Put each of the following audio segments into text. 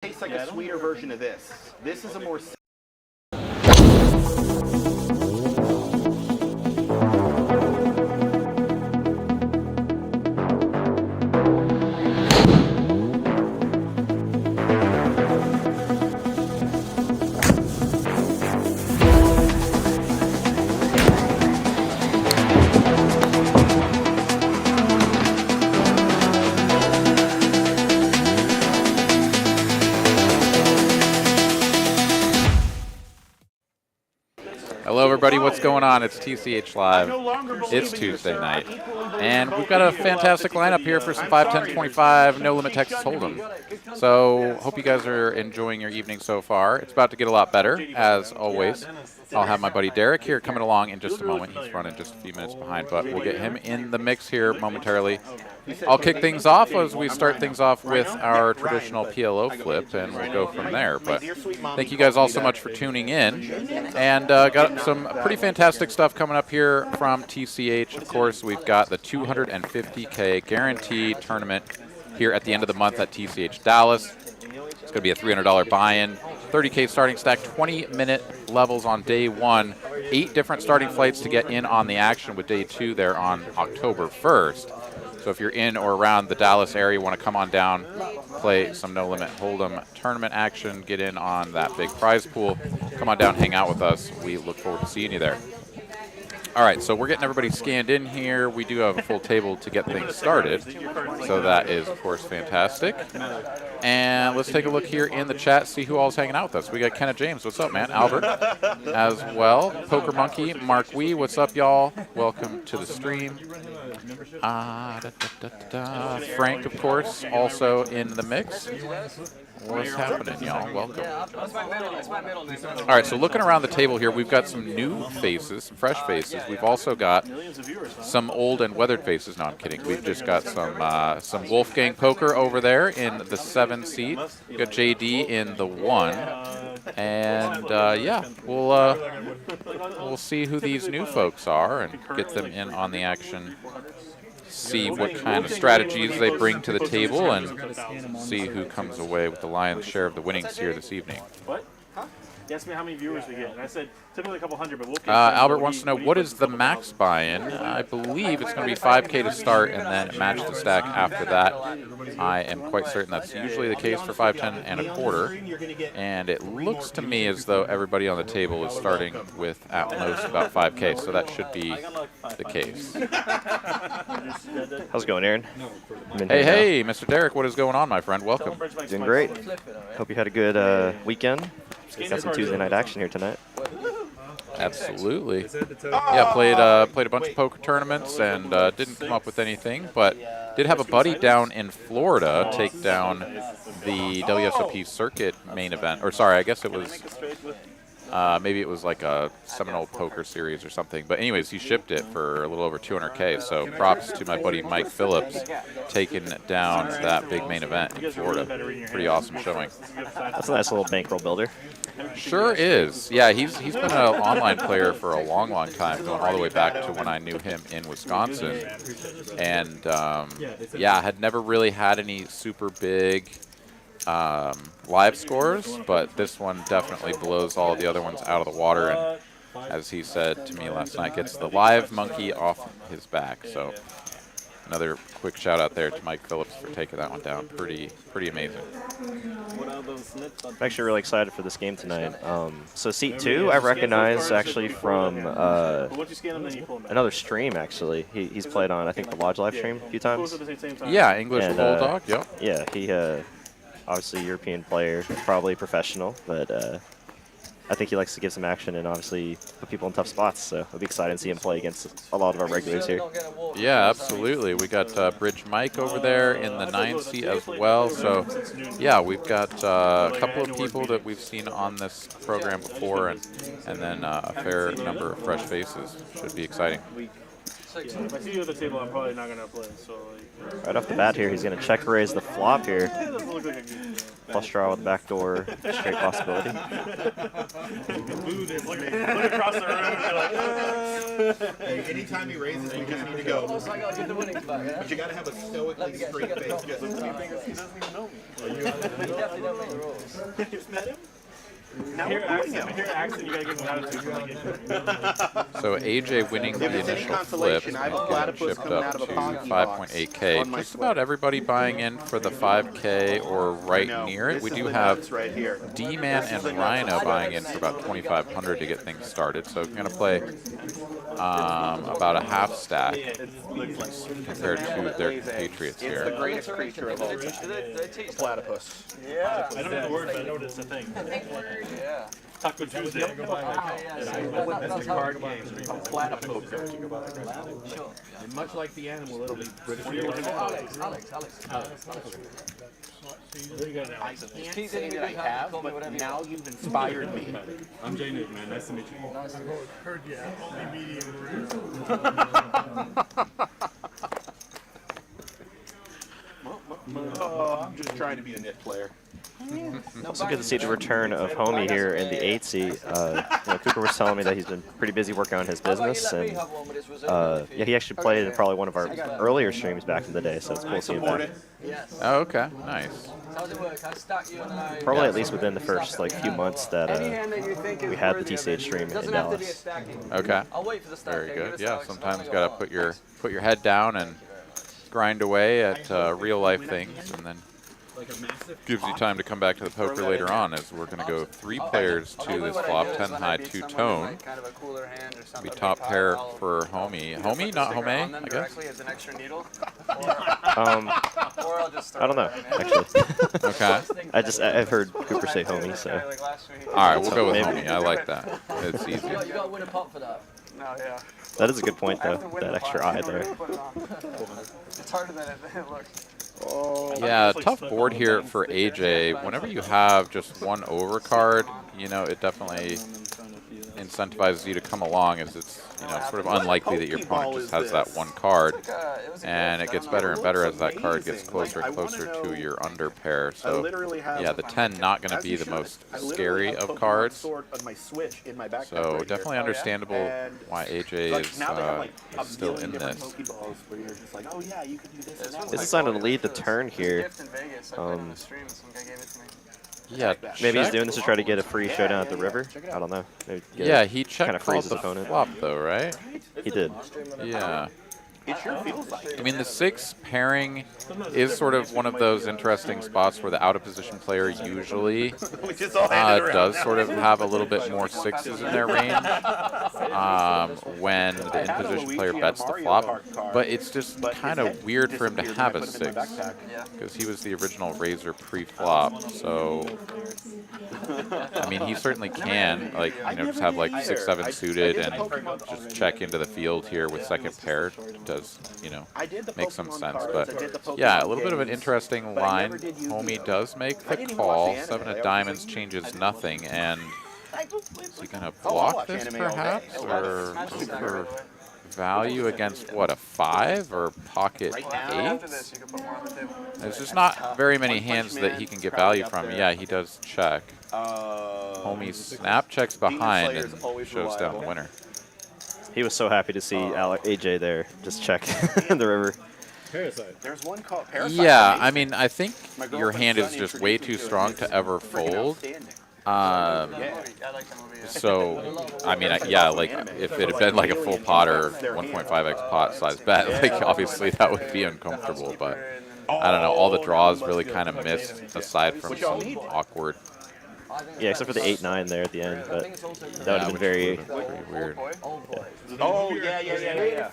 Tastes like a sweeter version of this. This is a more... Hello, everybody. What's going on? It's TCH Live. It's Tuesday night, and we've got a fantastic lineup here for some 5, 10, 25 No Limit Texas Hold'em. So, hope you guys are enjoying your evening so far. It's about to get a lot better, as always. I'll have my buddy Derek here coming along in just a moment. He's running just a few minutes behind, but we'll get him in the mix here momentarily. I'll kick things off as we start things off with our traditional PLO flip, and we'll go from there. But thank you guys all so much for tuning in. And got some pretty fantastic stuff coming up here from TCH. Of course, we've got the $250K guaranteed tournament here at the end of the month at TCH Dallas. It's going to be a $300 buy-in, 30K starting stack, 20-minute levels on day one, 8 different starting flights to get in on the action with day 2 there on October 1st. So if you're in or around the Dallas area, you want to come on down, play some No Limit Hold'em tournament action, get in on that big prize pool, come on down, hang out with us. We look forward to seeing you there. All right, so we're getting everybody scanned in here. We do have a full table to get things started, so that is, of course, fantastic. And let's take a look here in the chat, see who all's hanging out with us. We got Kenneth James. What's up, man? Albert as well. Poker Monkey, Mark Wee. What's up, y'all? Welcome to the stream. Frank, of course, also in the mix. What's happening, y'all? Welcome. All right, so looking around the table here, we've got some new faces, some fresh faces. We've also got some old and weathered faces. No, I'm kidding. We've just got some Wolfgang Poker over there in the 7 seat. We've got JD in the 1. And, yeah, we'll see who these new folks are and get them in on the action. See what kind of strategies they bring to the table and see who comes away with the lion's share of the winnings here this evening. What? Huh? He asked me how many viewers we get, and I said typically a couple hundred, but we'll Albert wants to know, what is the max buy-in? I believe it's going to be 5K to start and then match the stack after that. I am quite certain that's usually the case for 5, 10, and a quarter. And it looks to me as though everybody on the table is starting with at most about 5K, so that should be the case. How's it going, Aaron? Hey, Mr. Derek, what is going on, my friend? Welcome. Doing great. Hope you had a good weekend. Got some Tuesday night action here tonight. Absolutely. Yeah, played a bunch of poker tournaments and didn't come up with anything, but did have a buddy down in Florida take down the WSOP circuit main event. Or sorry, I guess it was maybe it was like a Seminole Poker Series or something. But anyways, he shipped it for a little over 200K. So props to my buddy Mike Phillips taking down that big main event in Florida. Pretty awesome showing. That's a nice little bankroll builder. Sure is. Yeah, he's been an online player for a long, long time, going all the way back to when I knew him in Wisconsin. And, yeah, had never really had any super big live scores, but this one definitely blows all the other ones out of the water. And as he said to me last night, gets the live monkey off his back. So another quick shout out there to Mike Phillips for taking that one down. Pretty amazing. I'm actually really excited for this game tonight. So seat 2, I recognize actually from another stream. Actually, he's played on I think the Lodge live stream a few times. Yeah, English and, Bulldog. Yep. Yeah, he obviously European player, probably professional, but I think he likes to give some action and obviously put people in tough spots. So it'll be exciting to see him play against a lot of our regulars here. Yeah, absolutely. We got Bridge Mike over there in the 9 seat as well. So yeah, we've got a couple of people that we've seen on this program before, and then a fair number of fresh faces. Should be exciting. If I see you at the table, I'm probably not gonna play. So like, Right off the bat here, he's going to check raise the flop here. it doesn't look like a good. Flush draw with backdoor, straight possibility. Look across the room and be like, Hey, anytime he raises, we just need to go. But you gotta have a stoically straight face. he doesn't even know me. You just met him? Now Here, we're pulling accent, him. here, accent, you gotta give him attitude from the get-go. So AJ winning the If it's any initial flip consolation, I have a and platypus chipped coming up out to of a Ponzi 5.8K. box on my Just sweater. about everybody buying in for the 5K or right No, near it. this We is do the have nuts right here. D-Man and Rhino buying in for about 2,500 to get things started. So we're going to play about a half stack compared to their Patriots It's the here. greatest creature of all time. The platypus. I don't know the word, but I know it's a thing. Taco Tuesday. That's the card game. Platypus. And much like the animal, it'll be British. I can't say that I have, but now you've inspired me. I'm Jay Nick, man. Nice to meet you. Heard ya. Only medium rare. Oh, I'm just trying to be a nit player. Also good to see the return of Homei here in the 8 seat. Cooper was telling me that he's been pretty busy working on his business, and yeah, he actually played in probably one of our earlier streams back in the day, so it's cool to see him back. Oh, okay, nice. Probably at least within the first few months that we had the TCH stream in Dallas. Okay, very good. Yeah, sometimes you gotta put your head down and grind away at real life things, and then gives you time to come back to the poker later on, as we're going to go 3 players to this flop, 10 high, 2 tone. Be top pair for Homei. Homei, not Homei, I guess? I don't know, actually. Okay. I've heard Cooper say Homei, so. All right, we'll go with Maybe. Homei. I like that. It's easy. You gotta win a pot for that. No, yeah. That is a good point, though, that extra eye there. It's harder than it looks. Yeah, tough board here for AJ. Whenever you have just one overcard, it definitely incentivizes you to come along, as it's sort of unlikely that your opponent just has that one card, and it gets better and better as that card gets closer and closer to your under pair. So yeah, the 10 not going to be the most scary of cards. So definitely understandable why AJ is still in this. This is trying to lead the turn here. Yeah, maybe he's doing this to try to get a free showdown at the river. I don't know. Yeah, he checked kind of frees his the opponent. flop though, right? He did. Yeah. It sure feels like. I mean, the 6 pairing is sort of one of those interesting spots where the out-of-position player usually does sort of have a little bit more 6s in their range when the in-position player bets the flop. But it's just kind of weird for him to have a 6 because he was the original raiser pre-flop. So, I mean, he certainly can, just have 6-7 suited and just check into the field here with second pair. Does make some sense, but yeah, a little bit of an interesting line. Homei does make the call. 7 of diamonds changes nothing, and is he gonna block this perhaps, or go for value against what, a 5 or pocket 8? There's just not very many hands that he can get value from. Yeah, he does check. Homei snap checks behind and shows down the winner. He was so happy to see AJ there just check in the river. There's one called Parasite. Yeah, I mean, I think your hand is just way too strong to ever fold. So, I mean, yeah, if it had been a full pot or 1.5x pot size bet, obviously that would be uncomfortable. But I don't know, all the draws really kind of missed, aside from some awkward. Yeah, except for the 8-9 there at the end, but that would have been very weird. Oh, yeah. Yeah,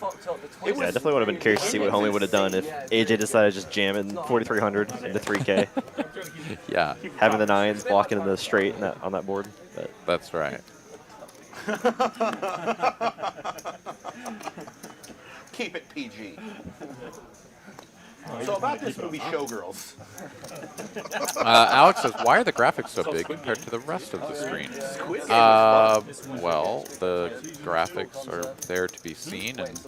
I definitely would have been curious to see what Homei would have done if AJ decided to just jam in 4,300 into 3K. Yeah. Having the 9s blocking in the straight on that board. But. That's right. Keep it PG. So about this movie, Showgirls. Alex says, why are the graphics so big compared to the rest of the screen? Well, the graphics are there to be seen, and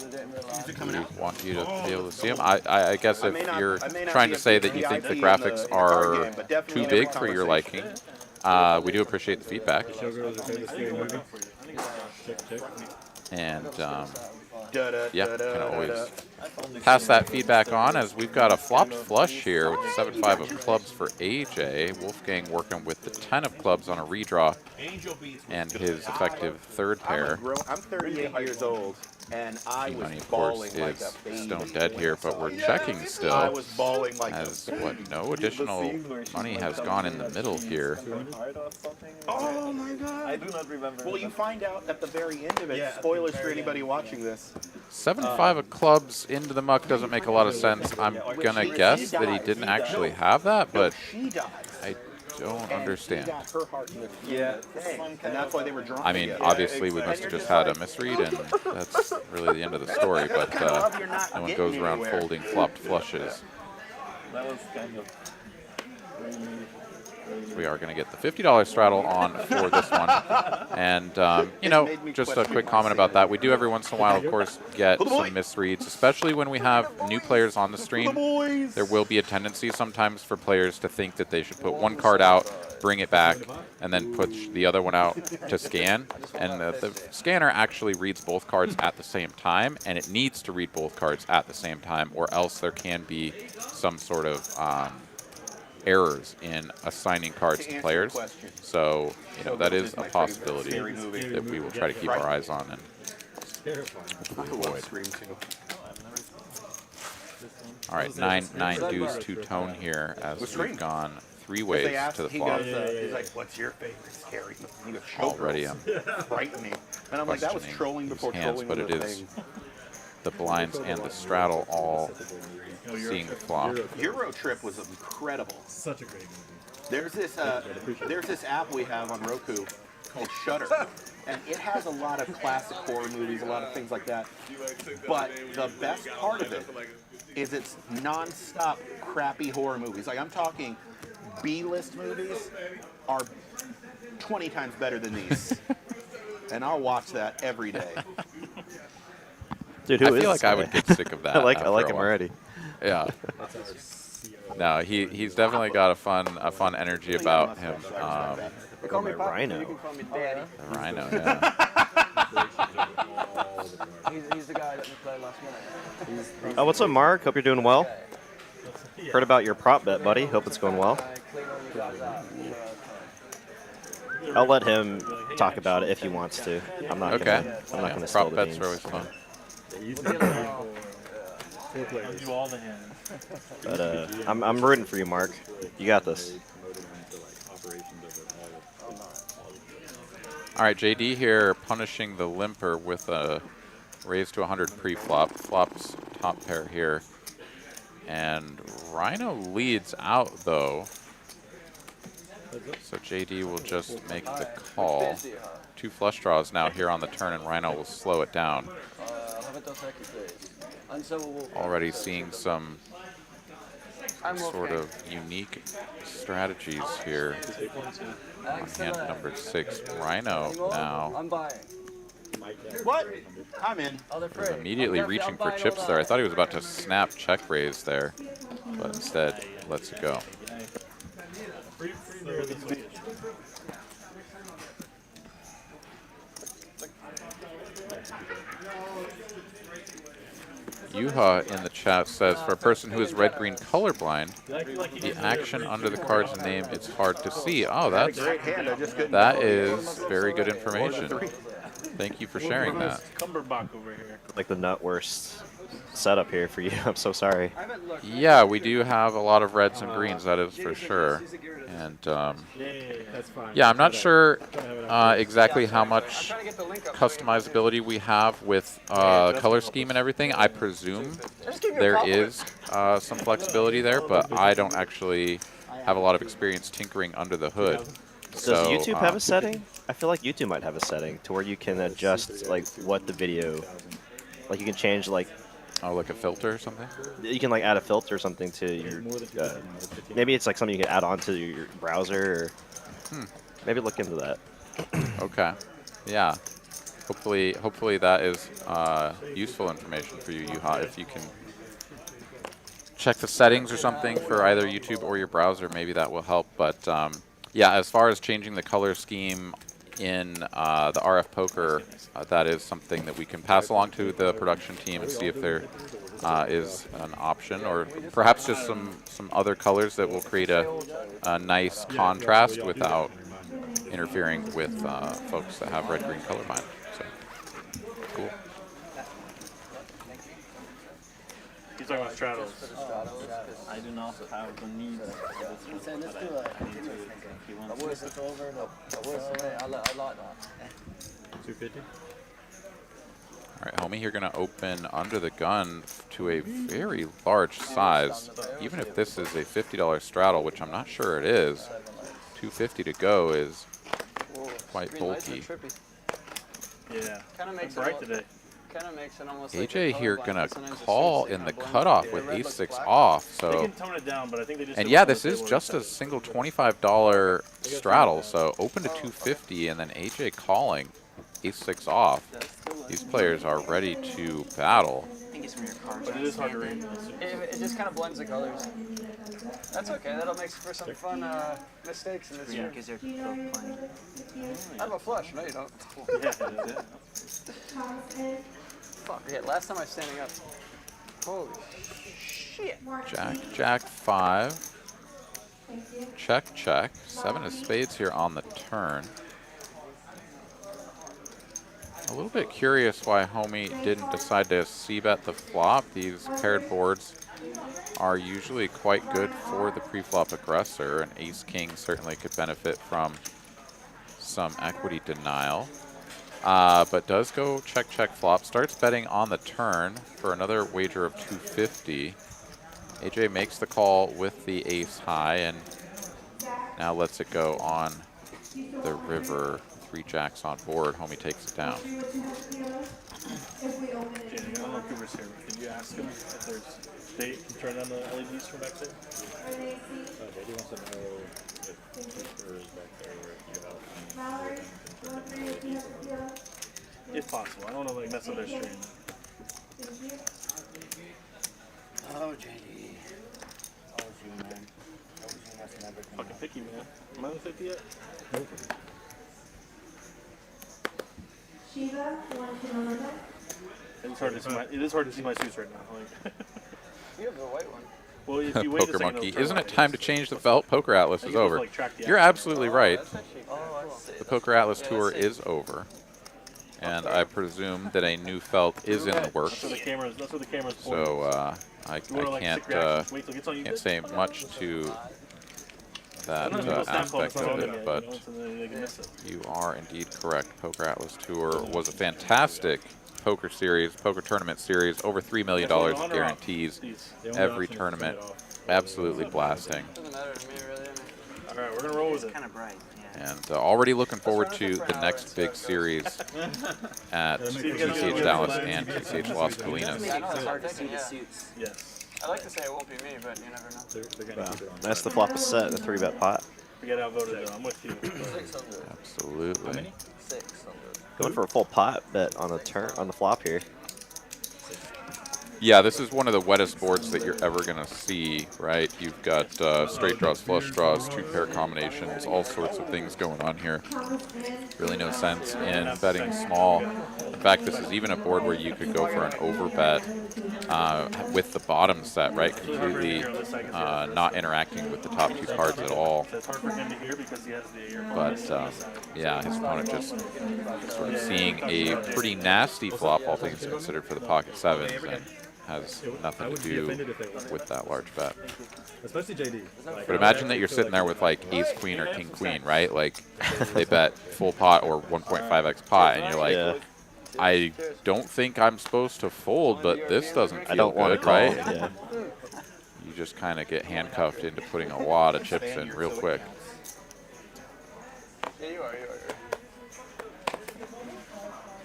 we want you to be able to see them. I guess if you're trying to say that you think the graphics are too big for your liking, we do appreciate the feedback. And yeah, kind of always pass that feedback on, as we've got a flopped flush here with the 7-5 of clubs for AJ. Wolfgang working with the 10 of clubs on a redraw and his effective third pair. I'm 38 years old, and I was Money, of course, is stone dead here, but we're checking still. I was bawling like as no additional money has gone in the middle here. Oh my god! I do not remember. Well, you find out at the very end of it. Spoilers for anybody watching this. 7-5 of clubs into the muck doesn't make a lot of sense. I'm gonna guess that he didn't actually have that, but I don't understand. Yeah, and that's why they were drunk. I mean, obviously we must have just had a misread, and that's really the end of the story, but no one goes around folding flopped flushes. That was kind of... We are going to get the $50 straddle on for this one. And, you know, just a quick comment about that. We do every once in a while, of course, get some misreads, especially when we have new players on the stream. There will be a tendency sometimes for players to think that they should put one card out, bring it back, and then push the other one out to scan. And the scanner actually reads both cards at the same time, and it needs to read both cards at the same time, or else there can be some sort of errors in assigning cards to players. So, you know, that is a possibility that we will try to keep our eyes on and avoid. All right, 9-9 deuce two-tone here as we've gone 3 ways to the flop. He's like, "What's your favorite scary movie?" Already frightening. And I'm like, that was trolling before hands, trolling but was it a is thing. the blinds and the straddle all seeing the flop. Euro Trip was incredible. Such a great movie. There's this app we have on Roku called Shudder, and it has a lot of classic horror movies, a lot of things like that. But the best part of it is it's non-stop crappy horror movies. Like, I'm talking B-list movies are 20 times better than these. And I'll watch that every day. Dude, I feel like I would get sick of that. I like him already. Yeah. No, he's definitely got a fun energy about him. They call me Pop, Rhino. You can call me Daddy. The Rhino, yeah. He's the guy that we played last minute. Oh, what's up, Mark? Hope you're doing well. Heard about your prop bet, buddy. Hope it's going well. Clean all you guys out. I'll let him talk about it if he wants to. I'm not Okay. gonna. I'm not gonna spill Prop the bets beans. are always fun. I'll do all the hands. But I'm rooting for you, Mark. You got this. All right, JD here punishing the limper with a raise to 100 pre-flop. Flops top pair here. And Rhino leads out, though. So JD will just make the call. 2 flush draws now here on the turn, and Rhino will slow it down. Already seeing some sort of unique strategies here on hand number 6. Rhino now I'm buying. What? I'm in. is immediately reaching for chips there. I thought he was about to snap check raise there, but instead lets it go. Yuha in the chat says, for a person who is red-green colorblind, the action under the card's name is hard to see. Oh, that is very good information. Thank you for sharing that. Cumberbach over here. Like the nut worst setup here for you. I'm so sorry. Yeah, we do have a lot of reds and greens, that is for sure. And yeah, I'm not sure exactly how much customizability we have with color scheme and everything. I presume there is some flexibility there, but I don't actually have a lot of experience tinkering under the hood. Does So, YouTube have a setting? I feel like YouTube might have a setting to where you can adjust like what the video, like you can change like Oh, like a filter or something? You can like add a filter or something to your. Maybe it's like something you can add on to your browser. Or maybe look into that. Okay. Yeah. Hopefully that is useful information for you, Yuha. If you can check the settings or something for either YouTube or your browser, maybe that will help. But yeah, as far as changing the color scheme in the RF Poker, that is something that we can pass along to the production team and see if there is an option, or perhaps just some other colors that will create a nice contrast without interfering with folks that have red-green color mind. So, cool. He's talking about straddles. I do not have the need for this one, but I need to if he wants to switch over. I like that. 250. All right, Homie, you're going to open under the gun to a very large size. Even if this is a $50 straddle, which I'm not sure it is, $250 to go is quite bulky. Yeah. Kind of makes bright it today. Kind of makes it almost AJ like here gonna call in the cutoff with ace-6 off. They So, can tone it down, but I think they just. and yeah, this is just a single $25 straddle. So open to 250, and then AJ calling ace-6 off. These players are ready to battle. I think it's from your cards. But it is hard to read. It just kind of blends the colors. That's okay. That'll make for some fun mistakes in this Yeah, year. because they're both playing. I have a flush. No, you don't. Fuck. Yeah, last time I was standing up. Holy shit. Jack 5. Check, check. 7 of spades here on the turn. A little bit curious why Homie didn't decide to c-bet the flop. These paired boards are usually quite good for the pre-flop aggressor, and ace-king certainly could benefit from some equity denial. But does go check, check, flop. Starts betting on the turn for another wager of 250. AJ makes the call with the ace high, and now lets it go on the river. 3 jacks on board. Homie takes it down. Jamie, I don't know if Cooper's here. Did you ask him if there's they can turn on the LEDs from back there? Okay, he wants to know if Cooper is back there or if you have. If possible. I don't know, like, mess up their stream. Oh, JD. That was you, man. That was you messing everything Fucking up. picky, man. Am I on 50 yet? Nope. Shiva, you want to know that? It is hard to see my suits right now. Like, You have the white one. well, if you wait a Poker second, Monkey. it'll turn Isn't on. it time to change the felt? Poker Atlas is over. You're absolutely right. The Poker Atlas Tour is over. And I presume that a new felt is in the works. That's where the camera's pointing. So I can't say much to that aspect of it, but you are indeed correct. Poker Atlas Tour was a fantastic poker series, poker tournament series, over $3 million in guarantees every tournament. Absolutely blasting. Doesn't matter to me, really. All right, we're going to roll with it. Kind of bright. Yeah. And already looking forward to the next big series at TCH Dallas and TCH Las Colinas. I know it's hard to see the suits. Yes. I like to say it won't be me, but you never know. That's the flop is set in a 3-bet pot. We got outvoted, though. I'm with you. 600. Absolutely. 600. Going for a full pot bet on the turn on the flop here. Yeah, this is one of the wettest boards that you're ever going to see, right? You've got straight draws, flush draws, 2-pair combinations, all sorts of things going on here. Really no sense in betting small. In fact, this is even a board where you could go for an overbet with the bottom set, right? Completely not interacting with the top 2 cards at all. But yeah, his opponent just sort of seeing a pretty nasty flop, all things considered, for the pocket sevens, and has nothing to do with that large bet. Especially JD. But imagine that you're sitting there with like ace queen or king queen, right? Like they bet full pot or 1.5x pot, and you're like, Yeah. I don't think I'm supposed to fold, but this doesn't feel I don't want good, to call. right? Yeah. You just kind of get handcuffed into putting a lot of chips in real quick. Yeah, you are.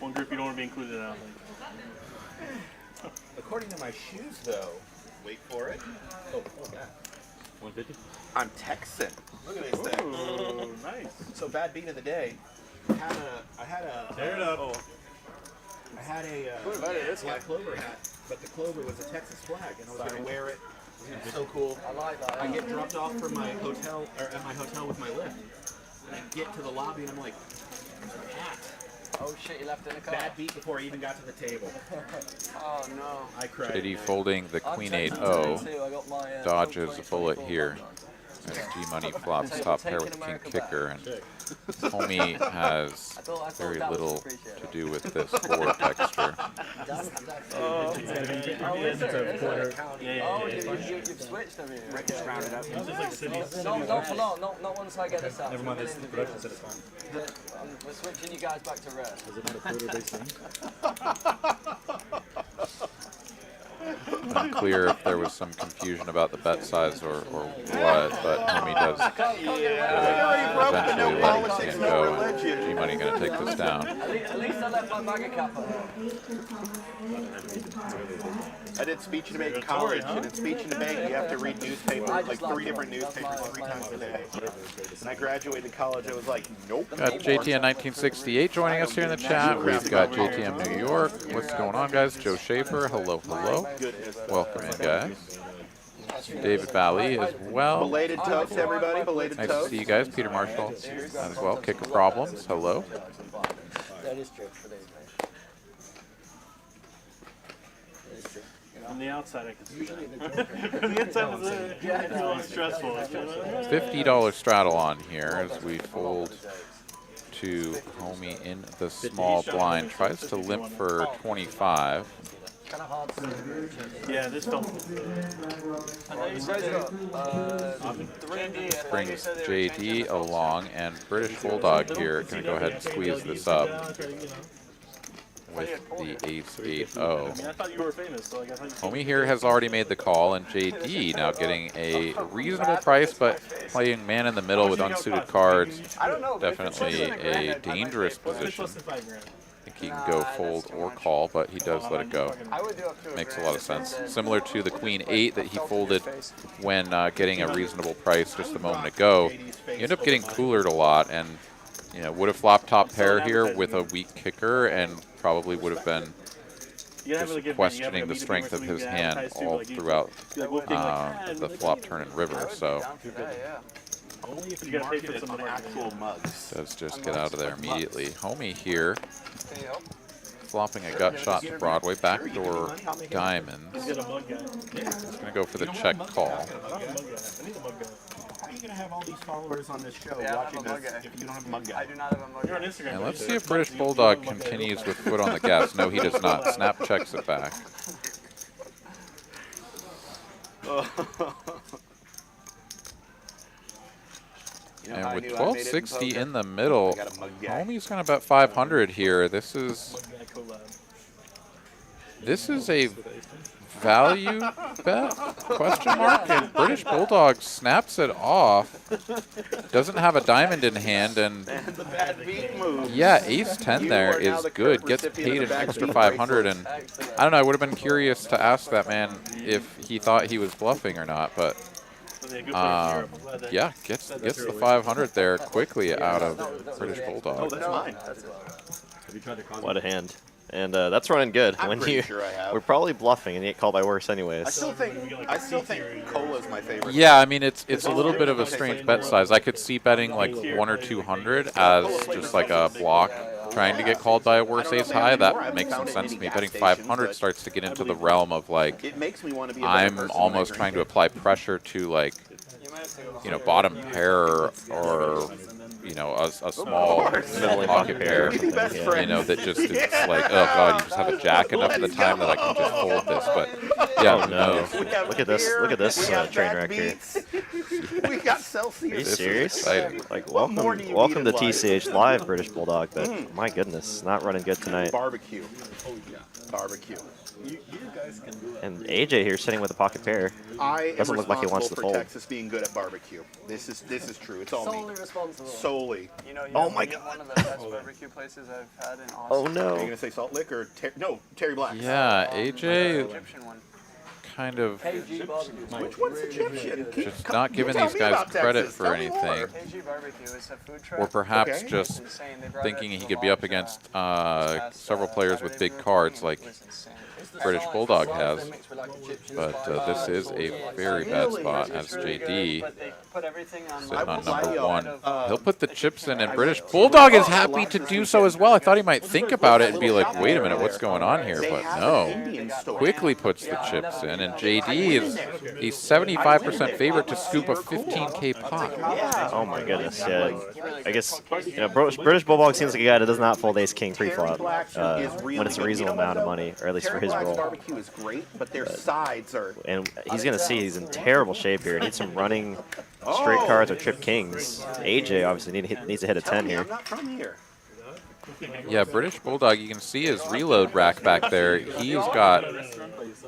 One group you don't want to be included in, I don't think. According to my shoes, though, wait for it. Oh, yeah. 150. I'm Texan. Look at this thing. Oh, nice. So bad beat of the day. I had a Tear it up. I had a black clover hat, but the clover was a Texas flag, and I was going to wear it. It was so cool. I like that. I get dropped off from my hotel, or at my hotel with my lift, and I get to the lobby, and I'm like, where's my hat? Oh shit, you left it in the car. Bad beat before I even got to the table. Oh no. I cried. JD folding the I'm queen taking 8-0. too. I got my, Dodges a 2024 bullet here. Bulldog. As G-Money flops top pair with king kicker, and Homie has very little to do with this board texture. Oh, you've switched, have you? Rick just rounded up. Not for long, not once I get this out. Never mind, this the production said it's fine. We're switching you guys back to red. Is it not a quarter-based thing? Unclear if there was some confusion about the bet size or what, but Homie does eventually let his hand go, and G-Money going to take this down. At least I left my bagger cap on. I did speech and debate in college, and in speech and debate you have to read newspapers, like 3 different newspapers 3 times a day. And I graduated college, I was like, nope. Got JTM 1968 joining us here in the chat. We've got JTM New York. What's going on, guys? Joe Schaefer, hello, hello. Welcome in, guys. David Valley as well. Belated toast, everybody. Belated Nice toast. to see you guys. Peter Marshall as well. Kicker Problems, hello. That is true. On the outside, I can see that. On the inside, it's a little stressful. $50 straddle on here as we fold to Homie in the small blind. Tries to limp for 25. Kind of hard to Yeah, this felt. Brings JD along, and British Bulldog here going to go ahead and squeeze this up with the ace 8-0. I mean, I thought you were famous, so like I thought Homie here has already made the call, and JD now getting a reasonable price, but playing man in the middle with unsuited cards. Definitely a dangerous position. I think he can go fold or call, but he does let it go. Makes a lot of sense. Similar to the queen 8 that he folded when getting a reasonable price just a moment ago. You end up getting coolered a lot, and you know, would have flopped top pair here with a weak kicker, and probably would have been just questioning the strength of his hand all throughout the flop, turn, and river. So Only if you market it on actual mugs. does just get out of there immediately. Homie here, flopping a gut shot to Broadway, backdoor diamonds. He's going to go for the check call. How are you going to have all these followers on this show watching this if you don't have a mug guy? I do not have a mug. you're on Instagram. And let's see if British Bulldog continues with foot on the gas. No, he does not. Snap checks it back. And with 1260 in the middle, Homie's going to bet 500 here. This is a value bet, question mark, and British Bulldog snaps it off. Doesn't have a diamond in hand, and yeah, ace 10 there is good. Gets paid an extra 500, and I don't know, I would have been curious to ask that man if he thought he was bluffing or not, but yeah, gets the 500 there quickly out of British Bulldog. Oh, that's mine. What a hand. And that's running good. I'm when pretty you sure I have. we're probably bluffing and you get called by worse anyways. I still think Cola's my favorite. Yeah, I mean, it's a little bit of a strange bet size. I could see betting like 100 or 200 as just like a block trying to get called by a worse ace high. That makes some sense to me. Betting 500 starts to get into the realm of like, It makes me want to be a I'm almost trying to apply pressure to like, you know, bottom pair or you know, a small middle pocket pair, you know, that just is like, oh god, you just have a jack enough of the time that I can just fold this. But yeah, no. Look at this train wreck here. got Are you Celsius. serious? exciting. Like, What more do welcome, you welcome need to in TCH Live, British Bulldog. But my goodness, not running good tonight. Barbecue. Barbecue. You guys can do it. And AJ here sitting with a pocket pair. I am Doesn't look like he wants to responsible for fold. Texas being good at barbecue. This is true. It's all Solely me. responsible. Solely. You know, Oh my God. one of the best barbecue places I've had in Austin. Oh Are you no. gonna say Salt Lick or no Terry Black? Yeah, The AJ Egyptian one. kind of KG barbecue. Which one's Egyptian? just not You giving tell these me guys about credit Texas. for Tell me more. anything. KG barbecue is a food truck. Or perhaps Okay. just It's insane. They brought thinking it he to could the be up lodge, against this past, several players with Saturday big we were cards playing. like It was insane. British Bulldog has. Mixed with, like, Egyptian But spice. this is a very bad spot as It's really JD good, but they put everything on sitting like on the side number of, one. He'll put the chips in, and British Bulldog is happy to do so as well. I thought he might think about it and be like, wait a minute, what's going on here? They But have an no. Indian store. Quickly puts the chips in, and JD is a 75% favorite to scoop a 15K pot. Oh my goodness. Yeah. I guess British Bulldog seems like a guy that does not fold Ace King pre-flop when it's a reasonable amount of money, or at least for his Terry Black's role. barbecue is great, but their sides are. And he's gonna see he's in terrible shape here. Needs some running straight cards or trip kings. AJ obviously needs to hit a Tell 10 me, here. I'm not from here. Yeah, British Bulldog, you can see his reload rack back there. He's got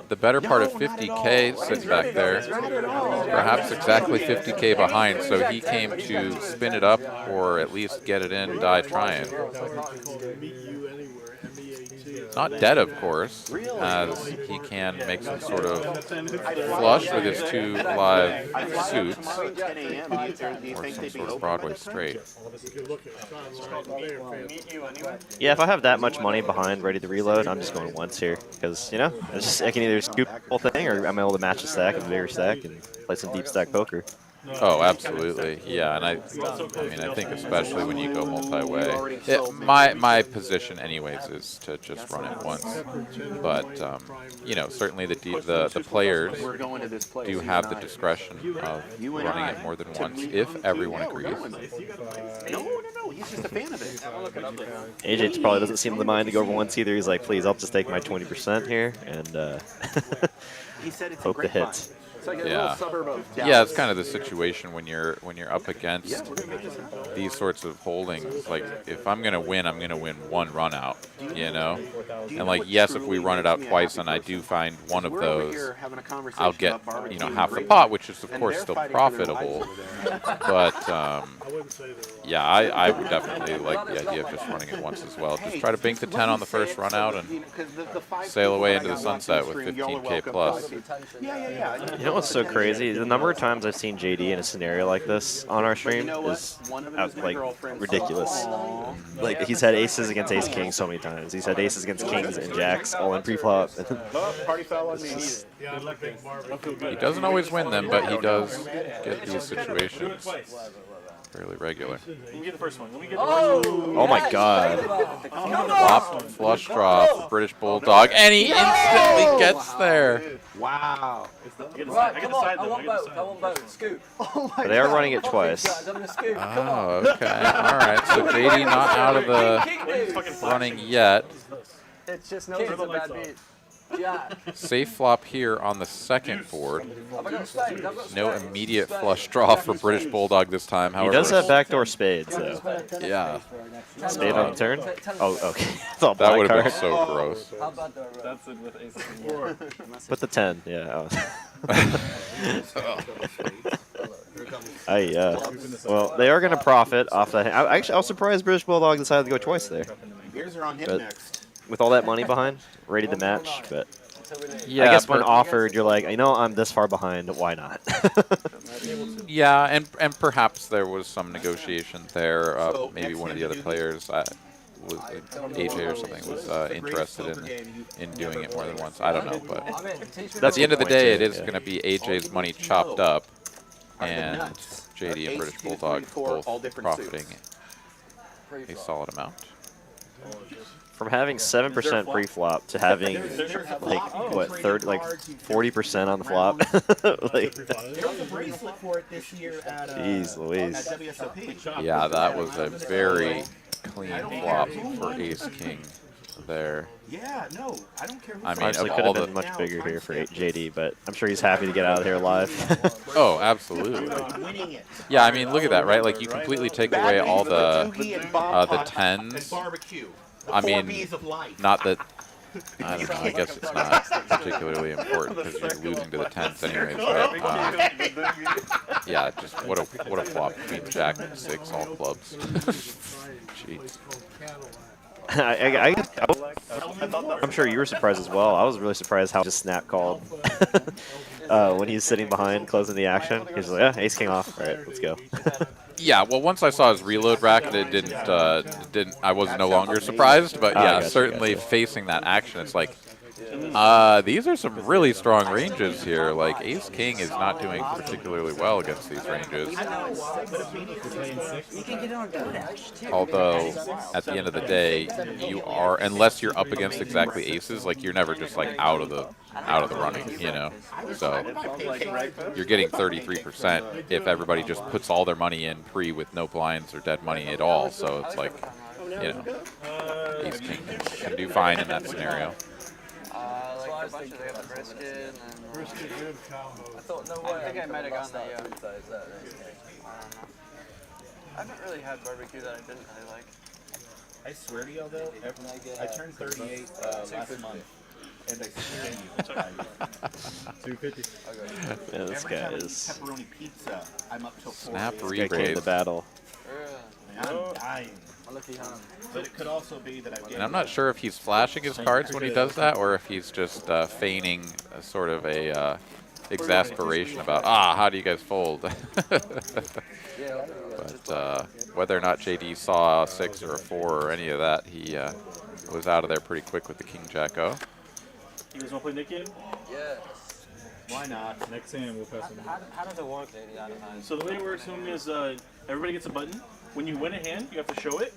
the better part of 50K sitting back there. Perhaps exactly 50K behind, so he came to spin it up or at least get it in, die trying. Meet you anywhere. MEAT. Not dead, of course, as he can make some sort of flush with his two live suits, 10 a.m. Do you or think some they'd be sort of open Broadway by this time? straight. You can look at Scott. They're fancy. Meet you anyway. Yeah, if I have that much money behind ready to reload, I'm just going once here. Because, you know, I can either scoop the whole thing or I'm able to match a stack of a bigger stack and play some deep stack poker. Oh, absolutely, yeah, and I mean, I think especially when you go multi-way, my position, anyways, is to just run it once. But you know, certainly the players We're going to this place. do have the discretion of running it more than once if everyone agrees. No. He's just a fan of it. AJ probably doesn't seem the mind to go over once either. He's like, please, I'll just take my 20% here and He said it's a hope to great hit. find. It's like a Yeah. little suburb of Dallas. Yeah, it's kind of the situation when you're up against these sorts of holdings. Like, if I'm gonna win one run out, you know. And like, yes, if we run it out twice and I do find one of those, I'll get half the pot, which is of course still profitable. But yeah, I would definitely like the idea of just running it once as well. Just try to bank the 10 on the first run out and sail away into the sunset with 15K plus. Yeah. You know what's so crazy? The number of times I've seen JD in a scenario like this on our stream is like ridiculous. Like he's had aces against ace king so many times. He's had aces against kings and jacks all in pre-flop. Party foul on me. Yeah, I'm a big barbecue. He doesn't always win them, but he does get these situations fairly regular. Let me get the first one. Let me get the Oh my god. Flop, flush draw for British Bulldog, and he instantly gets there. Wow. Right, come on, I want both. I want both. Scoop. But they are running it twice. Guys, I'm gonna scoop. Come on. Oh, okay. All right. So JD not out of the running yet. It's just no, it's a bad beat. Jack. Safe flop here on the second board. Have I got spades? I've got No spades. immediate flush draw for British Bulldog this time. He However, does have backdoor spades though. yeah, Spade on the turn? Oh, okay. It's all that black would have been card. so gross. How bad do I roll? That's it with ace king. Put the 10, yeah. Well, they are going to profit off that. I was surprised British Bulldog decided to go twice there. Beers are on him But- next. With all that money behind, ready to match, but Yeah, I guess when per- offered, you're like, I'm this far behind, why not? yeah, and perhaps there was some negotiation there. So Maybe next one of time the you other do players, was AJ or something, was interested in doing it more than once. I don't know, but at the end of the day, it is going to be AJ's money chopped up, and JD and British Bulldog both profiting a solid amount. From having 7% pre-flop to having like what 40% on the flop, like, There was a bracelet for it this year at jeez Louise. WSOP. Yeah, that was a very clean flop for Ace King. there. Yeah, no, I don't care who I mean, Honestly, of could all have the been much bigger here for JD, but I'm sure he's happy to get out of here live. oh, absolutely. winning it. Yeah, I mean, look at that, right? Like you completely take away all the the tens. barbecue. I mean, 4 B's of life. not that. I don't know. I guess it's not particularly important because you're losing to the tens anyways. But, yeah, just what a flop between Jack and 6 all clubs. Jeez. I'm sure you were surprised as well. I was really surprised how just snap called when he's sitting behind, closing the action. He's like, yeah, ace king off. All right, let's go. Yeah, well, once I saw his reload rack, it didn't. I was no longer surprised, but yeah, certainly facing that action, it's like, these are some really strong ranges here. Like ace king is not doing particularly well against these ranges. Although at the end of the day, you are, unless you're up against exactly aces, like you're never just like out of the running, you know. So you're getting 33% if everybody just puts all their money in pre with no blinds or dead money at all. So it's like, you know, ace king can do fine in that scenario. Like a bunch of they got the brisket and Brisket good combo. I think I might have gotten the I don't know. I haven't really had barbecue that I didn't really like. I swear to y'all though, I turned 38 last month, and I swear to you, 250. Yeah, this every guy time I eat is pepperoni pizza, I'm up till 4 Snap a.m. this guy came re-raise. to battle. I'm dying. But it could also be that And I'm not sure if he's flashing his cards when he does that, or if he's just feigning a sort of a exasperation about, how do you guys fold? But whether or not JD saw a 6 or a 4 or any of that, he was out of there pretty quick with the King Jack O. You guys want to play Nick game? Yes. Why not? Next hand, we'll pass him. How does it work, JD? I don't know. So the way it works, Homie, is everybody gets a button. When you win a hand, you have to show it.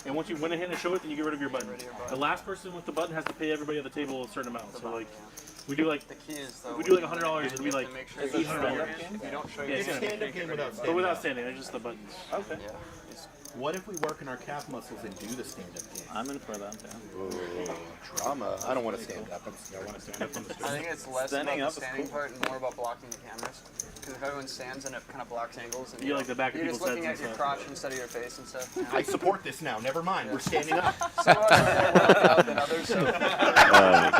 And once you win a hand and show it, then you get rid of your button. The last person with the button has to pay everybody at the table a certain amount. So like, we do like The key is though. if we do like $100, it'd be like make sure $800. if you don't show Yeah, your it's gonna Stand-up game without but without standing, it's just the buttons. Okay. What if we work in our calf muscles and do the stand-up game? I'm in for that, yeah. Drama. I don't want to stand up. I want to stand up on the I think it's less Standing about up the is standing cool. part and more about blocking the cameras. Because if everyone stands, then it kind of blocks angles. And You like the back of you're just people's looking heads at and your stuff. crotch instead of your face and stuff. I support this now. Never mind. We're standing up. Some of us are more worked out than others, so Oh my god.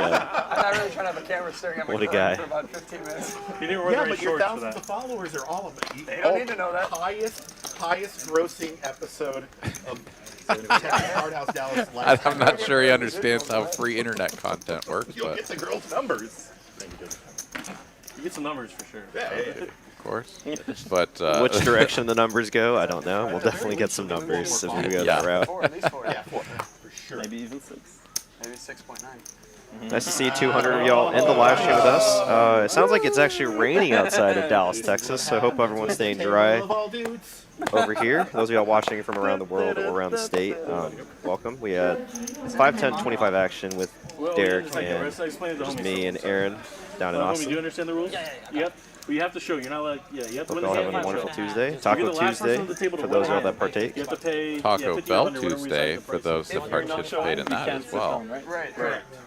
I'm not really trying to have a camera staring at my What a crotch guy. for about 15 minutes. You didn't wear Yeah, the right but your shorts for thousands that. of followers are all of it. They don't need to know that. Highest grossing episode of Texas Hard House Dallas Live. I'm not sure he understands how free internet content works, You'll but get the girls' numbers. You get some numbers for sure. of course. But Which direction the numbers go, I don't know. We'll definitely get some numbers if we go that route. At least four. Yeah, for sure. Maybe even 6. Maybe 6.9. Nice to see 200 of y'all in the live stream with us. It sounds like it's actually raining outside of Dallas, Texas, so I hope everyone's staying dry Love all dudes. over here. Those of y'all watching from around the world or around the state, welcome. We had 5, 10, 25 action with Derek and just me and Aaron down in Homie, do you Austin. understand the rules? Yeah. You have to show. You're not like, you have to Hope win the y'all game. having a and wonderful show. Tuesday. You're Taco the last person Tuesday at the table to for win those of y'all it. that partake. You have to pay Taco 50 Bell whatever we Tuesday decide the for price those is. that participate in that as well. Right.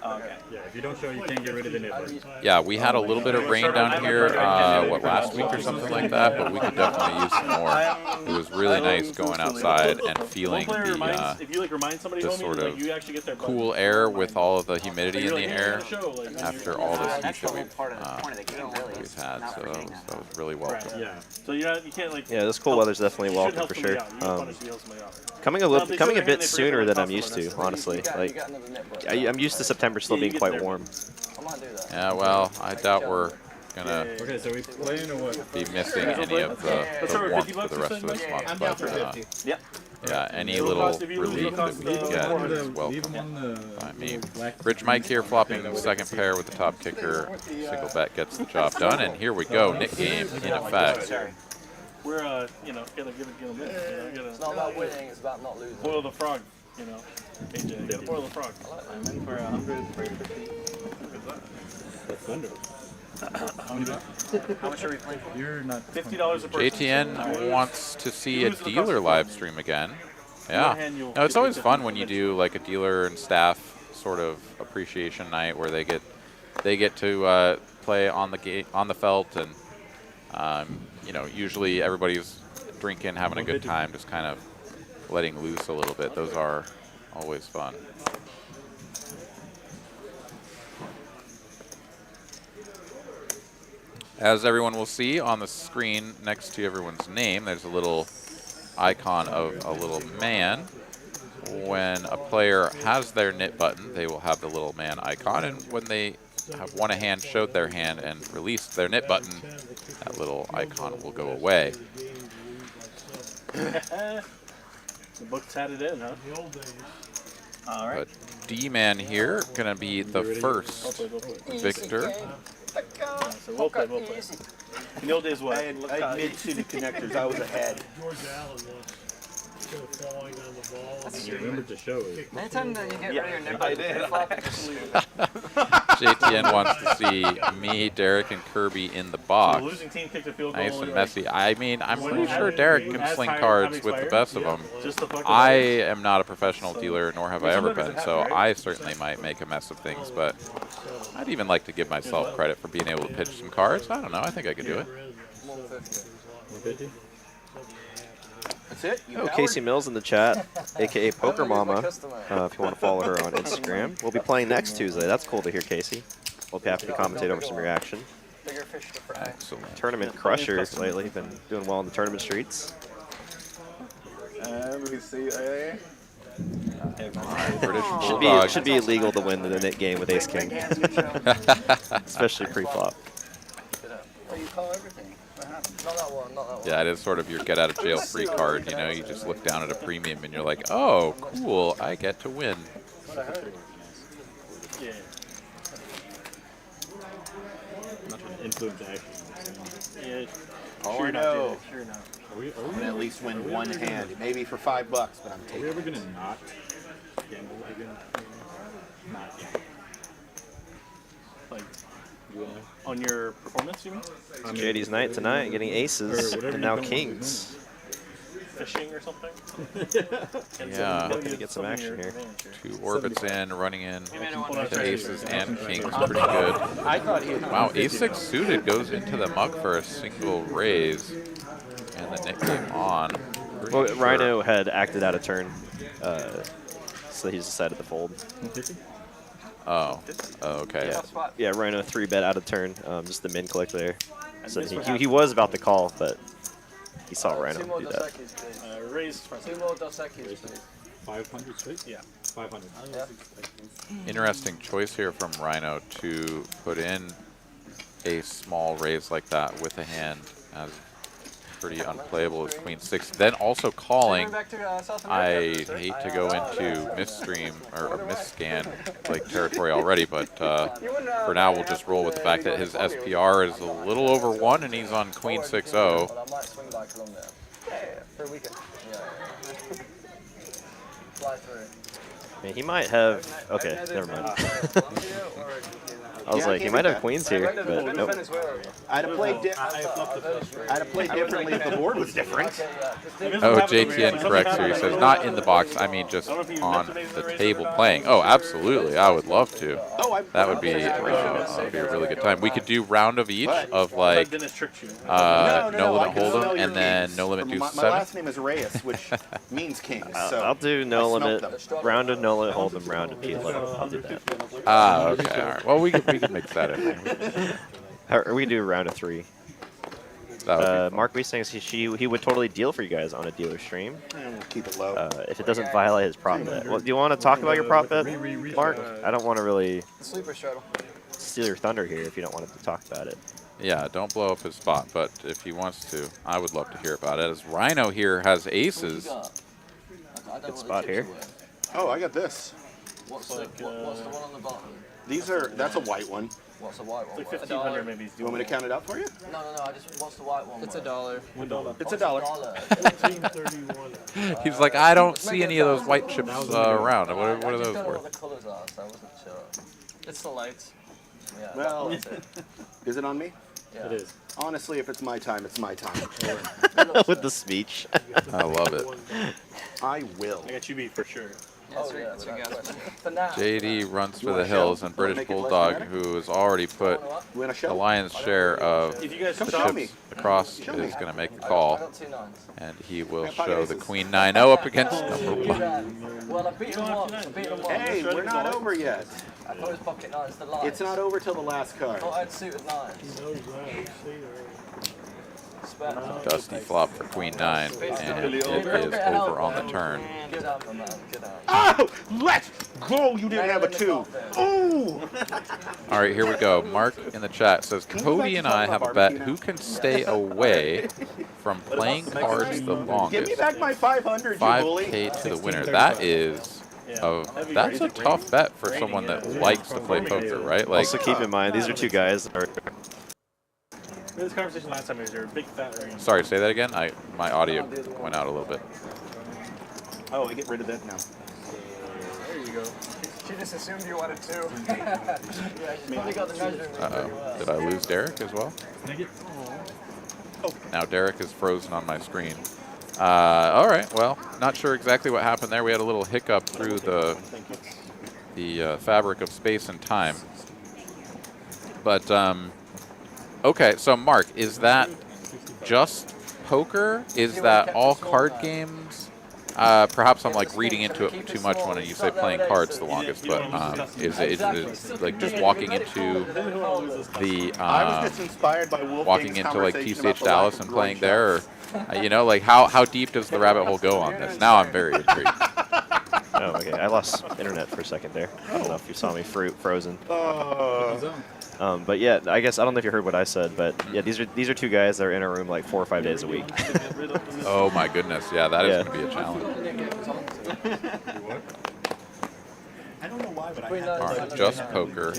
Oh, okay. Yeah, if you don't show, you can't get rid of the nibbles. Yeah, we had a little bit of rain down here, last week or something like that, but we could definitely use some more. It was really nice going outside and feeling One player the reminds, if you like remind somebody, the homie, sort like of you actually get their button. cool air with all of the humidity in You're the like, hey, air show, like, after all this heat That's the that whole point of the game, really. we've is had, not so forgetting that that. was really welcome. Yeah. So you can't like. Yeah, this cool weather's definitely you should welcome help for somebody sure. out. You get punished if you help somebody out. Coming a bit sooner than I'm used to, honestly. Like, I'm used to September still being quite warm. I'm gonna do that. Yeah, well, I doubt we're gonna Okay, so we playing or what? be missing any of the warmth for the rest of this month, I'm down but for 50. Yep. yeah, any little relief that we can get is Leave welcome. him on the I mean, Rich Mike here flopping second pair with the top kicker. Single bet gets the job done, and here we go. Nick game in effect. We're gotta give them It's not about winning, it's about not losing. boil the frog, AJ, gotta boil the frog. I'm in for 100, 350. That's thunder. How much are we playing for? You're not $50 a person. JTN wants to see a dealer live stream again. Yeah. No, it's always fun when you do like a dealer and staff sort of appreciation night where they get to play on the felt, and you know, usually everybody's drinking, having a good time, just kind of letting loose a little bit. Those are always fun. As everyone will see on the screen next to everyone's name, there's a little icon of a little man. When a player has their knit button, they will have the little man icon, and when they have won a hand, showed their hand, and released their knit button, that little icon will go away. The book's had it in, huh? All right. But D-Man here gonna be the first victor. So we'll play. In the old days, what? I had mid-suited connectors. I was ahead. George Allen was kind of falling on the ball. You remember to show it. Anytime that you get rid of your nipple, flip-flop, just leave it. JTN wants to see me, Derek, and Kirby in the box. The losing team kicked a field goal. Nice and messy. I mean, I'm pretty sure Derek can sling cards with the best of them. I am not a professional dealer, nor have I ever been, so I certainly might make a mess of things, but I'd even like to give myself credit for being able to pitch some cards. I don't know. I think I could do it. 150? That's it? Oh, Casey Mills in the chat, a.k.a. Poker Mama, if you want to follow her on Instagram. We'll be playing next Tuesday. That's cool to hear, Casey. We'll be happy to commentate over some reaction. Bigger fish to fry. Excellent. Tournament crusher lately. Been doing well in the tournament streets. We can see there. British Bulldog. Should be illegal to win the knit game with Ace King. Especially pre-flop. Oh, you call everything. Not that one, not that one. Yeah, it is sort of your get out of jail free card. You know, you just look down at a premium and you're like, oh, cool, I get to win. Yeah. Not trying to influence action. Yeah. Oh, Sure I not, know. dude. Sure not. Are we I'm gonna at least win one hand, maybe for $5, but I'm Are we taking ever it. gonna not gamble again? Not gamble. Like, You and I? on your performance, you mean? I mean, JD's night tonight, getting aces Or whatever and now you don't kings. Fishing or something? Yeah. Looking to get some action here. 2 orbits in, running in Hold to on. aces and kings, pretty good. I thought he had Wow, ace-6 suited goes into the muck for a single raise, and the knit game on. Well, Pretty Rhino had acted out of turn, so he decided to fold. 150? Oh, okay. Yeah, Rhino 3-bet out of turn, just the min click there. So he was about to call, but he saw Rhino Two more do that. Dos Equis, please. Raise. 2 more Dos Equis, please. 500 straight? Yeah. 500. Yeah. Interesting choice here from Rhino to put in a small raise like that with a hand as pretty unplayable as Queen-6. Then also calling. I hate to go into misstream or misscan like territory already, but for now we'll just roll with the fact that his SPR is a little over 1 and he's on Queen-6-0. I might swing by Colombia. Yeah, for a weekend. Yeah. Fly through. Yeah, he might have. Okay, never mind. I was like, he might have queens here, but nope. I'd have played differently if the board was different. Oh, JTN corrects here. He says, not in the box, I mean just on the table playing. Oh, absolutely. I would love to. That would be a really good time. We could do round of each of like no limit hold'em and then no limit deuce My 7. last name is Reyes, which means king. So I'll do no I limit, smelt them. round of no limit hold'em, round of P11. I'll do that. Ah, okay. All right. Well, we can mix that in. Or we can do a round of 3. That would be Mark B saying he would totally deal for you guys on a dealer stream. We'll keep it low. If it doesn't violate his prop bet. Well, do you want to talk about your prop bet, Mark? I don't want to really Sleeper straddle. steal your thunder here if you don't want to talk about it. Yeah, don't blow up his spot, but if he wants to, I would love to hear about it. As Rhino here has aces. Good spot here. Oh, I got this. What's the one on the bottom? That's a white one. What's the white one? Like 1,500 maybe. You want me to count it up for you? No, what's the white one? It's $1. It's $1. 1431. He's like, I don't see any of those white chips around. What are those I don't know what worth? the colors are, so I wasn't sure. It's the lights. Yeah, Well, that's it. is it on me? Yeah. It is. Honestly, if it's my time, it's my time. With the speech. I love it. I will. I got you beat for sure. Oh, yeah, that's your guess. JD runs for the hills, and British Bulldog, who has already put the lion's share of the chips across, is going to make the call. And he will show the Queen 9-0 up against number 1. Well, I beat him once. I beat him once. Hey, we're not over yet. I thought it was pocket nines, the last. It's not over till the last card. I thought I had suited nines. Dusty flop for Queen 9, and it is over on the turn. Get out, man. Get out. Oh, let's go. You didn't have a 2. Ooh. All right, here we go. Mark in the chat says, Cody and I have a bet who can stay away from playing cards the longest. Give me back my 500, you bully. 5K to the winner. That is that's a tough bet for someone that likes to play poker, right? Like, also keep in mind, these are two guys that are... We had this conversation last time. You're a big fat ring. Sorry, say that again. My audio went out a little bit. Oh, I get rid of that now. There you go. She just assumed you wanted 2. Yeah, she probably got the measurement. Uh-oh. Did I lose Derek as well? Now Derek is frozen on my screen. All right, well, not sure exactly what happened there. We had a little hiccup through the fabric of space and time. But, okay, so Mark, is that just poker? Is that all card games? Perhaps I'm like reading into it too much when you say playing cards the longest, but is it like just walking into the I was just inspired by Wolfgang's walking into like conversation TCH about the Dallas lack and of playing growth there, or you know, like how deep does the rabbit hole go on this? Now I'm very intrigued. Oh, okay. I lost internet for a second there. I don't know if you saw me frozen. But yeah, I guess I don't know if you heard what I said, but yeah, these are two guys that are in a room like 4 or 5 days a week. Oh my goodness, yeah, that is going to be a challenge. I don't know why, but I All right, just poker.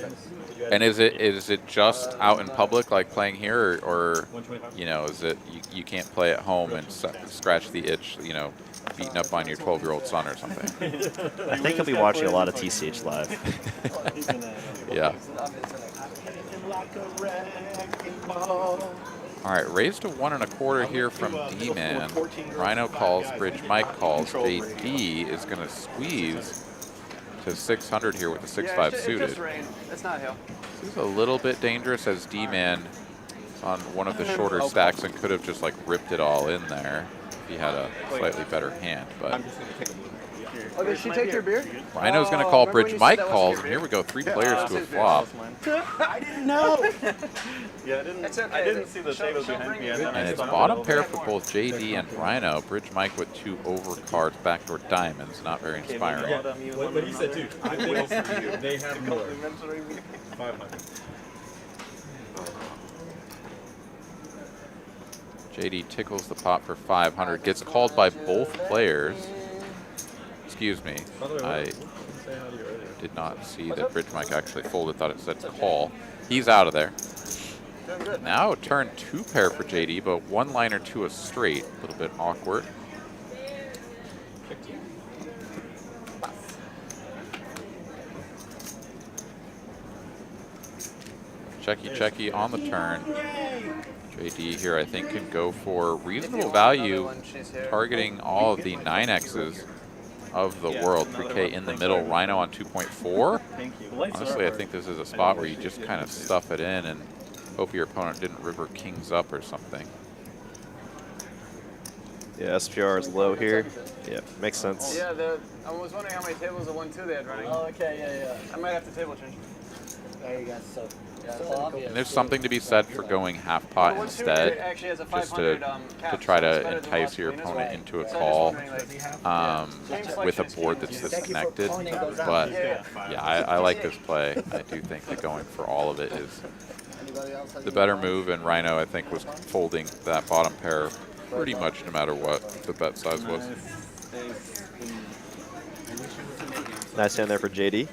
And is it just out in public, like playing here, or you know, is it you can't play at home and scratch the itch, you know, beating up on your 12-year-old son or something? I think he'll be watching a lot of TCH Live. Yeah. All right, raised to 1 1/4 here from D-Man. Rhino calls, Bridge Mike calls. JD is going to squeeze to 600 here with the 6-5 suited. It's not hill. This is a little bit dangerous as D-Man on one of the shorter stacks and could have just like ripped it all in there if he had a slightly better hand. But Oh, did she take your beer? Rhino's going to call Bridge Mike calls, and here we go, 3 players to a flop. I didn't know. Yeah, I didn't see the tables behind me. And it's bottom pair for both JD and Rhino. Bridge Mike with 2 overcards, backdoor diamonds. Not very inspiring. What he said too. I think they have more. 500. JD tickles the pot for 500. Gets called by both players. Excuse me. I did not see that Bridge Mike actually folded. Thought it said call. He's out of there. Now turn 2 pair for JD, but 1 liner to a straight. A little bit awkward. Checky on the turn. JD here, I think, can go for reasonable value, targeting all of the 9Xs of the world. 3K in the middle, Rhino on 2.4. Honestly, I think this is a spot where you just kind of stuff it in and hope your opponent didn't river kings up or something. Yeah, SPR is low here. Yeah, makes sense. Yeah, I was wondering how many tables of 1-2 they had running. Oh, okay, yeah. I might have to table change. There you go. So, and there's something to be said for going half pot instead, just to try to entice your opponent into a call with a board that's disconnected. But yeah, I like this play. I do think that going for all of it is the better move, and Rhino, I think, was folding that bottom pair pretty much no matter what the bet size was. Nice hand there for JD.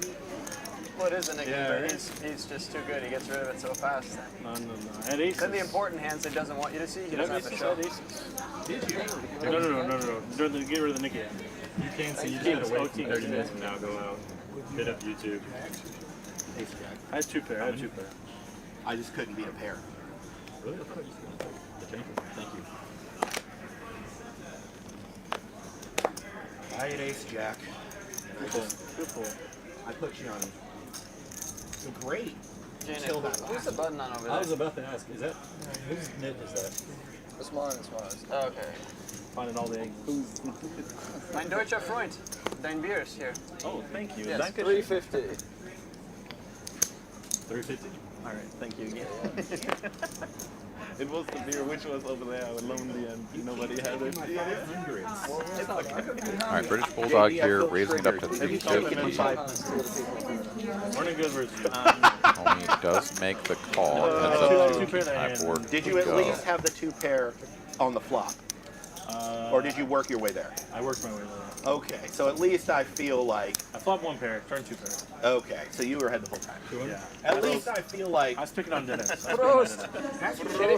Well, it is a nickname, but he's just too good. He gets rid of it so fast. No. At aces. Then the important hands he doesn't want you to see, he doesn't have to show. No. Get rid of the Nicky. You can't see. You can't wait 30 minutes from now. Go out. Hit up YouTube. I had 2 pair. I just couldn't beat a pair. Really? I thought you said Thank you. I had ace jack. I put you on. So great. Janet, who's the button on over there? I was about to ask, is that whose nit is that? It's mine, it's mine. Oh, okay. Finding all the angles. Mein deutscher Freund. Dein Biers here. Oh, thank you. Yes, Danke. 350. 350. All right, thank you again. It was the beer which was over there, lonely, and nobody had it. All right, British Bulldog here, raising it up to 350. Morning, good version. Homie does make the call. Heads up to my board. Did you at least have the 2 pair on the flop? Or did you work your way there? I worked my way there. Okay, so at least I feel like... I flopped 1 pair, turned 2 pairs. Okay, so you were ahead the whole time. Yeah. At least I feel like... I was picking on Dennis. Prost!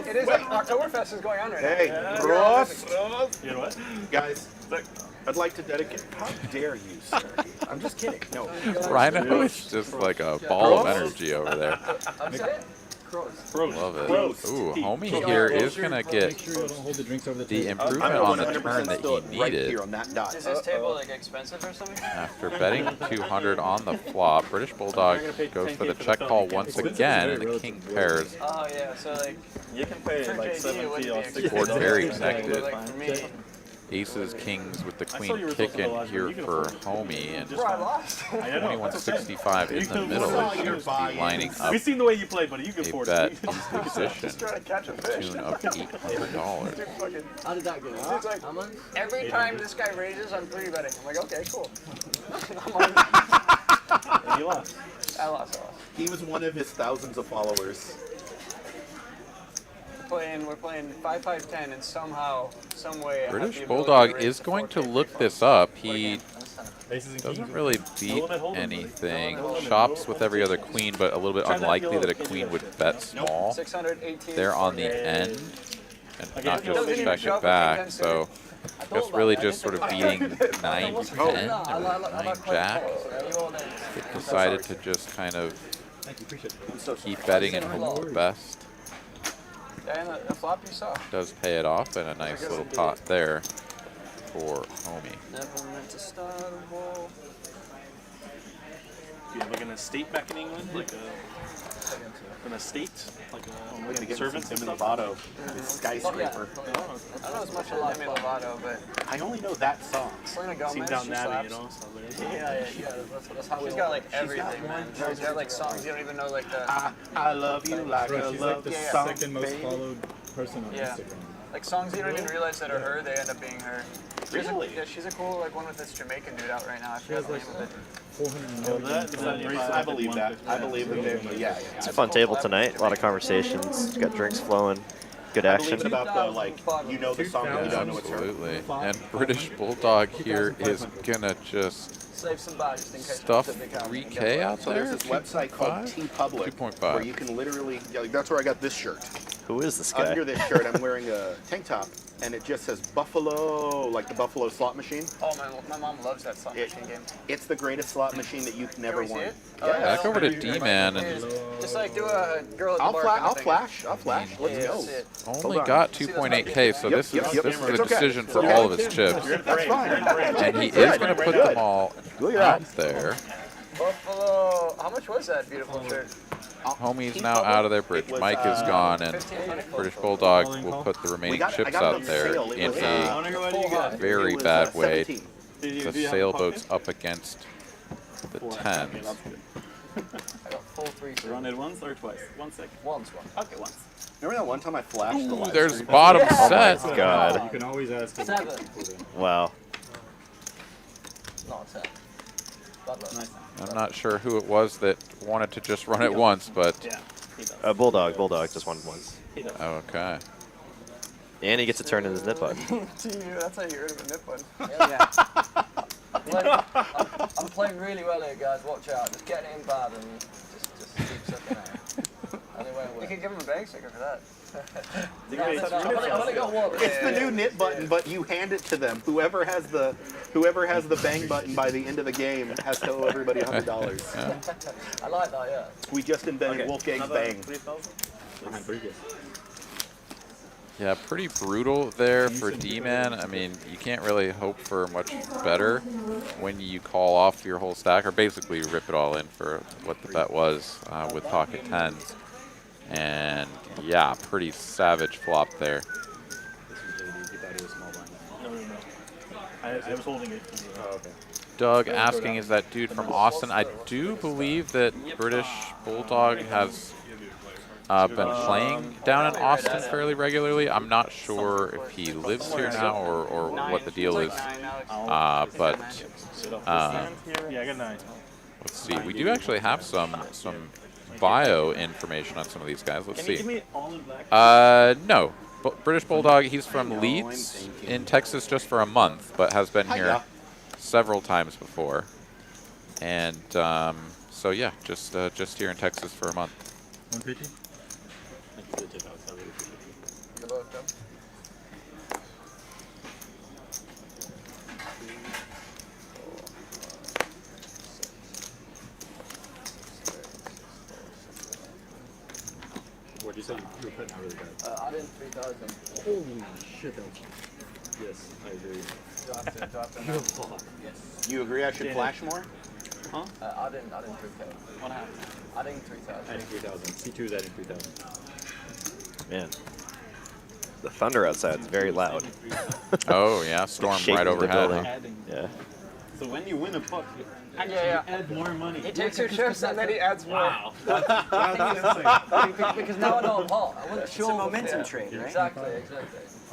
It is like Oktoberfest is going on right now. Hey, Prost! You know what? Guys, I'd like to dedicate... How dare you, sir? I'm just kidding. No. Rhino is just like a ball of energy over there. I'm saying? Love it. Ooh, Homie here is going to get Make sure you don't hold the drinks over the the table. improvement I'm on the 100% turn that still he right needed. here on that dot. Is this table like expensive or something? After betting 200 on the flop, British Bulldog goes for the check call once again, and the king pairs. Oh yeah, so like You can pay for like JD, it 70 wouldn't or be 60 Board very expensive, connected. but like for me, Aces, kings with the saw queen your kicking results here you can for afford it. Homie, and bro, I lost. I know. 2165 in the middle saw is your seems to be lining up We've seen the way you play, buddy. You can a afford bet it. in position Trying to catch a fish. tune of $800. How did that go? It's like, every time this guy raises, I'm free betting. I'm like, okay, cool. I'm on. And you lost. I lost. He was one of his thousands of followers. We're playing 5-5-10, and somehow, some way, I have British the ability Bulldog to raise is the going to 4K look before. this up. He Aces and doesn't kings. really beat anything. Chops with every other queen, but a little bit unlikely that a queen would bet small. 618. They're on the end and not Doesn't just even check shove it back. with So I guess really just sort of beating 9-10 or 9-jack. It decided to just kind of keep betting and hope for the best. And the flop you saw. Does pay it off and a nice little pot there for Homie. Never meant to start a war. Do you have like an estate back in England? Like an estate? Like I'm a going to get servants Demi and stuff? Lovato, his skyscraper. I don't know as much about Demi Lovato, but I only know that song. Selena Gomez, Seen down she Nabby, slaps. you know? So Yeah, that's how she's got like everything, man. She's got like songs you don't even know, like the I love you like Right, a she's love like the song, second most baby. followed person on Yeah. Instagram. like songs you don't even realize that are her. They end up being her. Really? Yeah, she's a cool like one with this Jamaican dude out right now. I forgot the name of it. 400 million. I believe that. I believe that they're, yeah. It's a fun table tonight. A lot of conversations. Got drinks flowing. Good I action. believe it about the, like, you know the song, but you don't know it's her. Absolutely. And British Bulldog here is gonna just Save some bodies in case stuff it's a big house. 3K out So there. there's this website called 2.5? T-Public 2.5. where you can literally, yeah, like, that's where I got this shirt. Who is this guy? Under this shirt, I'm wearing a tank top, and it just says Buffalo, like the Buffalo slot machine. Oh, my mom loves that slot machine game. It's the greatest slot machine that you can ever we see want. it? Yeah. Back over to D-Man, and Just like do a girl at the I'll, bar. I'll kind of thing. flash. Let's Yeah, go. see it. only on. got 2.8K, so this is yep. this is It's a okay. decision for Okay. all of his chips. That's fine. And he is going to put them all Look at that. out there. Buffalo. How much was that beautiful shirt? Homie's now out of their bridge. Mike is gone, and British Bulldog will put the remaining I chips got it out on there sale. It in was, a very it was, bad way. 17. The sailboat's up against the 10s. I got full 3. Run it once or twice? 1 second. Once. Okay, once. Remember that one time I flashed the Ooh, live there's stream? bottom Oh set. my God. You can always ask him. 7. Wow. Not 10. Bad luck. Nice. I'm not sure who it was that wanted to just run it once, but Yeah, he does. Bulldog just won once. He does. okay. And he gets a turn in his nip button. To you, that's how you get rid of a nip one. Yeah. I'm playing really well here, guys. Watch out. Just get it in bad and just keep sucking out. Anyway, You could give him a bag sticker for that. I've only got one. It's the new knit button, but you hand it to them. Whoever has the bang button by the end of the game has to owe everybody $100. I like that, yeah. We just invented Wolfgang's Another bang. 3,000? Yeah, pretty brutal there for D-Man. I mean, you can't really hope for much better when you call off your whole stack, or basically rip it all in for what the bet was with pocket tens. And yeah, pretty savage flop there. I was holding it. Oh, okay. Doug asking, is that dude from Austin? I do believe that British Bulldog has been playing down in Austin fairly regularly. I'm not sure if he lives here now or what the deal is. But Yeah, I got 9. let's see. We do actually have some bio information on some of these guys. Let's Can you see. give me all in black? No. British Bulldog, he's from Leeds in Texas just for a month, but has been here several times before. And so yeah, just here in Texas for a month. 150? Thank you for the tip, Alex. I really appreciate it. You're welcome. What did you say? You were putting out really bad. I didn't 3,000. Holy shit, that was... Yes, I agree. Do I have to Yes. You agree I should flash more? Huh? I didn't 3K. What happened? I didn't 3,000. Adding 3,000. C2 is adding 3,000. Man. The thunder outside is very loud. Oh yeah, storm Shaking right the overhead. building. Huh? Yeah. So when you win a puck, you Yeah. add more money. He takes your chips and then he adds more. Wow. That's insane. Because now I know I'm hot. I wasn't sure. a momentum trade, right? Exactly.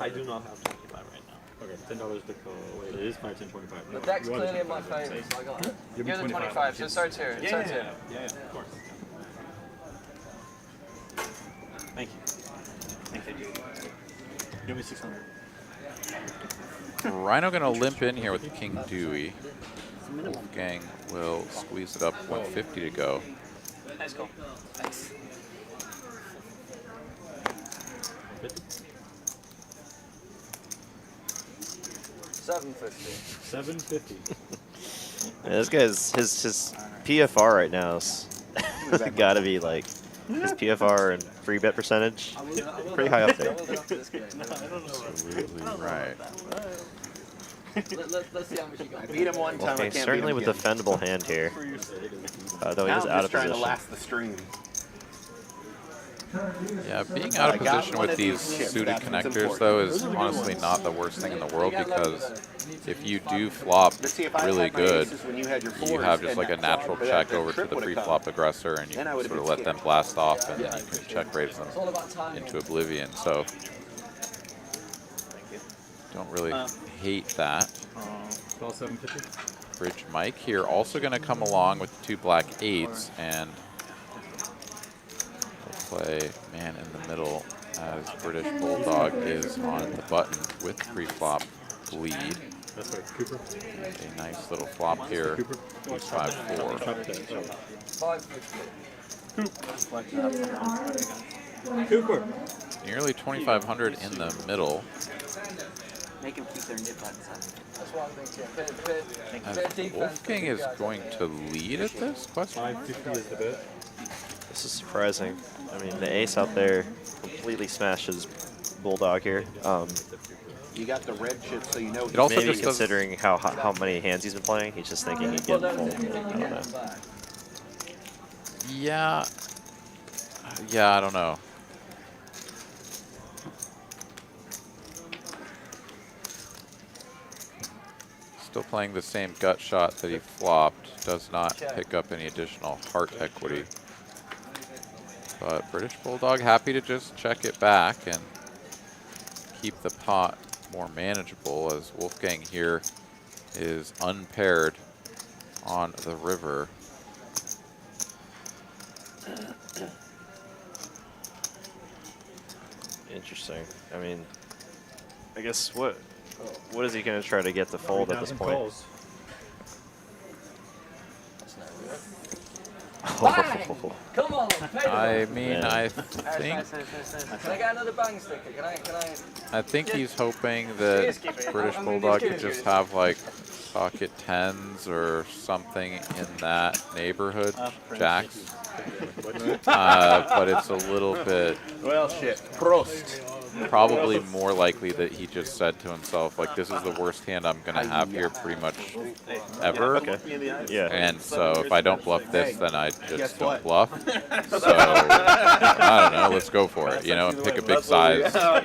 I do not have 25 right now. Okay, $10 to go. Wait, it is 5, 10, 25. The deck's clearly in my favour, so I got it. You'll be You're the 25, so it starts here. It starts here. Yeah, of course. Thank you. Thank you. Give me 600. Rhino gonna limp in here with King Dewey. Wolfgang will squeeze it up. 150 to go. Let's go. Thanks. 750. 750. Yeah, this guy's his PFR right now is gotta be like his PFR and free bet percentage pretty high up there. Absolutely right. Let's see how much you got. I beat him one time. Okay, I can't certainly beat with him defendable hand here. Though he now is I'm out just of trying to position. last the stream. Yeah, being out of I got position one with of these these chips, suited that's what's connectors, important. though, is honestly not the worst thing in the world, because if you do flop But see, if I really had my good, aces when you had your you fours have just and like a that natural flop, check that over to trip the would've pre-flop come. aggressor, and you Then I can would've sort of been let them scared. blast off, and Yeah. then you can check raise them It's all about timing. into oblivion. So don't really hate that. 12,750. Bridge Mike here also going to come along with 2 black 8s, and we'll play man in the middle as British Bulldog is on the button with pre-flop bleed. That's right, Cooper. A nice little flop here. Cooper. 5-4. 550. Cooper. Nearly 2,500 in the middle. Make them keep their nip buttons on. That's what I'm thinking. As Wolfgang is going to lead at this question mark? 550 is the bet. This is surprising. I mean, the ace out there completely smashes Bulldog here. You got the red chip, so you know. It also Maybe just does, considering how many hands he's been playing, he's just thinking he'd get full. I don't know. yeah, I don't know. Still playing the same gut shot that he flopped. Does not pick up any additional heart equity. But British Bulldog happy to just check it back and keep the pot more manageable, as Wolfgang here is unpaired on the river. Interesting. I mean, I guess what is he going to try to get to fold at this 3,000 point? calls. Come on, pay I mean, Yeah. I think Can I get another bang sticker? Can I? I think he's hoping that British Bulldog could just have like pocket 10s or something in that neighborhood, jacks. But it's a little bit. Well, shit. Prost. probably more likely that he just said to himself, like, this is the worst hand I'm going to have here pretty much ever. Okay. Yeah. And so if I don't bluff this, then I just don't bluff. So, I don't know, let's go for it, you know, and pick a big size. I've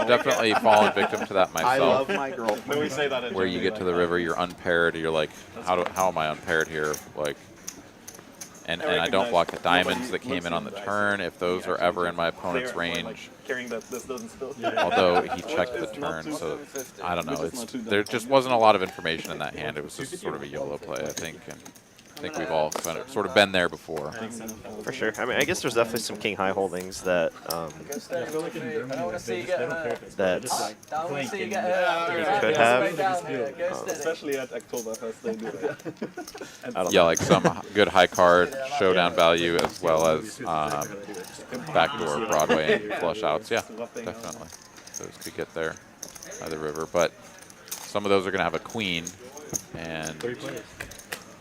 definitely fallen victim to that myself. I love my girlfriend. We say that where you get to the river, you're unpaired, you're like, how am I unpaired here? Like, and I don't block the diamonds that came in on the turn if those are ever in my opponent's range. Although he checked the turn, so I don't know. There just wasn't a lot of information in that hand. It was just sort of a YOLO play, I think. And I think we've all sort of been there before. For sure. I mean, I guess there's definitely some king high holdings that that could have. Especially at Oktoberfest, they do that. Yeah, like some good high card showdown value as well as backdoor Broadway and flush outs. Yeah, definitely. Those could get there by the river, but some of those are going to have a queen, and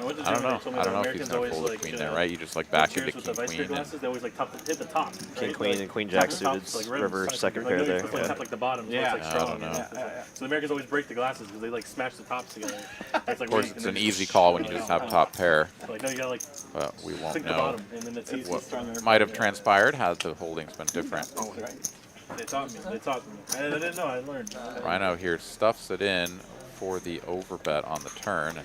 I don't know. I don't know if he's going to fold a queen there, right? You just like back into king queen. They always like hit the top. King queen and queen jack suited river second pair there. Like the bottom. Yeah, I don't know. So the Americans always break the glasses because they like smash the tops together. Of course, it's an easy call when you just have top pair. Like, no, you gotta like. But we won't sink the know bottom, and then it's what might have transpired had the holdings been different. They taught me. They taught me. I didn't know. I learned. Rhino here stuffs it in for the overbet on the turn.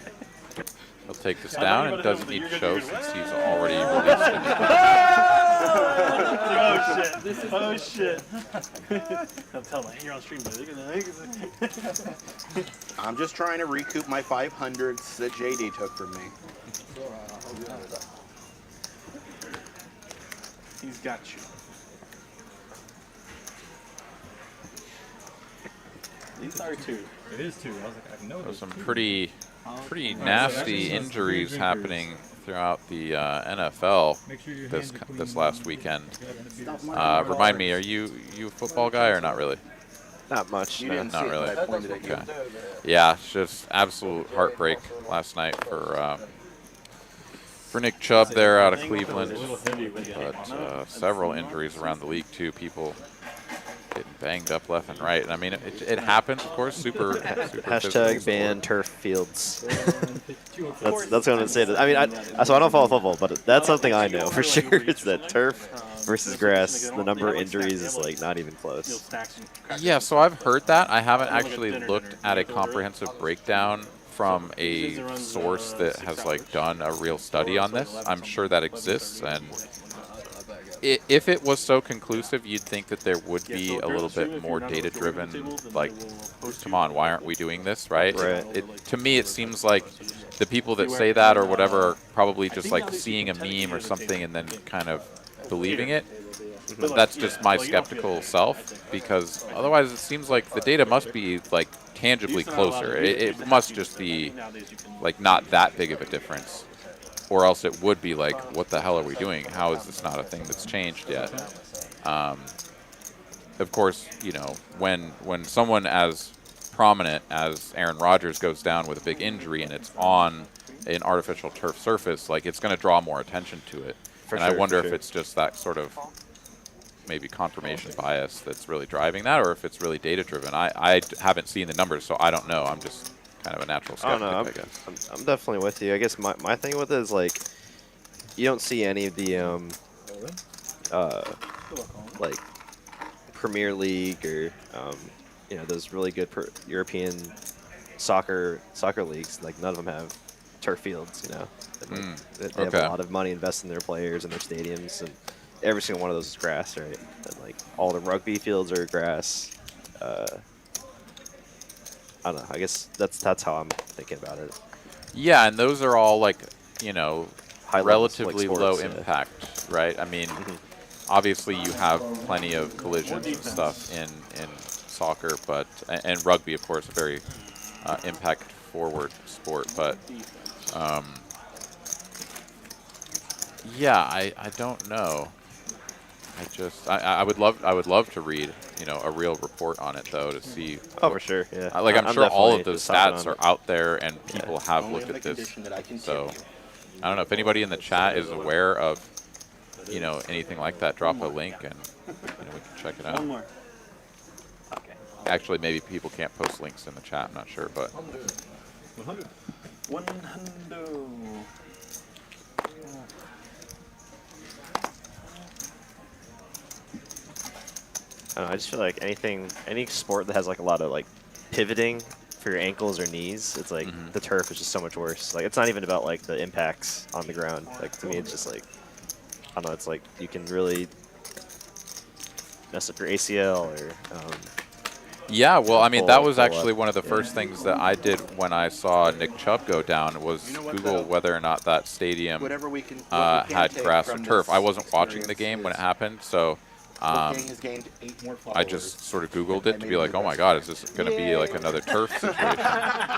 He'll take this down and doesn't need show since he's already released it. Oh shit! I'm telling you, you're on stream, buddy. I'm just trying to recoup my 500s that JD took from me. He's got you. These are two. It is two. I was like, I know There's some pretty nasty injuries happening throughout the NFL this last weekend. Remind me, are you a football guy or not really? Not much. You didn't not see really. it, but I pointed at you. Okay. Yeah, it's just absolute heartbreak last night for Nick Chubb there out of Cleveland. But several injuries around the league too. People getting banged up left and right. And I mean, it happens, of course. Super Hashtag ban turf fields. that's what I'm saying. I mean, so I don't follow football, but that's something I know for sure. It's that turf versus grass, the number of injuries is like not even close. Yeah, so I've heard that. I haven't actually looked at a comprehensive breakdown from a source that has like done a real study on this. I'm sure that exists, and if it was so conclusive, you'd think that there would be a little bit more data-driven, like, come on, why aren't we doing this, right? To me, it seems like the people that say that or whatever are probably just like seeing a meme or something and then kind of believing it. That's just my skeptical self, because otherwise it seems like the data must be like tangibly closer. It must just be like not that big of a difference. Or else it would be like, what the hell are we doing? How is this not a thing that's changed yet? Of course, you know, when someone as prominent as Aaron Rodgers goes down with a big injury and it's on an artificial turf surface, like it's going to draw more attention to it. I wonder if it's just that sort of maybe confirmation bias that's really driving that, or if it's really data-driven. I haven't seen the numbers, so I don't know. I'm just kind of a natural skeptic, I guess. I'm definitely with you. I guess my thing with it is like, you don't see any of the like Premier League or you know, those really good European soccer leagues. Like none of them have turf fields. You know, they have a lot of money invested in their players and their stadiums, and every single one of those is grass, right? And like all the rugby fields are grass. I don't know. I guess that's how I'm thinking about it. Yeah, and those are all like, you know, relatively like low sports, impact, right? I mean, obviously you have plenty of collisions and stuff in soccer, but and rugby, of course, a very impact forward sport. But yeah, I don't know. I would love to read, you know, a real report on it though, to see. Oh, for sure, yeah. Like I'm sure all of those stats are out there and people have looked at this. So I don't know if anybody in the chat is aware of you know, anything like that, drop a link and we can check it out. One more. Okay. Actually, maybe people can't post links in the chat. I'm not sure, but 100. 100. I don't know, I just feel like any sport that has like a lot of like pivoting for your ankles or knees, it's like the turf is just so much worse. Like it's not even about like the impacts on the ground. Like to me, it's just like, I don't know, it's like you can really mess up your ACL or. Yeah, well, I mean, that was actually one of the first things that I did when I saw Nick Chubb go down was Google whether or not that stadium had grass or turf. I wasn't watching the game when it happened, so I just sort of Googled it to be like, oh my God, is this going to be like another turf situation?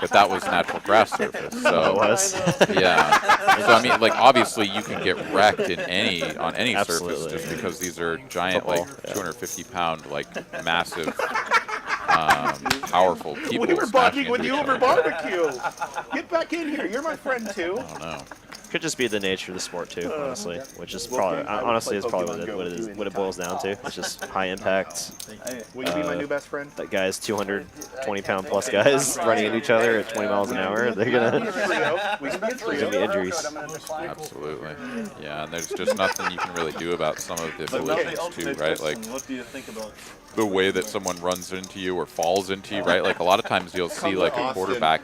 But that was natural grass surface. So it was. Yeah. So I mean, like obviously you can get wrecked in on any surface just because these are giant, like 250-pound, like massive, powerful people. We were bugging with you over barbecue. Get back in here. You're my friend too. I don't know. Could just be the nature of the sport too, honestly, which is probably honestly is probably what it boils down to. It's just high impact. Will you be my new best friend? That guys, 220-pound plus guys running at each other at 20 miles an hour. They're gonna be injuries. Absolutely. Yeah, and there's just nothing you can really do about some of the collisions too, right? Like What do you think about the way that someone runs into you or falls into you, right? Like a lot of times you'll see like a quarterback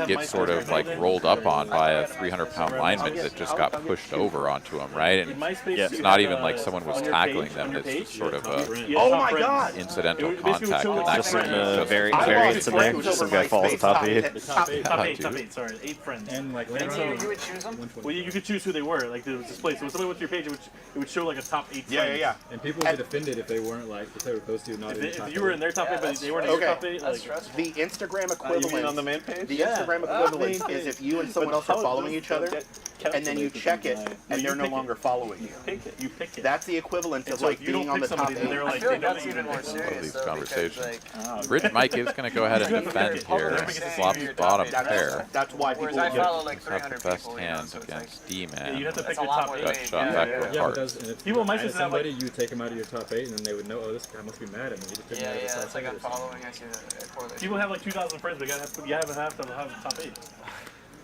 get sort of like rolled up on by a 300-pound lineman that just got pushed over onto him, right? And it's not even like someone was tackling them. It's just sort of a incidental contact. And that Just some variants in there. Just some guy falls on top of you. Top eight, sorry. 8 friends. And like you would choose them? Well, you could choose who they were. Like, there was display. So when somebody went to your page, it would show like a top 8 friends. Yeah. And people would get offended if they weren't like, if they were those two not in the top if you were in their top 8, but they weren't in your top 8. Like, the Instagram equivalent. You mean on the main page? The Instagram equivalent is if you and someone else are following each other, and then you check it, and they're no longer following you. You pick it. That's the equivalent of like being on the top 8. I feel like that's even more serious. These conversations. Rich Mike is going to go ahead and defend here. Flops bottom pair. That's why people I follow like have 300 the best people. hand against D-Man. You have to pick your top 8. Got shot back to the Yeah, heart. because if People might just have somebody, you take them out of your top 8, and then they would know, oh, this guy must be mad at me. He just took me out of the top It's like 8 I'm or something. following. I see the correlation. People have like 2,000 friends, but you have to have the top 8.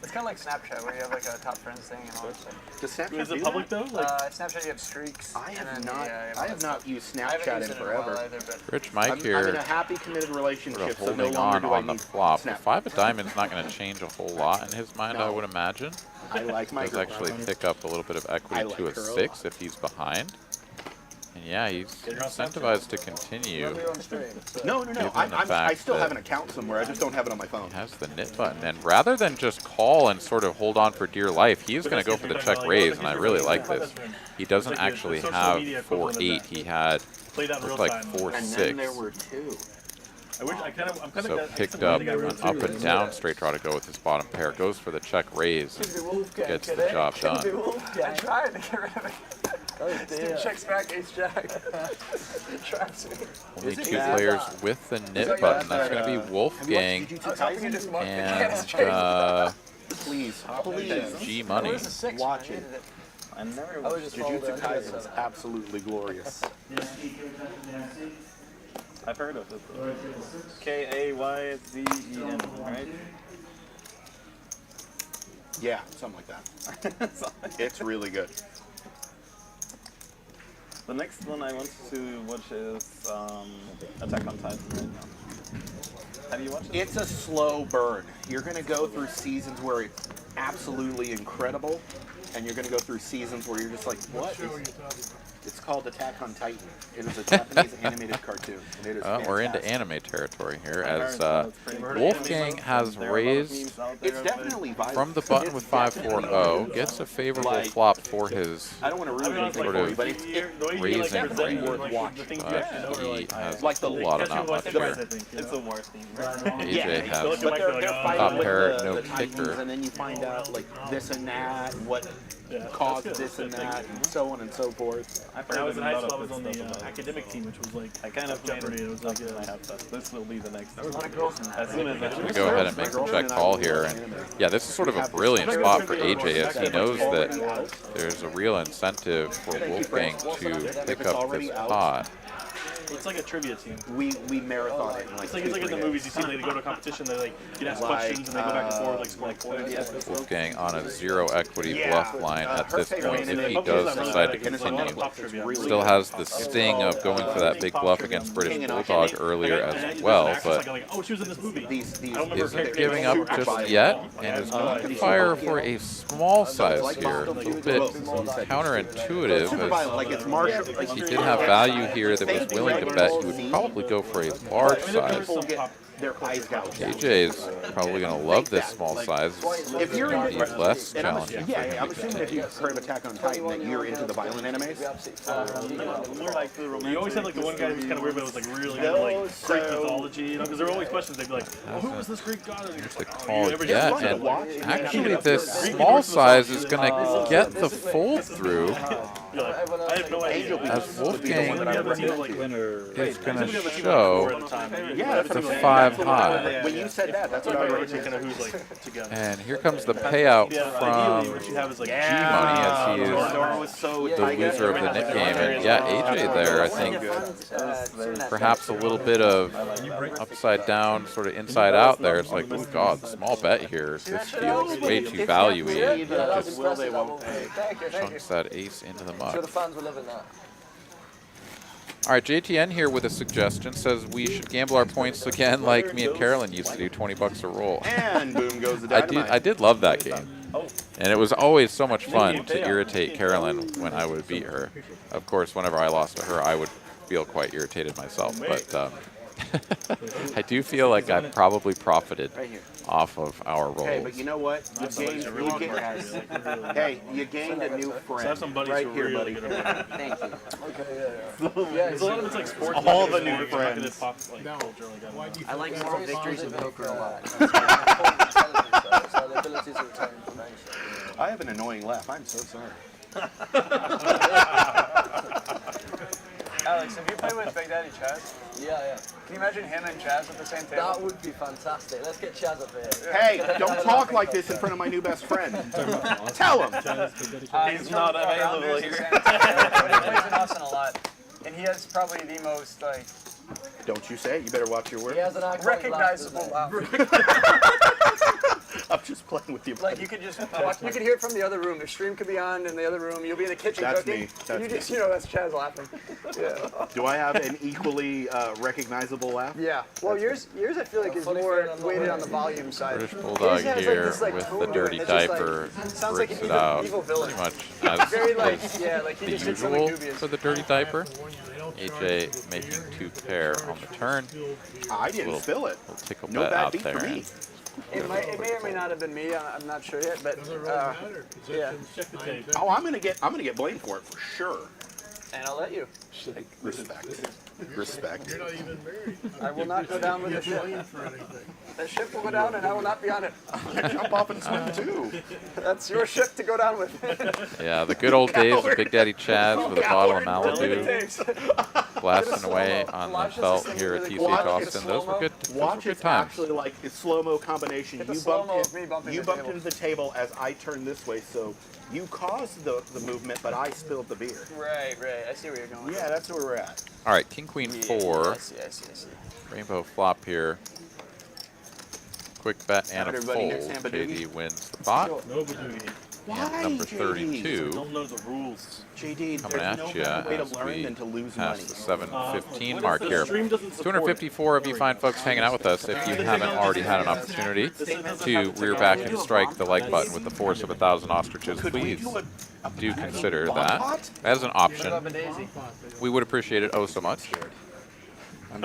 It's kind of like Snapchat, where you have like a top friends thing and all that stuff. Does Snapchat Is it do public that? though? Like, Snapchat, you have streaks. I have and then, not. I have not used I haven't Snapchat used in it in a while forever. either, but Rich Mike I'm in here a happy, committed sort relationship, of so no holding longer on do I on the need flop. The Snap. 5 of diamonds not going to change a whole lot in his mind, I would imagine. I like my Does girl. actually pick up a little bit of equity to a 6 if he's behind. And yeah, he's incentivized to continue. No. Given the I fact still that have an account somewhere. I just don't have it on my phone. He has the knit button, and rather than just call and sort of hold on for dear life, he is going to go for the check raise, and I really like this. He doesn't actually have 4-8. He had looked like 4-6. There were 2. So picked up an up and down straight draw to go with his bottom pair. Goes for the check raise and gets the job done. I tried to get rid of it. Dude checks back ace jack. Traps me. Only 2 players with the knit button. That's going to be Wolfgang and Please. G Money. Watch it. I never I was just Jujutsu Kaisen is absolutely glorious. I've heard of it. K-A-Y-Z-E-N, right? Yeah, something like that. It's really good. The next one I want to watch is Attack on Titan right now. Have you watched it? It's a slow burn. You're going to go through seasons where it's absolutely incredible, and you're going to go through seasons where you're just like, what? It's called Attack on Titan. It is a Japanese animated cartoon. And it is We're into anime territory here, as Wolfgang has raised it's definitely violent. from the button with 5-4-0, gets a favorable flop for his I don't want to ruin anything sort for you, of but it's raising definitely range, worth watching. but he has Like the a lot of not much here. It's a war theme. AJ has But they're top fighting with pair, the no Titans, kicker. and then you find out like this and that, and what caused this and that, and so on and so forth. When I was in high school, I was on the academic team, which was like I kind of Jeopardy. It was like I have to. This will be the next. There's a lot of girls in that. As soon as I'm going to go ahead and make some check call here. And yeah, this is sort of a brilliant spot for AJ as he knows that there's a real incentive for Wolfgang to pick up this pot. It's like a trivia team. We marathon it. It's like in the movies you see, like, they go to a competition, they like get asked questions and they go back and forth, like score points. Wolfgang on a 0 equity bluff line at this point if he does decide to continue. Still has the sting of going for that big bluff against British Bulldog earlier as well, but isn't giving up just yet and is going to fire for a small size here. A little bit counterintuitive as he did have value here that was willing to bet he would probably go for a large size. AJ is probably going to love this small size. If you're going to be less challenging. Yeah, I'm assuming if you heard of Attack on Titan that you're into the violent animes. You always had like the one guy who's kind of weird, but was like really into like Greek mythology, you know, because there were always questions. They'd be like, oh, "Who was this Greek god?" Here's the call yet, and actually this small size is going to get the fold through. As Wolfgang is going to show the 5 high. When you said that, that's what I wrote. And here comes the payout from G-Money as he is the loser of the net game. And yeah, AJ there, I think perhaps a little bit of upside down, sort of inside out there. It's like, oh God, small bet here. This feels way too value-y. Just chunks that ace into the muck. All right, JTN here with a suggestion, says we should gamble our points again like me and Carolyn used to do, 20 bucks a roll. And boom goes the dynamite. I did love that game. And it was always so much fun to irritate Carolyn when I would beat her. Of course, whenever I lost to her, I would feel quite irritated myself. But I do feel like I probably profited off of our rolls. Hey, but you know what? Hey, you gained a new friend right here, buddy. Thank you. There's a lot of it's like sports. All the new friends. I like moral victories in poker a lot. I have an annoying laugh. I'm so sorry. Alex, have you played with Big Daddy Chaz? Yeah. Can you imagine him and Chaz at the same table? That would be fantastic. Let's get Chaz up here. Hey, don't talk like this in front of my new best friend. Tell him. He's not available here. He plays in Austin a lot, and he has probably the most like. Don't you say it. You better watch your words. He has an recognizable laugh. I'm just playing with you. Like you could just watch, you could hear it from the other room. The stream could be on in the other room. You'll be in the kitchen That's cooking. me. And you just, you know, that's Chaz laughing. Yeah. Do I have an equally recognizable laugh? Yeah. Well, yours I feel like is more weighted on the volume side. British Bulldog here with the dirty diaper breaks it out pretty much as very like, was yeah, like he the just did something usual dubious. for the dirty diaper. AJ making 2 pair on the turn. I didn't spill it. Little tickle No bet bad out beat there. for me. It may or may not have been me. I'm not sure yet, but yeah. Oh, I'm gonna get blamed for it for sure. And I'll let you. Respect. Respect. You're not even married. I will not go down with the ship. The ship will go down, and I will not be on it. I jump off and swim too. That's your ship to go down with. Yeah, the good old days of Big Daddy Chaz with a bottle of Malibu, blasting away on the felt here at TCH Austin. Those were good. Watch Good it's times. actually like a slow-mo combination. It's a You slow-mo bumped of me bumping you the bumped table. into the table as I turned this way, so you caused the movement, but I spilled the beer. Right. I see where you're going. Yeah, that's where we're at. All right, King Queen 4. Yes. Rainbow flop here. Quick bet and a Everybody fold. next hand, Badoogie. JD wins the pot. No Badoogie. And number 32 Don't know the rules. JD, coming there's at no you better way to as learn we than to lose pass money. the 7:15 What mark if here. the stream doesn't support it? 254 of you fine folks hanging out with us. If you haven't already had an opportunity to rear back and strike the like button with the force of 1,000 ostriches, please do consider that as an option. We would appreciate it oh so much. And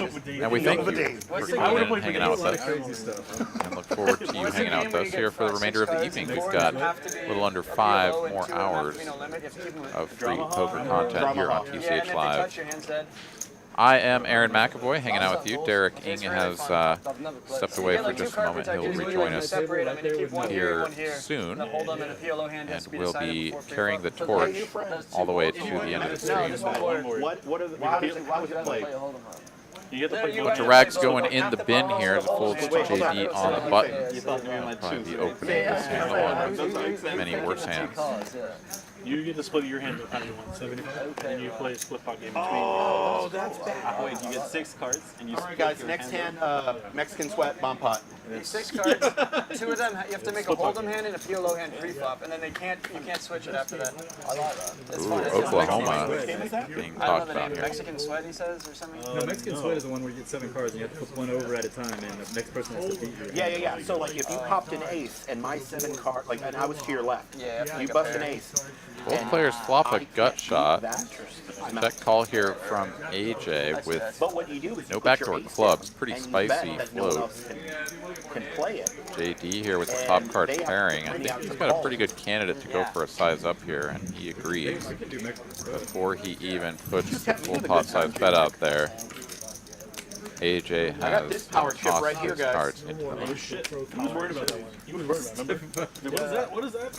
we thank you for coming and hanging out with us. And look forward to you hanging out with us here for the remainder of the evening. We've got a little under 5 more hours of free poker content here on TCH Live. I am Aaron McAvoy, hanging out with you. Derek Ing has stepped away for just a moment. He'll rejoin us here soon, and we'll be carrying the torch all the way to the end of the stream. Why was it played? You get the A bunch of rags going in the bin here as it folds JD on the button. He'll probably be opening this hand along with many worse hands. You get to split your hand with how you want, 75, and you play a split pot game between. Oh, that's bad. Wait, you get 6 cards, and you All right, guys, next hand, Mexican sweat, bomb pot. 6 cards. 2 of them, you have to make a hold'em hand and a PLO hand pre-flop, and then you can't switch it after that. I like that. It's fun. Oklahoma being I talked don't know the about name. here. Mexican sweat, he says, or something? No, Mexican sweat is the one where you get 7 cards and you have to put one over at a time, and the next person has to beat you. Yeah. So, like, if you popped an ace and my 7 card, like, and I was to your left, you bust an ace. Both players flop a gut shot. Check call here from AJ with no backdoor clubs. Pretty spicy float. JD here with the top card pairing. I think he's got a pretty good candidate to go for a size up here, and he agrees. Before he even puts the full pot size bet out there, AJ has tossed his cards into the moon. He was worried about that one. He was worried about it. Remember? What is that?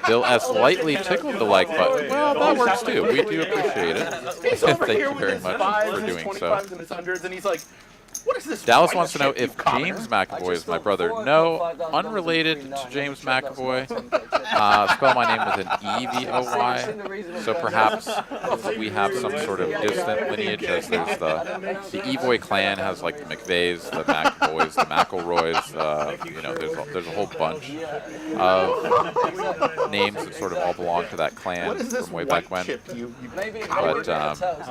Bill S. lightly tickled the like button. Well, that works too. We do appreciate it. Thank you very much for doing so. And he's like, what is this? Dallas wants to know if James McAvoy is my brother. No, unrelated to James McAvoy. Spell my name with an E-V-O-Y. So perhaps we have some sort of distant lineage, as there's the Evoy clan has like the McVeys, the McAvoys, the McElroys. You know, there's a whole bunch of names that sort of all belong to that clan from way back when. But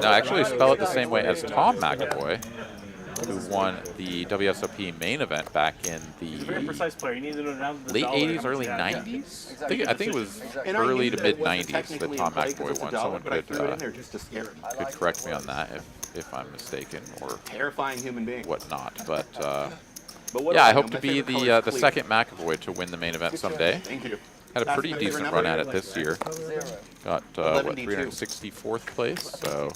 no, actually spell it the same way as Tom McAvoy, who won the WSOP main event back in the late 80s, early 90s. I think it was early to mid 90s that Tom McAvoy won. Someone could correct me on that if I'm mistaken or terrifying human being, whatnot. But yeah, I hope to be the second McAvoy to win the main event someday. Thank you. Had a pretty decent run at it this year. Got what, 364th place. So.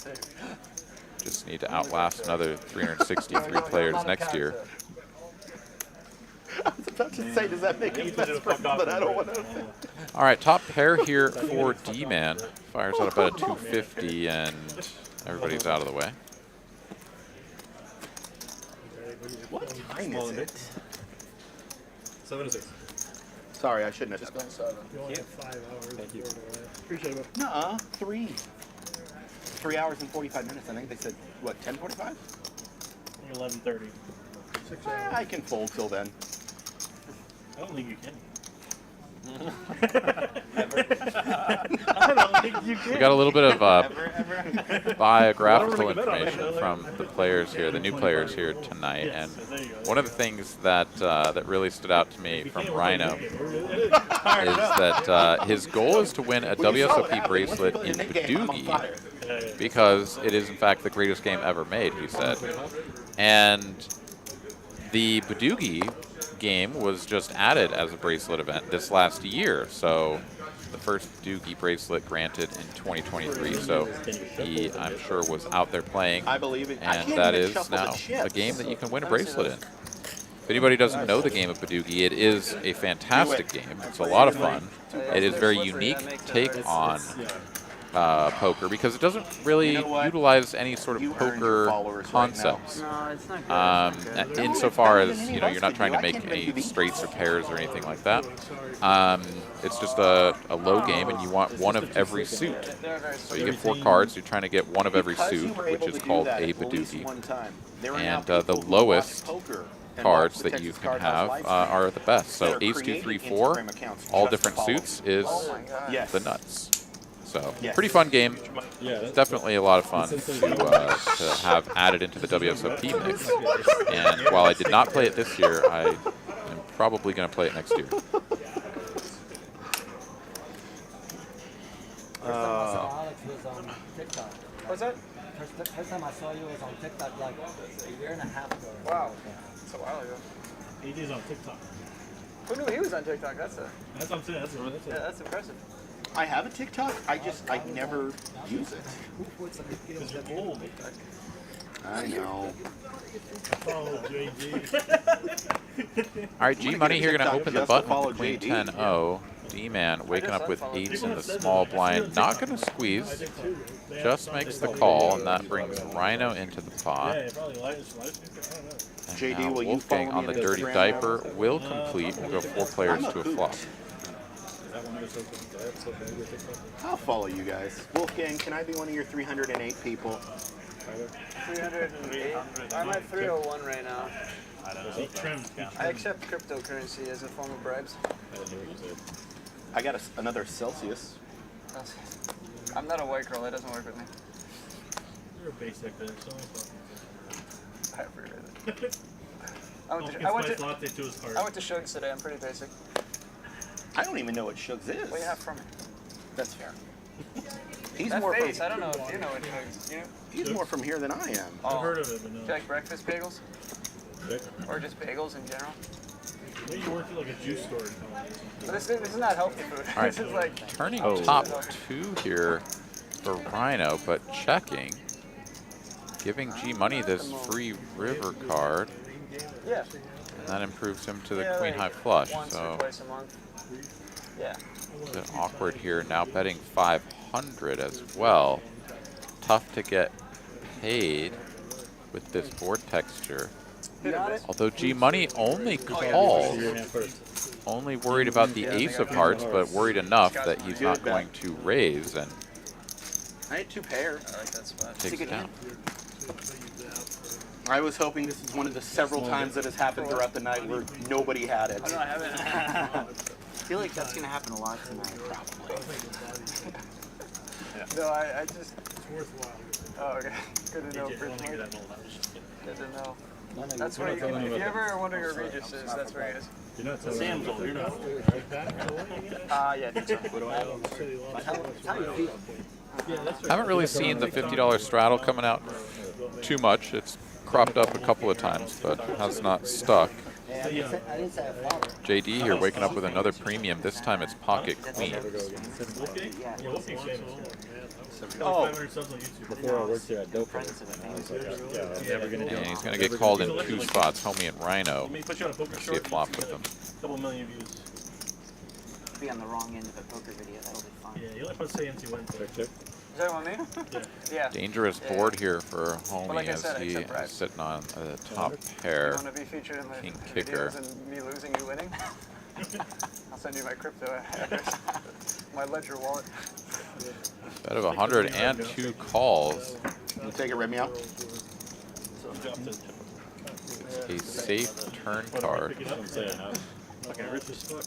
Just need to outlast another 363 players next year. I was about to say, does that make it best for him, but I don't want to. All right, top pair here for D-Man. Fires out about a 250, and everybody's out of the way. What time is it? 7 to 6. Sorry, I shouldn't have. Just going 7. You only have 5 hours. Thank you. Appreciate it. Nuh-uh, 3. 3 hours and 45 minutes. I think they said, what, 10:45? 11:30. I can fold till then. I don't think you can. We got a little bit of biographical information from the players here, the new players here tonight, and one of the things that that really stood out to me from Rhino is that his goal is to win a WSOP bracelet in Bulldog, because it is in fact the greatest game ever made, he said. And the Bulldog game was just added as a bracelet event this last year, so the first Bulldog bracelet granted in 2023. So he, I'm sure, was out there playing, I believe it. and that is now a game that you can win a bracelet in. If anybody doesn't know the game of Bulldog, it is a fantastic game. It's a lot of fun. It is a very unique take on poker, because it doesn't really utilize any sort of poker concepts. Insofar as, you know, you're not trying to make any straights or pairs or anything like that. It's just a low game, and you want one of every suit. So you get 4 cards, you're trying to get one of every suit, which is called a Bulldog. And the lowest cards that you can have are the best. So ace, 2, 3, 4, all different suits is the nuts. So pretty fun game. It's definitely a lot of fun to have added into the WSOP mix. And while I did not play it this year, I am probably going to play it next year. Alex was on TikTok. What's that? First time I saw you was on TikTok like a year and a half ago. Wow. That's a while ago. He's on TikTok. Who knew he was on TikTok? That's what I'm saying. That's impressive. I have a TikTok. I never use it. Because you're old. I know. Follow JD. All right, G Money here going to open the Just to button follow with Queen JD. 10-0. D-Man waking up with 8s in the small blind. Not going to squeeze. Just makes the call, and that brings Rhino into the pot. Yeah, probably light. And JD, now will you Wolfgang follow on me the on dirty Instagram? diaper will complete. We'll go 4 players to a flop. I'll follow you guys. Wolfgang, can I be one of your 308 people? 308. I'm at 301 right now. I accept cryptocurrency as a form of bribes. I got another Celsius. I'm not a white girl. That doesn't work with me. You're a basic bitch. I appreciate it. I went to Shug's today. I'm pretty basic. I don't even know what Shugs is. What do you have from me? That's fair. He's That more face, from, I don't know if you know what Shug's. You know? he's more from here than I am. I've heard of it, but no. Do you like breakfast bagels? Or just bagels in general? Maybe you work at like a juice store. But this is not healthy food. All right, This is like turning top 2 here for Rhino, but checking. Giving G Money this free river card. Yeah. And that improves him to the queen like high flush. once or So twice a month. Yeah. a bit awkward here. Now betting 500 as well. Tough to get paid with this board texture. Although G Money only calls. Only worried about the ace of hearts, but worried enough that he's not going to raise and I had 2 pair. I like that spot. takes it down. I was hoping this is one of the several times that has happened throughout the night where nobody had it. I don't have it. I feel like that's gonna happen a lot tonight. No, I just. It's worthwhile. Oh, okay. Good to know. Good to know. That's where you can. If you ever are wondering where Regis is, that's where he is. You're not Sam's old, you're not. Yeah, I think so. Haven't really seen the $50 straddle coming out too much. It's cropped up a couple of times, but has not stuck. JD here waking up with another premium. This time it's pocket queen. Oh, Before I worked here at Dope, I was like, yeah, I'm never gonna do And it. he's going to get called in 2 spots, Homie and Rhino. Let me put you on a poker See a short. flop with them. Couple million views. Be on the wrong end of a poker video. That'll be fun. Yeah, you only put say into Wednesday. Check, check. Is that what I mean? Yeah. Dangerous board here for Homie like I as said, he except is Brad. sitting on the top You pair. want to be featured in the King kicker. videos and me losing, you winning? I'll send you my crypto address. My ledger wallet. Bet of 102 calls. you take it, Remy out. A safe turn card. I'm saying, huh? Fucking rich as fuck.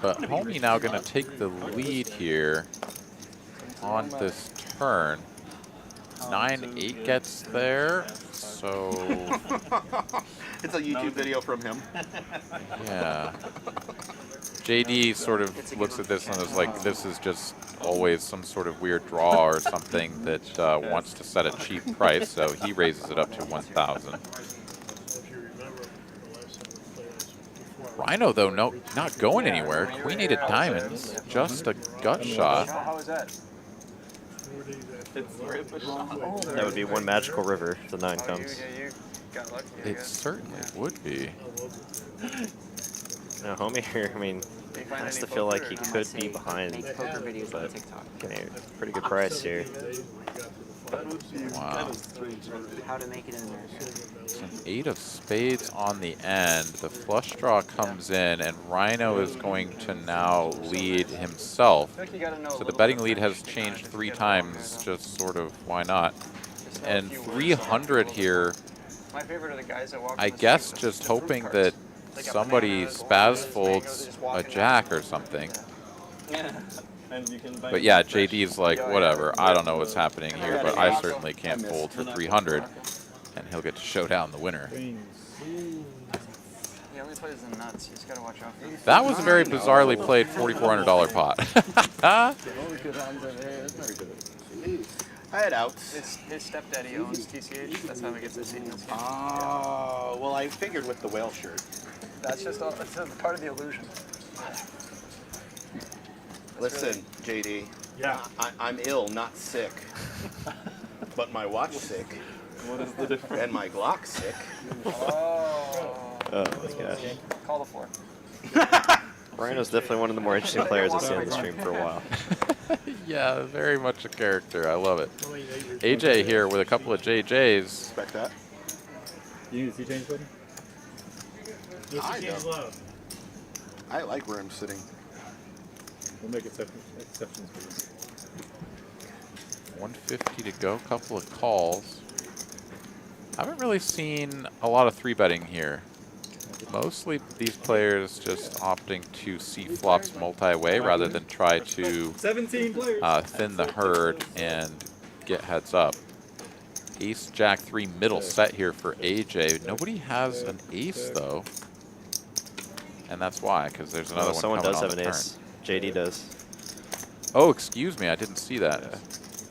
But Homie now going to take the lead here on this turn. 9-8 gets there, so It's a YouTube video from him. yeah. JD sort of looks at this and is like, this is just always some sort of weird draw or something that wants to set a cheap price, so he raises it up to 1,000. Rhino, though, not going anywhere. Queen-8 of diamonds, just a gut shot. How was that? That would be one magical river if the 9 comes. Yeah, you got lucky. I It guess. certainly would be. Now, Homie here, I mean, Do you find has any to feel like poker he or no? could be behind, Make poker videos on but TikTok. getting a pretty good price here. Wow. How to make it in America. It's an 8 of spades on the end. The flush draw comes in, and Rhino is going to now lead himself. I think you gotta know a So the little betting bit lead of has French changed to 3 get times, along, just sort of why not. Just know a And few words. 300 here, My favorite are the guys that walk I on the guess street with just the fruit hoping carts. that They got somebody bananas, spaz oranges, folds mangoes, just a walking jack down. or something. And you can buy But yeah, JD's like, whatever, I don't know what's happening here, but I certainly can't fold for 300. And he'll get to show down the winner. He only plays the nuts. You just gotta watch out for That was a very bizarrely played $4,400 pot. I had outs. His stepdaddy owns TCH. That's how he gets his seat in this game. Oh, well, I figured with the whale shirt. That's just all, it's a part of the illusion. Listen, JD. Yeah. I'm ill, not sick. But my watch sick. What is the difference? And my Glock sick. Oh. Oh my gosh. Call the 4. Rhino's definitely one of the more interesting players I've seen on the stream for a while. Yeah, very much a character. I love it. AJ here with a couple of JJs. Expect that. You need a sea change button? I like where I'm sitting. We'll make exceptions for you. 150 to go, couple of calls. I haven't really seen a lot of 3-betting here. Mostly these players just opting to see flops multi-way rather than try to 17 players. thin the herd and get heads up. Ace, Jack 3 middle set here for AJ. Nobody has an ace though. And that's why, because there's another one someone coming does on have the an turn. ace. JD does. Oh, excuse me, I didn't see that.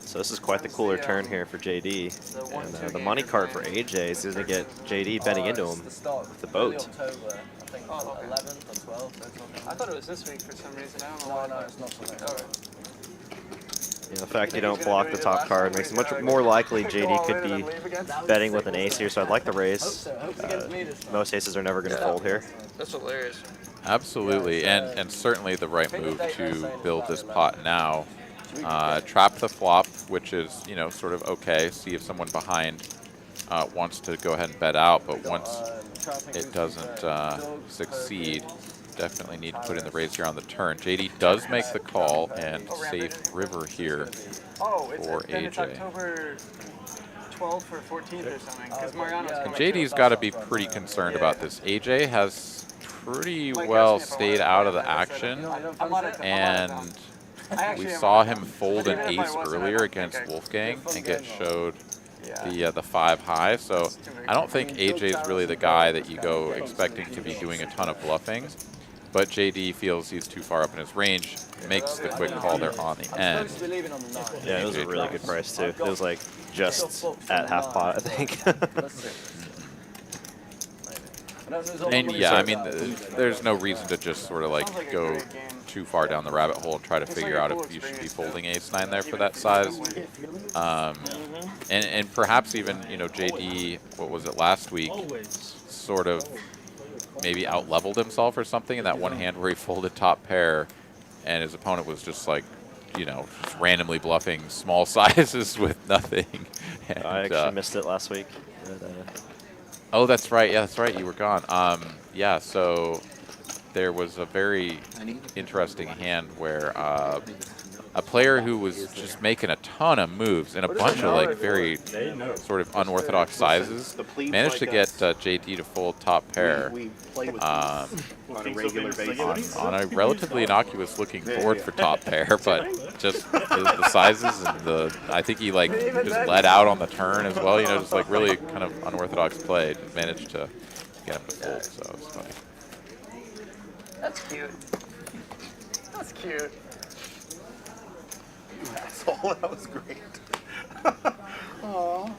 So this is quite the cooler turn here for JD. And the money card for AJ is going to get JD betting into him with the boat. October, I think 11th or 12th. I thought it was this week for some reason. I don't know why. No, it's not for Okay. The fact you don't block the top card makes it much more likely JD could be betting with an ace here, so I'd like the raise. Most aces are never going to fold here. That's hilarious. Absolutely, and certainly the right move to build this pot now. Trap the flop, which is, you know, sort of okay. See if someone behind wants to go ahead and bet out, but once it doesn't succeed, definitely need to put in the raise here on the turn. JD does make the call and safe river here for It's AJ. October 12th or 14th or something. Because Mariano's And coming. JD's got to be pretty concerned about this. AJ has pretty well stayed out of the action, and we saw him fold an ace earlier against Wolfgang and get showed the 5 high. So I don't think AJ is really the guy that you go expecting to be doing a ton of bluffing. But JD feels he's too far up in his range, makes the quick call there on the end. Yeah, it was a really good price too. It was like just at half pot, I think. And yeah, I mean, there's no reason to just sort of like go too far down the rabbit hole and try to figure out if you should be folding ace-9 there for that size. And perhaps even, you know, JD, what was it, last week, sort of maybe out-leveled himself or something in that one hand where he folded top pair and his opponent was just like, you know, just randomly bluffing small sizes with nothing. And, I actually missed it last week. But, oh, that's right. Yeah, that's right. You were gone. Yeah, so there was a very interesting hand where a player who was just making a ton of moves and a bunch of like very sort of unorthodox sizes managed to get JD to fold top pair on a regular basis. on a relatively innocuous looking board for top pair, but just the sizes and the, I think he like just let out on the turn as well, you know, just like really kind of unorthodox play, just managed to get him to fold, so it's funny. That's cute. That's cute. You asshole, that was great. Aw,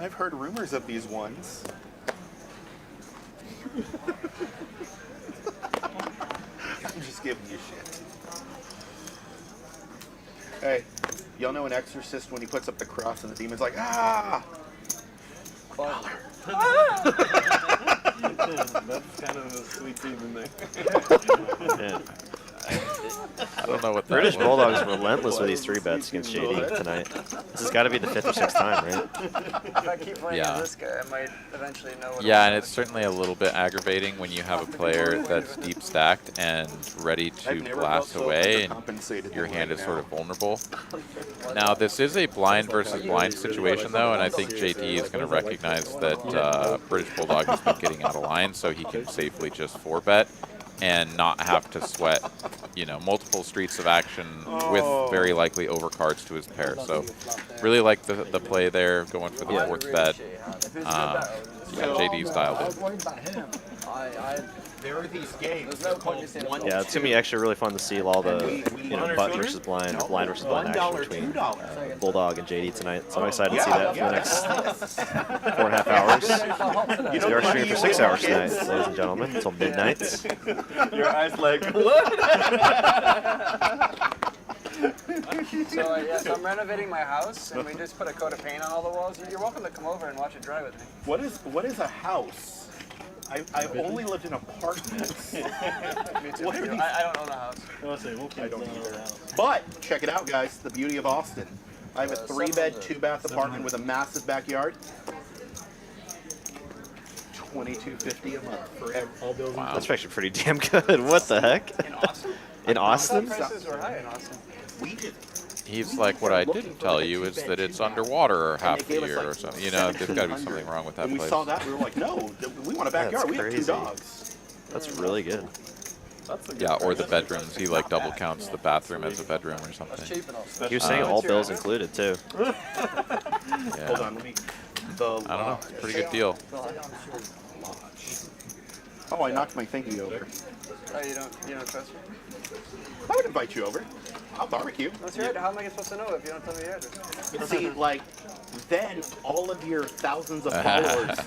I've heard rumors of these ones. I'm just giving you shit. Hey, y'all know an exorcist when he puts up the cross and the demon's like, ah! That's kind of a sweet demon there. yeah. I don't know what that British was. Bulldog is relentless with these 3-bets against JD tonight. This has got to be the 5th or 6th time, right? If I keep playing as this guy, I might eventually know what Yeah, and it's certainly a little bit aggravating when you have a player that's deep stacked and ready to blast away and your hand is sort of vulnerable. Now, this is a blind versus blind situation, though, and I think JD is going to recognize that British Bulldog has been getting out of line, so he can safely just 4-bet and not have to sweat, you know, multiple streets of action with very likely overcards to his pair. So really like the play there, going for the 4th bet. Yeah, JD's dialed in. I there are these games. There's no point in saying Yeah, it's gonna be actually really fun to see all the button versus blind or blind versus blind action between Bulldog and JD tonight. So I'm excited to see that for the next 4.5 hours. We are streaming for 6 hours tonight, ladies and gentlemen, until midnight. Your eyes like what? So so I'm renovating my house, and we just put a coat of paint on all the walls. You're welcome to come over and watch it dry with me. What is a house? I've only lived in apartments. Me too. What are these? I don't own a house. I don't either. But check it out, guys. The beauty of Austin. I have a 3-bed, 2-bath apartment with a massive backyard. $22.50 a month for all bills. Wow, that's actually pretty damn good. What the heck? In Austin? In Austin? Prices were high in Austin. We did. He's like, what I didn't tell you is that it's underwater half the year or something. You know, there's got to be something wrong with that When we place. saw that, we were like, no, we want a backyard. We have 2 dogs. That's really good. Yeah, or the bedrooms. He like double counts the bathroom as a bedroom or something. He was saying all bills included too. Yeah. Hold on, let me. I don't know. It's a pretty good deal. Oh, I knocked my thingy over. Oh, you don't trust me? I would invite you over. I'll barbecue. That's right. How am I supposed to know if you don't tell me your address? See, like, then all of your thousands of followers,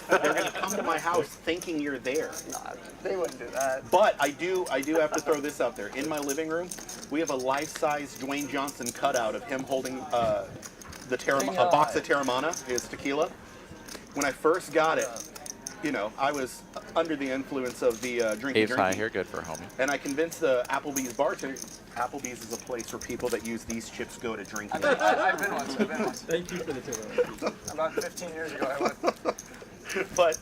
they're gonna come to my house thinking you're there. Nah, they wouldn't do that. But I do have to throw this out there. In my living room, we have a life-size Dwayne Johnson cutout of him holding a box of Terramana, his tequila. When I first got it, you know, I was under the influence of the drinking. Ace high here, good for Homie. And I convinced the Applebee's bartender. Applebee's is a place where people that use these chips go to drink. I've been once. Thank you for the tip. About 15 years ago, I went. But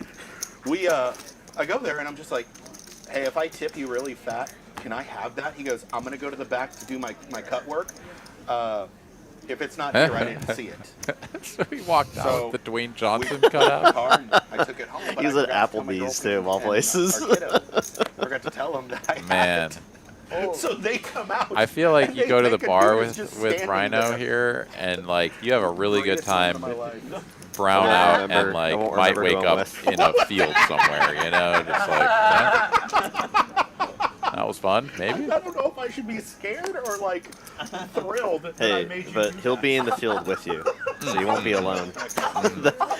I go there and I'm just like, hey, if I tip you really fat, can I have that? He goes, I'm gonna go to the back to do my cut work. If it's not here, I didn't see it. So he walked out with the Dwayne Johnson cutout. I took it home. He was at Applebee's too, of all places. Forgot to tell him that I Man. had it. So they come out. I feel like you and go to they the think a bar dude is with just standing Rhino there. here, and like you have a really good time, brown I out, won't remember- and like I won't might remember wake who up I'm with. in a field somewhere, you know, just like that was fun, maybe. I don't know if I should be scared or like thrilled that I Hey, made you but do he'll that. be in the field with you, so you won't be alone.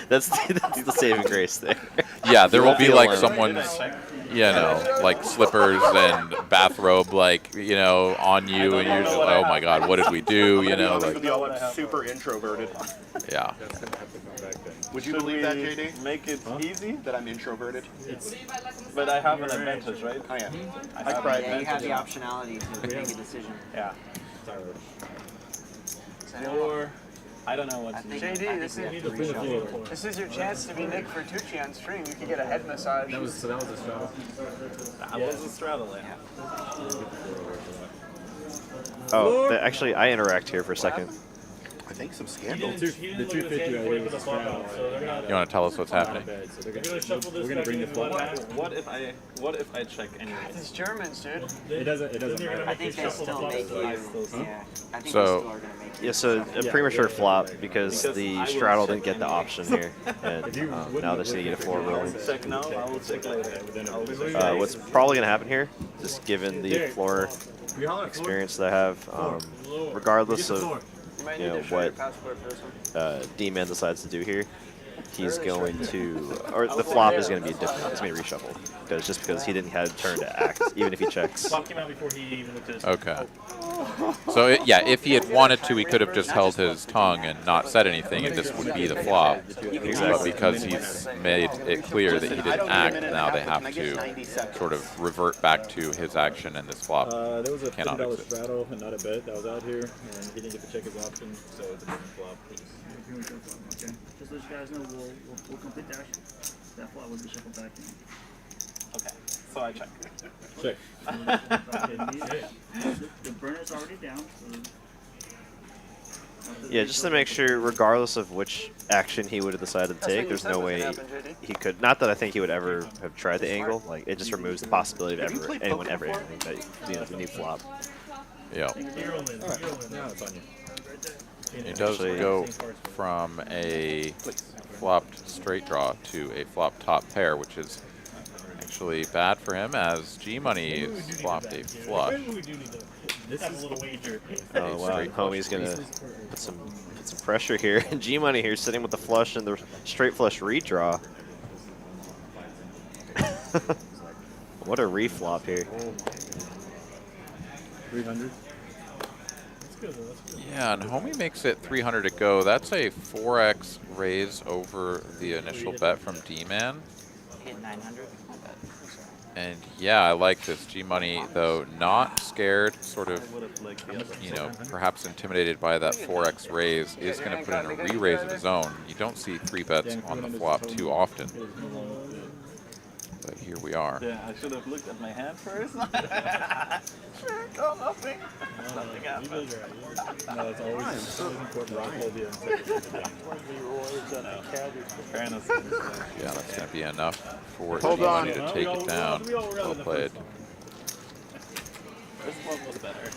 That's the saving grace there. Yeah, there You will won't be like alone. someone's, you know, like slippers and bathrobe, like, you know, on you, and you're just like, oh my god, what did we do, you know, like, I'm super introverted. yeah. Would you Should believe we that, JD? make it easy? That I'm introverted? But I have an advantage, right? I am. I have cried. Yeah, you have the optionality to make a decision. Yeah. Or I don't know what to do. JD, this is your chance to be Nick Bertucci on stream. You can get a head massage. That was a straddle. That was a straddle, yeah. Oh, but actually, I interact here for a second. I think some scandal. The 250 I was a straddle. You want to tell us what's happening? So we're gonna bring the flop. What if I check anyway? These Germans, dude. It doesn't matter. I think they still make you. Yeah, I think they So- still are gonna make you. Yeah, so a premature flop because the straddle didn't get the option here, and now they're just gonna get a floor rolling. Check now, I will check later. What's probably gonna happen here, just given the floor experience that I have, regardless of You might you need know to show what your passport for this one. D-Man decides to do here, he's going to, or the flop is going to be different. It's going to be reshuffled because he didn't have turn to act, even if he checks. Flop came out before he even looked at his Okay. So, yeah, if he had wanted to, he could have just held his tongue and not said anything, and this would be the flop. But because he's made it clear that he didn't act, now they have to sort of revert back to his action, and this flop There was a cannot $50 exist. straddle and not a bet that was out here, and he didn't get to check his option, so it's a different flop. Okay. Just let you guys know, we'll complete the action. That flop will be shuffled back in. Okay, so I check. Check. The burner's already down. Yeah, just to make sure, regardless of which action he would have decided to take, there's no way he could. Not that I think he would ever have tried the angle. Like it just removes the possibility of anyone ever entering the new flop. Yeah. Now it's on you. It does go from a flopped straight draw to a flop top pair, which is actually bad for him as G-Money flopped a flush. This is a little wager. Oh wow, Homie's gonna put some pressure here. And G-Money here sitting with the flush and the straight flush redraw. What a reflop here. 300. Yeah, and Homie makes it 300 to go. That's a 4x raise over the initial bet from D-Man. Hit 900. And yeah, I like this. G-Money, though, not scared, sort of, you know, perhaps intimidated by that 4x raise, is going to put in a re-raise of his own. You don't see 3 bets on the flop too often. But here we are. Yeah, I should have looked at my hand first. Sure, no, nothing. Nothing happened. No, it's always important to hold the Fairness. Yeah, that's going to be enough for Hold on. G-Money to take it down. Well played. This one was better.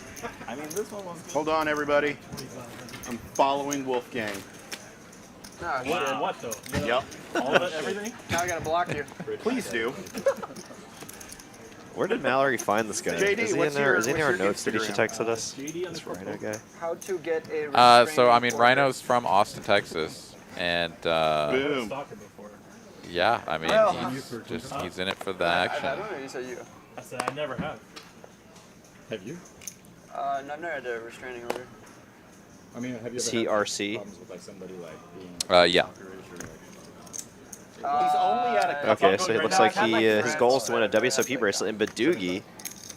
I mean, this one was good. Hold on, everybody. I'm following Wolfgang. What though? Yep. All of it, everything? Now I gotta block you. Please do. Where did Mallory find this guy? JD, is he in what's there? your- Is he in what's our your notes that he should Instagram? text us? This Rhino guy. How to get a So, I mean, restraining Rhino's from Austin, Texas. And, Boom. yeah, I mean, Well, he's in it for the I action. don't know, you said you. I said I never have. Have you? No, I've never had a restraining order. I mean, have you ever TRC? had problems with like somebody like being Yeah. He's only at a Okay, so it looks like his goal is to win a WSOP bracelet in Badoogie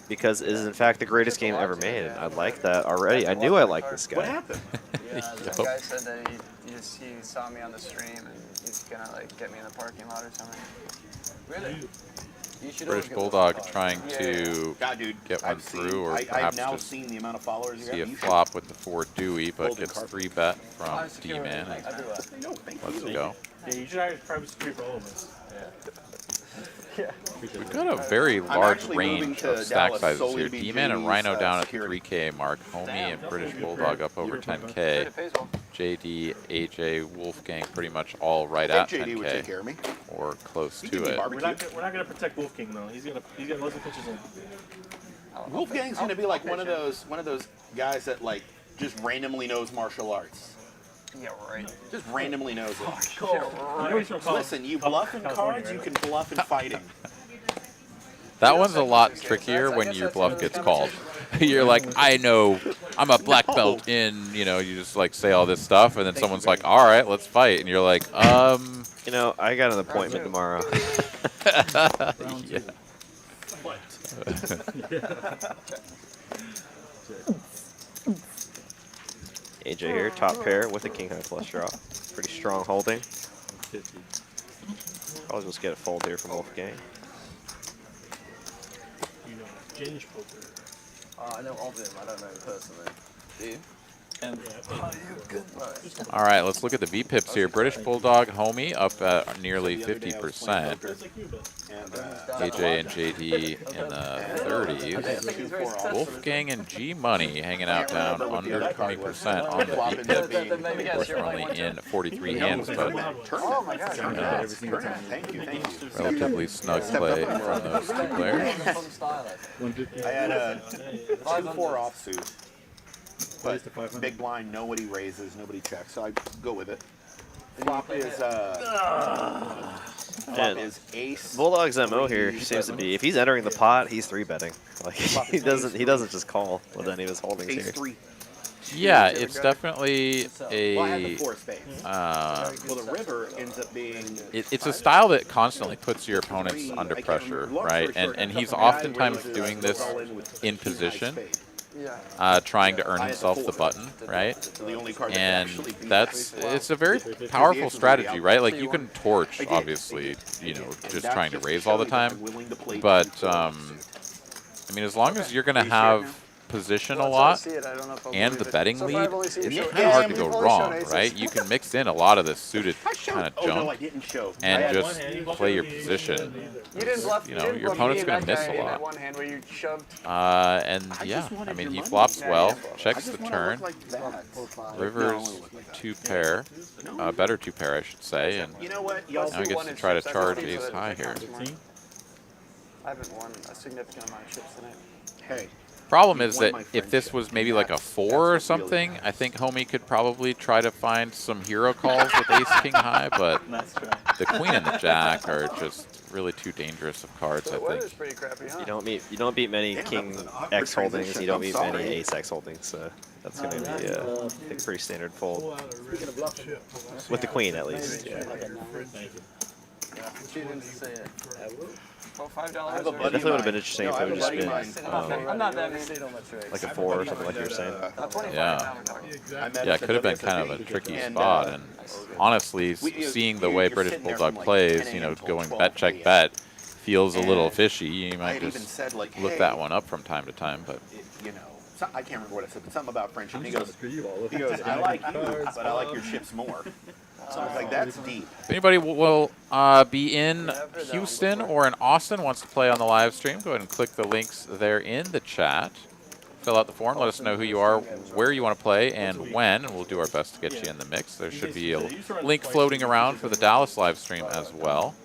because it is in fact the greatest game ever made. I like that already. I knew I liked this guy. What happened? Yeah, the guy said that he saw me on the stream and he's gonna like get me in the parking lot or something. Really? British Bulldog trying to God, dude, get one I've through, seen- or I've perhaps now just seen the amount of followers you see have. a You should- flop with the 4 Dewey, but Golden gets carpet. 3 bet from D-Man. I do that. No, thank Let's you. go. Yeah, you should hire private security for all of us. We've got a very I'm large actually moving range to of stack Dallas sizes solely here. to be D-Man and JD's, Rhino down at the security. 3K mark. Homie and British Bulldog up over 10K. JD, AJ, Wolfgang pretty much all right I at think JD would take 10K care of me. or close He to can be it. barbecue. We're not gonna protect Wolfgang though. He's gonna loads of pitches in. Wolfgang's gonna be like one of those guys that like just randomly knows martial arts. Yeah, right. Just randomly knows it. Right. Listen, you bluff in cards, you can bluff in fighting. That one's a lot trickier when your bluff gets called. You're like, I know, I'm a black belt in, you know, you just like say all this stuff, and then someone's like, all right, let's fight. And you're like, You know, I got an appointment tomorrow. yeah. AJ here, top pair with a king high flush draw. Pretty strong holding. Probably just get a fold here from Wolfgang. You know, Ginge Poker. I know of him, I don't know him personally. Do you? And All right, let's look at the VPIPs here. British Bulldog, Homie up at nearly 50%. AJ and JD in the 30s. Wolfgang and G-Money hanging out down under 20% on the VPIP. Of course, we're only in 43 hands, but Oh my gosh. Thank you. relatively snug play from those two players. I had a 2-4 offsuit. But big blind, nobody raises, nobody checks, so I go with it. Flop is ace. Bulldog's MO here seems to be if he's entering the pot, he's 3-betting. Like he doesn't just call with any of his holdings Ace here. 3. Yeah, it's definitely a. Well, I have the 4 spades. Well, the river ends up being. It's a style that constantly puts your opponents under pressure, right? And he's oftentimes doing this in position. Trying to earn himself the button, right? And it's a very powerful strategy, right? Like you can torch, obviously, you know, just trying to raise all the time. But I mean, as long as you're going to have position a lot and the betting lead, it's kind of hard to go wrong, right? You can mix in a lot of this suited kind of junk and just play your position. You know, your opponent's going to miss a lot. And yeah, I mean, he flops well, checks the turn. River's 2-pair, better 2-pair, I should say, and now he gets to try to charge ace high here. I haven't won a significant amount of chips tonight. Hey. Problem is that if this was maybe like a 4 or something, I think Homie could probably try to find some hero calls with Ace King High, but the Queen and the Jack are just really too dangerous of cards, I think. Pretty crappy, huh? You don't beat many King X holdings. You don't beat many Ace X holdings. So that's going to be I think a pretty standard fold with the Queen at least. Yeah. She didn't say it. Well, $5. Yeah, definitely would have been interesting if it would just been I'm not that mistake on my tricks. like a 4 or something like you were saying. Yeah. Yeah, it could have been kind of a tricky spot. And honestly, seeing the way British Bulldog plays, you know, going bet, check, bet, feels a little fishy. You might just look that one up from time to time. But you know, I can't remember what I said, but something about friendship. And he goes, I like you, but I like your chips more. So I was like, that's deep. if anybody will be in Houston or in Austin, wants to play on the live stream, go ahead and click the links there in the chat. Fill out the form. Let us know who you are, where you want to play, and when, and we'll do our best to get you in the mix. There should be a link floating around for the Dallas live stream as well.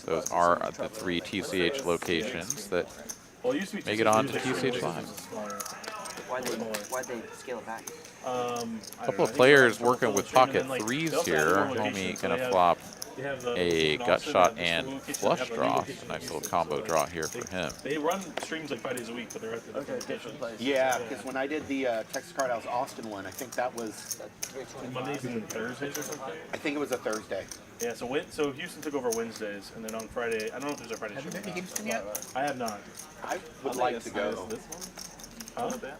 Those are the 3 TCH locations that make it on to TCH Live. Why'd they scale it back? A couple of players working with pocket 3s here. Homie going to flop a gut shot and flush draw. Nice little combo draw here for him. They run streams like 5 days a week, but they're at the location. Yeah, because when I did the Texas Card House Austin one, I think that was Mondays and Thursdays or something. I think it was a Thursday. Yeah, so Houston took over Wednesdays, and then on Friday, I don't know if there's a Friday stream. Have you been to Houston yet? I have not. I would like to go.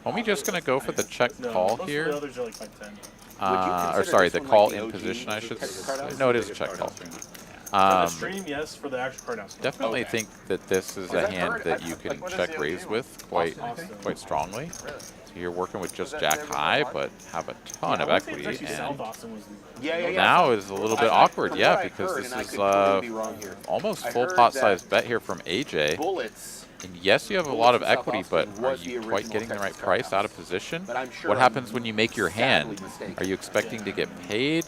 Homie just going to go for the check call here. The others are like 10. Or sorry, the call in position, I should say. No, it is a check call. For the stream, yes. For the actual card house. Definitely think that this is a hand that you can check raise with quite strongly. So you're working with just Jack High, but have a ton of equity. And now is a little bit awkward, yeah, because this is almost full pot size bet here from AJ. And yes, you have a lot of equity, but are you quite getting the right price out of position? What happens when you make your hand? Are you expecting to get paid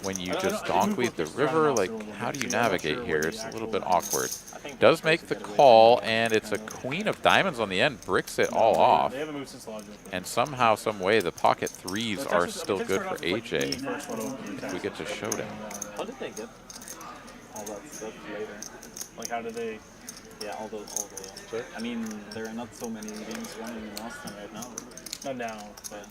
when you just donk lead the river? Like, how do you navigate here? It's a little bit awkward. Does make the call, and it's a queen of diamonds on the end, bricks it all off. And somehow, some way, the pocket 3s are still good for AJ. We get to showdown. How did they get all that stuff later? Like, how did they... Yeah, all the. I mean, there are not so many games running in Austin right now. Not now, but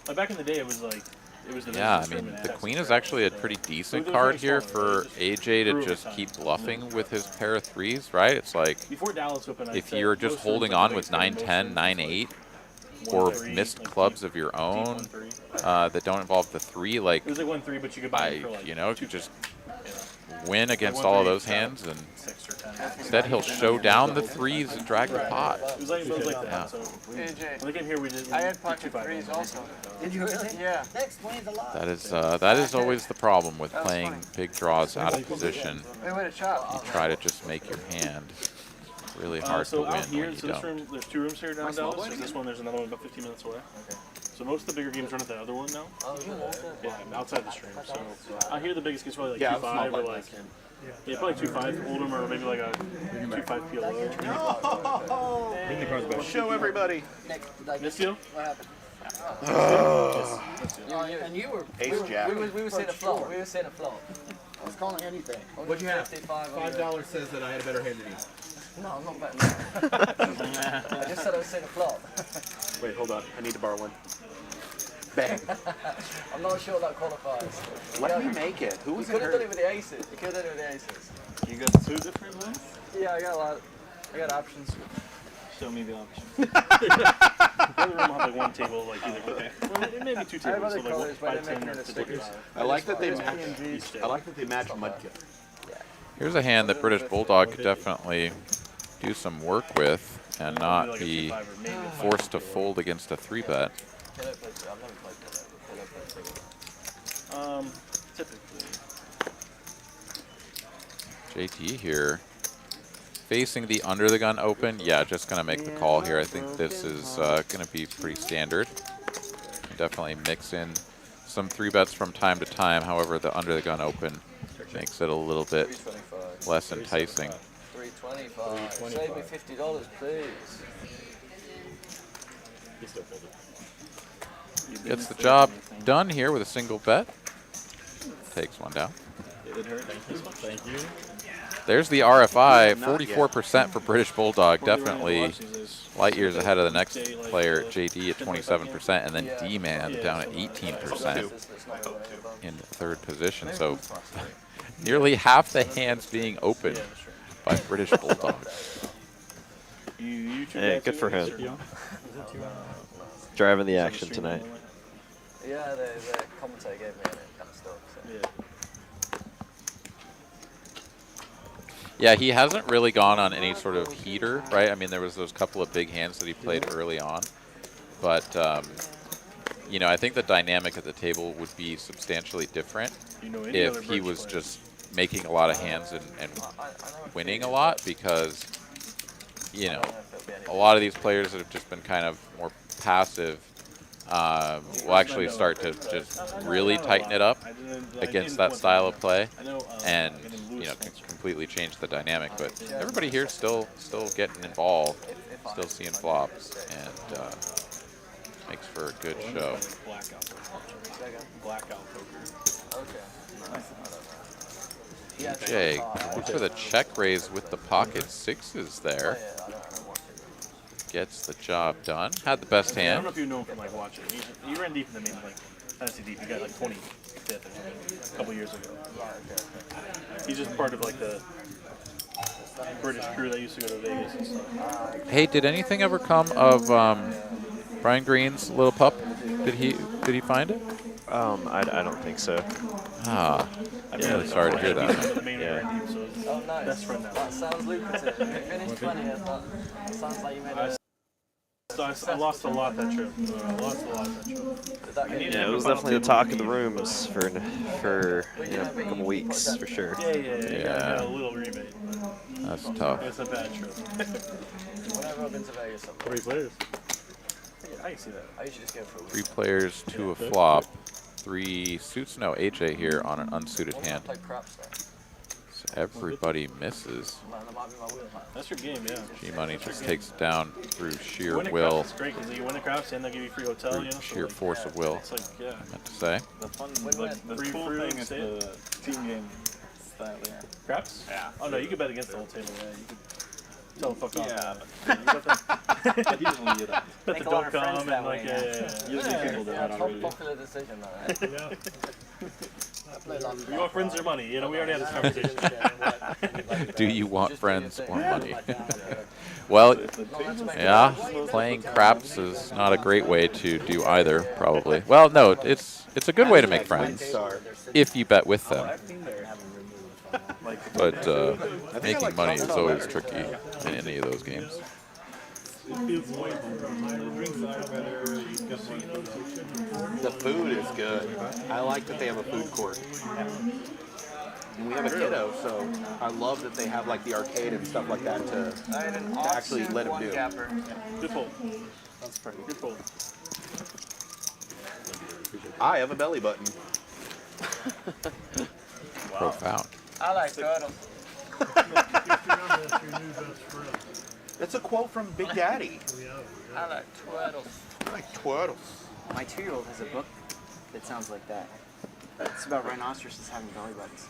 like back in the day, it was like the. Yeah, I mean, the queen is actually a pretty decent card here for AJ to just keep bluffing with his pair of 3s, right? It's like if you're just holding on with 9-10, 9-8, or missed clubs of your own that don't involve the 3, like it was like 1-3, but you could buy you know, you just win against all of those hands, and instead he'll show down the 3s and drag the pot. It was like that. So AJ, when they came here, we did. I had pocket 3s also. Did you really? Yeah. That explains a lot. That is always the problem with playing big draws out of position. They win a chop. You try to just make your hand really hard to win when you this don't. room, there's 2 rooms here down Dallas. So this one, there's another one about 15 minutes away. Okay. So most of the bigger games run at the other one now. Yeah, outside the stream. So I hear the biggest game's probably like 2-5 or like probably 2-5 Oldham or maybe like a 2-5 PLO. Bring the cards back. Show everybody. Miss you? What happened? And you were Ace Jack. We were saying a flop. We were saying a flop. I was calling anything. What'd you have? $5 says that I had a better hand than you. No, I'm not betting that. I just said I was saying a flop. Wait, hold on. I need to borrow one. Bang. I'm not sure that qualifies. Let me make it. Who was You could have done it with the aces. You could have done it with the aces. You got 2 different ones? Yeah, I got a lot. I got options. Show me the options. The other room will have like one table, like either. Well, maybe 2 tables, so like 5, 10, or 50. I like that they match. I like that they match Mudkip. Here's a hand that British Bulldog could definitely do some work with and not be forced to fold against a 3-bet. Typically. JT here, facing the under the gun open. Yeah, just going to make the call here. I think this is going to be pretty standard. Definitely mix in some 3-bets from time to time. However, the under the gun open makes it a little bit less enticing. 320 325. Save me $50, please. He's still folded. Gets the job done here with a single bet. Takes one down. It hurt. Thank you. There's the RFI, 44% for British Bulldog. Definitely light years ahead of the next player, JD at 27%, and then D-Man down at 18% in third position. So nearly half the hands being opened by British Bulldog. Hey, good for him. Driving the action tonight. Yeah, the commentator gave me it kind of stuff. So. Yeah, he hasn't really gone on any sort of heater, right? I mean, there was those couple of big hands that he played early on. But, you know, I think the dynamic at the table would be substantially different if he was just making a lot of hands and winning a lot, because, you know, a lot of these players that have just been kind of more passive will actually start to just really tighten it up against that style of play and, you know, completely change the dynamic. But everybody here still getting involved, still seeing flops, and makes for a good show. Blackout poker. Jay, looks for the check raise with the pocket sixes there. Gets the job done. Had the best I don't hand. know if you know him from like watching. He ran deep in the main, like fantasy deep. He got like 25th a couple years ago. He's just part of like the British crew that used to go to Vegas and stuff. Hey, did anything ever come of Brian Green's little pup? Did he find it? I don't think so. Ah, I'm really sorry to hear that. Yeah. Oh, nice. Best friend now. That sounds lucrative. You finished 20th. That sounds like you made a... I lost a lot that trip. I lost a lot that trip. Yeah, it was definitely the talk of the rooms for you know, a couple weeks for sure. Yeah. Got a little rebate. That's tough. It's a bad trip. Whenever I've been to Vegas, 3 players. I can see that. I usually just go for a 3 players to a flop. 3 suits. No, AJ here on an unsuited hand. So everybody misses. That's your game, yeah. G-Money just takes it down through sheer Win a will. craps is great because you win the craps and they'll give you free hotel. Through You know, sheer force of will. It's like, yeah. I meant to say. The fun, Like, the free cool fruit thing is state. the team game style. Yeah. Craps? Yeah. Oh no, you can bet against the whole table. Yeah, you could tell them fuck off. Yeah, but usually you don't. Bet Make the a lot of don't friends come that and like way, Usually people do that already. popular decision, though. You want friends or money? You know, we already had this conversation. Do you want friends or money? Well, yeah, playing craps is not a great way to do either, probably. Well, no, it's a good way to make friends if you bet with them. But making money is always tricky in any of those games. The food is good. I like that they have a food court. And we have a kiddo, so I love that they have like the arcade and stuff like that to actually let him do. Good fold. That's pretty good fold. I have a belly button. Profound. I like turtles. That's a quote from Big Daddy. I like turtles. I like turtles. My 2-year-old has a book that sounds like that. It's about rhinoceroses having belly buttons.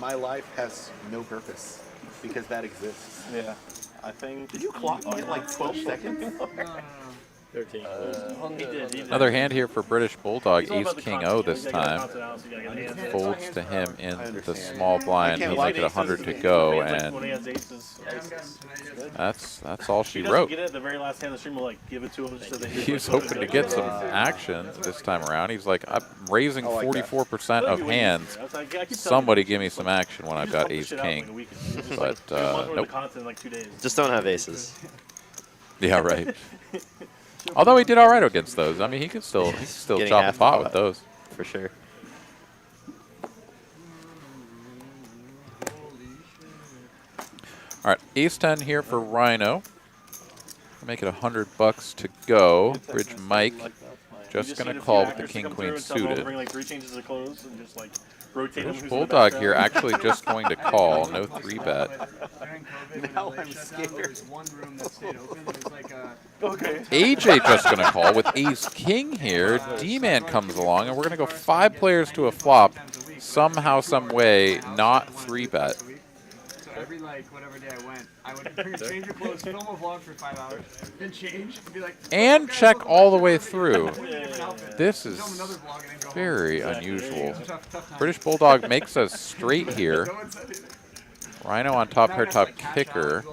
My life has no purpose because that exists. Yeah. I think. Did you clock me at like 12 seconds? 13. Another hand here for British Bulldog, Ace King O this time. Folds to him in the small blind. He's like at 100 to go, and that's all she wrote. Get it at the very last hand. The stream will like give it to him so that He's hoping to get some action this time around. He's like, I'm raising 44% of hands. Somebody give me some action when I've got Ace King. But nope. Just don't have aces. Yeah, right. Although he did all right against those. I mean, he could still Getting chop half the pot the with pot. those. For sure. All right, Ace 10 here for Rhino. Make it $100 to go. Bridge Mike just gonna call with the King Queen suited. Bring like 3 changes of clothes and just like rotate him. British Bulldog here actually just going to call. No 3-bet. Now I'm scared. Okay. AJ just going to call with ace-king here. D-man comes along, and we're going to go 5 players to a flop. Somehow, some way, not 3-bet. So every whatever day I went, I would change your clothes, film a vlog for 5 hours, then change, and be like, And check all the way through. This is very unusual. British Bulldog makes us straight here. Rhino on top pair, top kicker.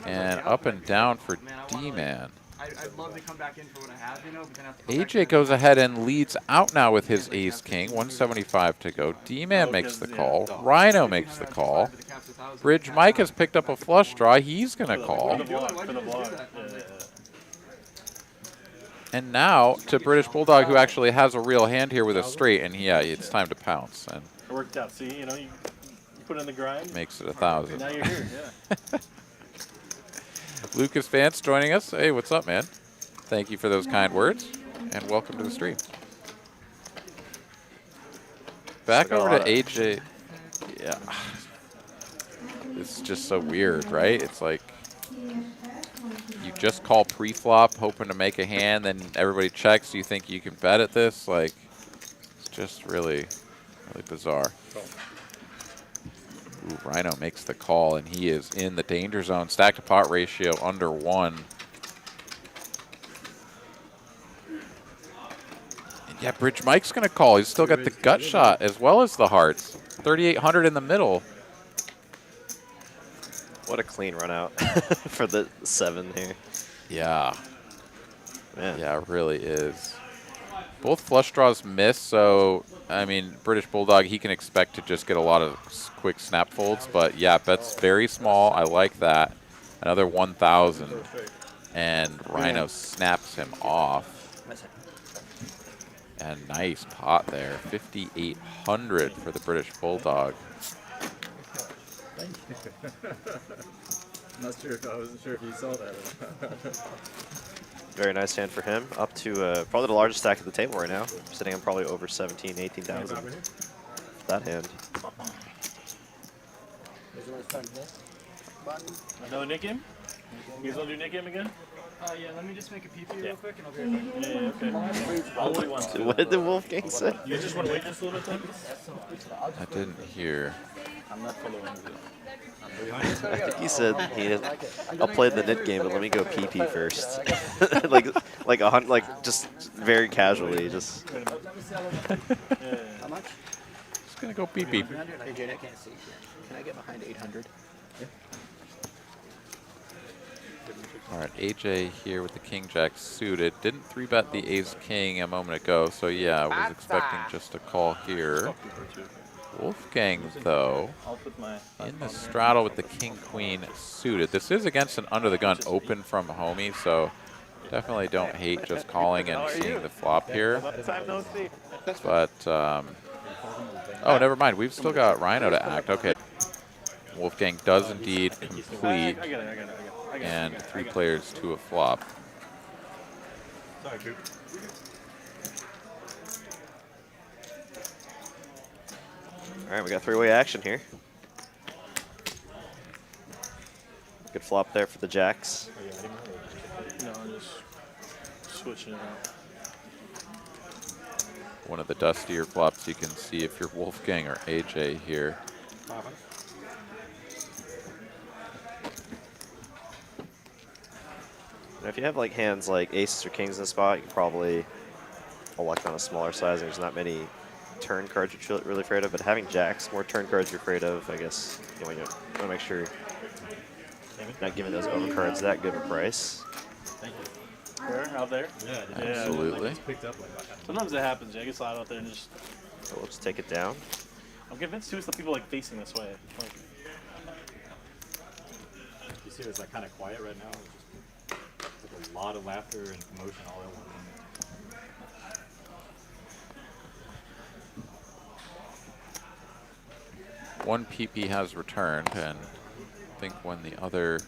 And up and down for D-man. I'd love to come back in for what I have, but then I have to AJ goes ahead and leads out now with his ace-king. 175 to go. D-man makes the call. Rhino makes the call. Bridge Mike has picked up a flush draw. He's going to call. And now to British Bulldog, who actually has a real hand here with a straight. And yeah, it's time to pounce. And it worked out. See, you put in the grind. Makes it 1,000. Now you're here, yeah. Lucas Vance joining us. Hey, what's up, man? Thank you for those kind words, and welcome to the stream. Back over to AJ. Yeah. It's just so weird, right? It's like you just call pre-flop, hoping to make a hand, then everybody checks. You think you can bet at this? Like, it's just really, really bizarre. Ooh, Rhino makes the call, and he is in the danger zone. Stack to pot ratio under 1. And yeah, Bridge Mike's going to call. He's still got the gut shot as well as the hearts. 3,800 in the middle. What a clean run out for the 7 here. Yeah. Man. Yeah, it really is. Both flush draws miss, so, I mean, British Bulldog, he can expect to just get a lot of quick snap folds, but yeah, bet's very small. I like that. Another 1,000, and Rhino snaps him off. And nice pot there. 5,800 for the British Bulldog. I'm not sure I wasn't sure if you saw that. Very nice hand for him. Up to probably the largest stack at the table right now. Sitting on probably over 17, 18,000. That hand. Another Nick game? You guys want to do Nick game again? Yeah, let me just make a PP real quick, and I'll be right back. Yeah, okay. I'll wait one. What did the Wolfgang say? You just want to wait just a little bit, I didn't hear. I'm not following you. I think he said I'll play the knit game, but let me go PP first. like just very casually, just. How much? Just gonna go PP. Hey, Jane, I can't see. Can I get behind 800? All right, AJ here with the King Jack suited. Didn't 3-bet the Ace King a moment ago, so yeah, I was expecting just a call here. Wolfgang, though, in the straddle with the King Queen suited. This is against an under the gun open from Homei, so definitely don't hate just calling and seeing the flop here. But, oh, never mind. We've still got Rhino to act. Okay. Wolfgang does indeed complete. And 3 players to a flop. Sorry, Coop. All right, we got 3-way action here. Good flop there for the jacks. No, I'm just switching it out. One of the dustier flops you can see if you're Wolfgang or AJ here. And if you have like hands like aces or kings in the spot, you can probably elect on a smaller size. There's not many turn cards you're really afraid of, but having jacks, more turn cards you're afraid of, I guess you want to make sure you're not giving those over cards that good of a price. Thank you. Where? Out there? Yeah, absolutely. It's picked up like that. Sometimes that happens. I get slide out there and just. So we'll just take it down. I'm convinced too it's the people like facing this way. Like, you see, it's like kind of quiet right now. It's like a lot of laughter and commotion all at once. One PP has returned, and I think when the other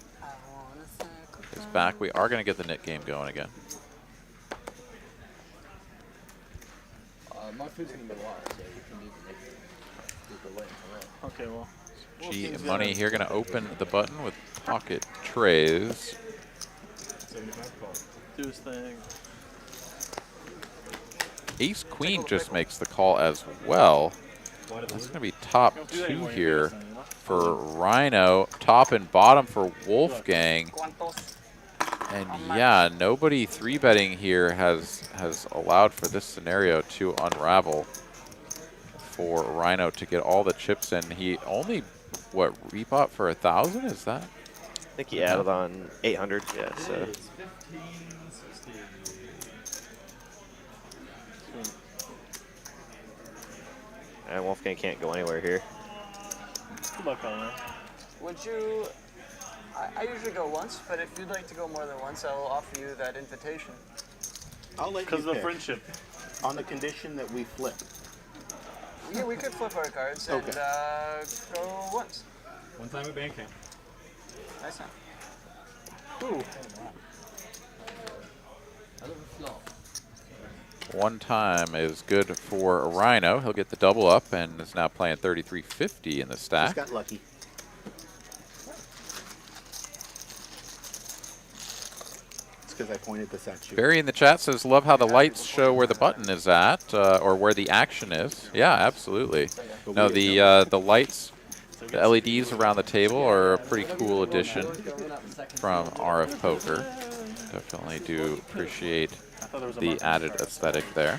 is back, we are going to get the knit game going again. My food's going to be a lot, so you can do the knit game. Okay, well. G and money here going to open the button with pocket trays. 75 call. Do his thing. Ace Queen just makes the call as well. That's going to be top 2 here for Rhino. Top and bottom for Wolfgang. And yeah, nobody 3-betting here has allowed for this scenario to unravel for Rhino to get all the chips in. He only, what, rebought for 1,000? Is that? I think he added on 800. Yeah, so. And Wolfgang can't go anywhere here. Good luck on that. Would you? I usually go once, but if you'd like to go more than once, I will offer you that invitation. I'll let you Because of the pick, friendship. on the condition that we flip. Yeah, we could flip our cards and go once. One time at band camp. Nice time. Ooh. One time is good for Rhino. He'll get the double up and is now playing 33.50 in the stack. Just got lucky. It's because I pointed this at you. Barry in the chat says, love how the lights show where the button is at, or where the action is. Yeah, absolutely. No, the lights, the LEDs around the table are a pretty cool addition from RF Poker. Definitely do appreciate the added aesthetic there.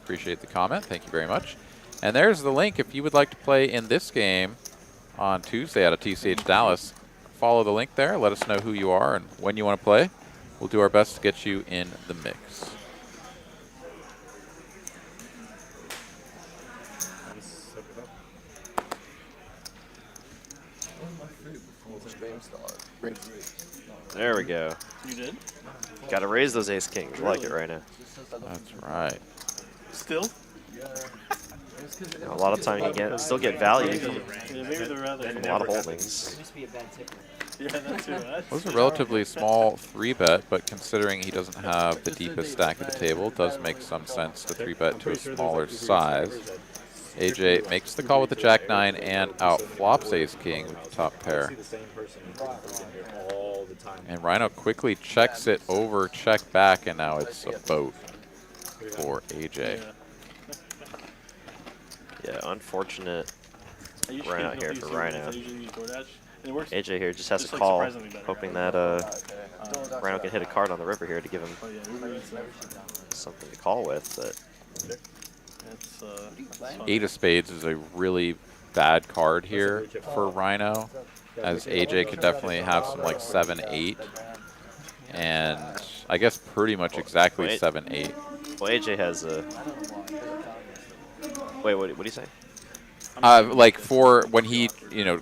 Appreciate the comment. Thank you very much. And there's the link if you would like to play in this game on Tuesday out of TCH Dallas. Follow the link there. Let us know who you are and when you want to play. We'll do our best to get you in the mix. There we go. You did? Got to raise those ace kings. I like it right now. That's right. Still? A lot of time you can still get value from Yeah, maybe they're rather a lot of holdings. Yeah, that too. It was a relatively small 3-bet, but considering he doesn't have the deepest stack at the table, it does make some sense to 3-bet to a smaller size. AJ makes the call with the Jack-9 and outflops Ace-King with the top pair. And Rhino quickly checks it over, check back, and now it's a boat for AJ. Yeah, unfortunate run out here for Rhino. AJ here just has a call, hoping that Rhino can hit a card on the river here to give him something to call with. But 8 of spades is a really bad card here for Rhino, as AJ could definitely have some like 7-8, and I guess pretty much exactly 7-8. Well, AJ has a. Wait, what do you say? Like for when he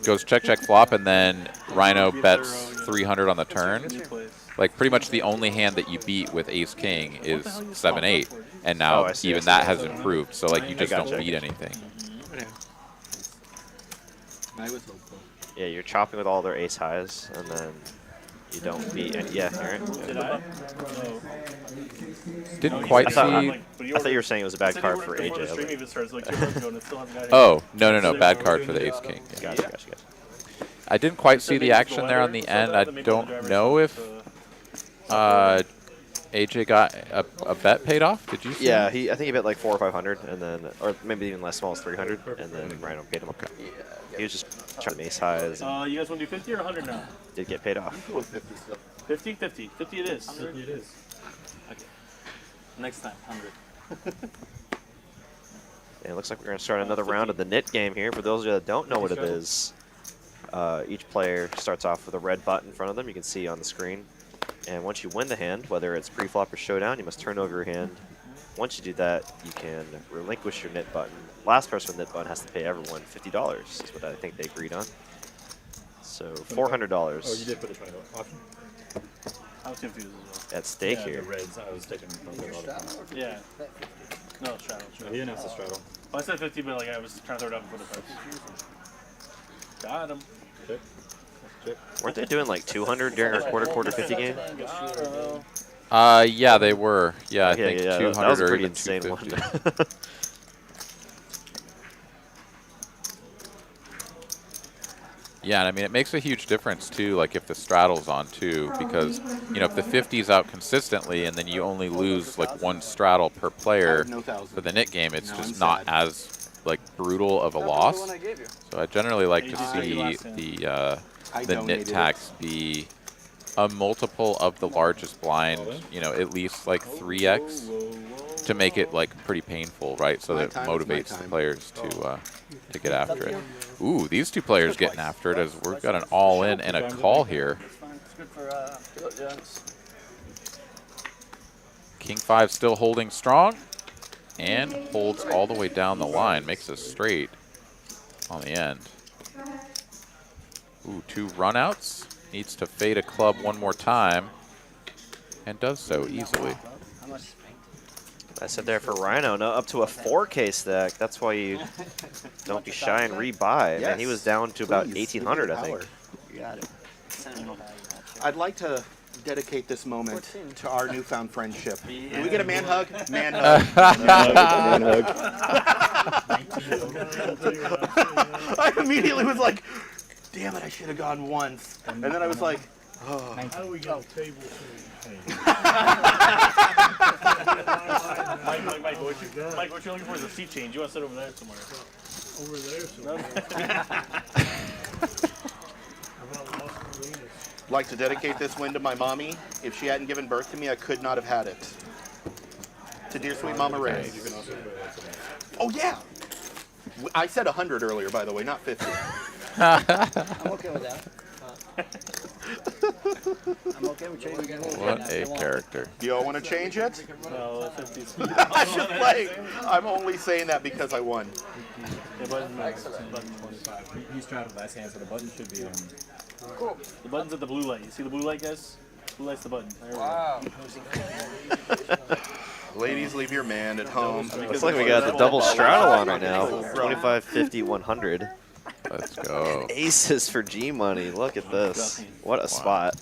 goes check flop and then Rhino bets 300 on the turn, like pretty much the only hand that you beat with Ace King is 7-8, and now even that has improved. So like you just don't beat anything. Yeah, you're chopping with all their ace highs, and then you don't beat any. Yeah, Aaron. Didn't quite see. I thought you were saying it was a bad card for AJ. Oh, no, bad card for the Ace King. Yeah. Gotcha. I didn't quite see the action there on the end. I don't know if AJ got a bet paid off. Did you see? Yeah, I think he bet like 400 or 500, and then, or maybe even less small as 300, and then Rhino paid him. Okay. He was just trying to ace highs. You guys want to do 50 or 100 now? Did get paid off. 50? 50 it is. 50 it is. Okay. Next time, 100. And it looks like we're going to start another round of the knit game here. For those of you that don't know what it is, each player starts off with a red button in front of them. You can see on the screen. And once you win the hand, whether it's pre-flop or showdown, you must turn over your hand. Once you do that, you can relinquish your knit button. Last person with knit button has to pay everyone $50. Is what I think they agreed on. So $400. Oh, you did put a $20 option? I was confused as well. At stake here. The reds, I was taking Yeah. No, straddle. He announced the straddle. Well, I said 50, but like I was trying to throw it up before the price. Got him. Weren't they doing like 200 during our quarter 50 game? Yeah, they were. Yeah, I think 200 that was a or pretty even insane 250. one. Yeah, and I mean, it makes a huge difference, too, like if the straddle's on, too, because, you know, if the 50's out consistently and then you only lose, like, one straddle per player for the nit game, it's just not as, like, brutal of a loss. So I generally like to see the nit tax be a multiple of the largest blind, you know, at least, like, 3x to make it, like, pretty painful, right? So that it motivates the players to get after it. Ooh, these two players getting after it as we've got an all-in and a call here. King 5 still holding strong and holds all the way down the line, makes a straight on the end. Ooh, 2 runouts. Needs to fade a club one more time and does so easily. I said there for Rhino, no, up to a 4K stack. That's why you don't be shy and rebuy. Man, he was down to about 1,800, I think. You got it. I'd like to dedicate this moment to our newfound friendship. Can we get a man hug? Man hug. Man hug. I immediately was like, damn it, I should have gone once. And then I was like, oh. How do we get a table Mike, what you're looking for is a seat change. You want to sit over there somewhere. over there somewhere? I'd like to dedicate this win to my mommy. If she hadn't given birth to me, I could not have had it. To dear sweet Mama Ray. Oh, yeah. I said 100 earlier, by the way, not 50. I'm okay with that. I'm okay with changing it. What a character. Do y'all want to change it? No, 50's. I should play. I'm only saying that because I won. He's tried with last hand, so the button should be on. Cool. The button's at the blue light. You see the blue light, guys? Blue light's the button. Wow. Ladies, leave your man at home. Looks like we got the double straddle on right now. 25, 50, 100. Let's go. Aces for G money. Look at this. What a spot.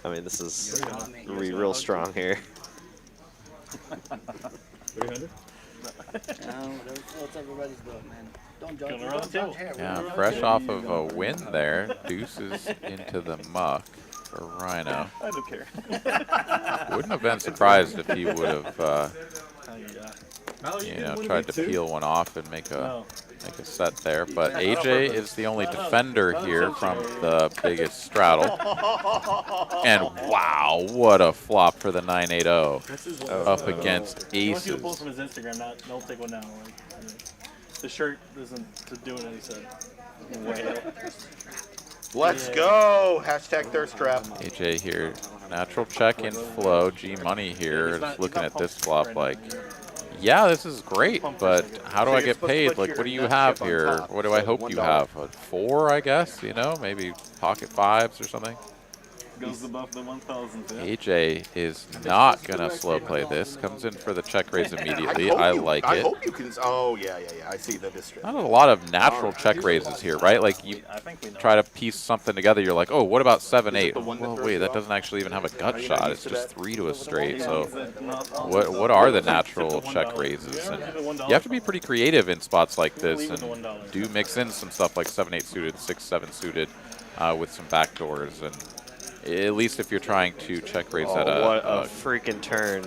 I mean, this is real strong here. 300? What's everybody's vote, man? Don't judge. Don't judge here. Yeah, fresh off of a win there, deuces into the muck for Rhino. I don't care. Wouldn't have been surprised if he would have, you know, tried to peel one off and make a set there. But AJ is the only defender here from the biggest straddle. And wow, what a flop for the 980 up against aces. I want you to pull from his Instagram, don't take one now. Like, the shirt isn't doing it, he said. Let's go! Hashtag thirst trap. AJ here, natural check in flow. G Money here is looking at this flop like, yeah, this is great, but how do I get paid? Like, what do you have here? What do I hope you have? A 4, I guess, you know? Maybe pocket 5s or something? Goes above the 1,000. Yeah. AJ is not going to slow play this. Comes in for the check raise immediately. I like it. I hope you can. Oh, yeah. I see the district. Not a lot of natural check raises here, right? Like, you try to piece something together, you're like, oh, what about 7-8? Well, wait, that doesn't actually even have a gut shot. It's just 3 to a straight. So what are the natural check raises? And you have to be pretty creative in spots like this and do mix in some stuff like 7-8 suited, 6-7 suited with some backdoors. And at least if you're trying to check raise at what a freaking turn.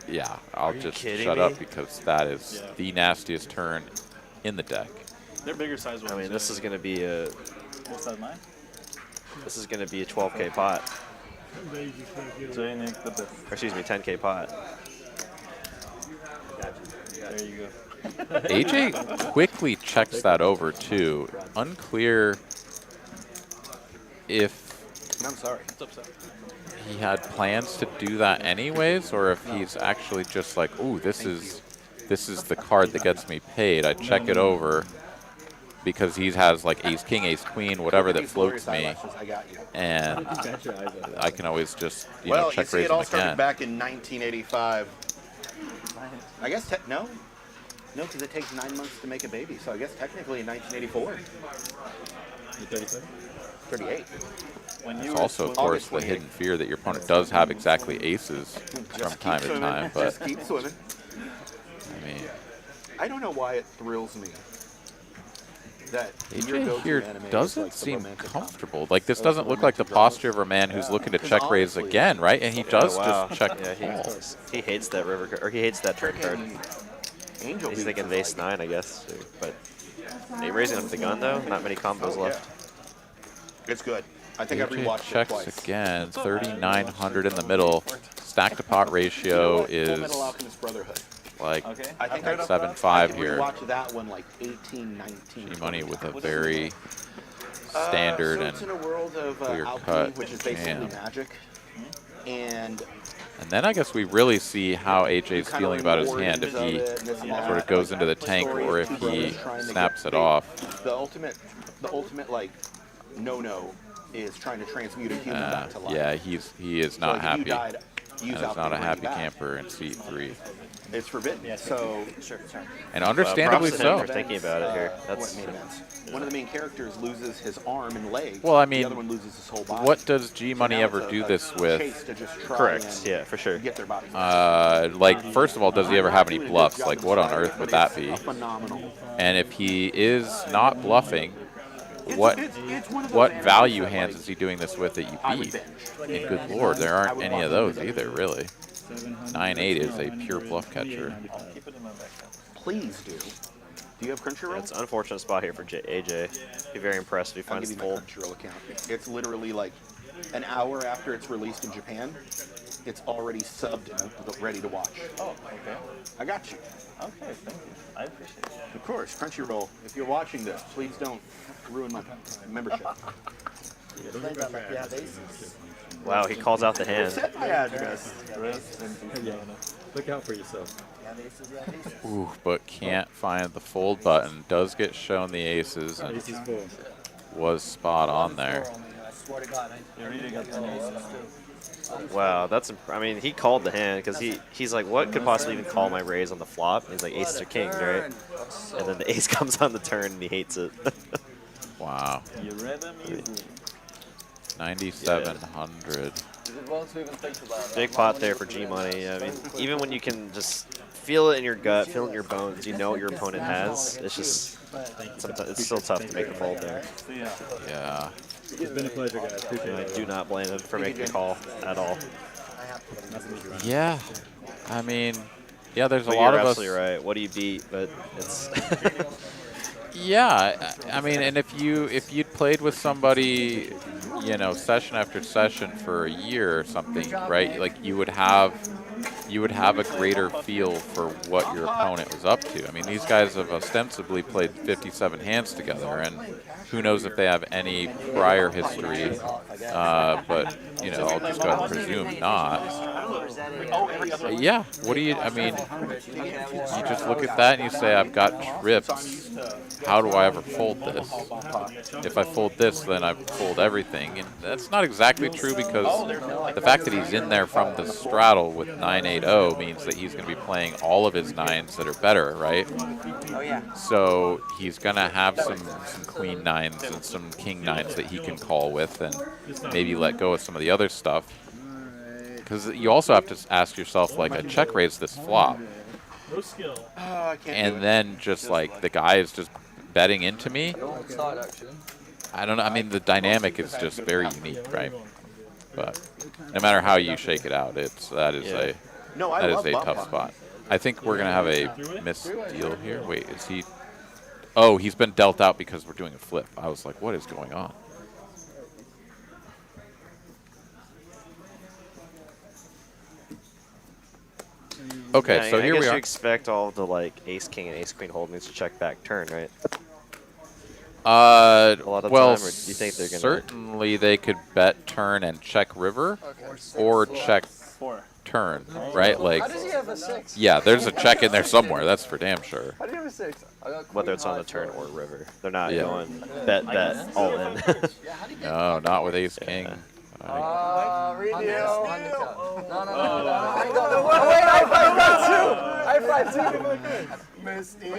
Yeah, I'll just shut up because that is the nastiest turn in the deck. They're bigger size ones. I mean, this is going to be a... What size mine? This is going to be a 12K pot. Or excuse me, 10K pot. There you go. AJ quickly checks that over too. Unclear if I'm sorry. he had plans to do that anyways, or if he's actually just like, ooh, this is the card that gets me paid. I check it over because he has like ace king, ace queen, whatever that floats me, and I can always just check raise it all him started again. back in 1985. I guess no, because it takes 9 months to make a baby. So I guess technically in 1984. 38. It's also, of course, the hidden fear that your opponent does have exactly aces from time to time. But just keep swimming. I mean, I don't know why it thrills me that your AJ go-to here anime is, doesn't like, the seem romantic comfortable. Like, this doesn't look like the posture of a man who's looking to check raise again, right? And he does wow. just check Yeah, call. he hates that river card, or he hates that turn card. Angel He's Beats thinking is Ace like- 9, I guess. But are you raising up the gun, though? Not many combos left. It's good. I think I've AJ rewatched it checks twice. again, 3,900 in the middle. Stack to pot ratio is Fullmetal Alchemist Brotherhood. like I think I 7.5 here. rewatched that one like 18, 19. G-Money with a very standard so it's in a world of clear alchemy, cut which is basically jam. magic. And then I guess we really see how AJ's kinda feeling about his learn hand, if more he into it and this and that. sort of goes into the The tank story or of if two he brothers trying to snaps get it off. the ultimate like no is trying to transmute a human back to life. Yeah, he is So, not like, if you happy. died, And use is alchemy not a to bring happy you back. camper in seat 3. It's forbidden. So And understandably props to him so. for thinking about it here. What That's main events? One of the main characters loses his arm and leg. Well, I the mean, other one loses his whole body. what does G-Money So now ever it's do a this chase with? to just try correct. and Yeah, for sure. get their body. Like, first of all, does he ever have any bluffs? Like, what on earth would that be? Phenomenal. And if he is not bluffing, It's what one of those what animes value that, hands like, is he doing this with that you I would beat? binge. And good lord, there I aren't would any watch of those them. either, really. 9-8 is a pure bluff catcher. Please do. Do you have Crunchyroll? It's an unfortunate spot here for AJ. Be very impressed if he I'll finds give the you my fold. Crunchyroll account. It's literally like an hour after it's released in Japan. It's already subbed and ready to watch. Oh, okay. I got you. Okay, thank you. I appreciate it. Of course, Crunchyroll. If you're watching this, please don't ruin my membership. Wow, he calls out the hand. Set my address. Look out for yourself. Ooh, but can't find the fold button. Does get shown the aces and Ace is full. was spot on there. You really got the aces too. Wow, I mean, he called the hand because he's like, what could possibly even call my raise on the flop? And he's like, aces or kings, right? And then the ace comes on the turn and he hates it. Wow. You read them easily. 9,700. Big pot there for G-Money. I mean, even when you can just feel it in your gut, feel it in your bones, you know what your opponent has. It's just, sometimes it's still tough to make a fold there. Yeah. It's been a pleasure, guys. Appreciate And I it. do not blame him for making a call at all. Yeah. I mean, yeah, there's But a lot you're of us. absolutely right. What do you beat? But it's Yeah, I mean, and if you'd played with somebody, you know, session after session for a year or something, right? Like you would have a greater feel for what your opponent was up to. I mean, these guys have ostensibly played 57 hands together, and who knows if they have any prior history, but, you know, I'll just go ahead and presume not. Yeah, what do you, I mean, you just look at that and you say, I've got trips. How do I ever fold this? If I fold this, then I fold everything. And that's not exactly true because the fact that he's in there from the straddle with 9-8-0 means that he's going to be playing all of his nines that are better, right? Oh yeah. So he's going to have some queen nines and some king nines that he can call with and maybe let go of some of the other stuff. Because you also have to ask yourself, like, a check raise this flop. No skill. And then just like the guy is just betting into me. I don't know. I mean, the dynamic is just very unique, right? But no matter how you shake it out, that is a tough spot. I think we're gonna have a missed deal here. Wait, is he? Oh, he's been dealt out because we're doing a flip. I was like, what is going on? Okay, yeah, so I here guess we you are. expect all the like ace king and ace queen holdings to check back turn, right? A lot of well, time, or do you think they're gonna- certainly they could bet turn and check river, or check turn, right? Like, How does he have a 6? yeah, there's a check in there somewhere. That's for damn sure. How do you have a 6? Whether it's on the turn or river, they're not Yeah. going bet all in. No, not with ace king. Radio. No. Wait, I 5-2. Missed deal.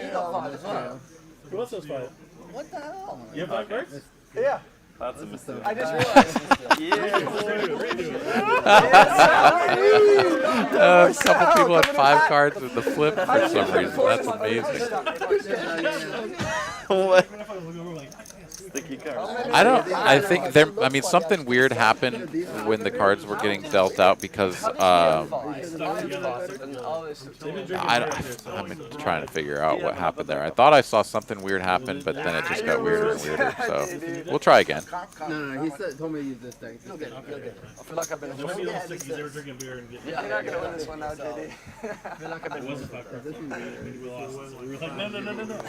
Who else has 5? What the hell? You have 5 cards? Yeah. That's a mistake. I just realized. A couple people had 5 cards in the flip for some reason. That's amazing. What? sticky cards. I think there. I mean, something weird happened when the cards were getting dealt out because I'm trying to figure out what happened there. I thought I saw something weird happen, but then it just got weirder and weirder. So we'll try again. No, he told me to use this deck. I feel like I've been. Don't be all sticky. They were drinking beer and getting. Yeah, I'm not gonna win this one now, JD. I feel like I've been. It was a fucker. We lost. We were like, no.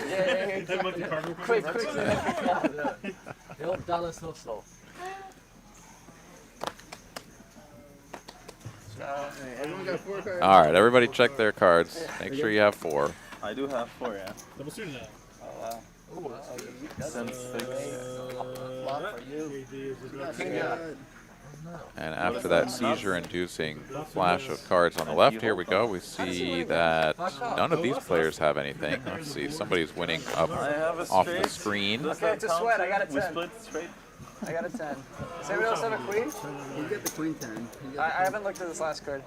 Yeah. Quick. The old Dallas hustle. All right, everybody check their cards. Make sure you have 4. I do have 4, yeah. Double student now. Oh wow. Ooh, Since 6. Flop for you. And after that seizure-inducing flash of cards on the left, here we go. We see that none of these players have anything. Let's see, somebody's winning up off the screen. Okay, it's a sweat. I got a 10. We split straight. I got a 10. Does anyone else have a queen? You get the queen 10. I haven't looked at this last card.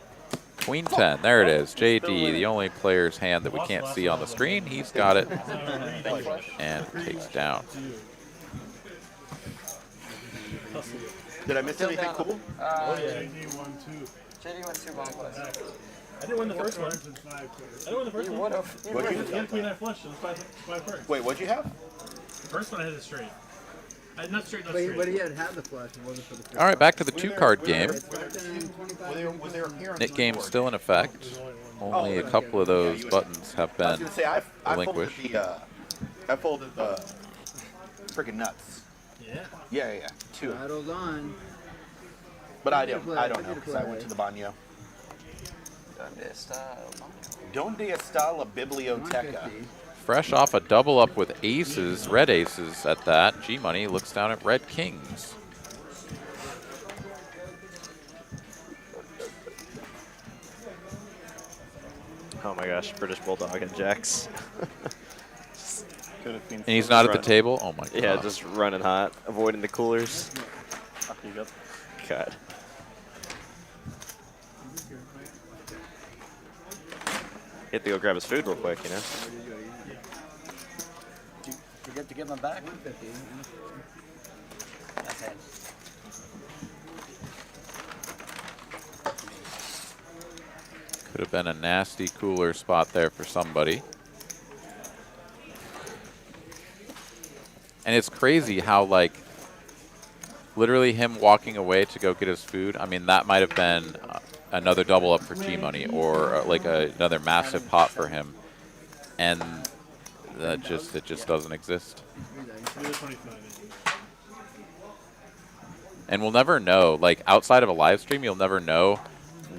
Queen 10, there it is. JD, the only player's hand that we can't see on the screen. He's got it and takes down. Did I miss anything cool? JD won 2 bomb plus. I didn't win the first one. You would have. What'd you have? Queen 9 flush. It was 5 cards. Wait, what'd you have? The first one I had it straight. Not straight. But he had the flush. It wasn't for the first. All right, back to the 2-card game. Was there appearance? Knit game still in effect. Only a couple of those buttons have I was been gonna say I relinquished. folded the freaking nuts. Yeah. 2. Battles on. But I don't know because I went to the baño. Donde está la biblioteca? Fresh off a double up with aces, red aces at that. G-Money looks down at red kings. Oh my gosh, British Bulldog and Jacks. Could have been. And he's not at the table? Oh my god. Yeah, just running hot, avoiding the coolers. You got. God. He had to go grab his food real quick, you know? You get to give him back? That's it. Could have been a nasty cooler spot there for somebody. And it's crazy how, like, literally him walking away to go get his food, I mean, that might have been another double up for G-Money or like another massive pot for him. And it just doesn't exist. And we'll never know, like outside of a live stream, you'll never know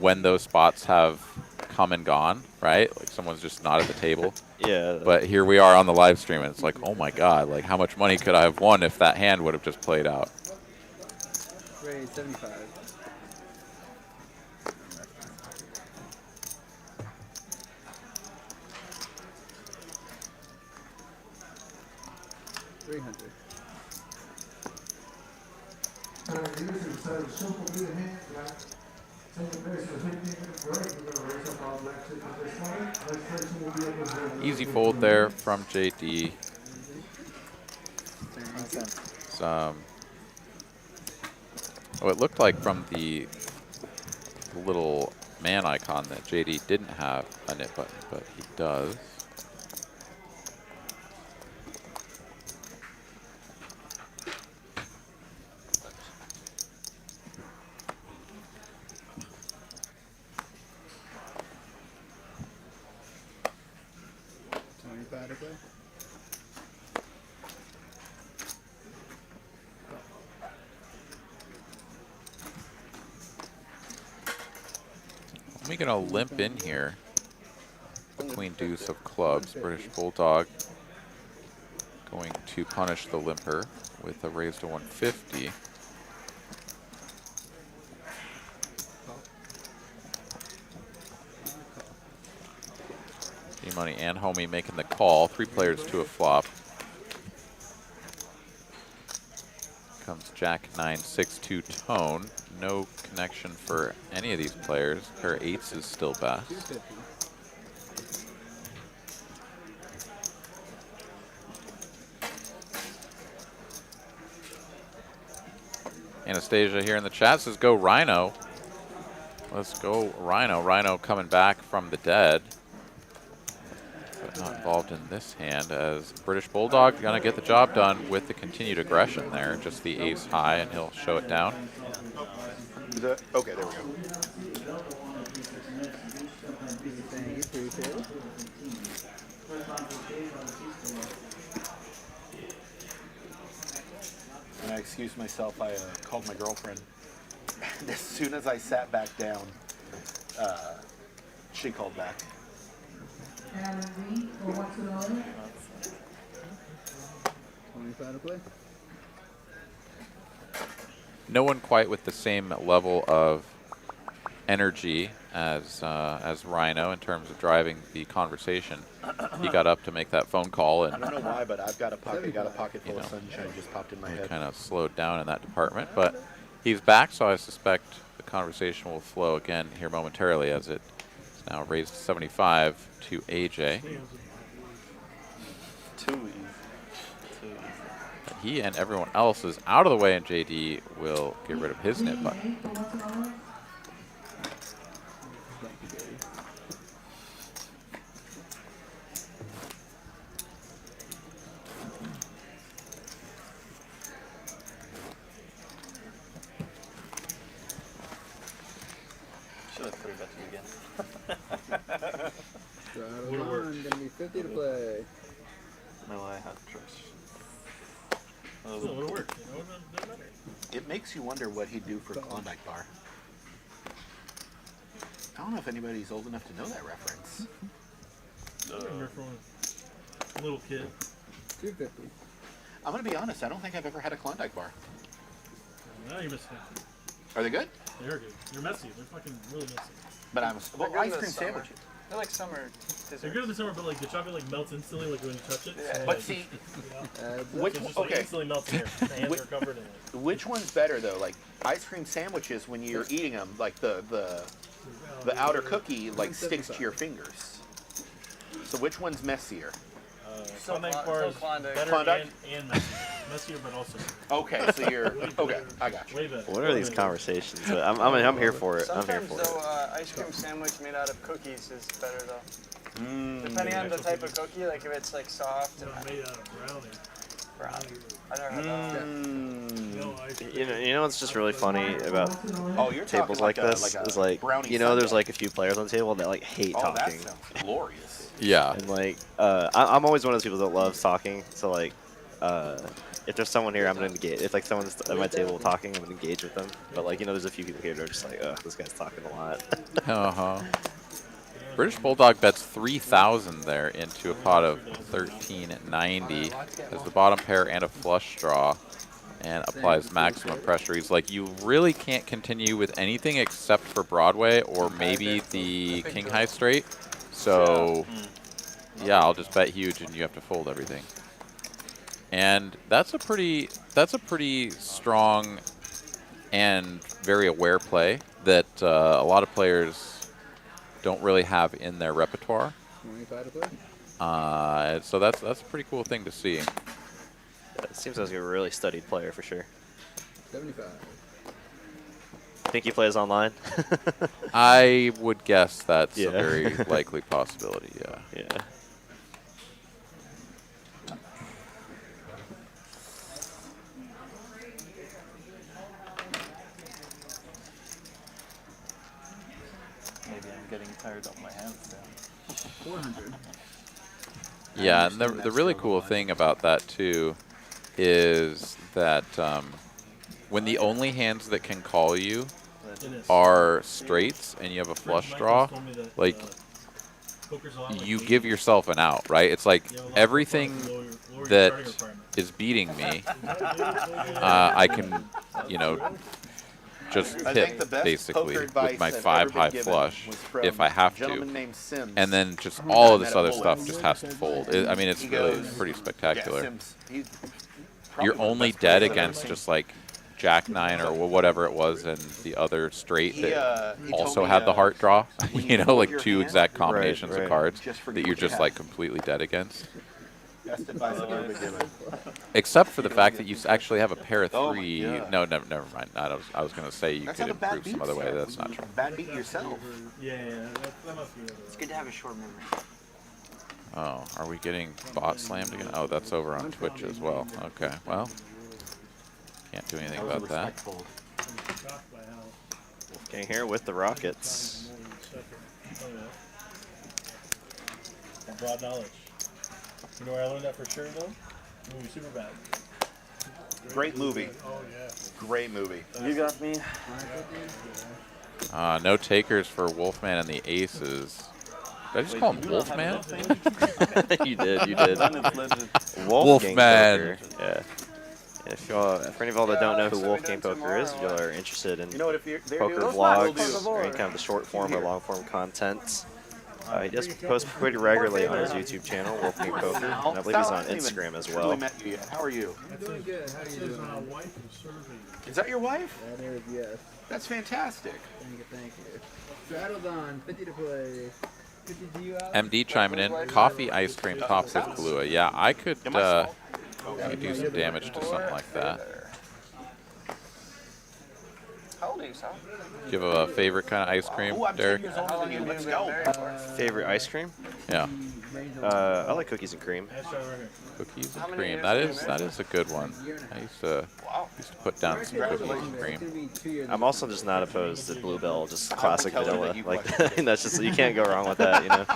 when those spots have come and gone, right? Like someone's just not at the table. Yeah. But here we are on the live stream, and it's like, oh my god, like how much money could I have won if that hand would have just played out? Grade 75. Easy fold there from JD. Oh, it looked like from the little man icon that JD didn't have a knit button, but he does. I'm gonna limp in here. Queen deuce of clubs. British Bulldog going to punish the limper with a raise to 150. G-Money and Homei making the call. 3 players to a flop. Comes Jack 9, 6-2 tone. No connection for any of these players. Pair of 8s is still best. Anastasia here in the chat says, go Rhino. Let's go Rhino. Rhino coming back from the dead. But not involved in this hand, as British Bulldog going to get the job done with the continued aggression there. Just the ace high, and he'll show it down. Okay, there we go. And I excused myself. I called my girlfriend. And as soon as I sat back down, she called back. No one quite with the same level of energy as Rhino in terms of driving the conversation. He got up to make that phone call, and I don't know why, but I've got a pocket full of sunshine just popped in my head. Kind of slowed down in that department, but he's back, so I suspect the conversation will flow again here momentarily, as it is now raised 75 to AJ. Too easy. He and everyone else is out of the way, and JD will get rid of his nip button. Should have 3-bet you again. Gonna be 50 to play. No, I had trust. It makes you wonder what he'd do for Klondike Bar. I don't know if anybody's old enough to know that reference. Little kid. 250. I'm going to be honest, I don't think I've ever had a Klondike Bar. Now you're missing out. Are they good? They're good. They're messy. They're fucking really messy. But I'm ice cream sandwiches. They're like summer. They're good in the summer, but like the chocolate like melts instantly, like when you touch it. Yeah. So, But like, see, which instantly melts in here. The hands are covered in it. Which one's better though? Like ice cream sandwiches, when you're eating them, like the outer cookie like sticks to your fingers. So which one's messier? Klondike bar is better Klondike? and messier. Messier, but also. Okay, so you're okay. I got you. Way better. What are these conversations? I'm here for it. I'm here Sometimes for it. though, ice cream sandwich made out of cookies is better though. Depending on the type of cookie, like if it's like soft. Made out of brownie. Brownie. I never had that. You know what's just really funny about you're tables talking like like a- this like a is like, brownie you know, there's sundae. like a few players on the table that like hate Oh, that talking. sounds glorious. Yeah. And like, I'm always one of those people that loves talking. So like, if there's someone here, I'm gonna engage. If like someone's at my table talking, I'm gonna engage with them. But like, you know, there's a few people here that are just like, oh, this guy's talking a lot. British Bulldog bets 3,000 there into a pot of 1390 as the bottom pair and a flush draw, and applies maximum pressure. He's like, you really can't continue with anything except for Broadway or maybe the King High straight. So yeah, I'll just bet huge and you have to fold everything. And that's a pretty strong and very aware play that a lot of players don't really have in their repertoire. 25 to play. So that's a pretty cool thing to see. It seems like a really studied player for sure. 75. Think he plays online? I would guess that's Yeah. a very likely possibility. Yeah. Yeah. Maybe I'm getting tired of my hands now. 400. Yeah, and the really cool thing about that too is that when the only hands that can call you are straights and you have a flush draw, like you give yourself an out, right? It's like everything that is beating me, I can, you know, just I think the hit best basically poker advice with my I've 5 ever been high given flush was from if I have a to. gentleman named Sims. And then just all of I this met at other Bulldog. stuff just has to fold. I mean, it's He really goes- pretty Yeah, spectacular. Sims, he's You're probably only the best player dead I've ever against seen. just like Jack 9 or whatever it was and the other straight He, that he told also me, had the heart draw. when you you know, fold like your 2 hand, exact combinations right. of cards Just forget that you're what you just have. like completely dead against. Tested by Silver Beginner. Except for the fact that you actually have a pair of Oh my 3. God. No, never mind. I was going to say you That's could not a bad improve some beat other way. set. That's not true. Bad beat yourself. Yeah, that must be it. It's good to have a short memory. Oh, are we getting bot slammed again? Oh, that's over on Twitch as well. Okay, well, can't do anything about that. Wolfgang here with the Rockets. And broad knowledge. You know where I learned that for sure, though? Movie Superbad. Great movie. Oh, yeah. Great movie. You got me. No takers for Wolfman and the Aces. Did I just call him Wolfman? You did. Wolfman. Yeah. If for any of y'all that don't know who Wolfgang Poker is, if y'all are interested in poker vlogs or any kind of the short form or long form content, he does post pretty regularly on his YouTube channel, Wolfgang Poker, and I believe he's on Instagram as well. How are you? I'm doing good. How are you doing? Is that your wife? That is, yes. That's fantastic. Thank you. Straddle's on. 50 to play. 50 to you out. MD chiming in. Coffee, ice cream, tops with Kahlua. Yeah, I could do some damage to something like that. How old are you, Sal? Do you have a favorite kind of ice cream, Derek? Let's go. Favorite ice cream? Yeah. I like cookies and cream. Cookies and cream. That is a good one. I used to put down some cookies and cream. I'm also just not opposed to Bluebell, just classic vanilla. Like that's just you can't go wrong with that, you know.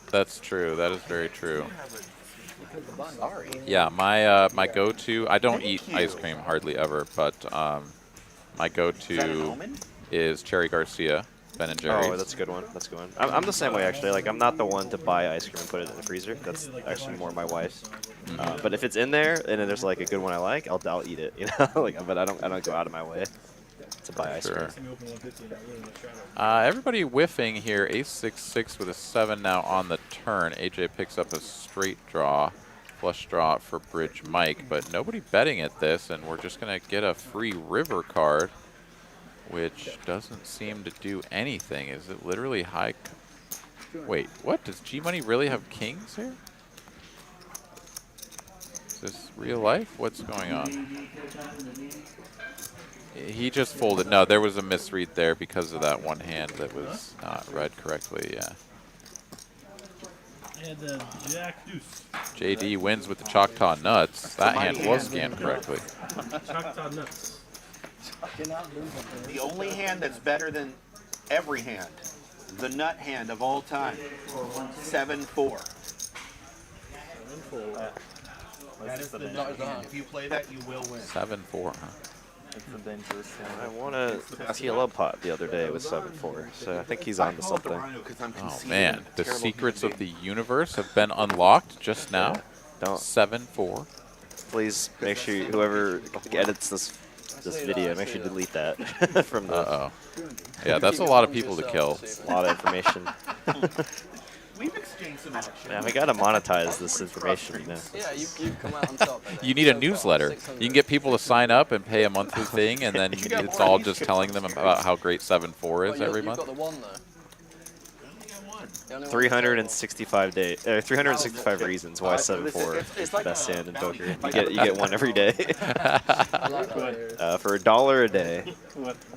That's true. That is very true. Yeah, my go-to. I don't eat ice cream hardly ever, but my go-to is Cherry Garcia, Ben & Jerry's. Oh, that's a good one. That's a good one. I'm the same way actually. Like I'm not the one to buy ice cream and put it in the freezer. That's actually more my wife's. But if it's in there and then there's like a good one I like, I'll eat it. You know, like but I don't go out of my way to buy ice cream. Everybody whiffing here. Ace-6-6 with a 7 now on the turn. AJ picks up a straight draw. Flush draw for Bridge Mike, but nobody betting at this, and we're just going to get a free river card, which doesn't seem to do anything. Is it literally high? Wait, what? Does G-Money really have kings here? Is this real life? What's going on? He just folded. No, there was a misread there because of that one hand that was not read correctly, yeah. And Jack Deuce. JD wins with the Choctaw Nuts. That hand was scanned correctly. Choctaw Nuts. The only hand that's better than every hand, the nut hand of all time, 7-4. That is the nut hand. If you play that, you will win. 7-4, huh? It's a dangerous hand. I won a TLO pot the other day with 7-4, so I think he's on to something. Oh man, the secrets of the universe have been unlocked just now. Don't 7-4. Please make sure whoever edits this video, make sure you delete that from the. Yeah, that's a lot of people to kill. A lot of information. We've exchanged some action. Man, we gotta monetize this information, you know. Yeah, you come out on top. You need a newsletter. You can get people to sign up and pay a monthly thing, and then it's all just telling them about how great 7-4 is every month. You've got the one though. 365 days, 365 reasons why 7-4 is the best hand in poker. You get one every day. For $1 a day.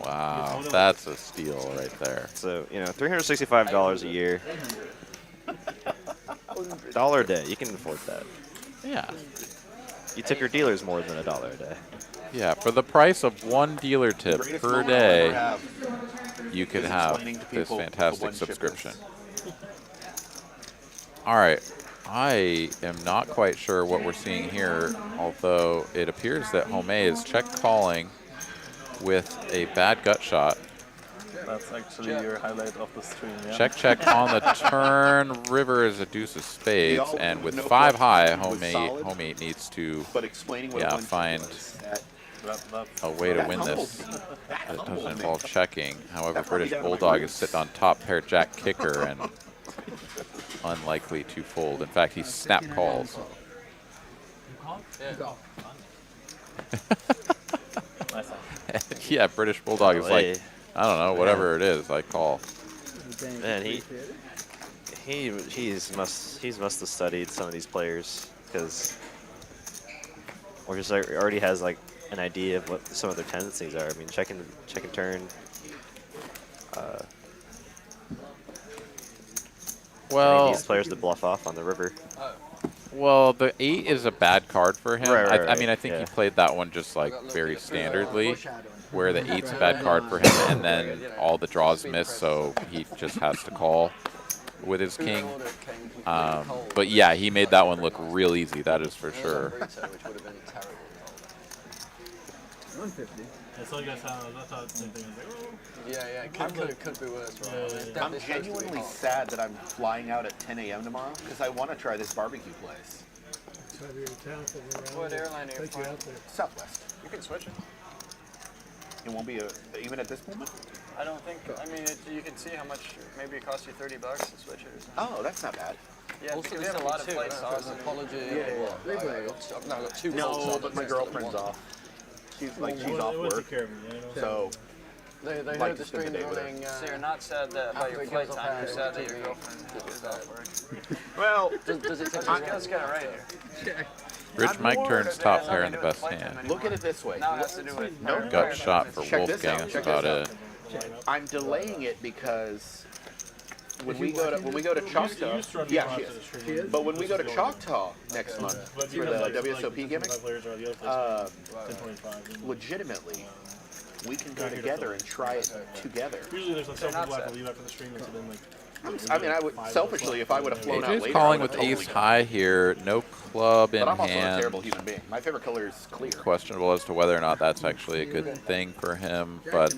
Wow, that's a steal right there. So $365 a year. $1 a day, you can afford that. Yeah. You tip your dealers more than $1 a day. Yeah, for the price of one dealer tip per day, you could have this fantastic subscription. All right, I am not quite sure what we're seeing here, although it appears that Homei is check calling with a bad gut shot. That's actually your highlight of the stream, yeah? Check on the turn. River is a deuce of spades, and with 5 high, Homei needs to find a way to win this that doesn't involve checking. However, British Bulldog is sitting on top pair jack kicker and unlikely to fold. In fact, he snap calls. Yeah, British Bulldog is like, I don't know, whatever it is, I call. Man, he must have studied some of these players because or just like, already has like an idea of what some of their tendencies are. I mean, check and turn. Well, these players to bluff off on the river. Well, the 8 is a bad card for him. Right, I mean, I think he played that one just like very standardly, where the 8's a bad card for him, and then all the draws miss, so he just has to call with his king. But yeah, he made that one look real easy. That is for sure. 150. That's all you guys have. I thought the same thing. I was like, oh. Yeah, it could be worse, right? I'm genuinely sad that I'm flying out at 10 a.m. tomorrow because I want to try this barbecue place. What airline are you flying? Southwest. You can switch it. It won't be even at this moment? I don't think. I mean, you can see how much. Maybe it costs you $30 to switch it or something. Oh, that's not bad. Yeah, Also, because they have a lot of place sauce. Apology. Yeah. I got 2 No, but my girlfriend's off. She's off work. So they like heard to the spend the stream day with her. running. So you're not sad that about your flight time. You're sad that your girlfriend is off work. Well, does it take let's get it right here. Rich Mike turns top pair in the best hand. Look at it this way. Now it has to do with Gut shot for Check this Wolfgang. out, That's check about this it. I'm delaying it because when we go to Choctaw, yeah, she is. But when we go to Choctaw next month for the WSOP gimmick, legitimately, we can go together and try it together. Usually there's like some people have to leave after the stream, and so then like. I mean, I would selfishly, if I would have flown out AJ's later, calling I with would've ace totally high here. No club in But I'm also a hand. terrible human being. My favorite color is clear. Questionable as to whether or not that's actually a good thing for him. But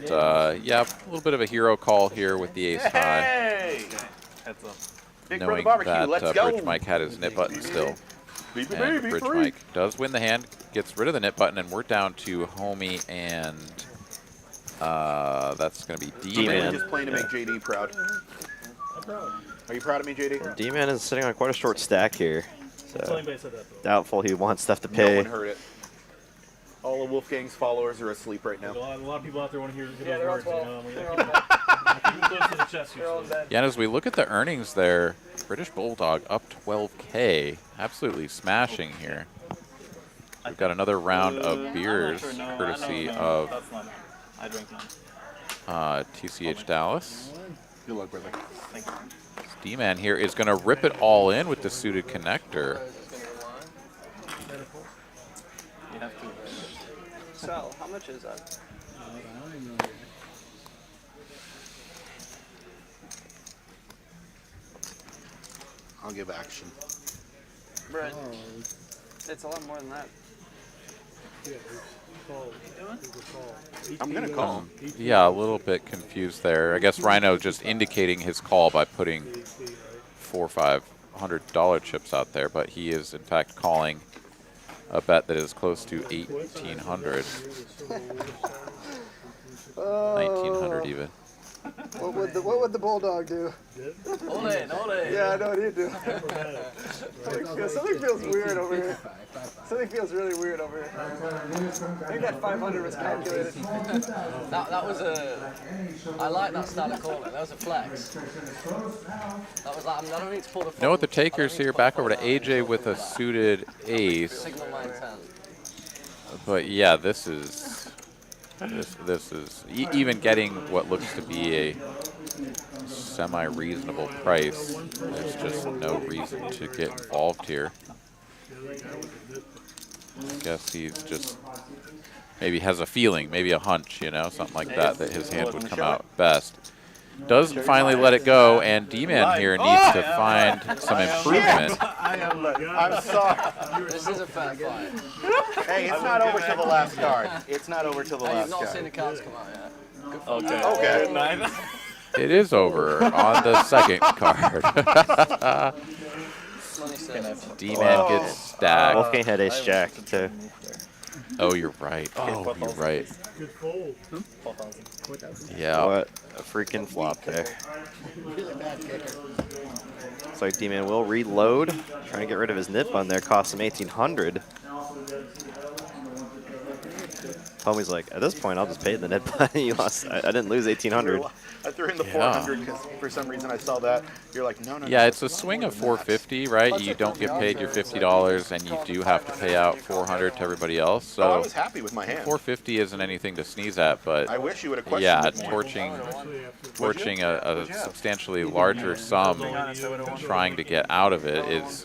yeah, a little bit of a hero call here with the ace high. Hey! Heads up. Big brother Knowing barbecue, that let's go. Bridge Mike had his nip button still. Beep, beep, And beep, Bridge beep. Mike does win the hand, gets rid of the nip button, and we're down to Homie and that's going to be D-Man. Just playing to make JD proud. Are you proud of me, JD? D-Man is sitting on quite a short stack here. So Anybody said that, though. doubtful he wants stuff to No pay. one heard it. All of Wolfgang's followers are asleep right now. A lot of people out there want to hear Yeah, those they're all words. 12. You know? They're all bad. Keep them close to the chest. They're all dead. Yeah, and as we look at the earnings there, British Bulldog up 12K. Absolutely smashing here. We've got another round of beers, courtesy of That's not. I drink none. TCH Dallas. Good luck, brother. Thank you. D-Man here is going to rip it all in with the suited connector. You have to. Sal, how much is that? I'll give action. Brett, it's a lot more than that. I'm going to call him. Yeah, a little bit confused there. I guess Rhino just indicating his call by putting $400 or $500 chips out there, but he is in fact calling a bet that is close to 1,800, 1,900 even. What would the Bulldog do? Ole. Yeah, I know what he'd do. Something feels weird over here. Something feels really weird over here. I think that 500 was calculated. That was a. I like that style of calling. That was a flex. That was like, I don't need to pull the. Know what the takers here? Back over to AJ with a suited ace. Signal 910. But yeah, this is even getting what looks to be a semi-reasonable price. There's just no reason to get involved here. I guess he's just maybe has a feeling, maybe a hunch, you know, something like that, that his hand would come out best. Does finally let it go, and D-Man here needs to find some improvement. I'm sorry. This is a fair fight. Hey, it's not over till the last card. It's not over till the Hey, last you've not seen the card. cards come out yet. Good for Okay. you. Okay. Good night. It is over on the second card. Money saved. D-Man gets stacked. Wolfgang had ace jack too. Oh, you're right. Oh, you're right. Good fold. Yeah. What a freaking flop there. Looks like D-Man will reload. Trying to get rid of his nip on there. Cost him 1,800. Homie's like, at this point, I'll just pay the net button. You lost. I didn't lose 1,800. I threw in the 400 because for some reason I saw that. You're like, no. Yeah, it's a swing of 450, right? You don't get paid your $50, and you do have to pay out 400 to everybody else. So I was happy with my hand. 450 isn't anything to sneeze at, but I wish you would have questioned yeah, it more. torching a substantially larger sum, trying to get out of it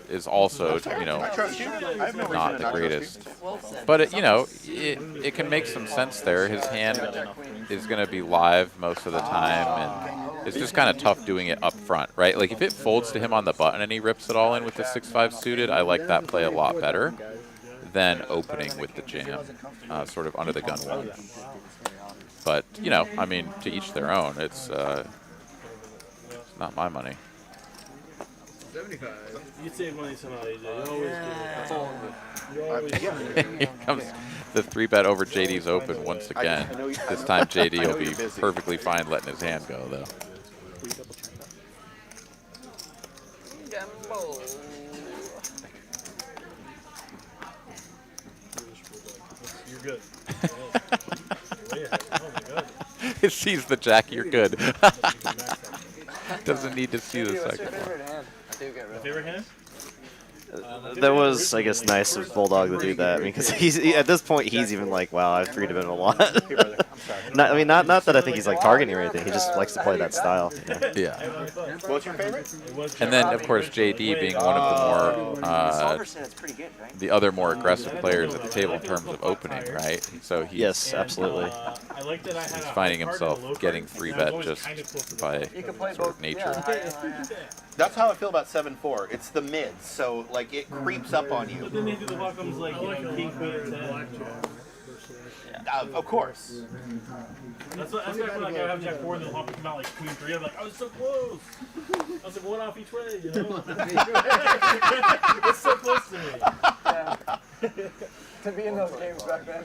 is also, you know, not the greatest. But it can make some sense there. His hand is going to be live most of the time, and it's just kind of tough doing it up front, right? Like if it folds to him on the button and he rips it all in with the 6-5 suited, I like that play a lot better than opening with the jam, sort of under the gun one. But you know, I mean, to each their own. It's not my money. 75. You save money somehow, AJ. You always do. Here comes the 3-bet over JD's open once again. This time JD will be perfectly fine letting his hand go, though. You're good. It sees the jack, you're good. Doesn't need to see the second one. Favorite hand? That was, I guess, nice of Bulldog to do that. I mean, because at this point he's even like, wow, I've 3-bet a lot. not that I think he's like targeting or anything. He just likes to play that style. You know? Yeah. What's your favorite? And then, of course, JD being one of the more, the other more aggressive players at the table in terms of opening, right? So he's, yes, absolutely. He's finding himself getting 3-bet just by sort of nature. That's how I feel about 7-4. It's the mids, so like it creeps up on you. But then they do the welcomes like, king, queen, 10. Of course. That's why like, I have Jack 4 and the hopper come out like queen 3. I'm like, I was so close. I was like, one off each way, you know? It's so close to me. To be in those games back then.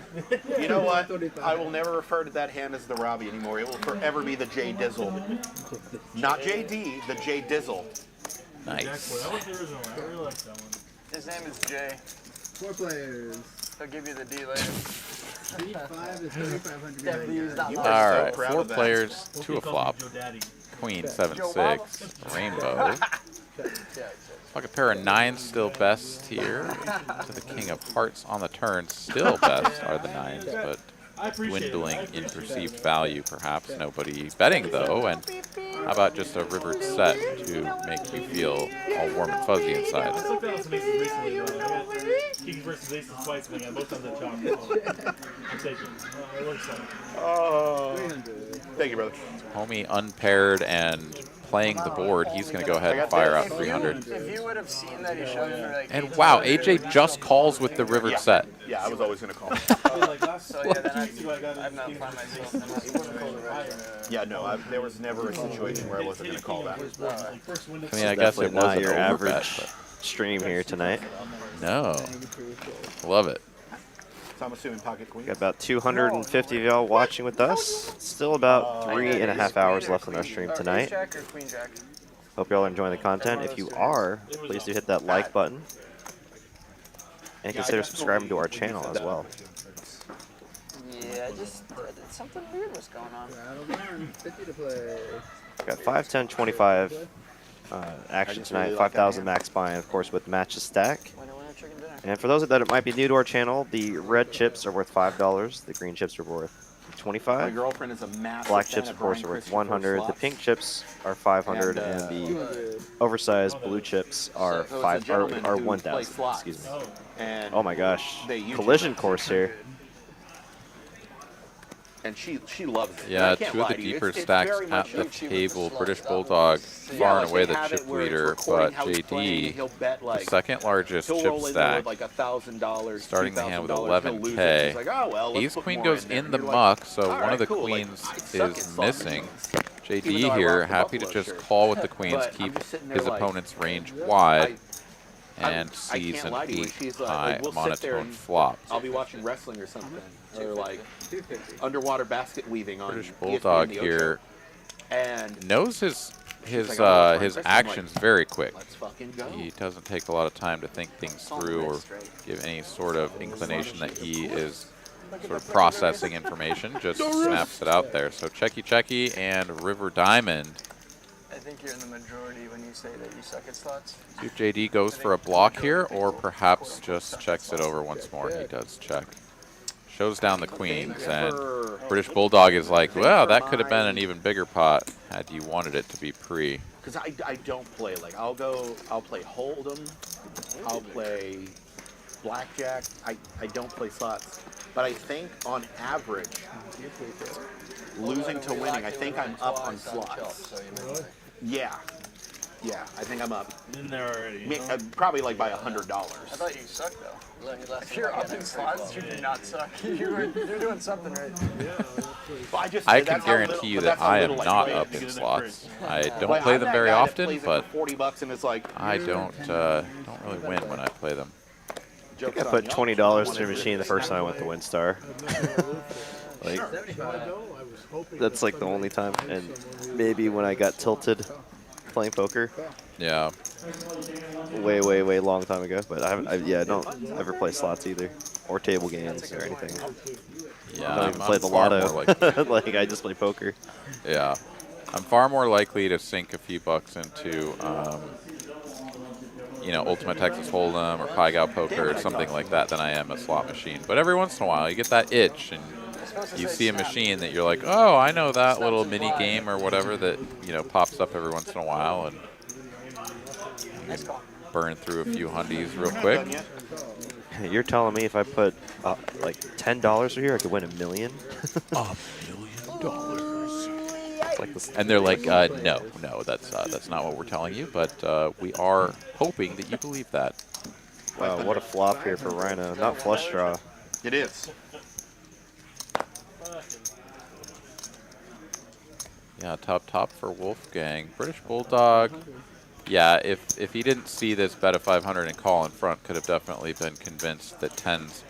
You know what? I will never refer to that hand as the Robbie anymore. It will forever be the J Dizzle. Not JD, the J Dizzle. Nice. That was the original one. I really like that one. His name is Jay. 4 players. I'll give you the D later. 5 is 3,500. Definitely use that one. All right, 4 players, 2 a flop. Queen, 7-6, rainbow. Like a pair of 9s still best here. To the king of hearts on the turn, still best are the 9s, but dwindling in perceived value perhaps. Nobody betting though, and how about just a rivered set to make you feel all warm and fuzzy inside? I looked at some aces recently. I got kings versus aces twice, and I got both times at chalk. I'm taking. It looks like. Oh. Thank you, brother. Homie unpaired and playing the board, he's going to go ahead and fire out 300. If you would have seen that, you showed him like. And wow, AJ just calls with the rivered set. Yeah, I was always going to call. So yeah, then I've not found myself. Yeah, no, there was never a situation where I wasn't going to call that. I mean, I guess it not wasn't your overbet, average but stream here tonight. no. Love it. So I'm assuming pocket queen. Got about 250 of y'all watching with us. Still about 3.5 hours left on our stream tonight. Jack or queen jack? Hope y'all are enjoying the content. If you are, please do hit that like button. And consider subscribing to our channel as well. Yeah, just something weird was going on. 50 to play. Got 5, 10, 25 action tonight. 5,000 max buy, of course, with matches stack. And for those that might be new to our channel, the red chips are worth $5. The green chips are worth $25. My girlfriend is a massive Black fan chips, of of course, Brian are worth Christopher's $100. The slots. pink chips are $500, and the oversized blue chips are So it's a gentleman who plays $1,000. slots. Excuse me. And Oh my gosh! they use Collision it. course here. And she loves it. Yeah, I can't 2 of lie the to you. deeper It's stacks very at much the you. table. British Bulldog, far and away the chip leader, but JD, JD, the second largest chip stack, like $1,000, starting the hand with $2,000, he'll lose it. 11K. He's like, oh, well, let's Ace put queen more goes there. in the You're like, muck, so all one right, of the cool. Like, queens I suck at is solving missing. Even JD though I here, rock the happy to Buffalo just shirt. call with the queens, But keep I'm just sitting there his like, opponent's range wide, I and sees can't an lie to you. 8 She's high we'll sit there monotone and flop. I'll be watching wrestling or something, or like underwater basket weaving on British ESPN Bulldog the Ocho. here And knows his like, "Oh, his Chris," I'm like, actions very quick. let's fucking go. He doesn't take a lot of time to think things through or give any sort of inclination that he is sort of processing information, just snaps it out there. So checky and River Diamond. I think you're in the majority when you say that you suck at slots. See if JD goes for a block here, or perhaps just checks it over once more. He does check. Shows down the queens, and British Bulldog is like, well, that could have been an even bigger pot had you wanted it to be pre. Because I don't play, like, I'll play Hold'em, I'll play Blackjack, I don't play slots. But I think on average, losing to winning, I think I'm up on slots. Yeah. Yeah, I think I'm up. In there already. Probably like by $100. I thought you sucked though. If you're up in slots, you do not suck. You're doing something right. I can guarantee you that I am not up in slots. I don't play them very often, but $40 and it's like I don't really win when I play them. I think I put $20 to the machine the first time I went to WinStar. Like, that's like the only time, and maybe when I got tilted playing poker. Yeah. Way long time ago. But I don't ever play slots either, or table games or anything. Yeah, I don't even play the lotto. Like I just play poker. Yeah, I'm far more likely to sink a few bucks into, you know, Ultimate Texas Hold'em or Pai Gow Poker or something like that than I am a slot machine. But every once in a while, you get that itch and you see a machine that you're like, oh, I know that little mini game or whatever that, you know, pops up every once in a while, and you can burn through a few hundies real quick. You're telling me if I put like $10 here, I could win $1 million? $1 million. Like this, and they're like, no, that's not what we're telling you, but we are hoping that you believe that. Wow, what a flop here for Rhino. Not flush draw. It is. Yeah, top for Wolfgang. British Bulldog. Yeah, if he didn't see this bet of 500 and call in front, could have definitely been convinced that 10s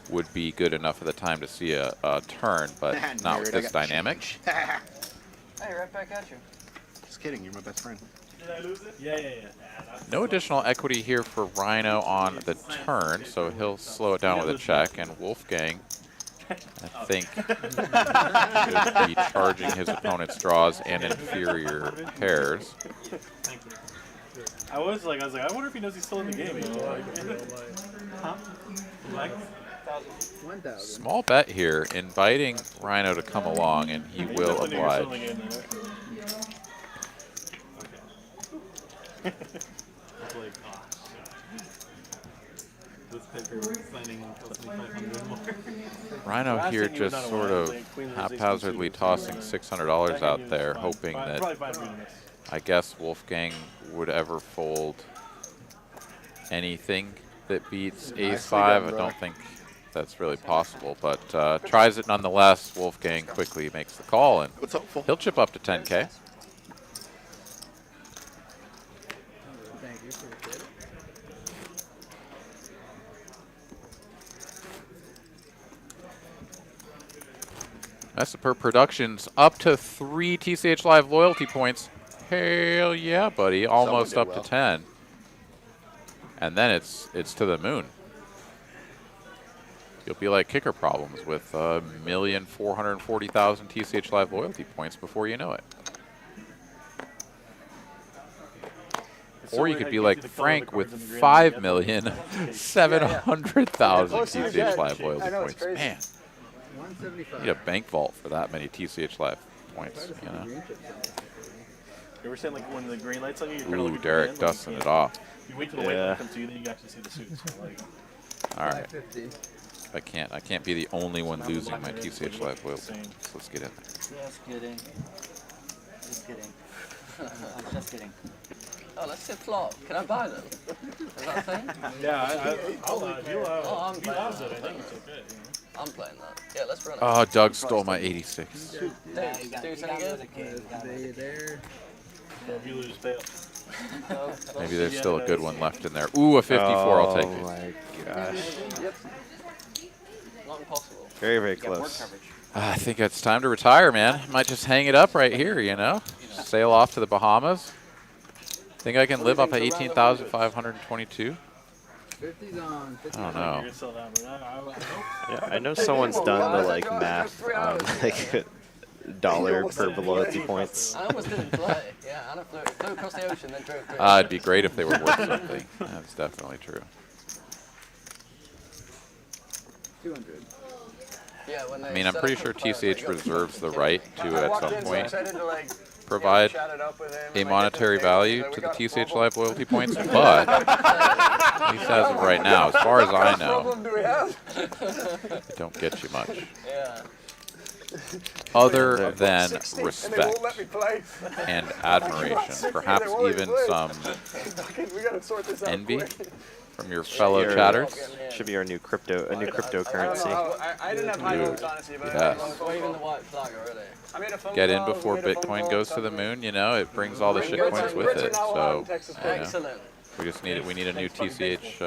would be good enough at the time to see a turn, but not with this dynamic. Hey, right back at you. Just kidding, you're my best friend. Did I lose it? Yeah. No additional equity here for Rhino on the turn, so he'll slow it down with a check, and Wolfgang, I think, should be charging his opponent's draws and inferior pairs. I was like, I wonder if he knows he's still in the game. Huh? Like, Small bet here, inviting Rhino to come along, and he will oblige. Rhino here just sort of haphazardly tossing $600 out there, hoping that, I guess, Wolfgang would ever fold anything that beats Ace-5. I don't think that's really possible, but tries it nonetheless. Wolfgang quickly makes the call, and he'll chip up to 10K. Masterful Productions up to 3 TCH Live loyalty points. Hell yeah, buddy. Almost up to 10. And then it's to the moon. You'll be like Kicker Problems with 1,440,000 TCH Live loyalty points before you know it. Or you could be like Frank with 5,700,000 TCH Live loyalty points. Man. You need a bank vault for that many TCH Live points, you know? You ever saying, like, when the green light's on you, you're kind of Ooh, looking Derek at dusting it off. You wait till the white light comes to you, then you can actually see the suits. Like, all right. I can't be the only one losing my TCH Live loyalty. So let's get in there. Just kidding. Just kidding. I'm just kidding. Oh, let's say flop. Can I buy them? Is that a thing? yeah, I'll allow it. Oh, I'm He playing allows it. that. I think it's okay. I'm playing that. Yeah, let's run it. Oh, Doug stole my 86. Dude, any good? If you lose, fail. Maybe there's still a good one left in there. Ooh, a 54. I'll take it. Oh my gosh. Yep. Not impossible. Very close. I think it's time to retire, man. Might just hang it up right here, you know? Sail off to the Bahamas. Think I can live up at 18,522? 50's on. 50's I don't on. know. You're gonna sell that, but Yeah, I know someone's done the like math on like dollar per loyalty points. I almost didn't play. Yeah, Anna flew across the ocean, then drove through. It'd be great if they were worth something. That's definitely true. 200. Yeah, when I mean, I'm pretty sure TCH reserves the right to, at some point, provide a monetary value to the TCH Live loyalty points, but at least as of right now, as far as I know, they don't get you much. Yeah. Other than respect and admiration, perhaps even some envy from your fellow chatters. Should be our new cryptocurrency. I didn't have high hopes, honestly, but Yes. Waving the white flag already. I made a phone Get in call, before we made a phone Bitcoin call, goes to the moon, you know, it brings all the shitcoins with it. So, you know, Excellent. we need a new TCH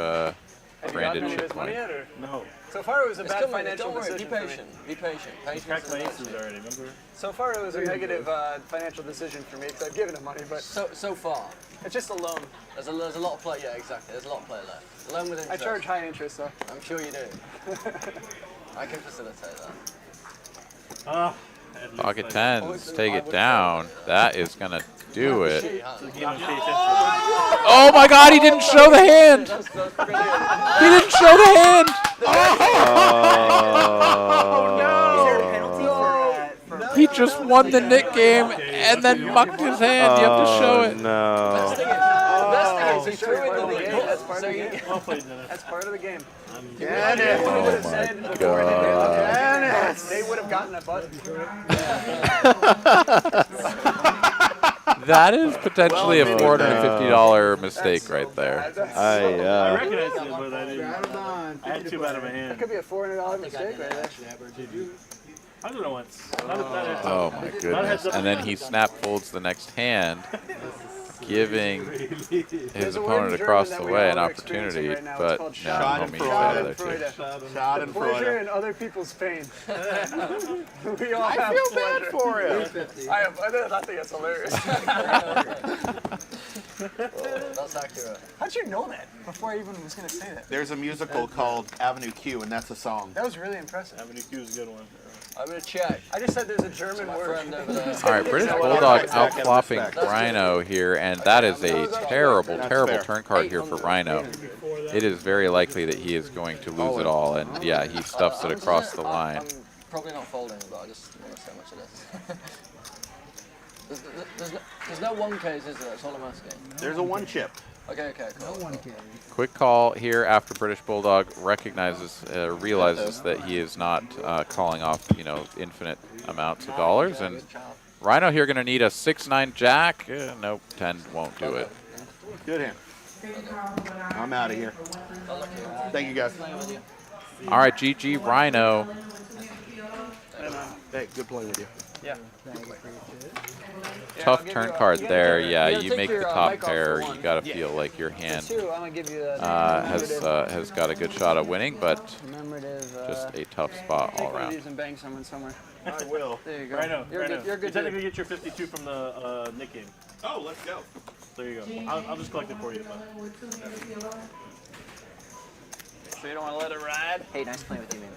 branded shitcoin. No. So far, it was a It's bad coming. financial Don't worry. Be decision for me. patient. Be patient. Patience Cracked my is aces the already, remember? So far, it was a negative financial decision for me because I've given him money, but So far, it's just a loan. there's a lot of play. Yeah, exactly. There's a lot of play left. Loan with I interest. charge high interest, though. I'm sure you do. I can facilitate Ah. that. Pocket tens, take it down. That is gonna do it. Oh my God! He didn't show the hand. He didn't show the hand. He just won the Nick game and then mucked his hand. You have to show it. No. Best thing is he threw in the game. That's part of the game. Dennis. Oh my God. They would have gotten a button. That is potentially a $450 mistake right there. I recognized it, but I didn't. I had too bad of a That hand. could be a $400 mistake right there. I don't know once. Oh my goodness. And then he snap folds the next hand, giving his opponent across the way an opportunity, but no, Homei's out of there too. Pleasure in other people's pain. We all have feel bad for him. I think that's hilarious. That's accurate. How'd you know that before I even was going to say that? There's a musical called Avenue Q, and that's a song. That was really impressive. Avenue Q is a good one. I'm gonna check. I just said there's a German word. All right, British Bulldog outflopping Rhino here, and that is a terrible, terrible turn card here for Rhino. It is very likely that he is going to lose it all, and yeah, he stuffs it across the line. I'm probably not folding, but I just want to say how much it is. There's no 1Ks, is there? That's all I'm asking. There's a one chip. Okay, cool. No 1K. Quick call here after British Bulldog realizes that he is not calling off, you know, infinite amounts of dollars, and Rhino here going to need a 6-9 jack. Nope, 10 won't do it. Good hand. I'm out of here. Thank you, guys. All right, GG Rhino. Hey, good playing with you. Yeah. Tough turn card there. Yeah, you make the top pair. You got to feel like your hand has got a good shot at winning, but just a tough spot all around. And bang someone somewhere. I will. There you go. Right now. You're good. You're You good. technically get your 52 from the Nick game. Oh, let's go. There you go. I'll just collect it for you. So you don't want to let it ride? Hey, nice playing with you, man.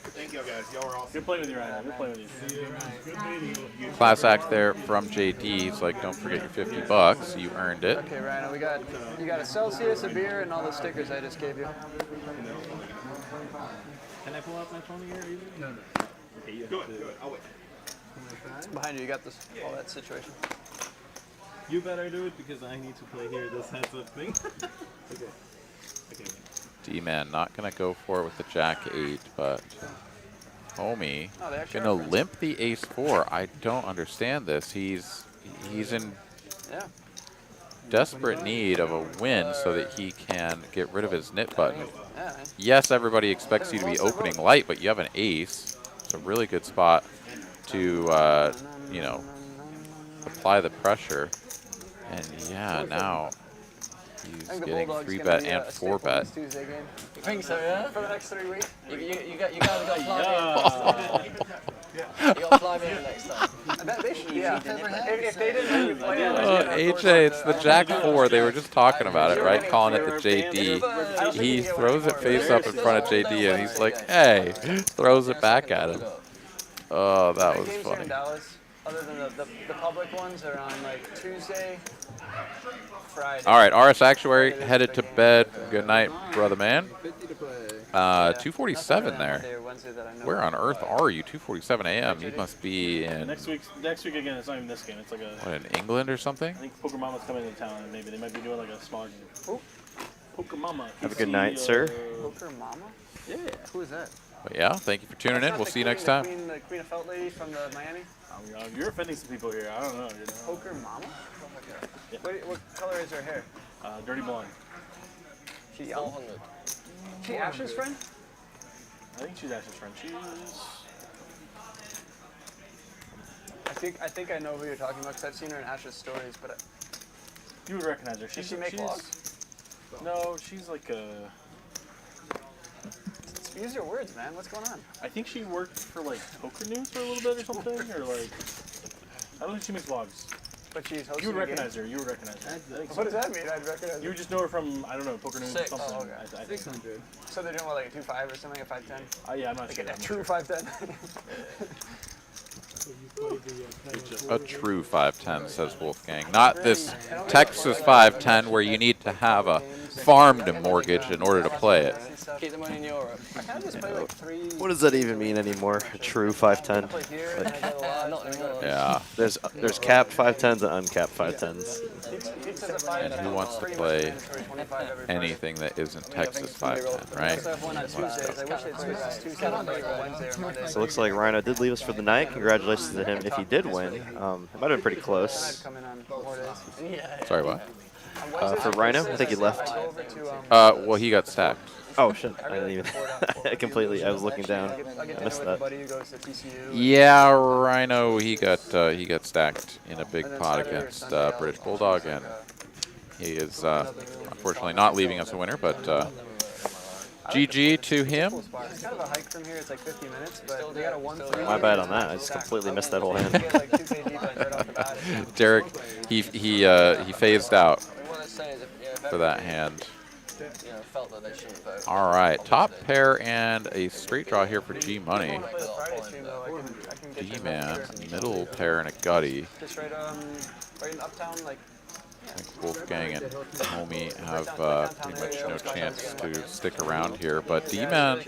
Thank you, guys. Y'all are awesome. Good playing with you, Ryan. Good playing with you. Class act there from JD. He's like, don't forget your 50 bucks. You earned it. Okay, Rhino, you got a Celsius, a beer, and all the stickers I just gave you. Can I pull out my phone here? No. Okay, you Go have ahead. to. Go ahead. I'll wait. Behind you, you got this, all that situation. You better do it because I need to play here this heads up thing. Okay. Okay. D-man not going to go for it with the jack 8, but Homei going to limp the ace 4. I don't understand this. He's in desperate need of a win so that he can get rid of his knit button. Yes, everybody expects you to be opening light, but you have an ace. It's a really good spot to, you know, apply the pressure. And yeah, now he's getting 3-bet and 4-bet. You think so, yeah? For the next 3 weeks? You guys got to fly me in. You got to fly me in next time. They should, yeah. If they didn't play AJ, it's the Jack 4. They were just talking about it, right? Calling it the JD. He throws it face up in front of JD, and he's like, hey, throws it back at him. Oh, that was funny. Other than the public ones are on like Tuesday, Friday. All right, RS Actuary headed to bed. Good night, brother man. 2:47 there. Where on earth are you? 2:47 a.m. You must be in. Next week again. It's not even this game. It's like a. What, in England or something? I think Poker Mama's coming into town, and maybe they might be doing like a smaller game. Oh. Poker Mama. Have a good night, sir. Poker Mama? Yeah. Who is that? But yeah, thank you for tuning in. We'll see you next time. The Queen of Felt lady from the Miami? You're offending some people here. I don't know. Poker Mama? Yeah. What color is her hair? Dirty blonde. She young? She Ash's friend? I think she's Ash's friend. She's. I think I know who you're talking about because I've seen her in Ash's stories, but. You would recognize her. Does she make vlogs? No, she's like a. Use your words, man. What's going on? I think she worked for like Poker News for a little bit or something, or like. I don't think she makes vlogs. But she's hosting. You would recognize her. You would recognize her. What does that mean? I'd recognize her. You would just know her from I don't know Poker News or something. Oh, okay. 600. So they're doing what, like a 2.5 or something, a 5.10? Yeah, I'm not sure. Like a true 5.10. A true 510, says Wolfgang. Not this Texas 510 where you need to have a farm to mortgage in order to play it. Keep the money in Europe. I kind of just play like 3. What does that even mean anymore? A true 510? Yeah. There's capped 510s and uncapped 510s. And who wants to play anything that isn't Texas 510, right? So it looks like Rhino did leave us for the night. Congratulations to him if he did win. It might have been pretty close. Sorry, what? For Rhino, I think he left. Well, he got stacked. Oh shit! I didn't even. I was looking down. I missed that. Yeah, Rhino. He got stacked in a big pot against British Bulldog, and he is unfortunately not leaving us a winner. But GG to him. It's kind of a hike from here. It's like 50 minutes, but they got a 1-3. My bad on that. I just completely missed that whole hand. Derek, he phased out for that hand. All right, top pair and a straight draw here for G Money. G-Man, middle pair and a gutty. Right in Uptown, like. I think Wolfgang and Homei have pretty much no chance to stick around here, but D-Man,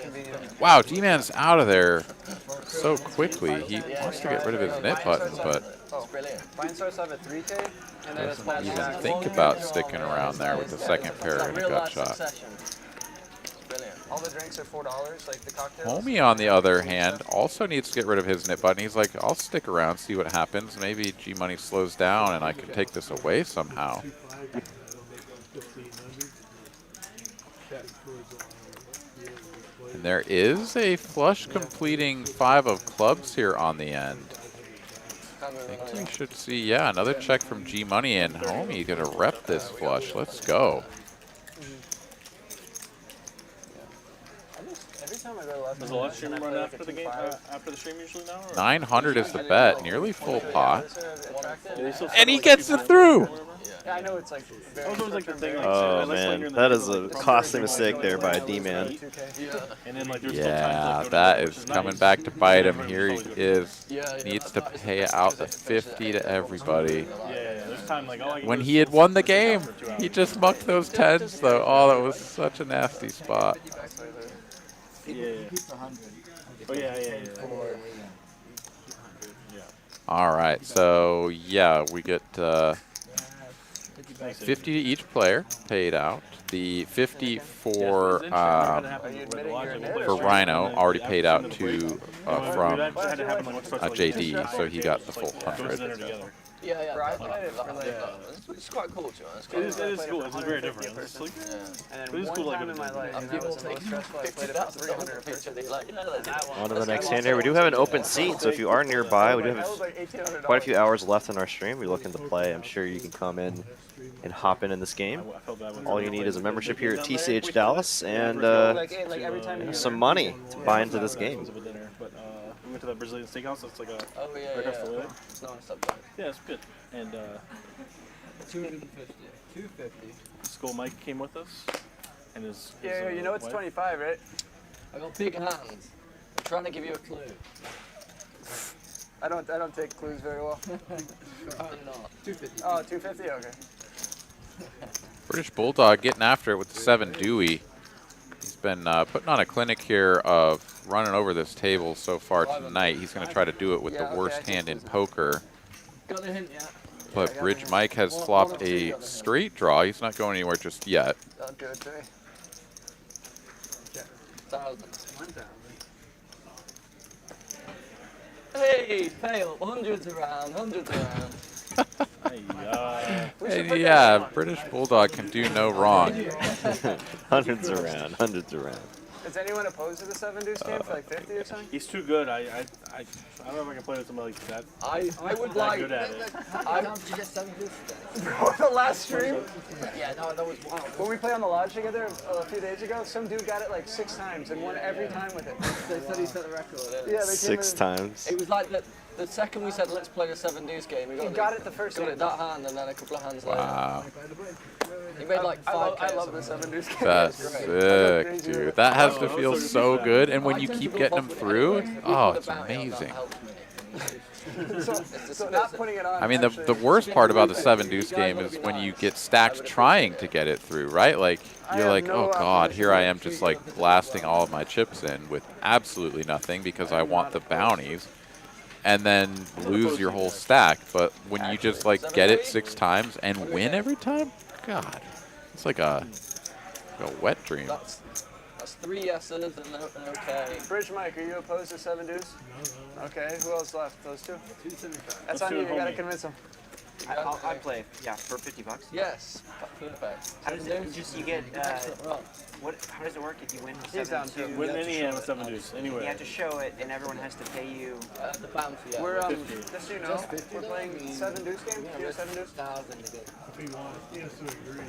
wow, D-Man's out of there so quickly. He wants to get rid of his knit button, but doesn't even think about sticking around there with the second pair and a gut shot. All the drinks are $4, like the cocktails. Homei, on the other hand, also needs to get rid of his knit button. He's like, I'll stick around, see what happens. Maybe G-Money slows down and I can take this away somehow. And there is a flush completing 5 of clubs here on the end. I think we should see, yeah, another check from G-Money, and Homei gonna rep this flush. Let's go. Does the live stream run after the game? After the stream usually now? 900 is the bet, nearly full pot. And he gets it through! Yeah, I know it's like very oh man, that is a costly mistake there by D-Man. Yeah, that is coming back to bite him. Here he is. Needs to pay out the 50 to everybody. When he had won the game, he just mucked those 10s though. Oh, that was such a nasty spot. All right, so yeah, we get 50 to each player paid out. The 50 for Rhino already paid out to from JD, so he got the full 100. Yeah. It's quite cool, to be honest. It is cool. It's very different. It's like, it is cool. Like in my life, and that was the most stressful. I played about 300 On to the next hand here. We do have an open seat, so if you are nearby, we do have quite a few hours left in our stream. We're looking to play. I'm sure you can come in and hop in this game. All you need is a membership here at TCH Dallas and some money to buy into this game. went to that Brazilian steakhouse. It's like a Oh yeah, right across the way. It's nice up there. Yeah, it's good. And 250. 250. Skull Mike came with us, and his Yeah, you know it's wife. 25, right? I got big hands. I'm trying to give you a clue. I don't take clues very well. Apparently not. 250. Oh, 250. Okay. British Bulldog getting after it with the 7 Dewey. He's been putting on a clinic here of running over this table so far tonight. He's going to try to do it with the worst hand in poker. Got the hint yet? But Bridge Mike has flopped a straight draw. He's not going anywhere just yet. Don't do it to me. 1,000. Hey, fail. Hundreds around, hundreds around. Yeah, British Bulldog can do no wrong. Hundreds around, hundreds around. Is anyone opposed to the 7 deuce game for like 50 or something? He's too good. I don't know if I can play with somebody like that. I would Not like. good at it. How did you get 7 deuce today? Bro, the last stream? Yeah, no, that was wild. When we played on the lodge together a few days ago, some dude got it like 6 times and won every time with it. They said he set the record. Yeah, they came 6 in. times. It was like the second we said let's play the 7 deuce game, we got it the first got hand. it that hand, and then a couple of hands Wow. later. He made like 5K. I love the 7 deuce game. That's sick, dude. That has to feel so good. And when you keep getting them through, oh, it's amazing. So not putting it on. I mean, the worst part about the 7 deuce game is when you get stacked trying to get it through, right? Like, you're like, oh God, here I am just like blasting all of my chips in with absolutely nothing because I want the bounties, and then lose your whole stack. But when you just like get it 6 times and win every time, God, it's like a wet dream. That's 3 yeses and an okay. Bridge Mike, are you opposed to 7 deuce? No. Okay, who else left? Those 2? 275. That's on you. You gotta convince them. I'll play. Yeah, for $50. Yes, perfect. How does it just you get? What? How does it work if you win He's down 7 too. Win any hand with 7 deuce, anyway. You have to show it, and everyone has to pay you. The bounty. Yeah. We're just so you know, we're playing 7 deuce game. You have 7 deuce. If he wants, he has to agree.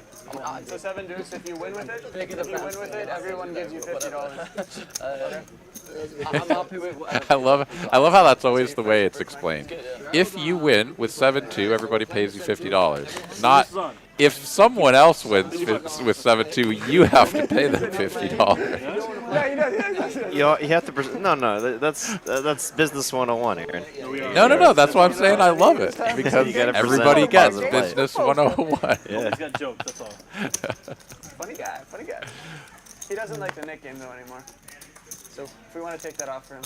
So 7 deuce. If you win with it, everyone gives you $50. I'm happy with whatever. I love how that's always the way it's explained. If you win with 7-2, everybody pays you $50. Not if someone else wins with 7-2, you have to pay them $50. You have to. No, that's business 101, Aaron. No. That's why I'm saying I love it because You gotta everybody present gets a positive light. business 101. Yeah. He's got jokes, that's all. Funny guy. He doesn't like the Nick game though anymore. So if we want to take that off for him.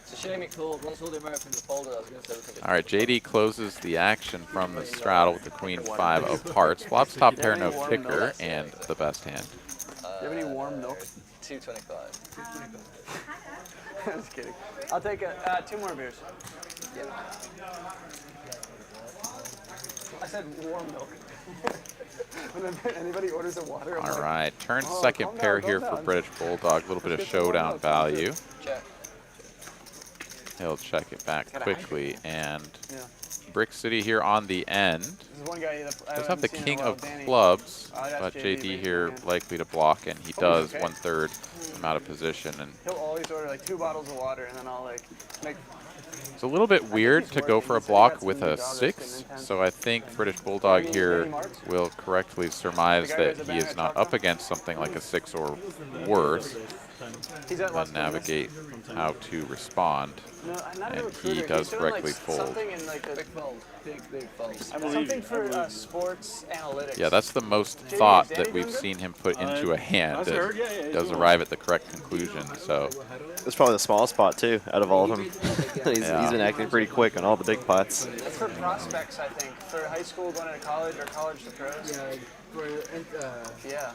It's a shame it called. Once all the Americans are folded, I was going to say we could. All right, JD closes the action from the straddle with the queen 5 of hearts. Flops top pair, no kicker, and the best hand. Do you have any warm milk? 225. I'm just kidding. I'll take 2 more beers. Yeah. I said warm milk. When anybody orders a water, I'm All like, right, turn oh, second calm pair down, here calm for down. British Bulldog. A little bit of showdown value. Check. He'll check it back quickly. And Yeah. Brick City here on the end. This is one guy that I Does have haven't the seen in a king while, of Danny. clubs, Oh, that's but JD JD here making it. likely to block, and he Oh, does okay. 1/3 from out of position. And He'll always order like 2 bottles of water, and then I'll like make. it's a little bit weird to go for a block with a 6, so I think British Bulldog here will correctly surmise that he is not up against something like a 6 or worse, He's at then Las Vegas. navigate how to respond. No, I'm not a And recruiter. he He's does doing, correctly like, fold. Something in like the Big fold. Big fold. something for sports analytics. Yeah, that's the most JD, thought is that Danny we've doing good? seen him put into a hand. I've That heard, yeah, he's does doing arrive at the correct conclusion. So It's probably the smallest pot too, out of all of them. he's Yeah. been acting pretty quick on all the big pots. That's for prospects, I think. For high school, going to college, or college to pros. Yeah, for Yeah.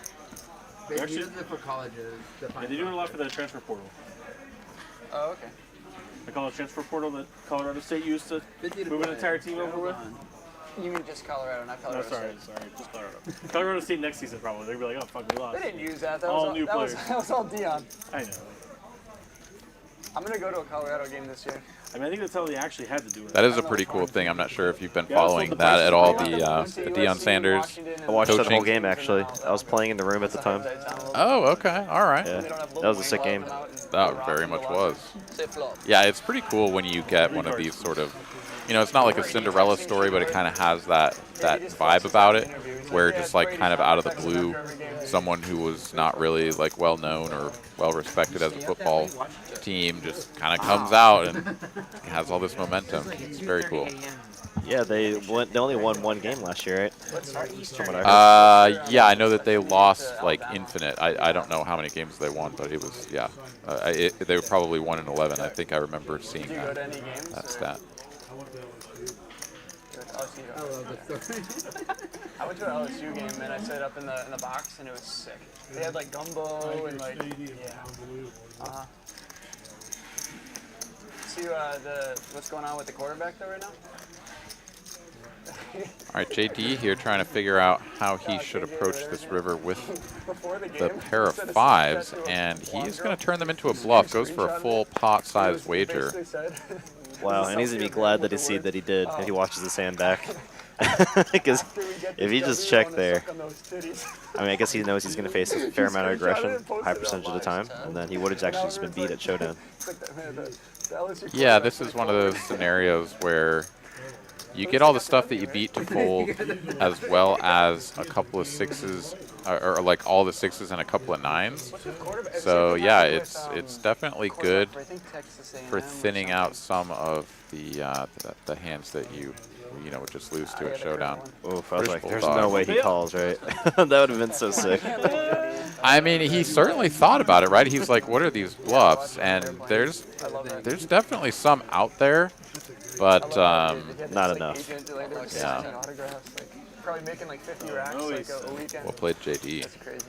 they Actually- use it for colleges. Yeah, they do it a lot for the transfer portal. Oh, okay. I call it transfer portal that Colorado State used to move an entire team over with. You mean just Colorado, not No, Colorado sorry, State. just Colorado. Colorado State next season probably. They'd be like, oh fuck, we lost. They didn't use that. That All was new that was players. that was all Dion. I know. I'm gonna go to a Colorado game this year. I mean, I think that's how they actually had to do it. That is a pretty cool thing. I'm not sure if you've been following that at all. The Deion Sanders I watched coaching. that whole game actually. I was playing in the room at the time. Oh, okay, all right. Yeah, that was a sick game. That very much was. Yeah, it's pretty cool when you get one of these sort of, you know, it's not like a Cinderella story, but it kind of has that vibe about it, where just like kind of out of the blue, someone who was not really like well known or well respected as a football team just kind of comes out and has all this momentum. It's very cool. Yeah, they only won one game last year, right? From what I heard. Yeah, I know that they lost like infinite. I don't know how many games they won, but it was, yeah. They were probably 1-11. I think I remember seeing that stat. I went to an LSU game and I sat up in the box and it was sick. They had like gumbo and like See what's going on with the quarterback though right now? All right, JD here trying to figure out how he should approach this river with the pair of fives, and he's going to turn them into a bluff. Goes for a full pot-sized wager. Wow, and he's going to be glad that he did if he watches the hand back. Because if he just checked there, I mean, I guess he knows he's going to face a fair amount of aggression, high percentage of the time, and then he would have actually just been beat at showdown. Yeah, this is one of those scenarios where you get all the stuff that you beat to fold, as well as a couple of sixes, or like all the sixes and a couple of nines. So yeah, it's definitely good for thinning out some of the hands that you would just lose to at showdown. Oof, I was like, there's no way he calls, right? That would have been so sick. I mean, he certainly thought about it, right? He was like, what are these bluffs? And there's definitely some out there, but not enough. Yeah. Probably making like 50 racks like a weekend. Well played, JD. That's crazy.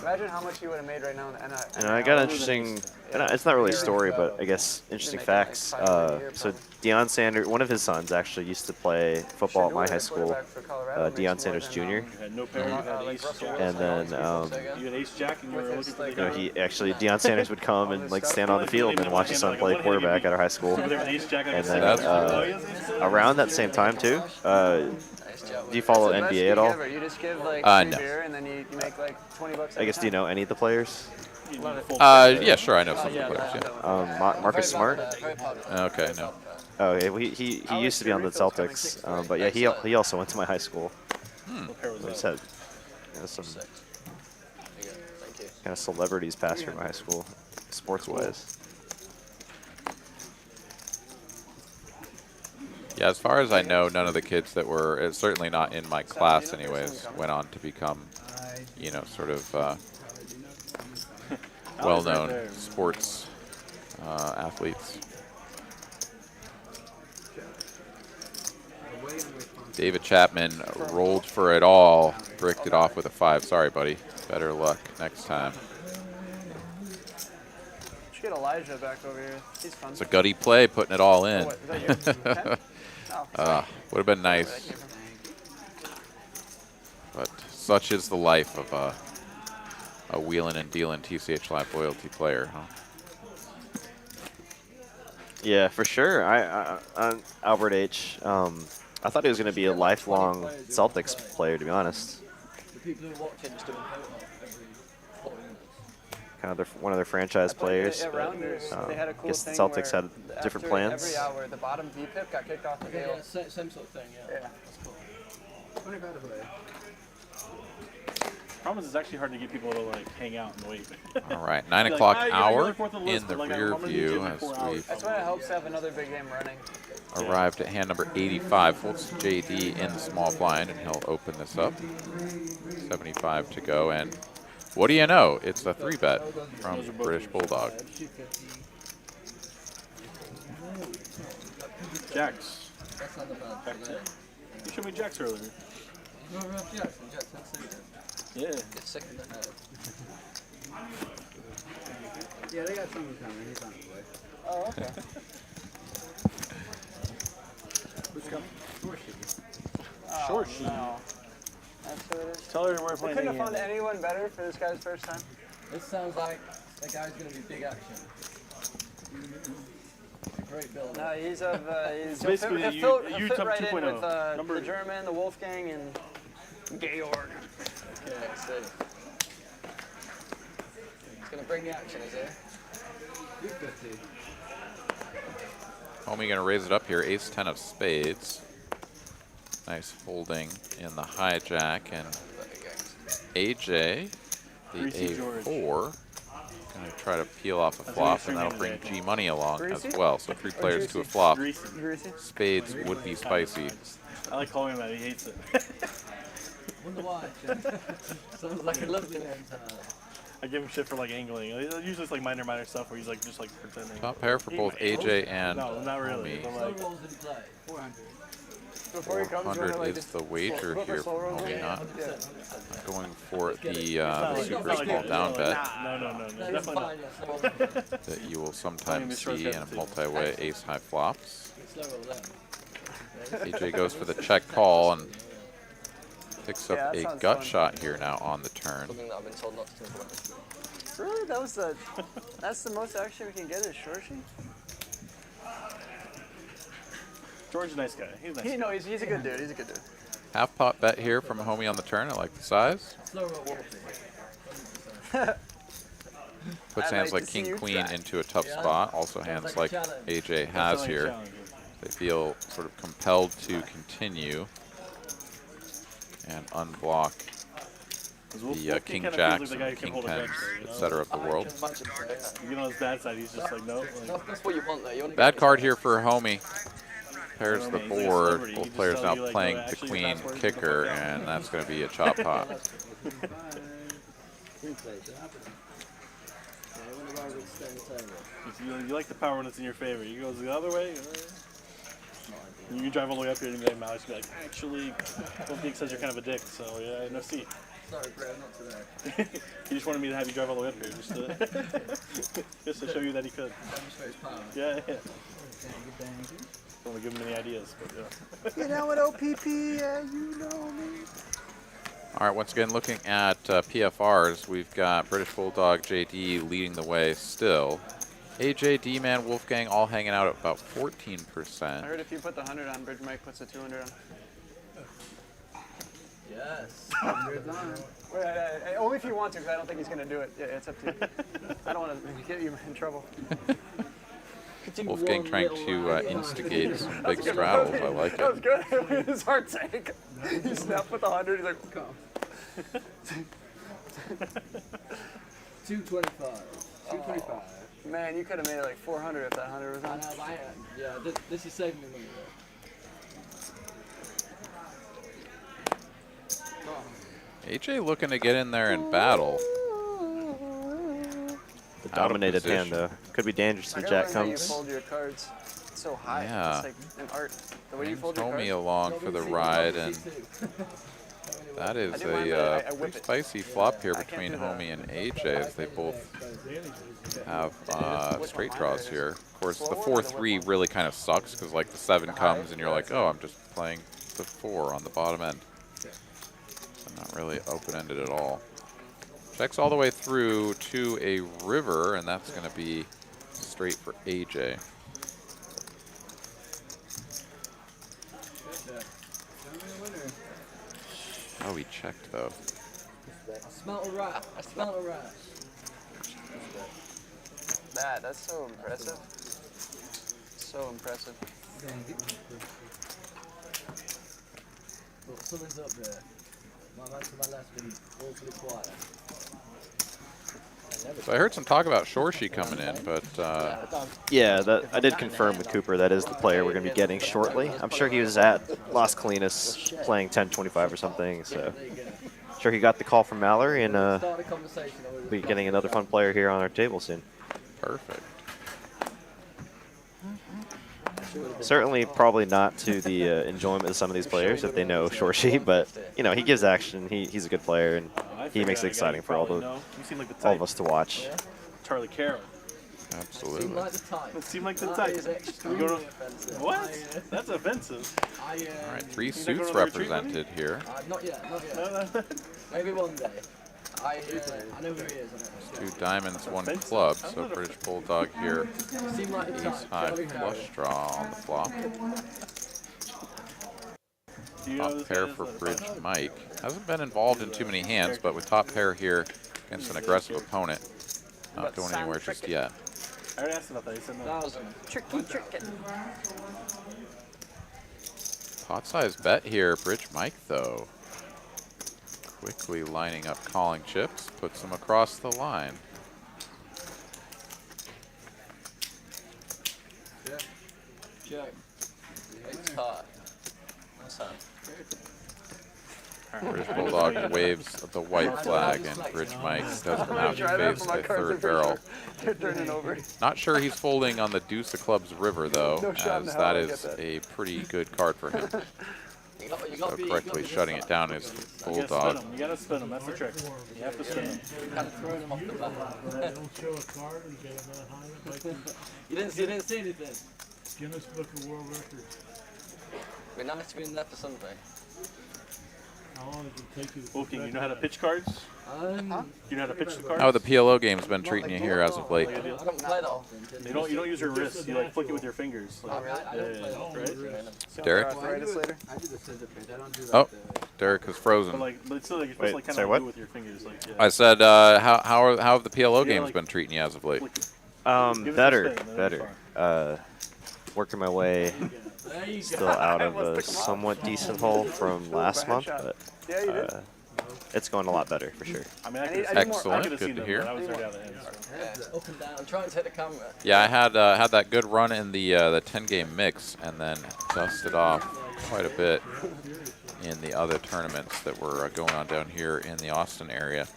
Imagine how much he would have made right now in the NIL. And I got interesting, it's not really a story, but I guess interesting facts. So Deion Sanders, one of his sons actually used to play football at my high school, Deion Sanders Jr. And then, Deion Sanders would come and like stand on the field and watch his son play quarterback at our high school. And then around that same time too, do you follow NBA at all? You just give like no. beer and then you make like $20. I guess, do you know any of the players? Yeah, sure, I know some of the players, yeah. Marcus Smart? Okay, no. Oh, okay, well, he used to be on the Celtics, but yeah, he also went to my high school. We just had some kind of celebrities pass through my high school, sports-wise. Yeah, as far as I know, none of the kids that were, certainly not in my class anyways, went on to become, sort of well-known sports athletes. David Chapman rolled for it all, bricked it off with a 5. Sorry, buddy. Better luck next time. Should get Elijah back over here. He's fun. It's a gutty play, putting it all in. Oh, would have been nice. But such is the life of a wheelin' and dealin' TCH Live loyalty player, huh? Yeah, for sure. Albert H. I thought he was going to be a lifelong Celtics player, to be honest. Kind of one of their franchise players. But, I guess the Celtics had different plans. Every hour, the bottom V-pip got kicked off the table. Same sort of thing, yeah. That's cool. Problem is, it's actually hard to get people to like hang out and wait. All right, 9 o'clock like, hour list, in the like, rear view as we've That's why it helps to have another big game running. arrived at hand number 85. Folds JD in the small blind, and he'll open this up. 75 to go, and what do you know? It's a 3-bet from British Bulldog. Jacks. Jack 10. You showed me Jacks earlier. Yeah. It's sick of that. Yeah, they got someone coming. He's on his way. Oh, okay. Who's coming? Short sheet. No. That's who it is. Tell her we're playing. Couldn't have found anyone better for this guy's first time. This sounds like that guy's going to be big action. Great build. No, he's So basically, he'll you fit top right in 2.0. with Number- the German, the Wolfgang, and Georg. Okay, let's see. He's going to bring the action, is he? 250. Homie gonna raise it up here. Ace 10 of spades. Nice holding in the hijack, and AJ, the A4, gonna try to peel off a flop, and that'll bring G money along as well. So 3 players to a flop. Spades would be spicy. I like calling him that. He hates it. Wonder why. Sounds like a lovely one. I give him shit for like angling. Usually it's like minor stuff where he's like just like pretending. Top pair for both AJ and no, not really. Homie. But like, 400. Before he comes, 400 is the wager here for Homie, not going for the super small down bet no, definitely not. that you will sometimes see in a multi-way ace high flops. AJ goes for the check call and picks up a gut shot here now on the turn. Something that I've been told not to think about. Really? That's the most action we can get is Shorshi? George's a nice guy. He's a nice No, he's a good dude. He's a good dude. Half pot bet here from Homie on the turn. I like the size. Puts hands like king, queen into a tough spot. Also hands like AJ has here. They feel sort of compelled to continue and unblock the king jacks and king tens, etc. of the world. You get on his bad side, he's just like, no. That's what you want there. Bad card here for Homie. Pairs the board. Both players now playing the queen kicker, and that's going to be a chop pot. You like the power when it's in your favor. You goes the other way. You can drive all the way up here and be like, Malice, be like, actually, Wolfgang says you're kind of a dick, so yeah, no seat. Sorry, Brad, not today. He just wanted me to have you drive all the way up here, just to show you that he could. Yeah. Don't want to give him any ideas, but yeah. You know what, OPP? Yeah, you know me. All right, once again, looking at PFRs, we've got British Bulldog JD leading the way still. AJ, D-Man, Wolfgang all hanging out at about 14%. I heard if you put the 100 on, Bridge Mike puts the 200 on. Yes. Wait, only if you want to, because I don't think he's going to do it. Yeah, it's up to you. I don't want to get you in trouble. Wolfgang trying to instigate some big straddles. I like it. That was good. His heart sank. He snapped with the 100. He's like, come. 225. 225. Man, you could have made it like 400 if that 100 was on. Yeah, this is saving me money. AJ looking to get in there and battle. The dominated hand, though. Could be dangerous if Jack comes. You fold your cards. It's so high. Yeah. It's like an art. The way you fold your Homie cards. along for the ride, and that is a pretty spicy flop here between Homie and AJ as they both have straight draws here. Of course, the 4-3 really kind of sucks because like the 7 comes and you're like, oh, I'm just playing the 4 on the bottom end. So not really open-ended at all. Checks all the way through to a river, and that's going to be straight for AJ. Oh, he checked though. I smell a rat. I smell a rat. That's so impressive. So impressive. Look, someone's up there. My man to my left is awfully quiet. So I heard some talk about Shorshi coming in, but yeah, I did confirm with Cooper that is the player we're going to be getting shortly. I'm sure he was at Las Colinas playing 10-25 or something, so I'm sure he got the call from Mallory, and we'll be getting another fun player here on our table soon. Perfect. Certainly probably not to the enjoyment of some of these players if they know Shorshi, but you know, he gives action, he's a good player, and he makes it exciting for all of us to watch. Charlie Carroll. Absolutely. It seemed like the type. What? That's offensive. All right, 3 suits represented here. Not yet, not yet. Maybe one day. I know who he is. Two diamonds, one club. So British Bulldog here. Ace high flush draw on the flop. Top pair for Bridge Mike. Hasn't been involved in too many hands, but with top pair here against an aggressive opponent, not going anywhere just yet. I already asked about that. He said no. Tricky. Pot size bet here, Bridge Mike though. Quickly lining up calling chips, puts them across the line. Joe. It's hot. What's up? British Bulldog waves the white flag, and Bridge Mike doesn't have to face a third barrel. They're turning over. Not sure he's folding on the deuce of clubs river, though, as that is a pretty good card for him. So correctly shutting it down is Bulldog. You gotta spin them. That's the trick. You have to spin them. Kind of throwing him off the back. Don't show a card and get him that high. You didn't see anything. Guinness Book of World Records. We're nice being there for Sunday. How long did it take you to Wolfgang, you know how to pitch cards? You know how to pitch the cards? How the PLO game's been treating you here as of late? I don't play that often. You don't use your wrist. You like flick it with your fingers. Like, I don't play that often. Derek? Oh, Derek is frozen. But it's still like you're supposed to like kind of do it with your fingers. Like, yeah. I said, how have the PLO games been treating you as of late? Better. Working my way still out of a somewhat decent hole from last month, but it's going a lot better for sure. Excellent, good to hear. Up and down. I'm trying to hit the camera. Yeah, I had that good run in the 10-game mix, and then dusted off quite a bit in the other tournaments that were going on down here in the Austin area.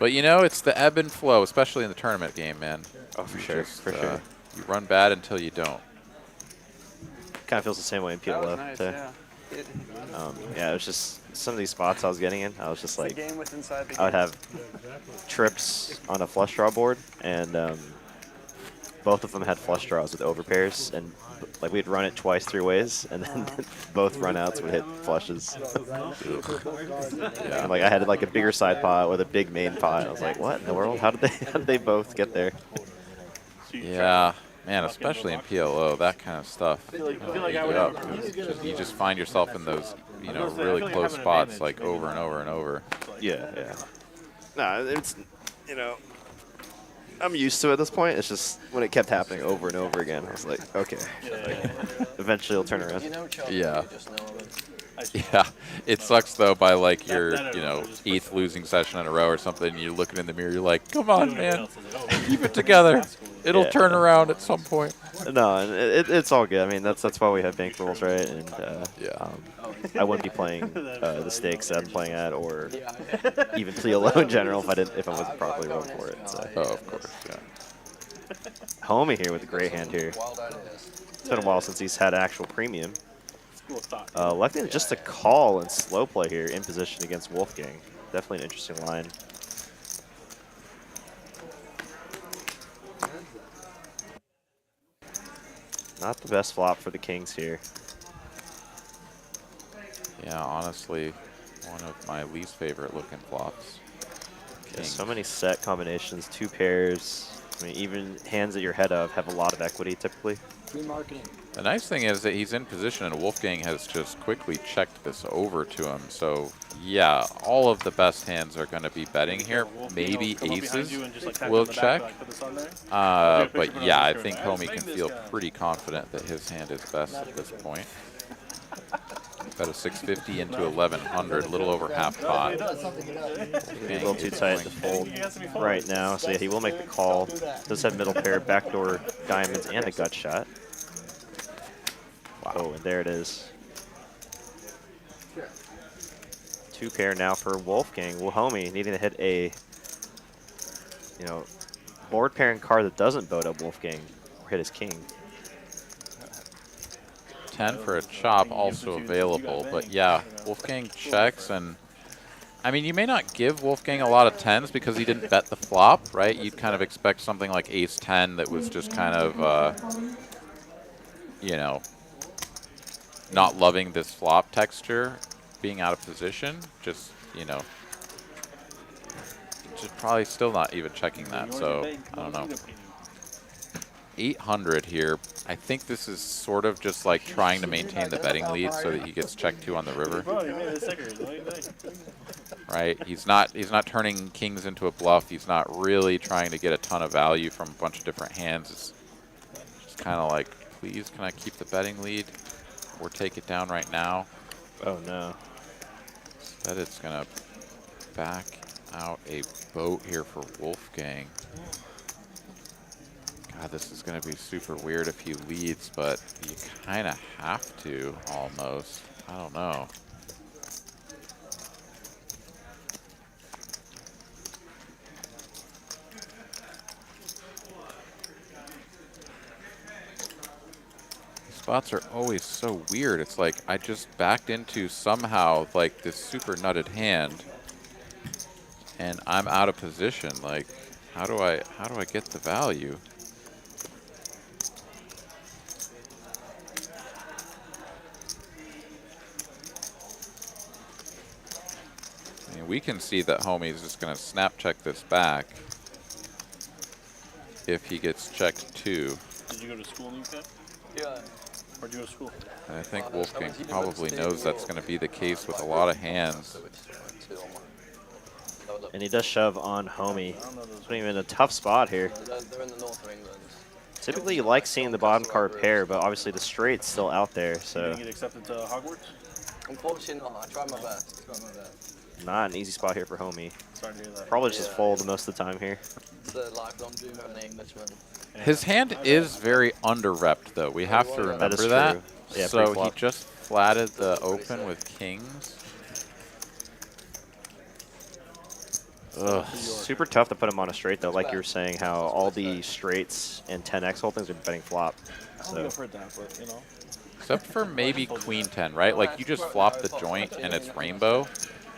But you know, it's the ebb and flow, especially in the tournament game, man. Oh, for sure, for sure. You run bad until you don't. Kind of feels the same way in PLO. Nice, Yeah, it was just some of these spots I was getting in. I was just like, game with inside the I would have trips on a flush draw board, and both of them had flush draws with overpairs, and like we'd run it twice 3 ways, and then both runouts would hit flushes. And like I had like a bigger side pot with a big main pot. I was like, what in the world? How did they both get there? Yeah, man, especially in PLO, that kind of stuff. You just find yourself in those, you know, really close spots like over and over and over. Yeah. No, it's, you know, I'm used to it at this point. It's just when it kept happening over and over again, I was like, okay, eventually it'll turn around. Yeah. Yeah, it sucks though by like your, you know, 8th losing session in a row or something, and you're looking in the mirror, you're like, come on, man, keep it together. It'll turn around at some point. No, and it's all good. I mean, that's why we have bank rules, right? And I wouldn't be playing the stakes that I'm playing at, or even PLO in general if I wasn't properly rolling for it. So. Oh, of course, yeah. Homie here with a great hand here. It's been a while since he's had actual premium. Electing just a call and slow play here in position against Wolfgang. Definitely an interesting line. Not the best flop for the Kings here. Yeah, honestly, one of my least favorite looking flops. Yeah, so many set combinations, 2 pairs. I mean, even hands that you're ahead of have a lot of equity typically. Free marketing. The nice thing is that he's in position, and Wolfgang has just quickly checked this over to him. So, yeah, all of the best hands are going to be betting here. Maybe aces will check. But, yeah, I think Homei can feel pretty confident that his hand is best at this point. Bet a 650 into 1100, a little over half pot. A little too tight to fold right now. So, yeah, he will make the call. Does have middle pair, backdoor diamonds, and a gut shot. Wow, and there it is. 2 pair now for Wolfgang. Well, Homei needing to hit a, you know, board pairing card that doesn't boat up Wolfgang or hit his king. 10 for a chop also available, but yeah, Wolfgang checks, and I mean, you may not give Wolfgang a lot of 10s because he didn't bet the flop, right? You'd kind of expect something like ace-10 that was just kind of, you know, not loving this flop texture, being out of position, just, you know, just probably still not even checking that, so I don't know. 800 here. I think this is sort of just like trying to maintain the betting lead so that he gets check 2 on the river. Right? He's not turning kings into a bluff. He's not really trying to get a ton of value from a bunch of different hands. It's just kind of like, please, can I keep the betting lead or take it down right now? Oh no. Instead, it's gonna back out a boat here for Wolfgang. God, this is going to be super weird if he leads, but you kind of have to, almost. I don't know. These spots are always so weird. It's like I just backed into somehow like this super nutted hand, and I'm out of position. Like, how do I get the value? We can see that Homei's just going to snap check this back if he gets checked 2. Did you go to school in the UK? Yeah. Where'd you go to school? And I think Wolfgang probably knows that's going to be the case with a lot of hands. And he does shove on Homei. Putting him in a tough spot here. They're in the north of England. Typically, you like seeing the bottom card pair, but obviously the straight's still out there, You so didn't get accepted to Hogwarts? Unfortunately not. I tried my best. not an easy spot here for Homei. Sorry to hear that. Probably just fold most of the time here. It's a lifelong dream of an Englishman. His hand is very under-repped, though. We have to remember That is that. true. Yeah, So he pre-flop. just flatted the open with kings. Ugh. Super tough to put him on a straight, though, like you were saying, how all the straights and 10x holdings are betting flop. So. Except for maybe queen 10, right? Like, you just flop the joint and it's rainbow.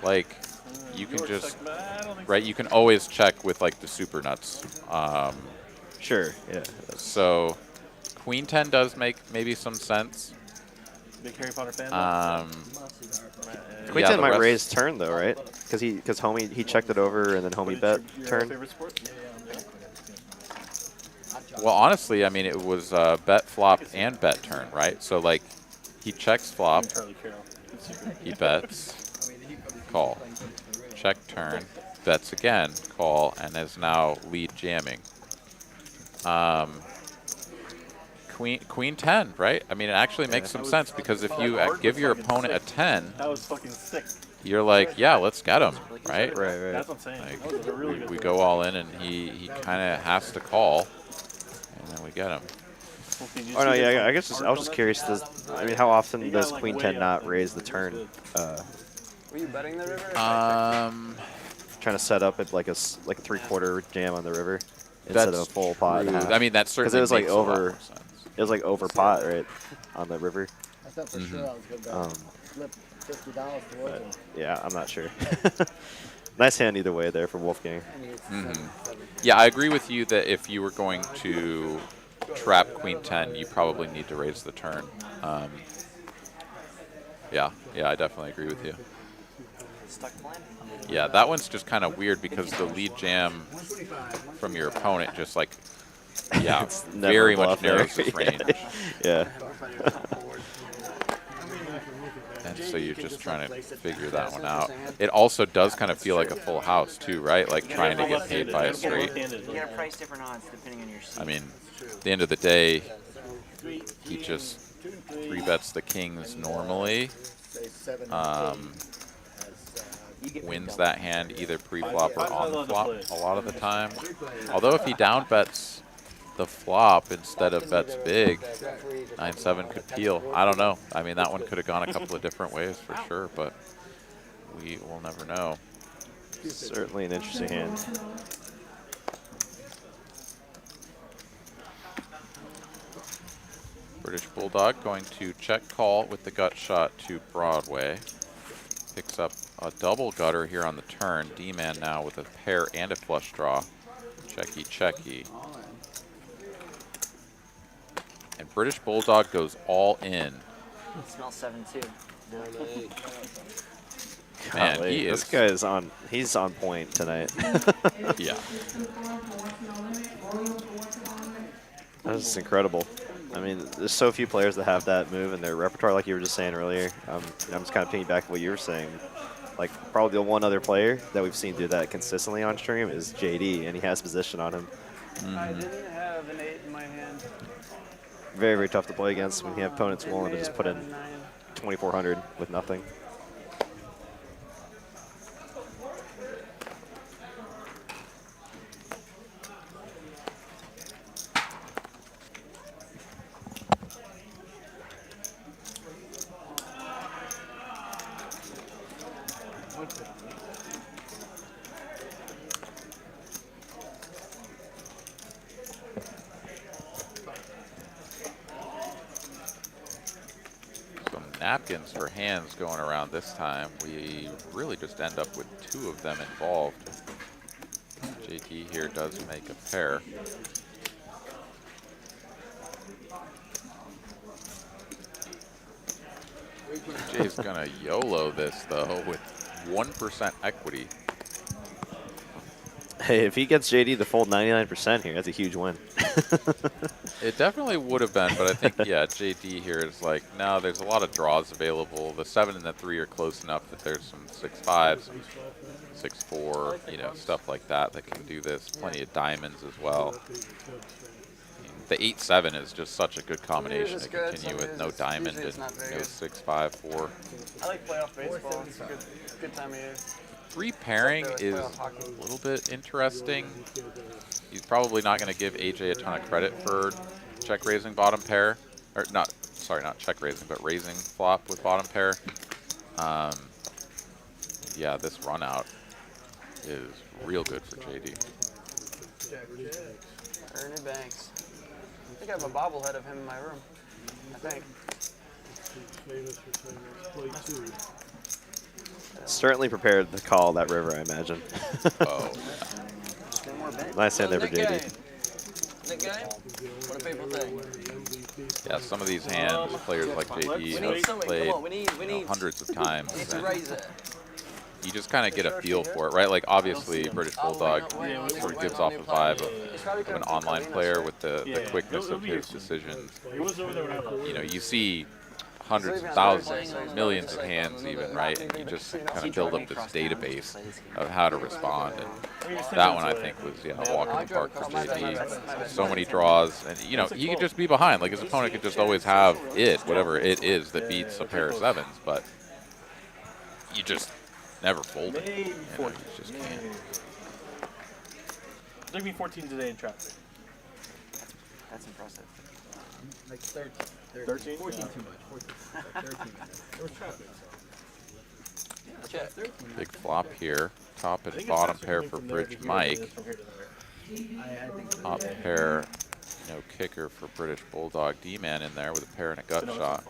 Like, you can just, right? You can always check with, like, the super nuts. Sure, yeah. So, queen 10 does make maybe some sense. Big Harry Potter fan? Queen 10 might raise turn, though, right? Because Homei, he checked it over and then Homei bet turn. Well, honestly, I mean, it was bet flop and bet turn, right? So, like, he checks flop, he bets, call, check turn, bets again, call, and is now lead jamming. Queen 10, right? I mean, it actually makes some sense because if you give your opponent a 10, that was fucking sick. You're like, yeah, let's get him, right? Right. That's what I'm saying. Like, That was a really good we move. go all in, and he kind of has to call, and then we get him. Oh no, yeah. I guess I was just curious. I mean, how often does Queen 10 not raise the turn? Were you betting the river? Trying to set up at like a 3/4 jam on the river instead of a full pot. True. I mean, that certainly because it was like makes a lot over. more sense. It was like over pot, right, on the river. I thought for sure I was going to flip $50 towards him. Yeah, I'm not sure. Nice hand either way there for Wolfgang. Yeah, I agree with you that if you were going to trap Queen 10, you probably need to raise the turn. Yeah, I definitely agree with you. Yeah, that one's just kind of weird because the lead jam from your opponent just like, yeah, very much narrows his range. Yeah. And so you're just trying to figure that one out. It also does kind of feel like a full house too, right? Like trying to get paid by a straight. You gotta price different odds depending on your seat. I mean, at the end of the day, he just 3-bets the kings normally. Wins that hand either pre-flop or on the flop a lot of the time. Although if he down bets the flop instead of bets big, 9-7 could peel. I don't know. I mean, that one could have gone a couple of different ways for sure, but we will never know. Certainly an interesting hand. British Bulldog going to check call with the gut shot to Broadway. Picks up a double gutter here on the turn. D-man now with a pair and a flush draw. Checky, checky. And British Bulldog goes all in. It smells 7-2. Man, Golly, he this is. guy is on. He's on point tonight. Yeah. That's just incredible. I mean, there's so few players that have that move in their repertoire, like you were just saying earlier. I'm just kind of piggybacking what you were saying. Like, probably the one other player that we've seen do that consistently on stream is JD, and he has position on him. I didn't have an 8 in my hand. Very, very tough to play against when you have opponents willing to just put in 2,400 with nothing. Napkins for hands going around this time. We really just end up with 2 of them involved. JT here does make a pair. Jay's gonna YOLO this though with 1% equity. Hey, if he gets JD to fold 99% here, that's a huge win. It definitely would have been, but I think, yeah, JD here is like, no, there's a lot of draws available. The 7 and the 3 are close enough that there's some 6-5, some 6-4, you know, stuff like that that can do this. Plenty of diamonds as well. The 8-7 is just such a good combination to continue with no diamond and no 6-5-4. I like playoff baseball. It's a good time of year. 3 pairing is a little bit interesting. He's probably not going to give AJ a ton of credit for check raising bottom pair, or not. Sorry, not check raising, but raising flop with bottom pair. Yeah, this run out is real good for JD. Ernie Banks. I think I have a bobblehead of him in my room. I think. Certainly prepared to call that river, I imagine. Oh. Nice hand there for JD. Nick game? What do people think? Yeah, some of these hands, players like JD have played you know, hundreds of times. And you just kind of get a feel for it, right? Like, obviously, British Bulldog sort of gives off a vibe of an online player with the quickness of his decisions. You know, you see hundreds of thousands, millions of hands even, right? And you just kind of build up this database of how to respond. And that one, I think, was, yeah, a walk in the park for JD. So many draws. And, you know, he could just be behind. Like, his opponent could just always have it, whatever it is that beats a pair of 7s. But you just never fold it. You know, you just can't. It took me 14 today in traffic. That's impressive. Like 13. 13? 14 Yeah. too much. 13. There was traffic. Check. Big flop here. Top and bottom pair for Bridge Mike. Top pair, no kicker for British Bulldog. D-man in there with a pair and a gut shot.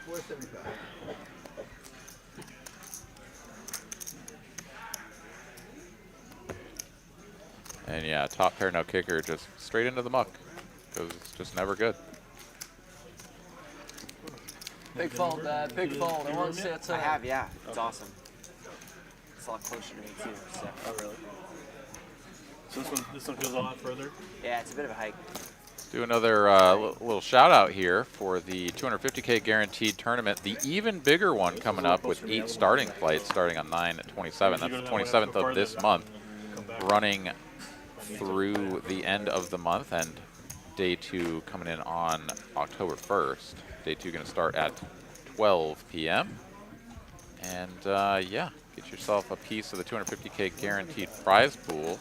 475. And yeah, top pair, no kicker, just straight into the muck. Because it's just never good. Big fold, Dad. Big fold. I want to see it. I have, yeah. It's awesome. It's a lot closer to me too. So. Oh, really? So this one goes a lot further? Yeah, it's a bit of a hike. Do another little shout out here for the 250K guaranteed tournament. The even bigger one coming up with 8 starting flights starting on 9/27. That's the 27th of this month, running through the end of the month, and day 2 coming in on October 1st. Day 2 going to start at 12 p.m. And yeah, get yourself a piece of the 250K guaranteed prize pool.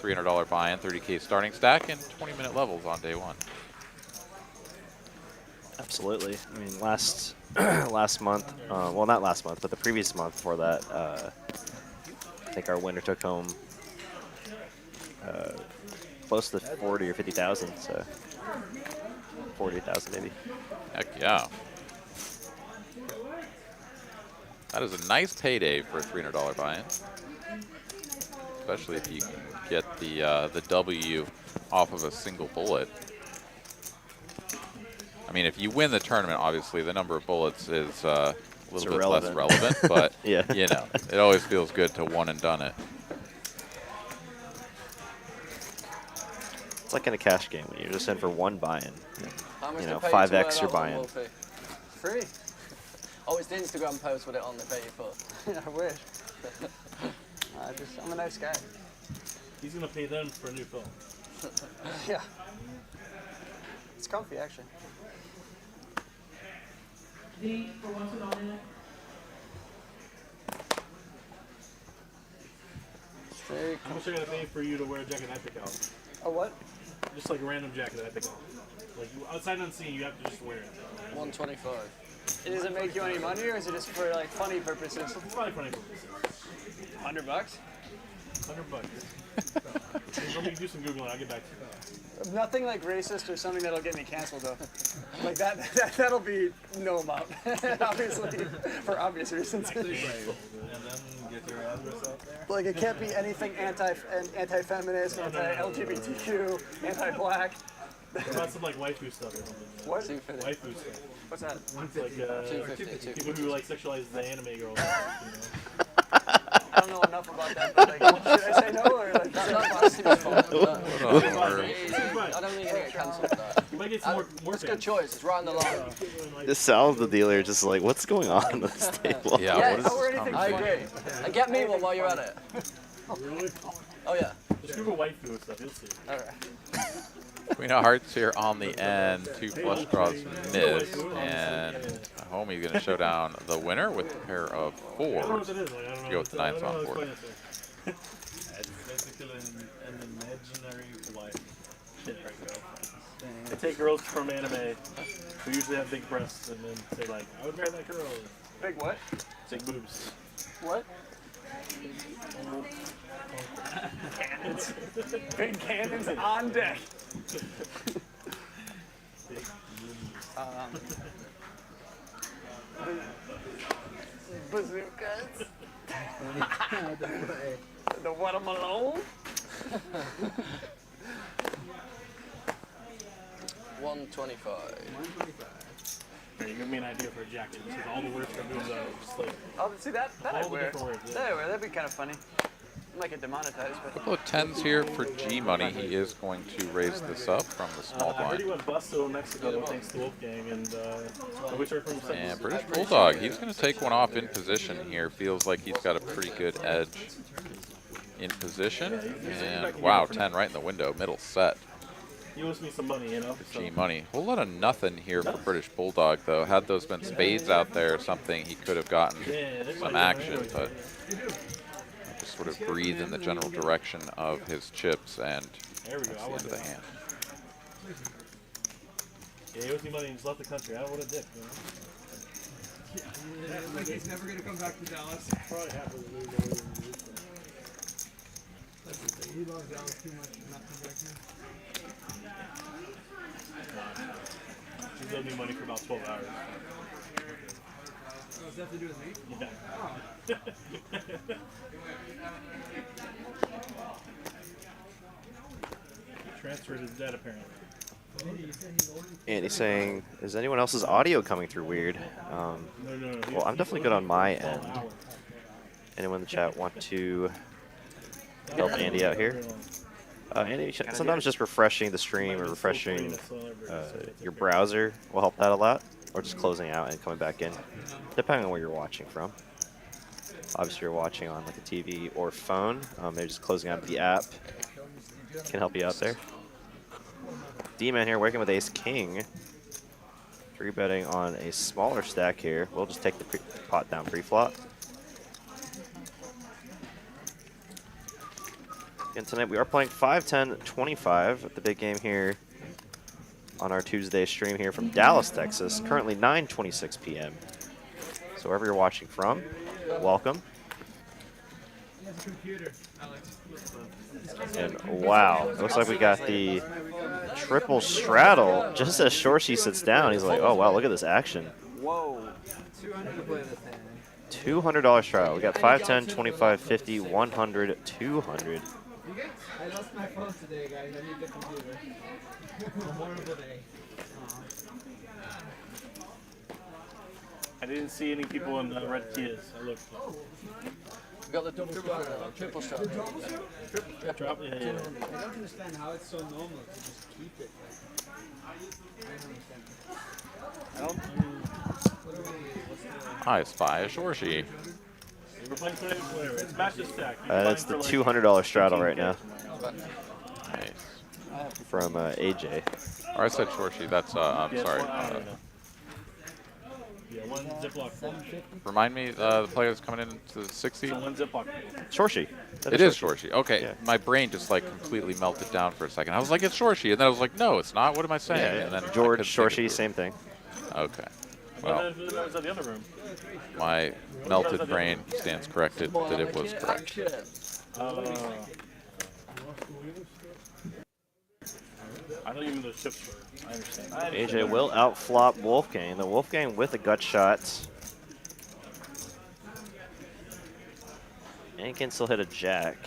$300 buy-in, 30K starting stack, and 20-minute levels on day 1. Absolutely. I mean, last month, well, not last month, but the previous month before that, I think our winner took home close to 40 or 50,000. So 40,000 maybe. Heck yeah. That is a nice payday for a $300 buy-in, especially if you can get the W off of a single bullet. I mean, if you win the tournament, obviously the number of bullets is a little bit less relevant, but yeah. you know, it always feels good to one and done it. It's like in a cash game when you're just in for one buy-in. How much You know, they pay you to wear 5x that your one, buy-in. Wolfie? Free. Oh, it's the Instagram post with it on the pay you for. I wish. I'm a nice guy. He's gonna pay them for a new phone. Yeah. It's comfy, actually. How much are gonna pay for you to wear a jacket I pick out? A what? Just like a random jacket that I pick out. Like outside unseen, you have to just wear it. 125. Does it make you any money, or is it just for like funny purposes? It's probably funny purposes. $100? $100. Let me do some Googling. I'll get back to you. Nothing like racist or something that'll get me canceled though. Like that'll be no amount, obviously, for obvious reasons. And then get your address out there. Like it can't be anything anti-feminist, anti-LGBTQ, anti-black. What about some like waifu stuff or something? What? Waifu stuff. What's that? It's like people who like sexualize the anime girls. You know? I don't know enough about that, but like, should I say no or like? I don't think you're gonna get cancelled for that. You might get some more It's a good choice. It's right on the line. The Sal, the dealer, just like, what's going on at this table? Yeah, what is this? I agree. And get me one while you're at it. Really? Oh yeah. Just Google waifu and stuff. You'll see. All right. Queen of Hearts here on the end. 2 flush draws miss, and Homie's going to show down the winner with a pair of 4s. To go with the 9s on board. It's basically an imaginary wife. They take girls from anime who usually have big breasts and then say like, I would marry that girl. Big what? Big boobs. What? Cannons. Big cannons on deck. Bazookas. The watermelon. 125. Here, you give me an idea for a jacket. Just with all the words for moves out. Just like Oh, see that all I'd the wear. different words. That I'd wear. That'd be kind of funny. I might get demonetized, but. Couple of 10s here for G Money. He is going to raise this up from the small I heard blind. he went busto in Mexico thanks to Wolfgang and which are from And British Bulldog, he's going to take one off in position here. Feels like he's got a pretty good edge in position. And wow, 10 right in the window, middle set. He owes me some money, you know. G Money. Whole lot of nothing here for British Bulldog, though. Had those been spades out there or something, he could have gotten some action, but just sort of breathe in the general direction of his chips, and that's the end of the hand. Yeah, he owes me money and just left the country. I don't want a dick, you know. Yeah, like he's never gonna come back to Dallas. Probably happens to lose more than you. That's the thing. He loves Dallas too much to not come back here. She's owed me money for about 12 hours. Oh, does that have to do with me? Yeah. Transferred his debt apparently. And he's saying, is anyone else's audio coming through weird? No. Well, I'm definitely good on my end. Anyone in the chat want to help Andy out here? Andy, sometimes just refreshing the stream or refreshing your browser will help that a lot, or just closing out and coming back in, depending on where you're watching from. Obviously, you're watching on like a TV or phone. Maybe just closing out the app can help you out there. D-Man here working with Ace King. 3-betting on a smaller stack here. We'll just take the pot down pre-flop. And tonight we are playing 5-10-25 at the big game here on our Tuesday stream here from Dallas, Texas. Currently 9:26 p.m. So wherever you're watching from, welcome. He has a computer, Alex. And wow, it looks like we got the triple straddle. Just as Shorshi sits down, he's like, oh wow, look at this action. Whoa. 200 to play this hand. $200 straddle. We got 5, 10, 25, 50, 100, 200. I lost my phone today, guys. I need the computer. A horrible day. I didn't see any people in red Kias. I looked. We got the double strap, triple strap. Drop. Yeah. I don't understand how it's so normal to just keep it. I don't. I spy a Shorshi. We're playing today. It's match stack. That's the $200 straddle right now. Nice. From AJ. Or I said Shorshi. That's I'm sorry. Yeah, one Ziploc. Remind me, the players coming in to the 60. One Ziploc. Shorshi. It is Shorshi. Okay, yeah. My brain just like completely melted down for a second. I was like, it's Shorshi, and then I was like, no, it's not. What am I saying? Yeah, and then George Shorshi, same thing. Okay. Well, was that the other room? My melted brain stands corrected that it was correct. I don't even know those chips were. I understand. AJ will outflop Wolfgang. The Wolfgang with a gut shot. And can still hit a jack.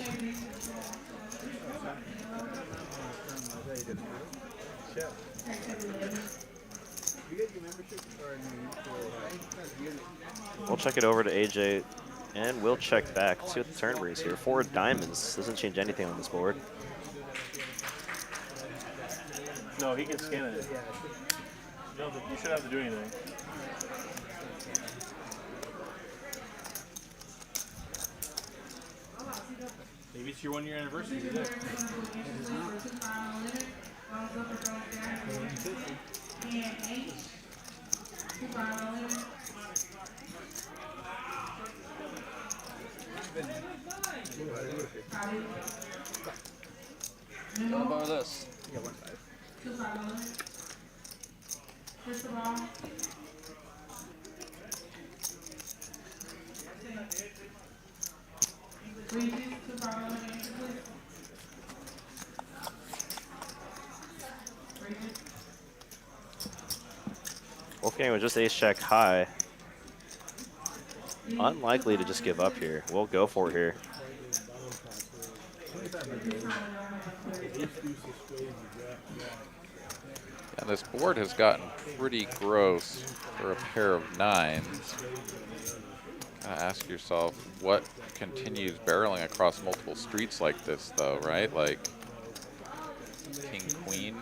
We'll check it over to AJ, and we'll check back. Let's see what the turn brings here. 4 diamonds. Doesn't change anything on this board. No, he can scan it. You shouldn't have to do anything. Maybe it's your 1-year anniversary today. You want to borrow this? Yeah, 1.5. First of all, Wolfgang was just ace check high. Unlikely to just give up here. We'll go for it here. And this board has gotten pretty gross for a pair of 9s. Ask yourself what continues barreling across multiple streets like this, though, right? Like King, Queen.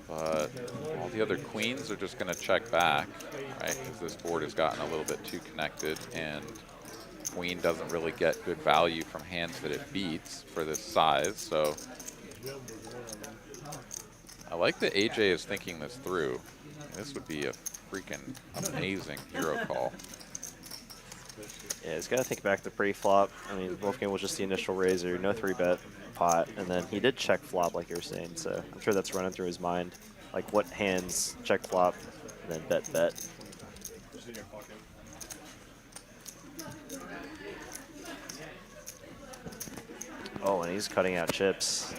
But all the other queens are just going to check back, right? Because this board has gotten a little bit too connected, and Queen doesn't really get good value from hands that it beats for this size. So I like that AJ is thinking this through. This would be a freaking amazing hero call. Yeah, he's got to think back to pre-flop. I mean, Wolfgang was just the initial raiser, no 3-bet pot, and then he did check flop like you were saying, so I'm sure that's running through his mind. Like what hands check flop, and then bet. Oh, and he's cutting out chips.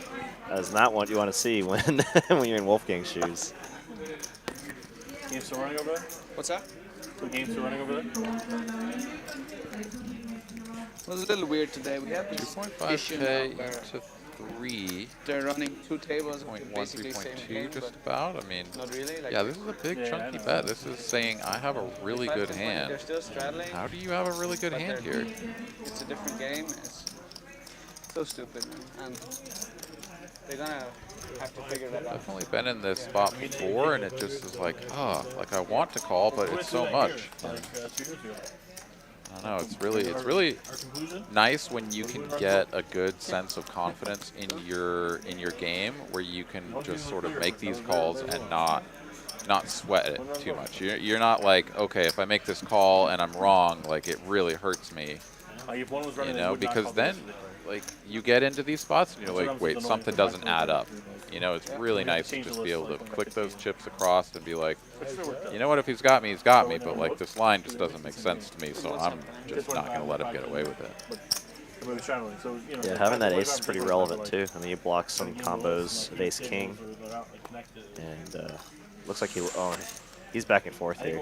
That is not what you want to see when when you're in Wolfgang's shoes. Games still running over there? What's that? The games still running over there? It was a little weird today. We have this issue now where to 3. they're running 2 tables. 0.1, basically same 3.2 game, just but about. I mean, not really. Like yeah, this is a big chunky bet. This is saying I have a really good hand. They're still straddling. How do you have a really good hand here? It's a different game. It's so stupid, man. And they're gonna have to figure that out. Definitely been in this spot before, and it just is like, oh, like I want to call, but it's so much. I don't know. It's really nice when you can get a good sense of confidence in your game, where you can just sort of make these calls and not sweat it too much. You're not like, okay, if I make this call and I'm wrong, like it really hurts me, you know, because then like you get into these spots and you're like, wait, something doesn't add up. You know, it's really nice to just be able to click those chips across and be like, you know what, if he's got me, but like this line just doesn't make sense to me, so I'm just not going to let him get away with it. Yeah, having that ace is pretty relevant too. I mean, you block some combos of ace king, and looks like he's back and forth here.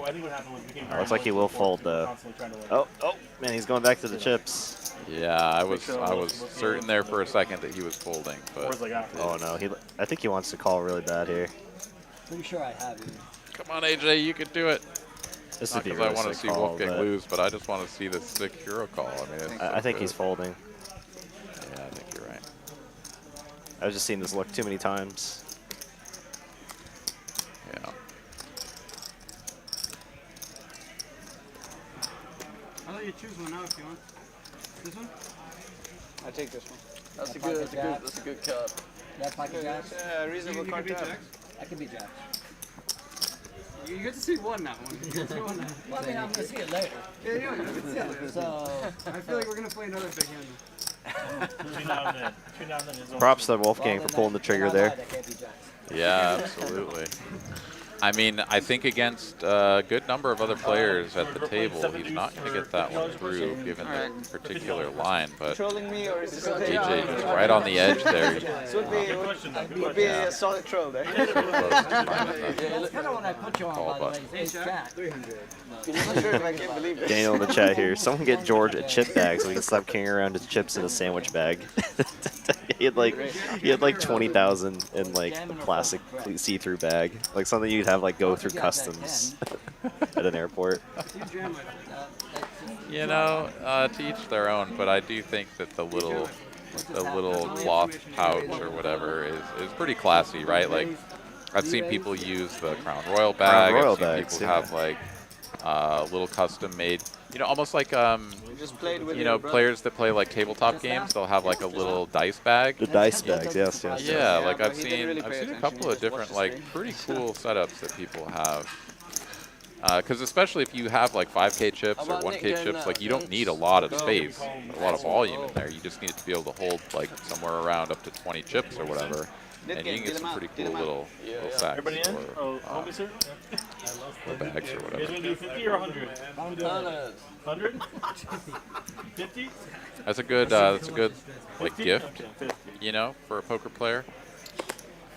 Looks like he will fold though. Oh, man, he's going back to the chips. Yeah, I was certain there for a second that he was folding, but oh no, I think he wants to call really bad here. Pretty sure I have it. Come on, AJ, you could do it. This Not would be because I really want to sick see call, Wolfgang but lose, but I just want to see this sick hero call. I mean, it's I so think good. he's folding. Yeah, I think you're right. I've just seen this look too many times. Yeah. I'll let you choose one now if you want. This one? I take this one. That's a good card. That's like a jacks. Reasonable card to have. That could be jacks. You get to see one now. You get to see one now. Well, I mean, I'm gonna see it later. Yeah, you can see it later. So I feel like we're gonna play another big hand. Between now and then. Between now and then. His own Props to Wolfgang for pulling the trigger there. that can't be jacks. Yeah, absolutely. I mean, I think against a good number of other players at the table, he's not going to get that one through, given the particular line. But Trolling me, or is this okay? DJ just right on the edge there. This would be a solid troll there. That's kind of what I put you on, by the way. It's jack. 300. I'm not sure if I can believe it. Daniel in the chat here. Someone get George a chip bag so he can stop carrying around his chips in a sandwich bag. he had like 20,000 in like a plastic see-through bag, like something you'd have like go through customs at an airport. You know, to each their own. But I do think that the little cloth pouch or whatever is pretty classy, right? Like, I've seen people use the Crown Royal bag. Royal I've seen bags, people yeah. have like little custom made, you know, almost like Just played with you know, your brother. players that play like tabletop games. They'll have like a little dice bag. The dice bags, yes. Yeah, like but I've he didn't really seen pay a attention. couple He of just watched different the like stream. pretty cool setups that people have. Because especially if you have like 5K chips or 1K chips, like you don't need a lot of space, a lot of volume in there. You just need to be able to hold like somewhere around up to 20 chips or whatever, and you can get some pretty cool little sacks Everybody in? or Homie, sir? bags or You guys whatever. want to do 50 or 100? 100? 50? That's a good like gift, you know, for a poker player.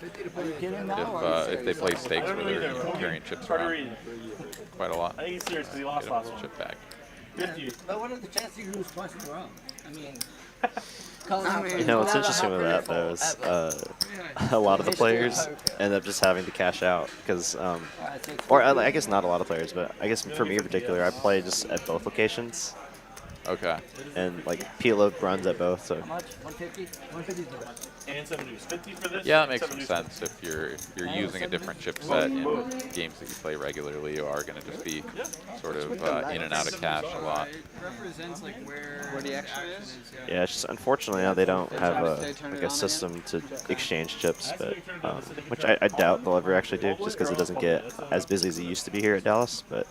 If they play stakes where they're carrying chips around quite a lot. I think he's serious because he lost Get a last little one. chip bag. 50. But what are the chances you lose twice in a row? I mean, You know what's interesting with that though is a lot of the players end up just having to cash out because, or I guess not a lot of players, but I guess for me in particular, I play just at both locations. Okay. And like PLO runs at both, so. How much? 150? 150 is the best. And 70 is 50 for this? Yeah, that makes some sense. If you're using a different chipset in games that you play regularly, you are going to just be sort of in and out of cash a lot. It represents like where the action is. Yeah, it's just unfortunately now they don't have a system to exchange chips, but which I doubt they'll ever actually do, just because it doesn't get as busy as it used to be here at Dallas. But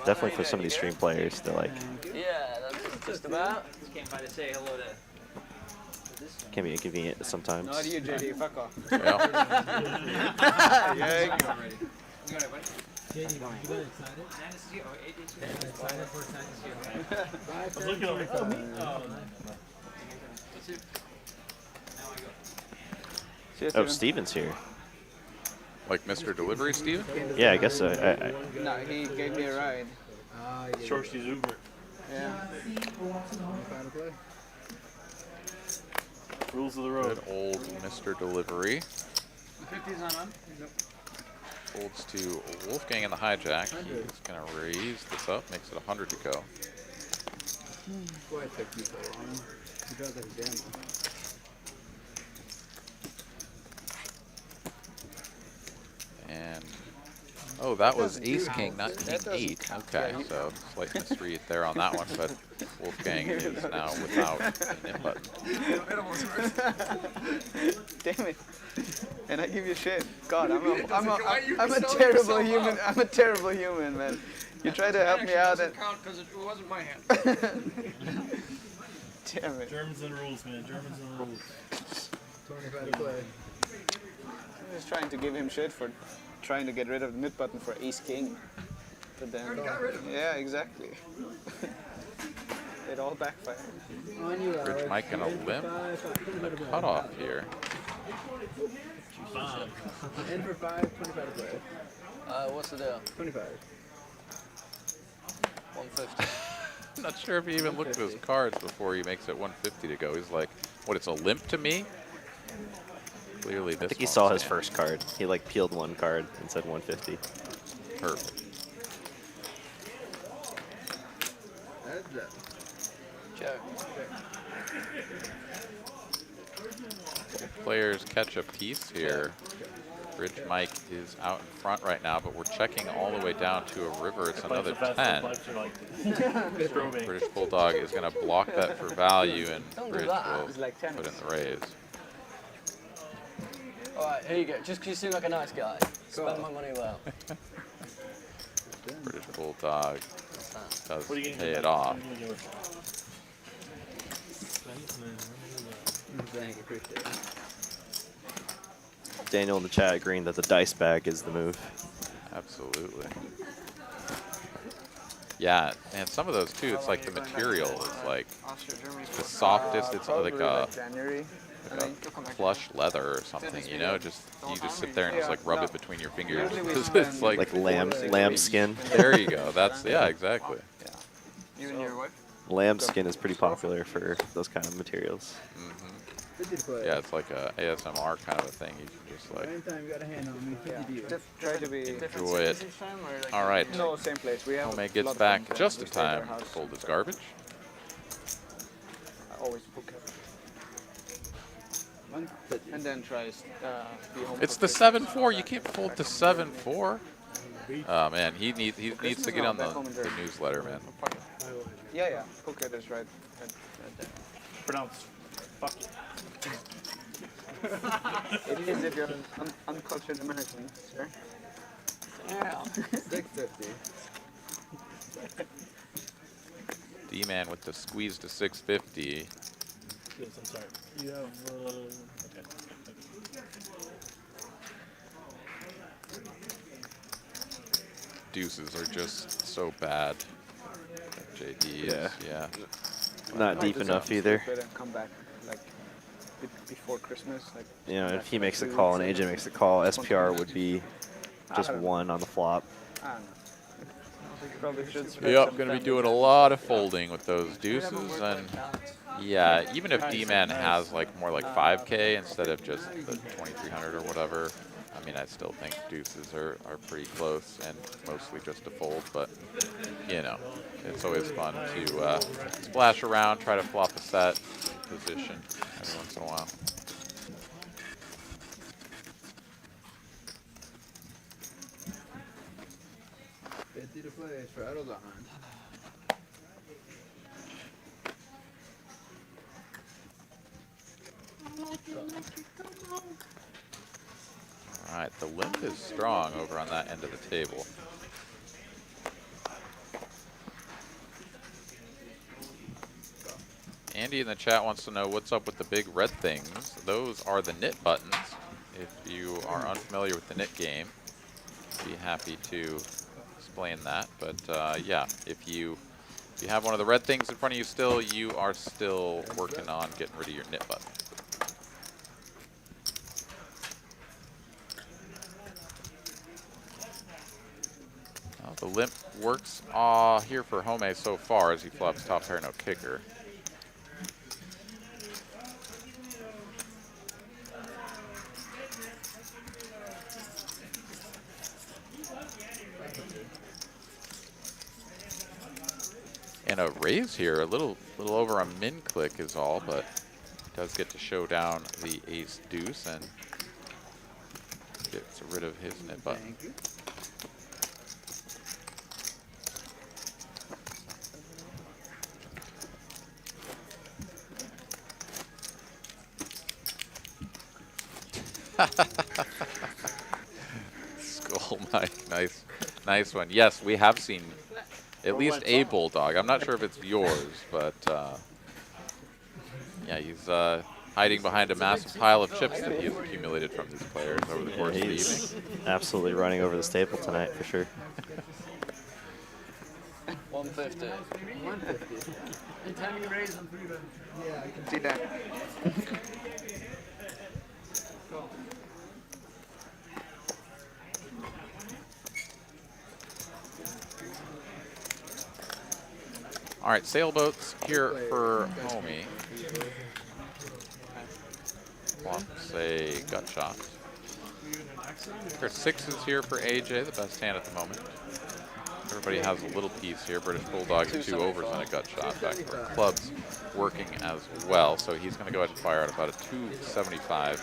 definitely for some of these stream players, they're like Yeah, that's just about. Just came by to say hello to. can be inconvenient sometimes. Not you, JD. Fuck off. Yeah. Yeah. You got it, buddy? JD, you got excited? Excited for Oh, Steven's here. Like Mr. Delivery, Steven? Yeah, I guess so. No, he gave me a ride. Shorty's Uber. Yeah. Rules of the road. Good old Mr. Delivery. The 50's not on? Nope. Folds to Wolfgang in the hijack. He's going to raise this up, makes it 100 to go. Boy, it took you so long. You got that damn. And, oh, that was Ace King, not King 8. Okay, so slight mystery there on that one, but Wolfgang is now without an in button. It almost worked. Damn it. And I give you shit. God, I'm a terrible human. I'm a terrible human, man. You try to help me out and count because it wasn't my hand. damn it. Germans and rules, man. Germans and rules. 25 to play. I'm just trying to give him shit for trying to get rid of the mid button for Ace King. But then, yeah, exactly. It all backfired. Bridge Mike and a limp. Cut off here. In for 5, 25 to play. What's the deal? 25. 150. I'm not sure if he even looked at his cards before he makes it 150 to go. He's like, what, it's a limp to me? Clearly, this I think he one's saw his in. first card. He like peeled one card and said 150. Perfect. Joe. Players catch a piece here. Bridge Mike is out in front right now, but we're checking all the way down to a river. It's another 10. British Bulldog is going to block that for value, and Bridge will put in the raise. All right, here you go. Just because you seem like a nice guy, spend my money well. British Bulldog does pay it off. Daniel in the chat agreeing that the dice bag is the move. Absolutely. Yeah, and some of those too, it's like the material is like the softest. It's like a plush leather or something, you know. Just you just sit there and just like rub it between your fingers. It's like lamb skin. There you go. That's exactly. You and your wife? Lamb skin is pretty popular for those kind of materials. Yeah, it's like a ASMR kind of a thing. You can just like Try to be enjoy it. All right. No, same place. We have Homei gets back just in time to fold his garbage. I always book it. And then tries be home. It's the 7-4. You can't fold the 7-4. Oh man, he needs to get on the newsletter, man. Yeah. Poker is right there. Pronounced. Fuck. It is if you're an uncultured American, sir. Yeah. 650. D-man with the squeeze to 650. Yes, I'm sorry. You have, okay. Deuces are just so bad. JD yeah. Not deep enough either. Come back like before Christmas. Like, You know, if he makes the call and AJ makes the call, SPR would be just 1 on the flop. I don't know. I think you probably should Yep, going to be doing a lot of folding with those deuces, and yeah, even if D-man has like more like 5K instead of just the 2300 or whatever, I mean, I still think deuces are pretty close and mostly just a fold, but you know, it's always fun to splash around, try to flop a set position every once in a while. All right, the limp is strong over on that end of the table. Andy in the chat wants to know what's up with the big red things. Those are the knit buttons. If you are unfamiliar with the knit game, I'd be happy to explain that. But yeah, if you have one of the red things in front of you still, you are still working on getting rid of your knit button. Well, the limp works here for Homei so far as he flops top pair, no kicker. And a raise here, a little over a min click is all, but does get to show down the ace deuce and gets rid of his knit button. Skull Mike, nice one. Yes, we have seen at least a Bulldog. I'm not sure if it's yours, but yeah, he's hiding behind a massive pile of chips that he's accumulated from these players over the course of the evening. Absolutely running over this table tonight for sure. 150. 150. Anytime you raise them, yeah, I can see that. All right, sailboats here for Homei. Flops makes a gut shot. There's 6s here for AJ, the best hand at the moment. Everybody has a little piece here. British Bulldog, 2 overs and a gut shot. Back for clubs working as well. So he's going to go ahead and fire out about a 275.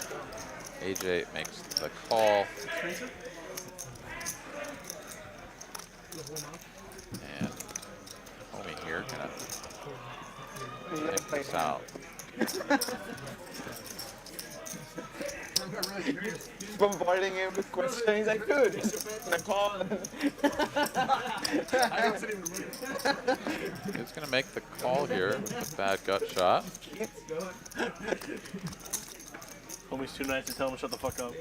AJ makes the call. And Homei here gonna take this out. Bombarding him with questions. He's like, dude, the call. He's gonna make the call here with a bad gut shot. Homie's too nice to tell him to shut the fuck up.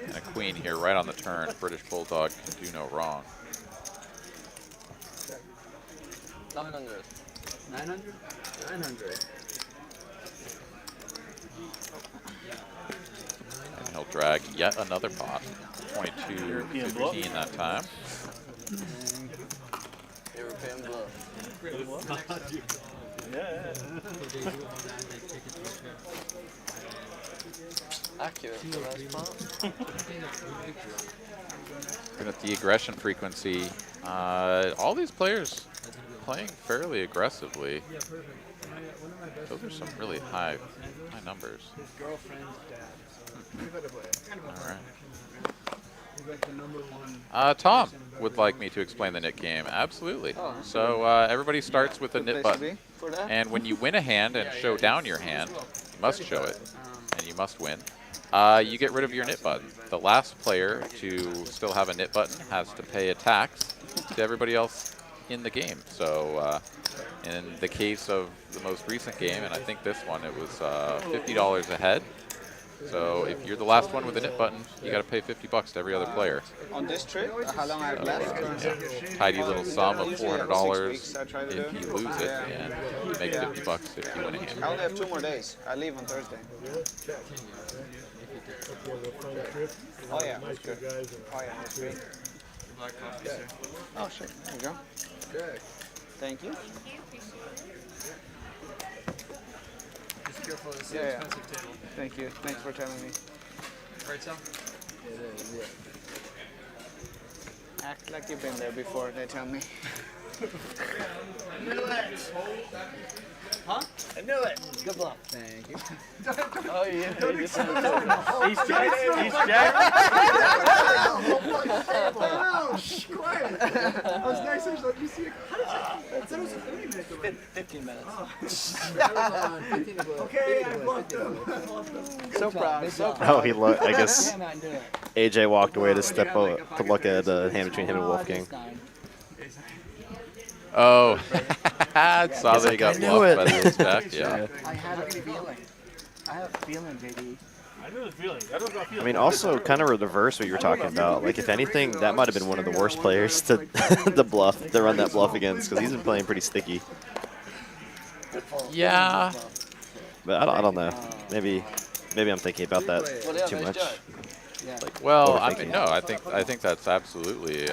And a queen here right on the turn. British Bulldog can do no wrong. 900. 900? 900. And he'll drag yet another pot. 22-15 that time. European bluff. Yeah. Accurate for the most part. Looking at the aggression frequency, all these players playing fairly aggressively. Those are some really high numbers. His girlfriend's dad. All right. He's like the #1. Tom would like me to explain the nit game. Absolutely. So everybody starts with a nit button, and when you win a hand and show down your hand, you must show it, and you must win. You get rid of your nit button. The last player to still have a nit button has to pay a tax to everybody else in the game. So in the case of the most recent game, and I think this one, it was $50 a head. So if you're the last one with a nit button, you got to pay $50 to every other player. On this trip, how long I've left? Yeah. Tidy little sum of $400 if you lose it, and you make $50 if you win a hand. I only have 2 more days. I leave on Thursday. Oh yeah, that's good. Oh yeah, that's great. Oh shit, there you go. Good. Thank you. Just careful, it's an Yeah, yeah. expensive table. Thank you. Thanks for telling me. Right, Sal? It is, yeah. Act like you've been there before, they tell me. Huh? I knew it. Good luck. Thank you. Oh yeah. He's jacked. Oh, quiet. I was nice. I was like, you see, I thought it was a 30-minute delay. 15 minutes. Okay, I bluffed him. So proud. So proud. Oh, he looked. I guess AJ walked away to step out to look at the hand between him and Wolfgang. Oh, I saw that he got bluffed by the spec. Yeah. I had a feeling. I have a feeling, baby. I knew the feeling. I don't know I mean, also kind of reverse what you were talking about. Like, if anything, that might have been one of the worst players to to run that bluff against, because he's been playing pretty sticky. Yeah. But I don't know. Maybe I'm thinking about that too much. Like, well, I mean, no, I think that's absolutely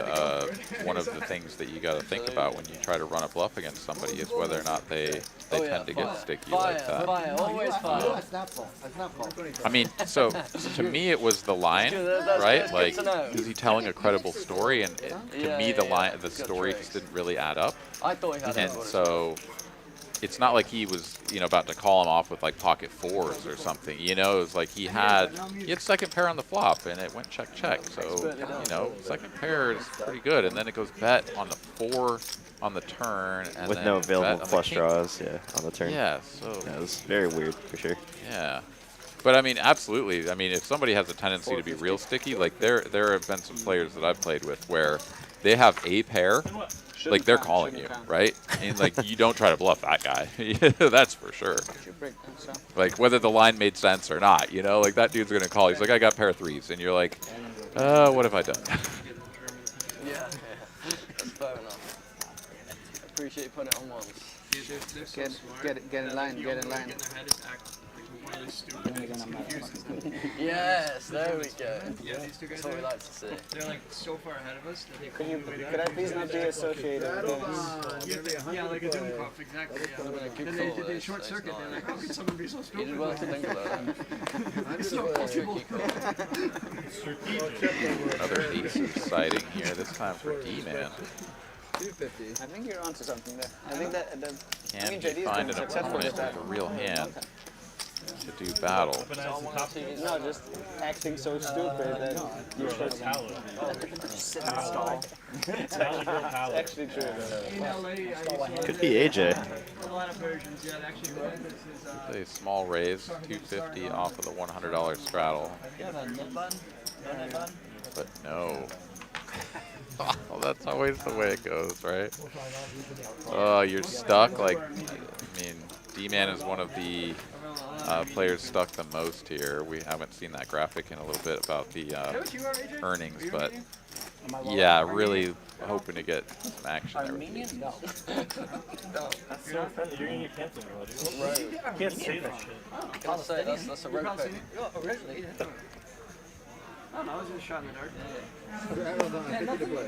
one of the things that you got to think about when you try to run a bluff against somebody is whether or not they tend to get sticky like that. Fire, always fire. No, it's not full. It's not full. I mean, so to me it was the line, right? Like, is he telling a credible story? And to me, the story just didn't really add up. I thought he had and so it's not like he was, about to call him off with like pocket 4s or something. It was like he had second pair on the flop and it went check. So second pair is pretty good, and then it goes bet on the 4 on the turn, and with then no available flush king. draws, on the turn. Yeah, so yeah, it was very weird for sure. Yeah. But I mean, absolutely. I mean, if somebody has a tendency to be real sticky, like there have been some players that I've played with where they have a pair, like they're calling you, right? And like you don't try to bluff that guy. That's for sure. Like whether the line made sense or not, like that dude's gonna call. He's like, I got pair of 3s, and you're like, what have I done? Yeah, that's fair enough. Appreciate you putting it on once. Get in line, get in line. really stupid. Yes, there we go. Yeah, these two guys That's what we like to see. They're like so far ahead of us that they Could couldn't you? Could I please not be associated with Dennis? Yeah, like a doom cup, exactly. Yeah. Then they short circuit. They're like, how could someone be so You stupid? did well to think about that. It's not possible. Another aces sighting here, this time for D-Man. 250. I think you're onto something there. I think that. I Can mean, he JD's find been an successful opponent with that. with a real hand to do battle? No, just acting so stupid that you're supposed to sit in the stall. It's actually true. In LA, I used to Could be AJ. a lot of versions. Yeah, actually, A small raise, 250 off of the $100 straddle. You have a nip button? No nip button? But no. Oh, that's always the way it goes, right? Oh, you're stuck. Like, I mean, D-Man is one of the players stuck the most here. We haven't seen that graphic in a little bit about the earnings, but yeah, really hoping to get some action there. Armenian? No. No. That's so offensive. You're gonna get canceled, bro. Right. You can't say that shit. Can't say that's a red pick. Originally, yeah. I don't know, I was just shot in the dark.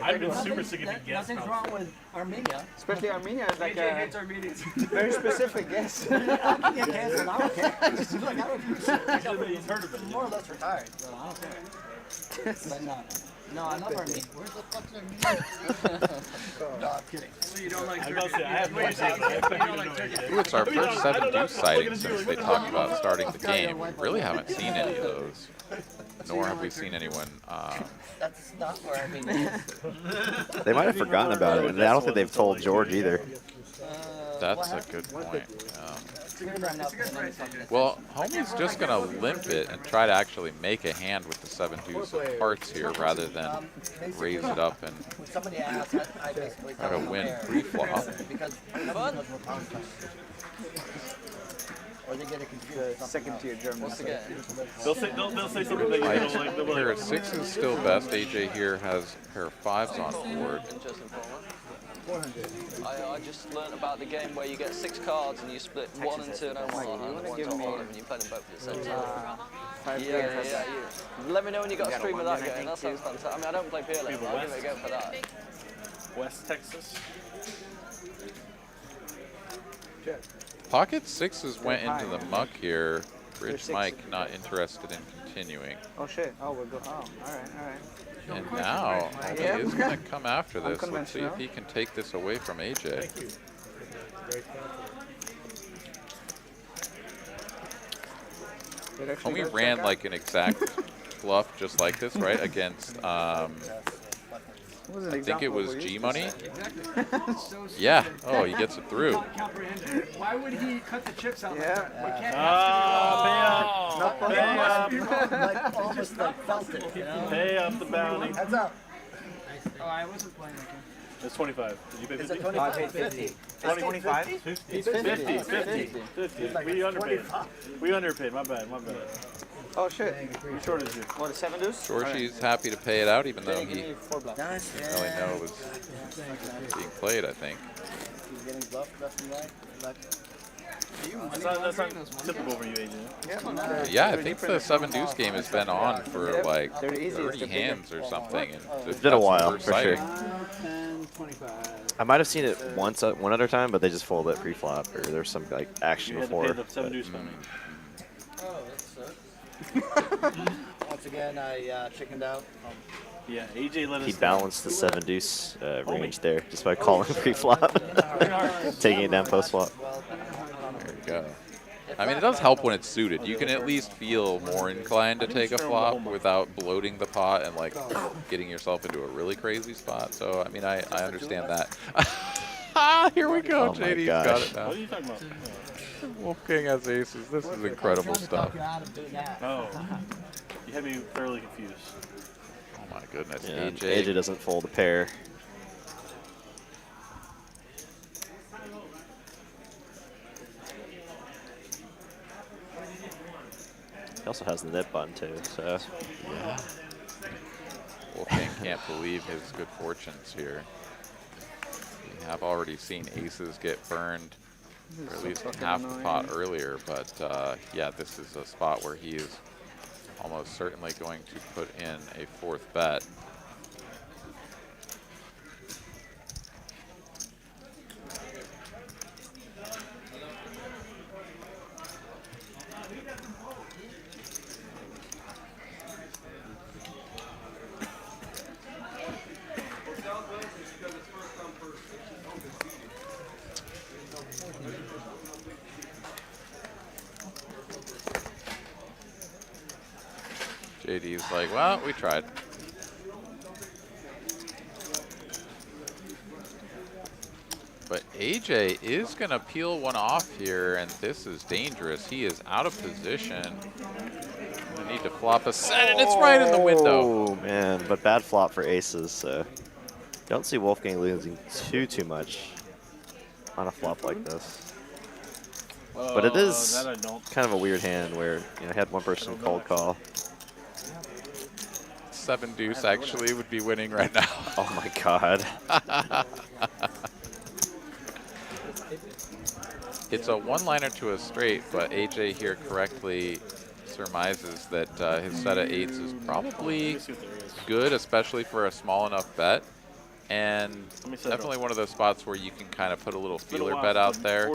I've been super sick of the guess. Nothing's wrong with Armenia. Especially Armenia is like AJ a hates Armenians. very specific guess. I can get canceled. I don't care. I just like I don't. He's heard of it. More or less retired, so I don't care. But no, I love Armenia. Where's the fuck's Armenia? No, I'm kidding. So you don't like I turkey? was about to say, I have no idea. Ooh, it's our first 7 deuce sighting since they talked about starting the game. Really haven't seen any of those. Nor have we seen anyone. That's not where Armenia is. They might have forgotten about it, and I don't think they've told George either. That's a good point. It's a good price, AJ. Well, Homie's just going to limp it and try to actually make a hand with the 7 deuce of hearts here rather than raise it up and Somebody asked, I basically try to win pre-flop. because we're pound customers. Or they get it confused. Second tier German. What's the game? They'll say something that you don't like. They'll be Pair like, of 6 is still best. AJ here has a pair of 5s on board. Interesting format. I just learned about the game where you get 6 cards and you split 1 and 2 and 1 and 1 to 5 and you play them both at the same time. Yeah. Let me know when you got a stream of that game. That sounds fantastic. I mean, I don't play PLA, but I'll give it a go for that. West Texas. Pocket 6s went into the muck here. Rich Mike not interested in continuing. Oh shit. Oh, we're going. Oh, all right. And now, Homei is going to come after this. Let's see if he can take this away from AJ. Homei ran like an exact bluff just like this, right? Against, I think it was G Money. Yeah. Oh, he gets it through. Why would he cut the chips out like that? We can't Like almost like felt it, you know? Pay up the bounty. Heads up. Oh, I wasn't playing that game. It's 25. Did you pay 50? Is it 25? 50. It's 25? 50. 50. We underpaid. We underpaid. My bad. Oh shit. We shorted you. What, a 7 deuce? Shorshi's happy to pay it out, even though he didn't 4 bluff. really know it was being played, I think. He's getting bluffed left and right. That's not typical for you, AJ. Yeah, I think the 7 deuce game has been on for like 30 hands or something. And It's been a while, for sure. 10, 25. I might have seen it once, one other time, but they just folded it pre-flop, or there's some like action You had to before. pay the 7 deuce money. Oh, that's Once again, I chickened out. Yeah, AJ let us. He balanced the 7 deuce range there just by calling pre-flop, taking it down post-flop. There you go. I mean, it does help when it's suited. You can at least feel more inclined to take a flop without bloating the pot and like getting yourself into a really crazy spot. So, I mean, I understand that. Here we go. Oh my JD's gosh. got it now. What are you talking about? Wolfgang has aces. This is incredible stuff. Oh, you had me thoroughly confused. Oh my goodness. Yeah, AJ. AJ doesn't fold a pair. He also has the nip button too, so. Yeah. Wolfgang can't believe his good fortunes here. We have already seen aces get burned or at least half the pot earlier. But yeah, this is a spot where he is almost certainly going to put in a fourth bet. JD's like, well, we tried. But AJ is going to peel one off here, and this is dangerous. He is out of position. We need to flop a set, and it's right in the window. Oh, man, but bad flop for aces, so don't see Wolfgang losing too much on a flop like this. But it is kind of a weird hand where, you know, I had one person cold call. 7 deuce actually would be winning right now. Oh my god. It's a one-liner to a straight, but AJ here correctly surmises that his set of 8s is probably good, especially for a small enough bet. And definitely one of those spots where you can kind of put a little feeler bet out there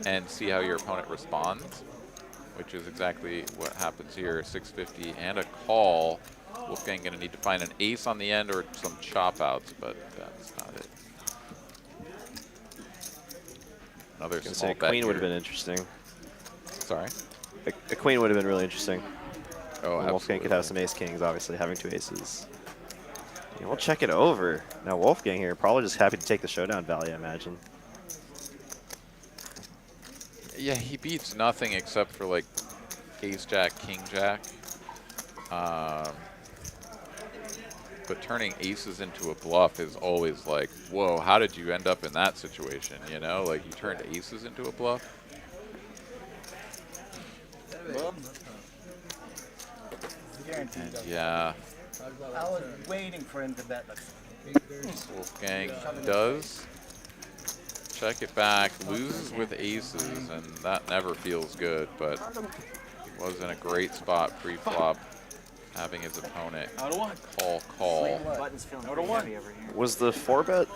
and see how your opponent responds, which is exactly what happens here. 650 and a call. Wolfgang going to need to find an ace on the end or some chop outs, but that's not it. Another small bet. A queen would have been interesting. Sorry? A queen would have been really interesting. Oh, absolutely. Wolfgang could have some ace kings, obviously, having 2 aces. Yeah, we'll check it over. Now Wolfgang here, probably just happy to take the showdown value, I imagine. Yeah, he beats nothing except for like ace jack, king jack. But turning aces into a bluff is always like, whoa, how did you end up in that situation? You know, like you turned aces into a bluff. And yeah. I was waiting for him to bet. Wolfgang does check it back, loses with aces, and that never feels good, but was in a great spot pre-flop, having his opponent call. Was the 4-bet?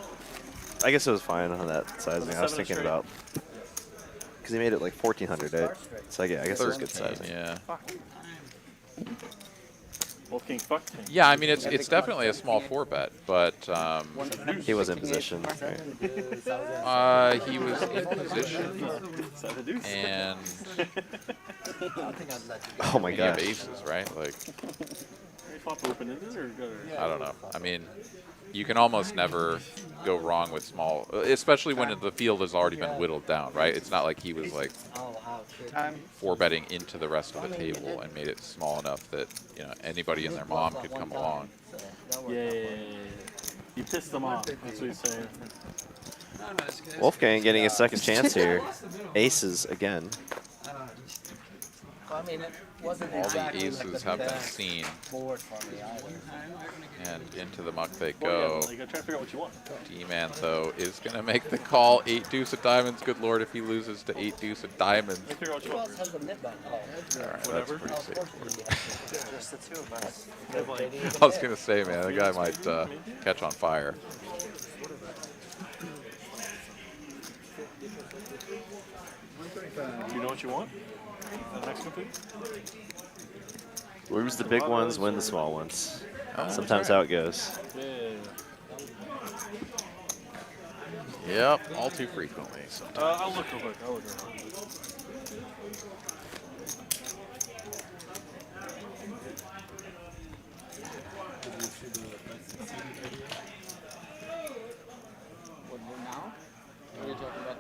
I guess it was fine on that sizing. I was thinking about, because he made it like 1400, right? So yeah, I guess it was good sizing. Yeah. Wolfgang fucked him. Yeah, I mean it's definitely a small 4-bet, but he was in position. Right? He was in position, and oh my god, aces, right? Like, I don't know. I mean, you can almost never go wrong with small, especially when the field has already been whittled down, right? It's not like he was like 4-betting into the rest of the table and made it small enough that, you know, anybody and their mom could come along. Yeah. You pissed them off. That's what he's saying. Wolfgang getting a second chance here. Aces again. I mean, it wasn't all exactly the aces like the have been best seen, board for me either. and into the muck they go. You gotta try to figure out what you want. D-Man, though, is going to make the call. 8 deuce of diamonds. Good lord, if he loses to 8 deuce of diamonds. Who else has the mid-bet call? All right, that's pretty safe. Just the two of us. I was going to say, man, the guy might catch on fire. Do you know what you want? Next one, Lose the big ones, win the small ones. Sometimes how it goes. Yep, all too frequently. I'll look real quick. Now? What are you talking about?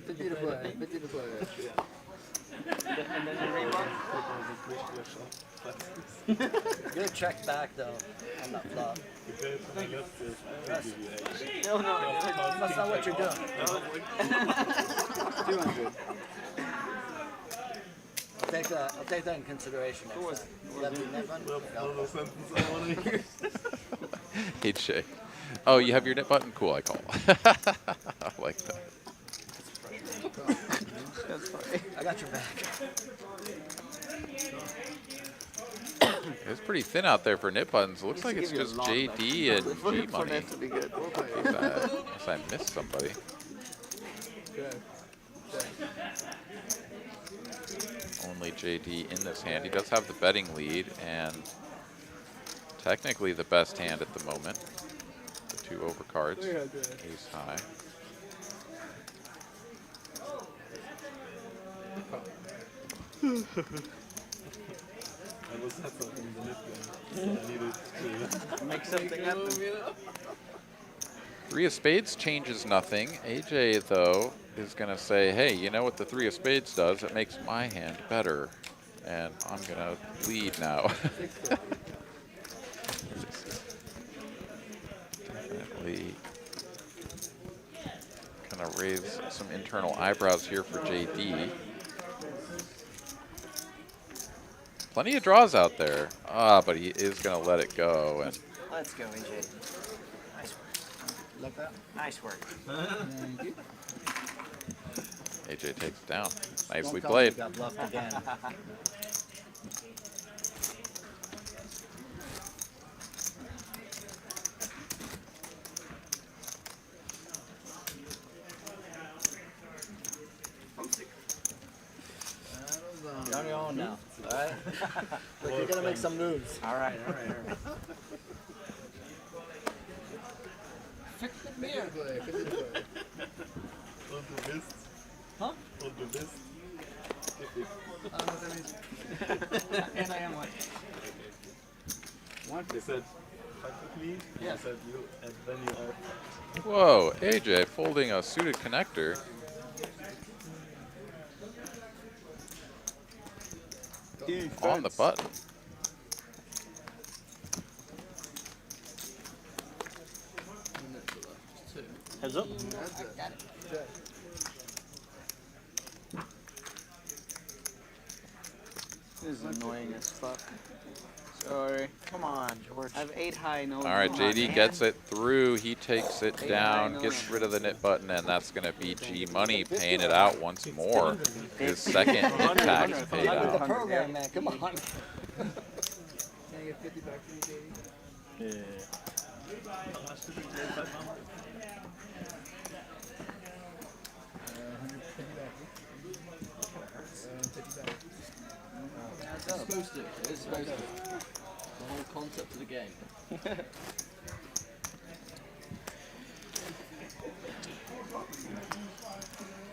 Petit to play. And then the remark. Good check back though on that flop. No, that's not what you're doing. 200. I'll take that in consideration. Hey, Jay. Oh, you have your nip button? Cool, I call. I like that. That's funny. I got your back. It's pretty thin out there for nip buttons. It looks like it's just JD and G Money. To be good. Unless I missed somebody. Only JD in this hand. He does have the betting lead and technically the best hand at the moment. The 2 overcards. Ace high. I was had something in the nip game, so I needed to make something happen. 3 of spades changes nothing. AJ, though, is going to say, hey, you know what the 3 of spades does? It makes my hand better. And I'm going to lead now. Definitely going to raise some internal eyebrows here for JD. Plenty of draws out there. But he is going to let it go. And Let's go, AJ. Nice work. Like that? Nice work. Thank you. AJ takes it down. Nicely Don't tell me played. you got bluffed again. You're on your own now, alright? But you're gonna make some moves. Alright. Huh? Hold your wrist. I don't know what that means. And I am one. One. They said practically. Yeah. They said you, and then you are. Whoa, AJ folding a suited connector. On the button. Heads up. This is annoying as fuck. Sorry. Come on, George. I have 8 high, no. All right, JD gets it through. He takes it down, no. gets rid of the nit button, and that's going to be G Money paying it out once more. His second hit tax paid I'm with the out. program, man. Come on. Can I get 50 back from you, JD? It's supposed to. It's supposed to. The whole concept of the game.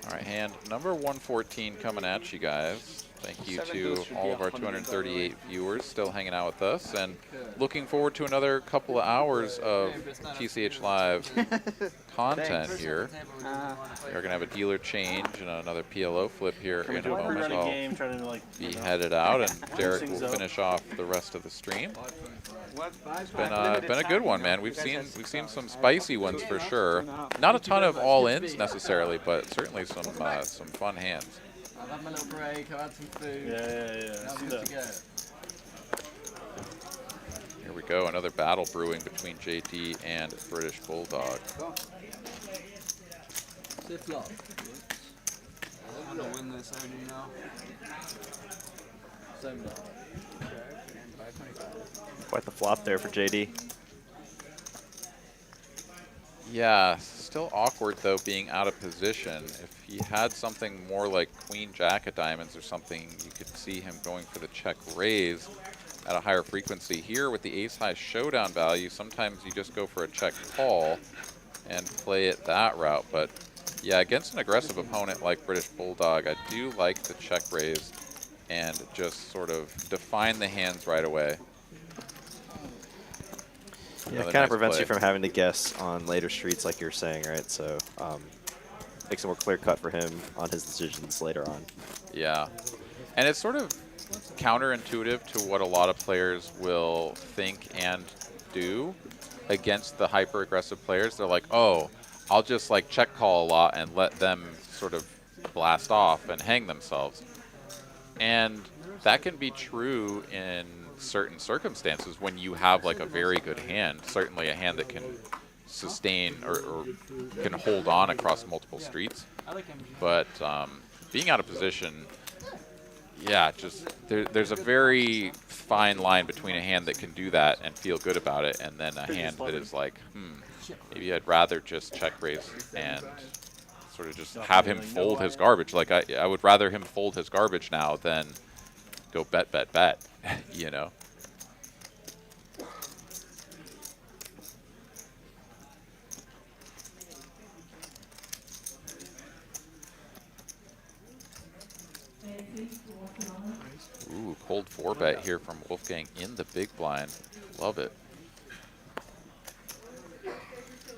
All right, hand number 114 coming at you guys. Thank you to all of our 238 viewers still hanging out with us and looking forward to another couple of hours of TCH Live content here. We're going to have a dealer change and another PLO flip here in a moment. I'll be headed out and Derek will finish off the rest of the stream. It's been a good one, man. We've seen some spicy ones for sure. Not a ton of all-ins necessarily, but certainly some fun hands. I've had my little break, I've had some food. Yeah. Now I'm good to go. Here we go, another battle brewing between JD and British Bulldog. Flip flop. I'm gonna win this, I already know. Same block. Quite the flop there for JD. Yeah, still awkward though being out of position. If he had something more like Queen Jack of Diamonds or something, you could see him going for the check raise at a higher frequency. Here with the ace high showdown value, sometimes you just go for a check call and play it that route. But yeah, against an aggressive opponent like British Bulldog, I do like the check raise and just sort of define the hands right away. Yeah, it kind of prevents you from having to guess on later streets like you're saying, right? So makes it more clear cut for him on his decisions later on. Yeah, and it's sort of counterintuitive to what a lot of players will think and do against the hyper-aggressive players. They're like, oh, I'll just like check call a lot and let them sort of blast off and hang themselves. And that can be true in certain circumstances when you have like a very good hand, certainly a hand that can sustain or can hold on across multiple streets. But being out of position, yeah, just there's a very fine line between a hand that can do that and feel good about it, and then a hand that is like, maybe I'd rather just check raise and sort of just have him fold his garbage. Like I would rather him fold his garbage now than go bet, you know. Ooh, cold 4-bet here from Wolfgang in the big blind. Love it.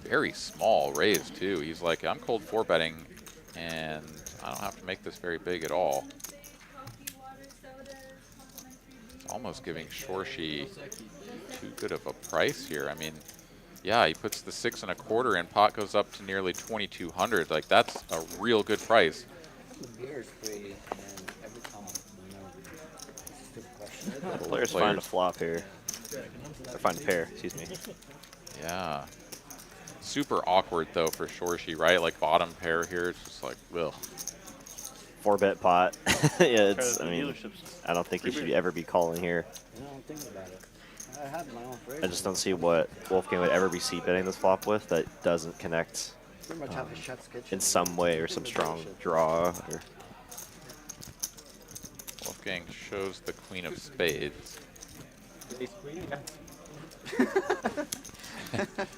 Very small raise, too. He's like, I'm cold 4-betting, and I don't have to make this very big at all. It's almost giving Shorshi too good of a price here. I mean, yeah, he puts the 6 1/4 in, pot goes up to nearly 2,200. Like, that's a real good price. The beer is free, and every time, The players find a flop here. Or find a pair, excuse me. Yeah. Super awkward, though, for Shorshi, right? Like, bottom pair here, it's just like, ugh. 4-bet pot. Yeah, it's, I mean, I don't think he should ever be calling here. I don't think about it. I have my own phrase. I just don't see what Wolfgang would ever be c-betting this flop with that doesn't connect Pretty much have a chef's kitchen. in some way, or some strong draw. Or Wolfgang shows the queen of spades.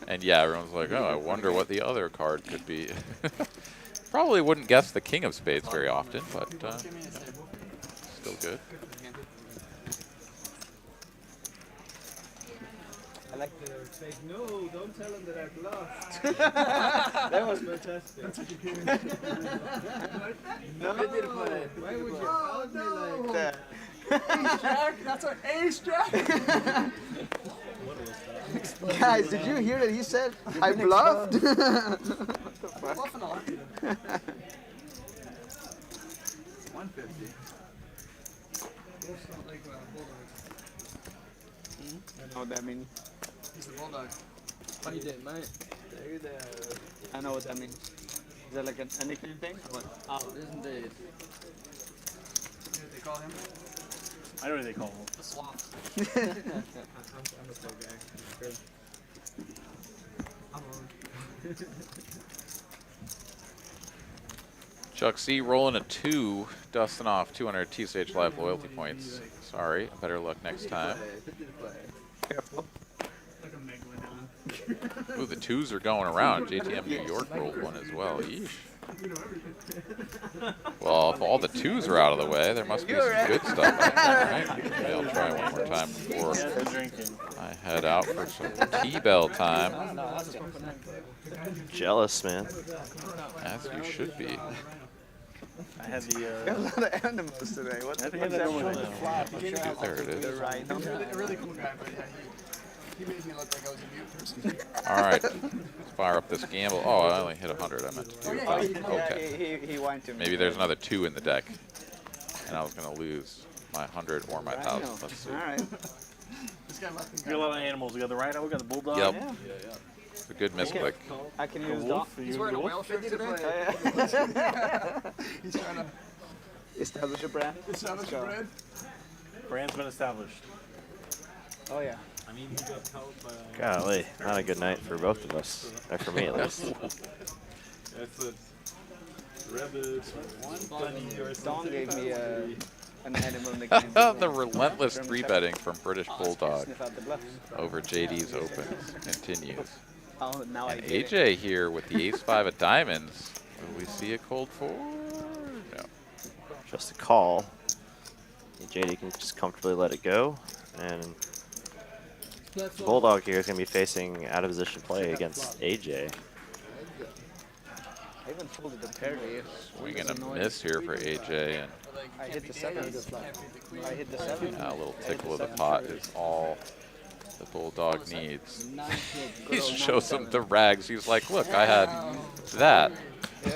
And yeah, everyone's like, oh, I wonder what the other card could be. Probably wouldn't guess the king of spades very often, but still good. I like the fake. No, don't tell him that I've lost. That was fantastic. No, why would you out me like that? Ace Jack? That's an Ace Jack? Guys, did you hear that he said, I bluffed? What the fuck? Bluffing a lot. 150. I know what that means. He's the Bulldog. Funny day, mate. I know what that means. Is that like a nickname thing? Or what? Oh, isn't it? You know what they call him? I know what they call him. The Sloth. I'm a slow guy. I'm on. Chuck C rolling a 2, dusting off 200 TCH Live loyalty points. Sorry, better luck next time. Ooh, the 2s are going around. JTM New York rolled one as well. Yeesh. Well, if all the 2s are out of the way, there must be some good stuff out there, right? Maybe I'll try one more time before I head out for some T-bell time. jealous, man. As you should be. I had the. Got a lot of animals today. What's that? There it is. A really cool guy, but yeah, he made me look like I was a mute person. All right, let's fire up this gamble. Oh, I only hit 100. I meant to do. Okay. He whined to me. Maybe there's another 2 in the deck, and I was gonna lose my 100 or my 1,000. Let's see. All right. This guy left me. We got a lot of animals. We got the rhino. We got the bulldog. Yep. Yeah. It's a good misclick. I can use wolf. He's wearing a whale shirt today. He's trying to establish a brand. establish a brand. Brand's been established. Oh yeah. I mean, he got helped by. Golly, not a good night for both of us. Or for me, at least. That's a rabbit. Don gave me an animal nickname. The relentless 3-betting from British Bulldog Sniff out the bluffs. over JD's opens continues. Oh, now And I get AJ here with the ace-5 of diamonds. Will we see a cold 4? No. Just a call. JD can just comfortably let it go. And Bulldog here is going to be facing out of position play against AJ. I even folded the pair to you. Swing and a miss here for AJ. And I hit the 7. I hit the 7. a little tickle of the pot is all the Bulldog needs. He shows him the rags. He's like, look, I had that. I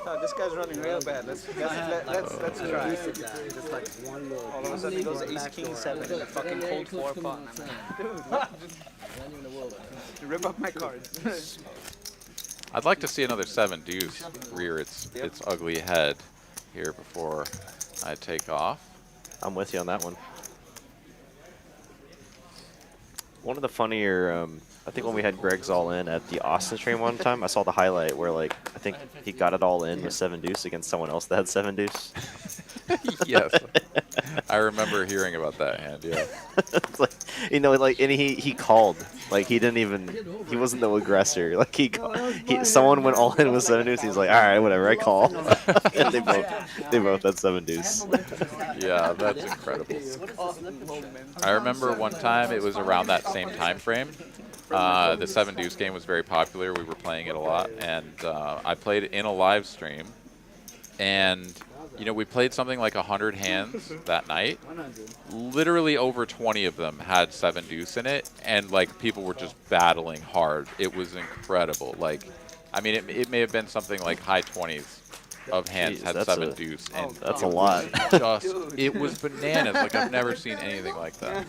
thought this guy's running real bad. Let's try. Just like one little. All of a sudden he goes Ace King 7 in a fucking cold 4 pot. Dude, rip up my cards. I'd like to see another 7 deuce rear its ugly head here before I take off. I'm with you on that one. One of the funnier, I think when we had Greg's all in at the Austin stream one time, I saw the highlight where like I think he got it all in with 7 deuce against someone else that had 7 deuce. Yes, I remember hearing about that hand. Yeah, it's like, you know, like, and he called, like he wasn't the aggressor. Like someone went all in with 7 deuce. He's like, all right, whatever, I call. And they both had 7 deuce. Yeah, that's incredible. I remember one time it was around that same time frame. The 7 deuce game was very popular. We were playing it a lot, and I played it in a live stream. And you know, we played something like 100 hands that night. Literally over 20 of them had 7 deuce in it, and like people were just battling hard. It was incredible. Like, I mean, it may have been something like high 20s of hands had 7 deuce, and that's a lot. It was bananas. Like I've never seen anything like that.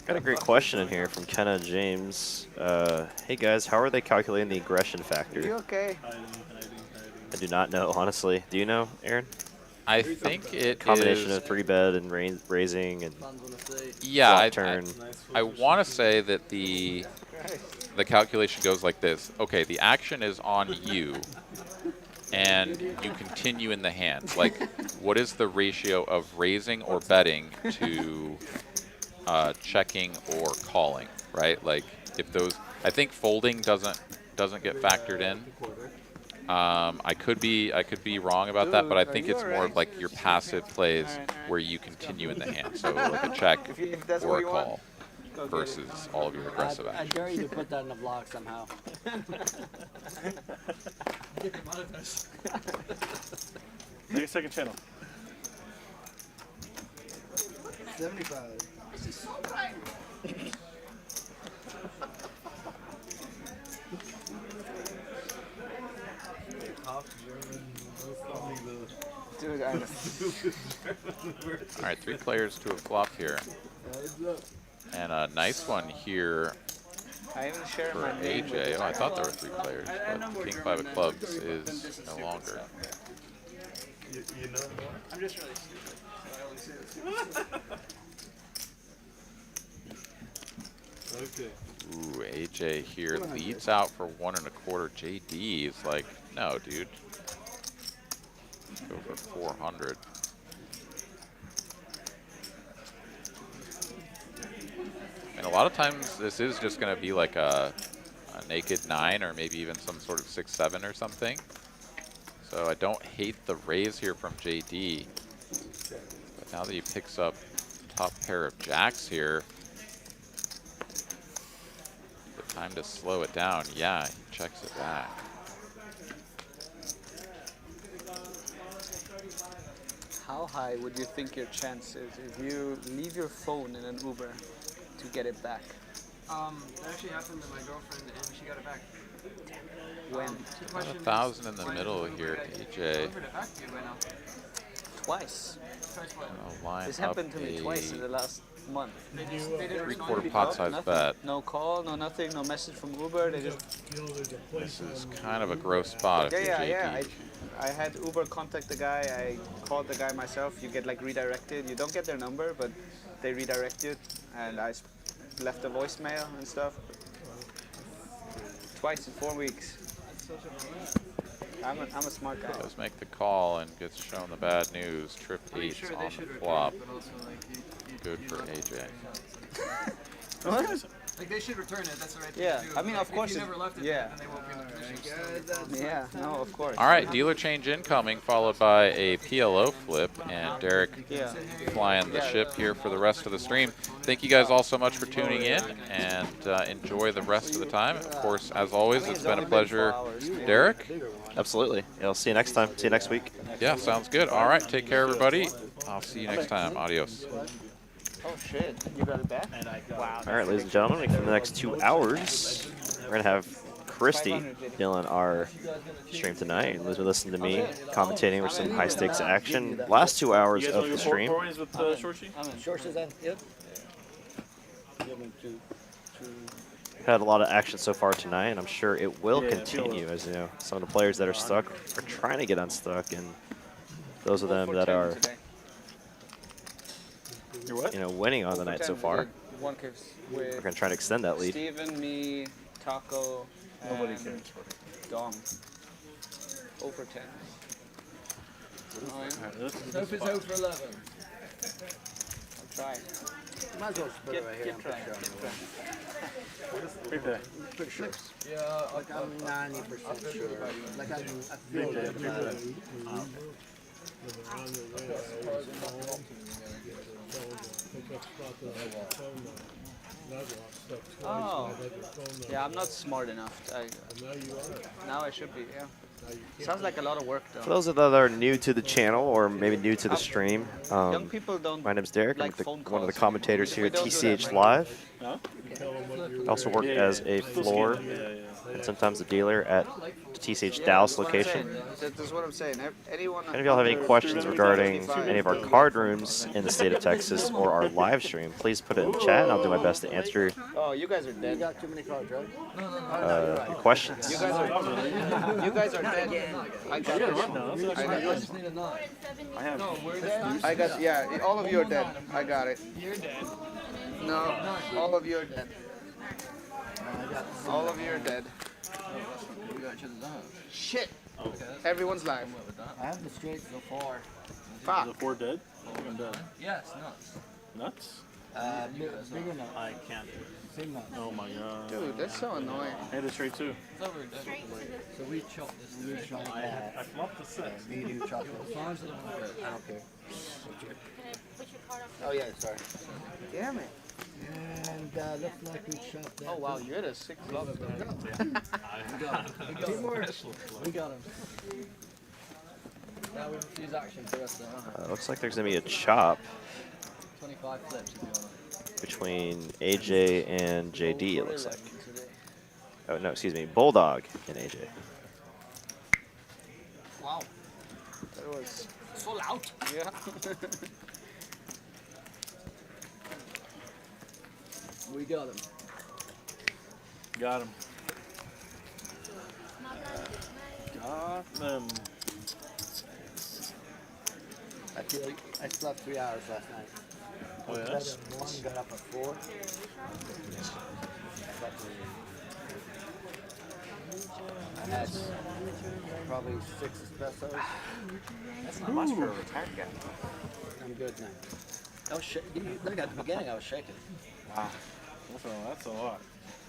Got a great question in here from Kenna James. Hey guys, how are they calculating the aggression factor? You okay? I do not know, honestly. Do you know, Aaron? I think it combination is of 3-bet and raising and yeah, turn. I want to say that the calculation goes like this. Okay, the action is on you, and you continue in the hand. Like, what is the ratio of raising or betting to checking or calling? Right? Like, if those, I think folding doesn't get factored in. I could be wrong about that, but I think it's more of like your passive plays where you continue in the hand. So like a check or a call versus all of your aggressive I action. dare you to put that in the vlog somehow. Make a second channel. 75. This is so bright. Dude, All right, 3 players to a flop here. And a nice one here I even share for my name AJ. Oh, I thought there were 3 players, but King 5 of clubs is no longer. You know what? I'm just really stupid, so I always say this. Okay. Ooh, AJ here leads out for 1 1/4. JD is like, no, dude. Go for 400. And a lot of times this is just going to be like a naked 9 or maybe even some sort of 6-7 or something. So I don't hate the raise here from JD. But now that he picks up top pair of jacks here, the time to slow it down. Yeah, he checks it back. How high would you think your chance is if you leave your phone in an Uber to get it back? That actually happened to my girlfriend and she got it back. When? 1,000 in the middle here, AJ. Twice. Line This happened to me twice in the last month. 3/4 pot size bet. No call, no nothing, no message from Uber. They just. This is kind of a gross spot if you're JD. I had Uber contact the guy. I called the guy myself. You get like redirected. You don't get their number, but they redirect you. And I left a voicemail and stuff. Twice in 4 weeks. I'm a smart guy. Does make the call and gets shown the bad news. Trip 8 on the flop. Good for AJ. What? Like they should return it. That's the right thing Yeah, to do. I mean, of course. If you never left it, yeah. then they won't be in the position. Yeah, no, of course. All right, dealer change incoming, followed by a PLO flip, and Derek flying the ship here for the rest of the stream. Thank you guys all so much for tuning in, and enjoy the rest of the time. Of course, as always, it's been a pleasure. Derek? Absolutely. Yeah, I'll see you next time. See you next week. Yeah, sounds good. All right, take care, everybody. I'll see you next time. Adios. Oh shit, you got it back? Wow. All right, ladies and gentlemen, for the next 2 hours, we're going to have Christie killing our stream tonight. Listen to me commentating with some high stakes action. Last 2 hours You guys of want the to stream. go with Shorty? Shorts on, yep. Had a lot of action so far tonight, and I'm sure it will Yeah, continue. As you know, some of the players that are stuck are trying to get unstuck, and those of them that are, winning on the night so far. We're gonna try to extend that lead. Steven, me, Taco, Nobody and cares. Dom. Over 10. Hope it's over 11. I'm trying. Might as well split it right here. Keep trying. Right there. Pretty sure. Yeah, Like I'm 90% sure. Like I feel Okay. good about it. Oh, yeah, I'm not smart enough. Now I should be, yeah. Sounds like a lot of work, though. For those that are new to the channel or maybe new to the stream, Young people don't my name's Derek. like I'm phone one of the calls. commentators here at TCH Live. I also work as a floor and sometimes a dealer at the TCH Dallas location. That's what I'm saying. Anyone. If any of y'all have any questions regarding any of our card rooms in the state of Texas or our live stream, please put it in the chat and I'll do my best to answer Oh, you guys are dead. You got too many cards, right? questions. You guys are dead. I got this. I got, yeah, all of you are dead. I got it. You're dead. No, all of you are dead. All of you are dead. Shit. Everyone's live. I have the straight so far. Is the 4 dead? I'm dead. Yes, nuts. Nuts? Bigger nut. I can't do it. Same nut. Oh my god. Dude, that's so annoying. I had it straight too. It's over dead. So we chop this. We shot I flopped the 6. Me and you chop it. Fives are the one that- I don't care. Oh yeah, sorry. Damn it. And looks like we shot that. Oh wow, you had a 6 flop. We got him. Now we refuse action for the rest of the round. Looks like there's going to be a chop 25 flips if you want. between AJ and JD, it looks like. Oh, no, excuse me, Bulldog and AJ. Wow. That was Full out. yeah. We got him. Got him. Got them. I feel like I slept 3 hours last night. Oh, Went to yes? bed at 1, got up at 4. I had probably 6 espressos. That's not much for a retired guy. I'm good now. I was look at the beginning, I was shaking. Wow. That's a lot.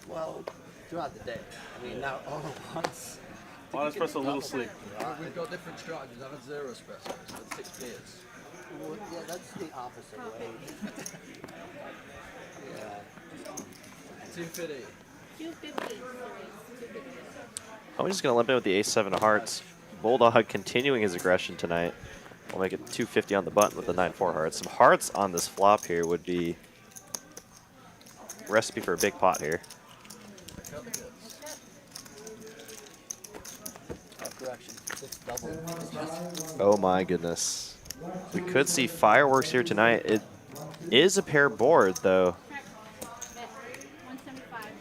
Well, throughout the day. I mean, not all at once. Well, let's press a little sleep. We've got different strategies. I've had 0 espressos, but 6 beers. Well, yeah, that's the opposite way. Yeah. 250. I'm just going to limp in with the ace-7 of hearts. Bulldog continuing his aggression tonight. We'll make it 250 on the button with the 9-4 hearts. Some hearts on this flop here would be a recipe for a big pot here. Correction. 6 double. Oh my goodness. We could see fireworks here tonight. It is a pair board, though.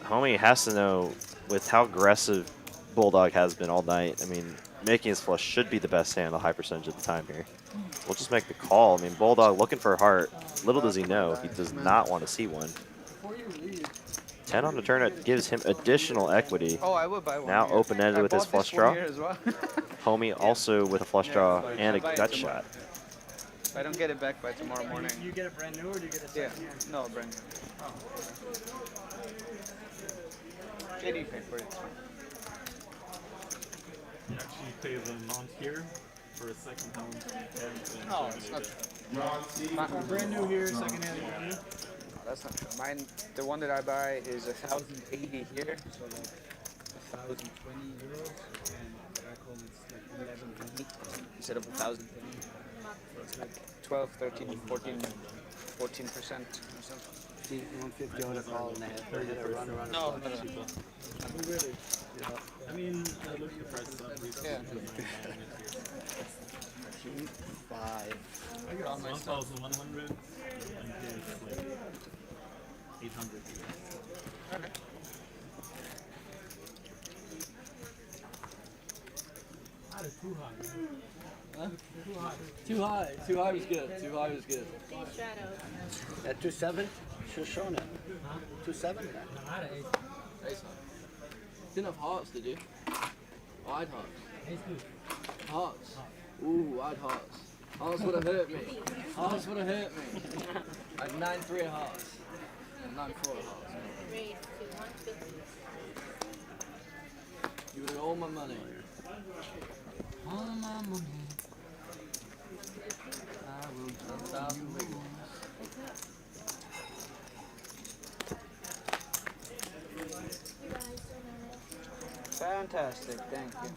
Homie has to know with how aggressive Bulldog has been all night. I mean, making his flush should be the best hand a high percentage of the time here. We'll just make the call. I mean, Bulldog looking for a heart. Little does he know, he does not want to see one. 10 on the turn, it gives him additional equity. Oh, I would buy one. Now here. open-ended I with his bought flush this one draw. here as well. Homie also with a flush draw and a I'll buy it gut tomorrow. shot. If I don't get it back by tomorrow morning. You get a brand new or do you get a Yeah, second hand? no, brand new. JD paid for it. It's fine. You actually pay the non-tier for a second hand. No, it's not true. Brand new here, second hand. No, that's not true. Mine, the one that I buy is 1,080 here. So like 1,020 euros, and back home it's like 1180 Instead of 1,020. So it's like 12, 13, 14% or something. See, 150 on the call and they had a run. No. really I mean, look at the price up. Yeah. 5. I got all my 1,100. And it's like 800. Okay. That is too high. Huh? Too high. Too high. Too high was good. Too high was good. At 2.7, should have shown it. 2.7? I had an ace. Ace high. Didn't have hearts, did you? Oh, I had hearts. Ace two. Hearts. Ooh, I had hearts. Hearts would have hurt me. Hearts would have hurt me. I had 9-3 of hearts. And 9-4 of hearts. You would have all my money. All my money. I will give 1,000 big ones. Fantastic, thank you.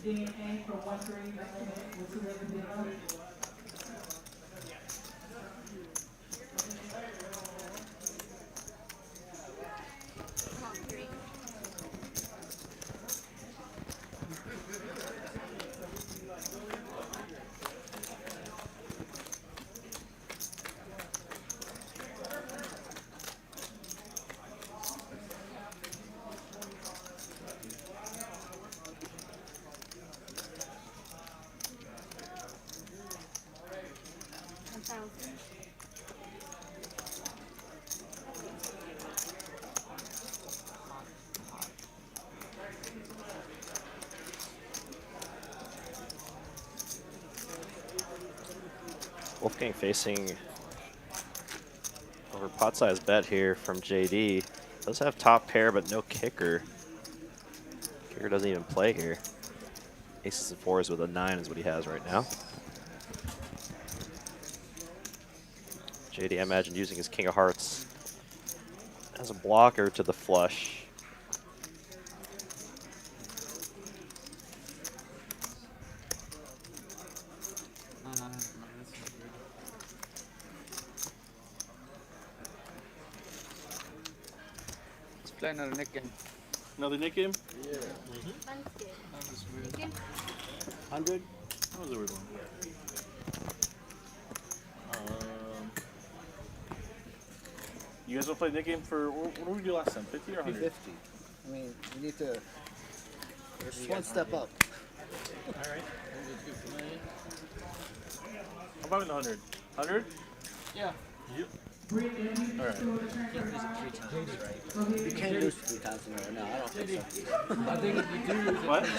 DNA for 130, what's the other demo? Wolfgang facing over pot size bet here from JD. Does have top pair, but no kicker. Kicker doesn't even play here. Aces and fours with a 9 is what he has right now. JD, I imagine, using his king of hearts as a blocker to the flush. Let's play another Nick game. Another Nick game? Yeah. That was weird. 100? That was a weird one. You guys want to play Nick game for, what did we do last time, 50 or 100? 50. I mean, we need to, just one step up. Alright. How about 100? 100? Yeah. Yep. Alright. You can't lose 3 times in a row. No, I don't think so. I think if you do lose it, What? you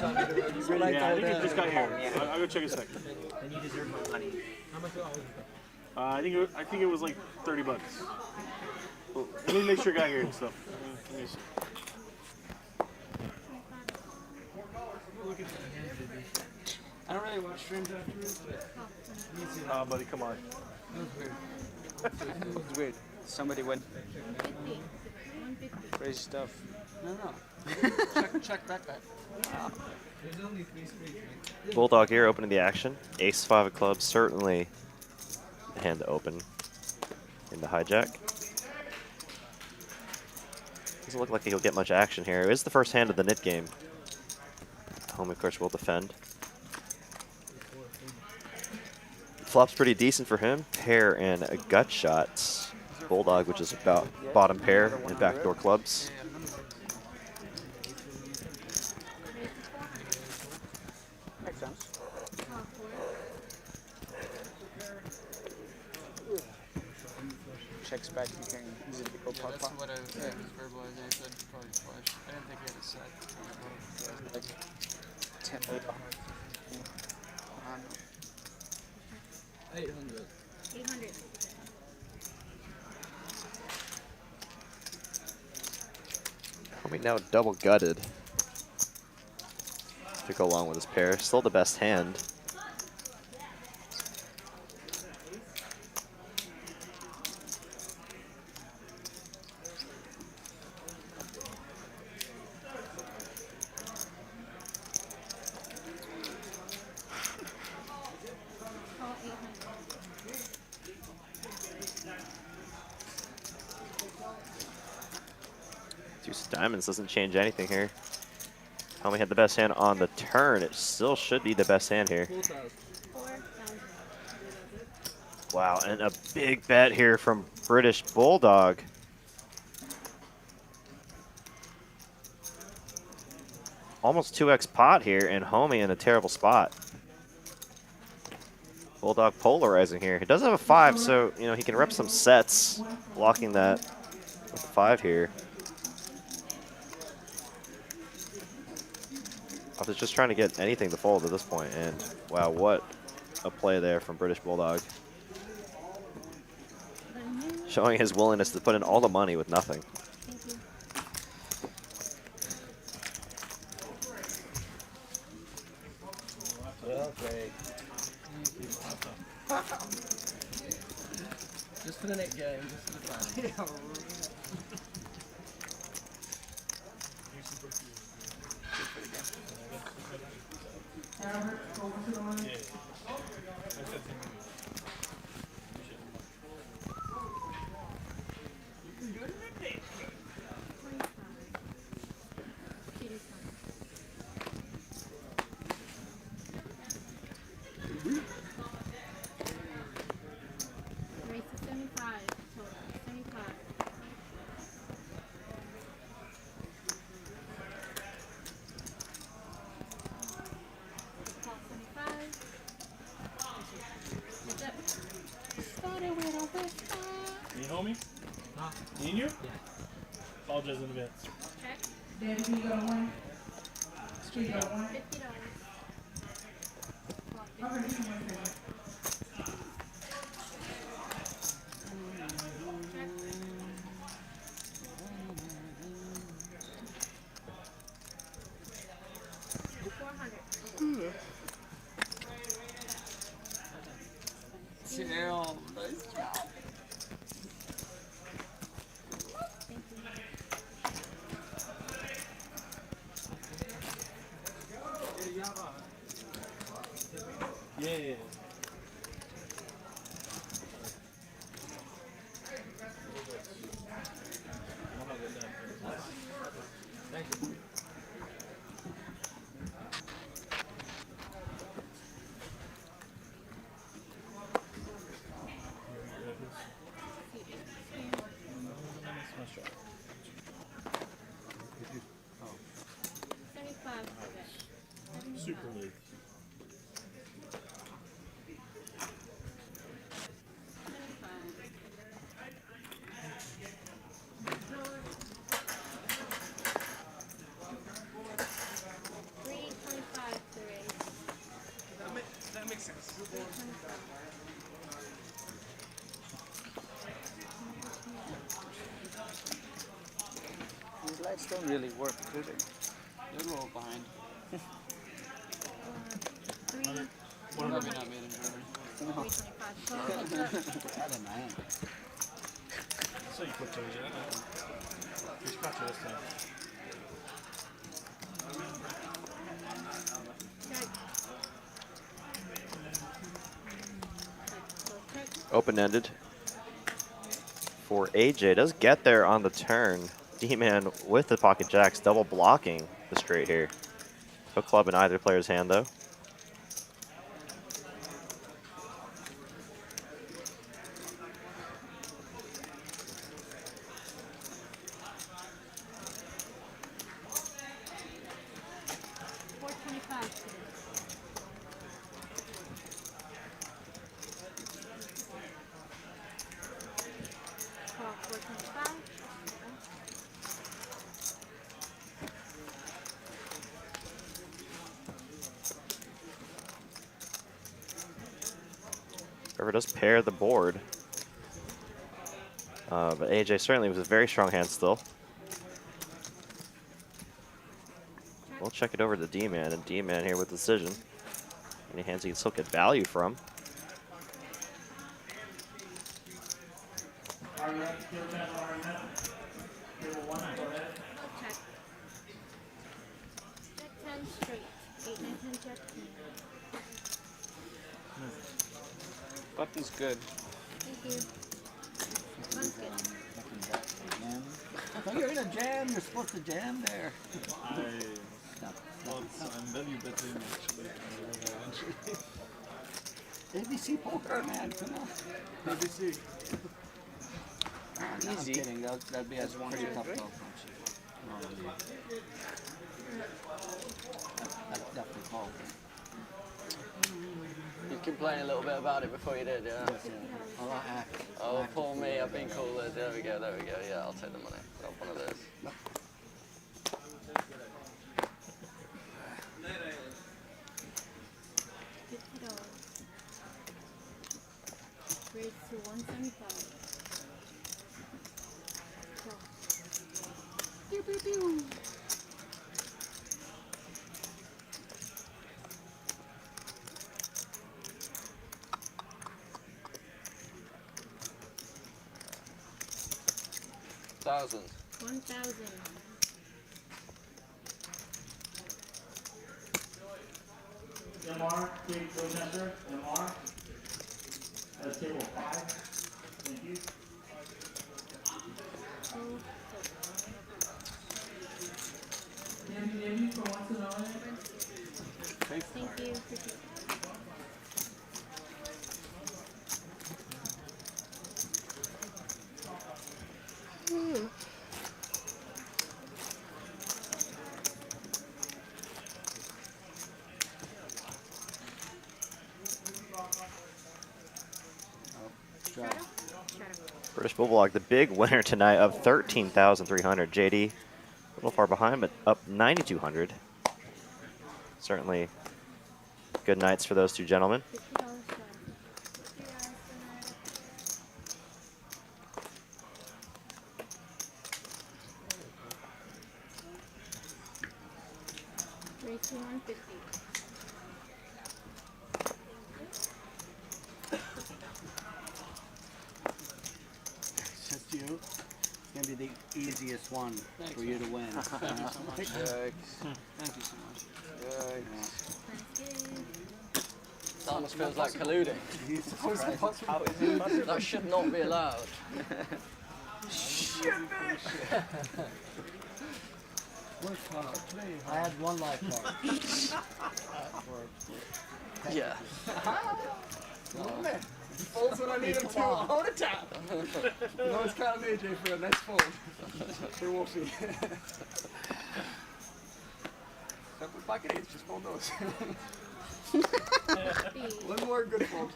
Yeah, I think it just got here. I'll go check a second. Then you deserve my money. How much do I owe you? I think it was like 30 bucks. Well, let me make sure it got here and stuff. Let me see. I don't really watch streams afterwards, but Buddy, come on. it was weird. It's weird. Somebody went. Crazy stuff. No. check that bet. There's only 3 streets, man. Bulldog here opening the action. Ace 5 of clubs, certainly the hand to open in the hijack. Doesn't look like he'll get much action here. It is the first hand of the nit game. Homei, of course, will defend. Flop's pretty decent for him. Pair and a gut shots. Bulldog, which is about bottom pair and backdoor clubs. Makes sense. Checks back, you can easily go Yeah, pop that's pop. what I was verbalizing. I said probably flush. I didn't think he had a set. Like 10 800. 800. Homei now double gutted to go along with his pair. Still the best hand. Diamonds doesn't change anything here. Homei had the best hand on the turn. It still should be the best hand here. Wow, and a big bet here from British Bulldog. Almost 2x pot here, and Homei in a terrible spot. Bulldog polarizing here. He does have a 5, so you know he can rep some sets, blocking that with 5 here. I was just trying to get anything to fold at this point, and wow, what a play there from British Bulldog. Showing his willingness to put in all the money with nothing. Okay. Just for the next game, just for the fun. Need Homei? Huh? Need you? Yeah. Apologize in advance. Daddy, you got one? You got one? Damn, nice job. Yeah. Thank you. Super League. That makes sense. These lights don't really work, do they? They're a little behind. What have we not made in Germany? No. So you put change in it. You scratch it this time. Open-ended for AJ. Does get there on the turn. D-man with the pocket jacks, double blocking the straight here. No club in either player's hand, though. River does pair the board. But AJ certainly was a very strong hand still. We'll check it over to D-man, and D-man here with decision. Any hands he can still get value from. Button's good. Thank you. One's good. Oh, you're in a jam. You're supposed to jam there. I'm value betting actually. ABC poker, man. Come on. ABC. No, I'm kidding. That'd be a pretty tough though. That's definitely called. You complained a little bit about it before you did, yeah? Oh, poor me, I've been cooler. There we go, yeah, I'll take the money. I'll have one of those. Raise to 175. Pew, pew, pew. $1,000. 1,000. MR, Kate Rochester, MR. That's table 5. Thank you. Andy for once in a while. Thank you. British Bulldog, the big winner tonight of 13,300. JD, a little far behind, but up 9,200. Certainly good nights for those two gentlemen. Raise to 150. It's just you. It's gonna be the easiest one for you to win. Thank you so much. Thank you so much. It almost feels like colluding. That should not be allowed. I had one life card. Yeah. Folds when I need him to. On a tap. You know it's kind of AJ for a nice fold. For Wolfie. Separate pocket eights, just fold those. One more good fold.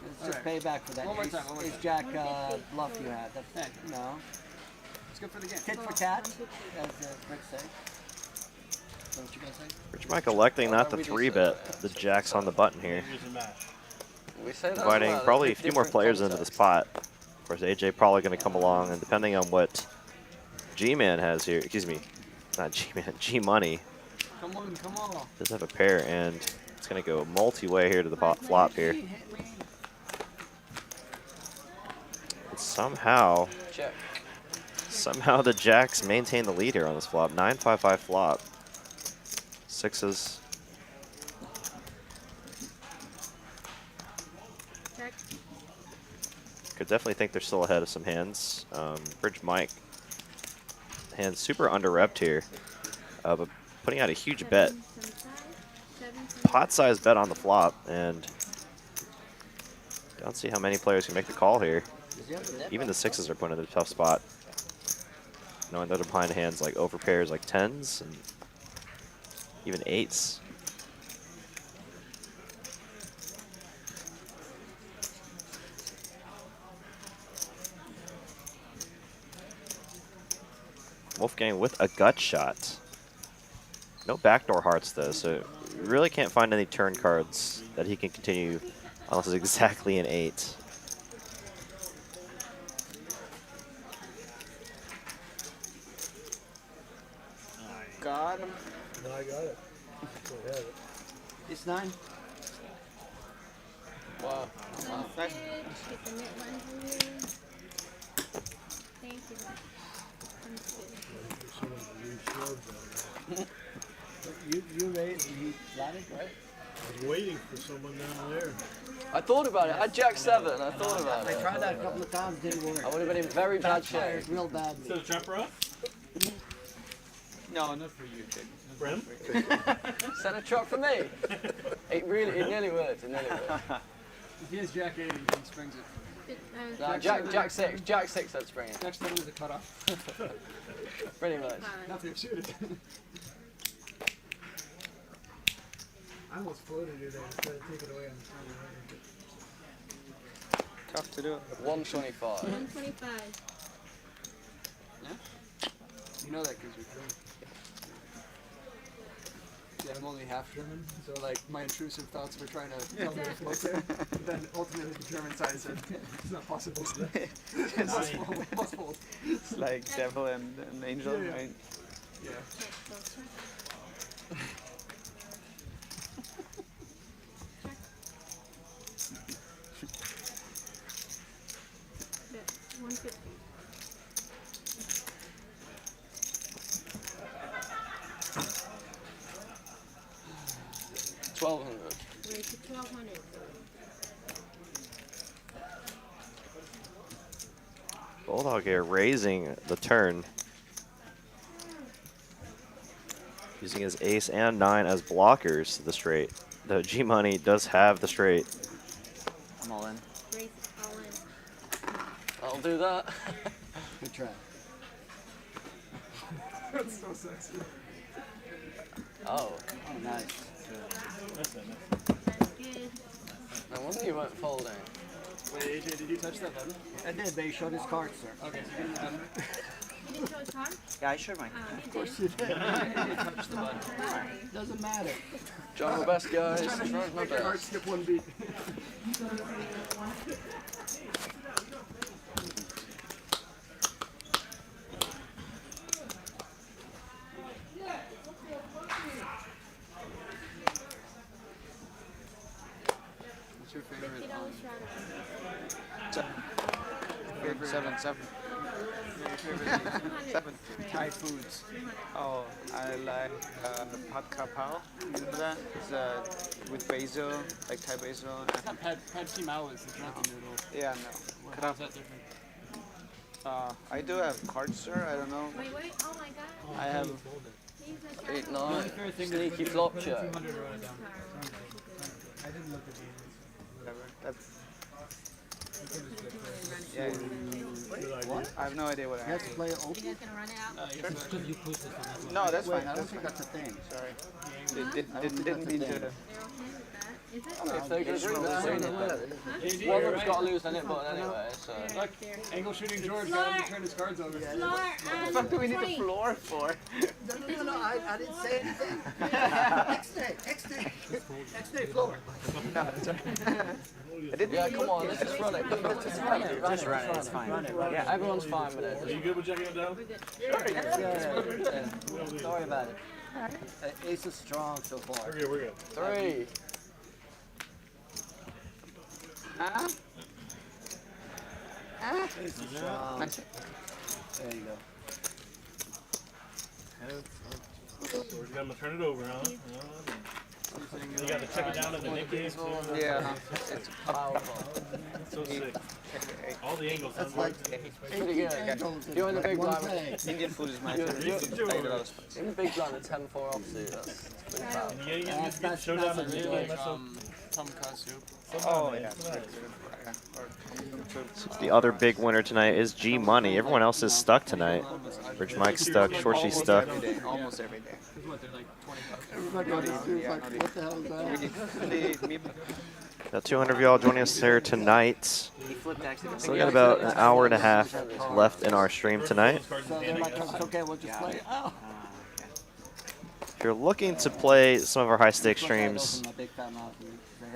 It's just payback for that. One more time. Ace Jack bluff you had. That's no. It's good for the game. Tit for tat, as Rick said. Is that what you guys say? Rich Mike electing not to 3-bet the jacks on the button here. We say that Inviting probably a few more players into this pot. Of course, AJ probably going to come along, and depending on what G-Man has here, excuse me, not G-Man, G-Money Come on, come on. does have a pair, and it's going to go multi-way here to the pot flop here. And somehow the jacks maintain the lead here on this flop. 9-5-5 flop. Sixes. Could definitely think they're still ahead of some hands. Bridge Mike, hand super under-repped here, but putting out a huge bet. Pot-sized bet on the flop, and don't see how many players can make the call here. Even the sixes are put in a tough spot, knowing that they're behind hands like over pairs like tens and even eights. Wolfgang with a gut shot. No backdoor hearts though, so you really can't find any turn cards that he can continue unless it's exactly an 8. Got him. No, I got it. It's 9. Wow. Get the net one for you. Thank you. You raised, he flatted, right? I was waiting for someone down there. I thought about it. I had Jack 7. I thought about it. I tried that a couple of times, didn't work. I would have been in very bad shape. Real badly. So the trapper up? No, not for you, Jake. Brim? Set a trap for me. It nearly worked. It nearly worked. If he has Jack 8, he springs it. No, Jack 6. Jack 6 I'd spring it. Jack 7 is a cutoff. Pretty much. Nothing suited. I almost floated you there instead of take it away on the Tough to do. 125. 125. Yeah? You know that because you're German. Yeah, I'm only half German, so like my intrusive thoughts were trying to tell me to float there. Then ultimately the German side said, it's not possible. It's possible. It's like devil and an angel, Yeah, yeah. right? Yeah. Yeah, 150. $1,200. Raise to 1,200. Bulldog here raising the turn. Using his ace and 9 as blockers to the straight. The G Money does have the straight. I'm all in. Raise all in. I'll do that. Good try. That's so sexy. Oh. Oh, nice. That's good. No wonder you weren't folding. Wait, AJ, did you touch that button? I did, but he showed his cards, sir. Okay, so you didn't have it. You didn't show his card? Yeah, I showed my Of course you did. You touched the button. Doesn't matter. Trying my best, guys. Just trying to Trying my make your heart best. skip one beat. What's your favorite? $50 shot. Seven. Seven. Thai foods. Oh, I like pad kapao. You know that? It's with basil, like Thai basil. It's not pad simao is the drunken noodle. Yeah, no. How's that different? I do have cards, sir. I don't know. Wait. Oh my god. I have. 8, 9. Sneaky flop check. I didn't look at the Whatever. That's. Yeah. What? I have no idea what I You have have. to play it You open? guys gonna run it out? Sure. No, that's Wait, fine. I don't That's think fine. that's a thing. Sorry. I don't think Didn't that's mean a thing. to. They're okay with that. Is it? If they can agree with it, one of them's got to lose the nip button anyway, so. Look, angle shooting George got him to turn his cards over. Floor What the and fuck do we need 20. the floor for? No, I didn't say anything. X-day, floor. No, that's right. I didn't. Yeah, come on, let's just run it. Come on, let's just run it. Just run it, it's fine. Yeah, everyone's fine with Are it. you good with checking it down? Yeah. Don't worry about it. Ace is strong so far. We're good. 3. Huh? Ace is strong. There you go. So we're gonna turn it over, huh? You gotta check it down in the nick games too. Yeah. It's Powerful. So sick. All the angles. That's like Pretty good. You're in the big blind. Indian food is my You're favorite. I eat a lot of spice. in the big blind with 10-4 offsuit. That's pretty powerful. You get showdown in the nick game. That's so. Tomka soup. Oh, yeah. The other big winner tonight is G Money. Everyone else is stuck tonight. Rich Mike's stuck, Shorty's stuck. Almost every day. What, they're like 25? Everybody on the street like, what the hell is that? Got 200 of y'all joining us here tonight. So we got about an hour and a half left in our stream tonight. So they're like, it's okay, we'll just play it. Oh. If you're looking to play some of our high stakes streams,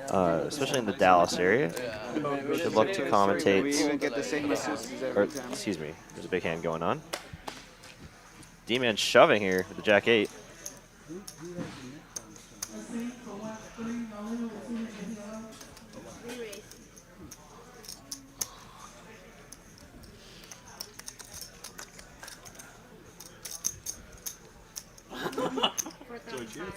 especially in the Dallas area, you should look to commentate. We even get the same assists Or, every time. excuse me, there's a big hand going on. D-Man shoving here with the Jack 8. So cheers.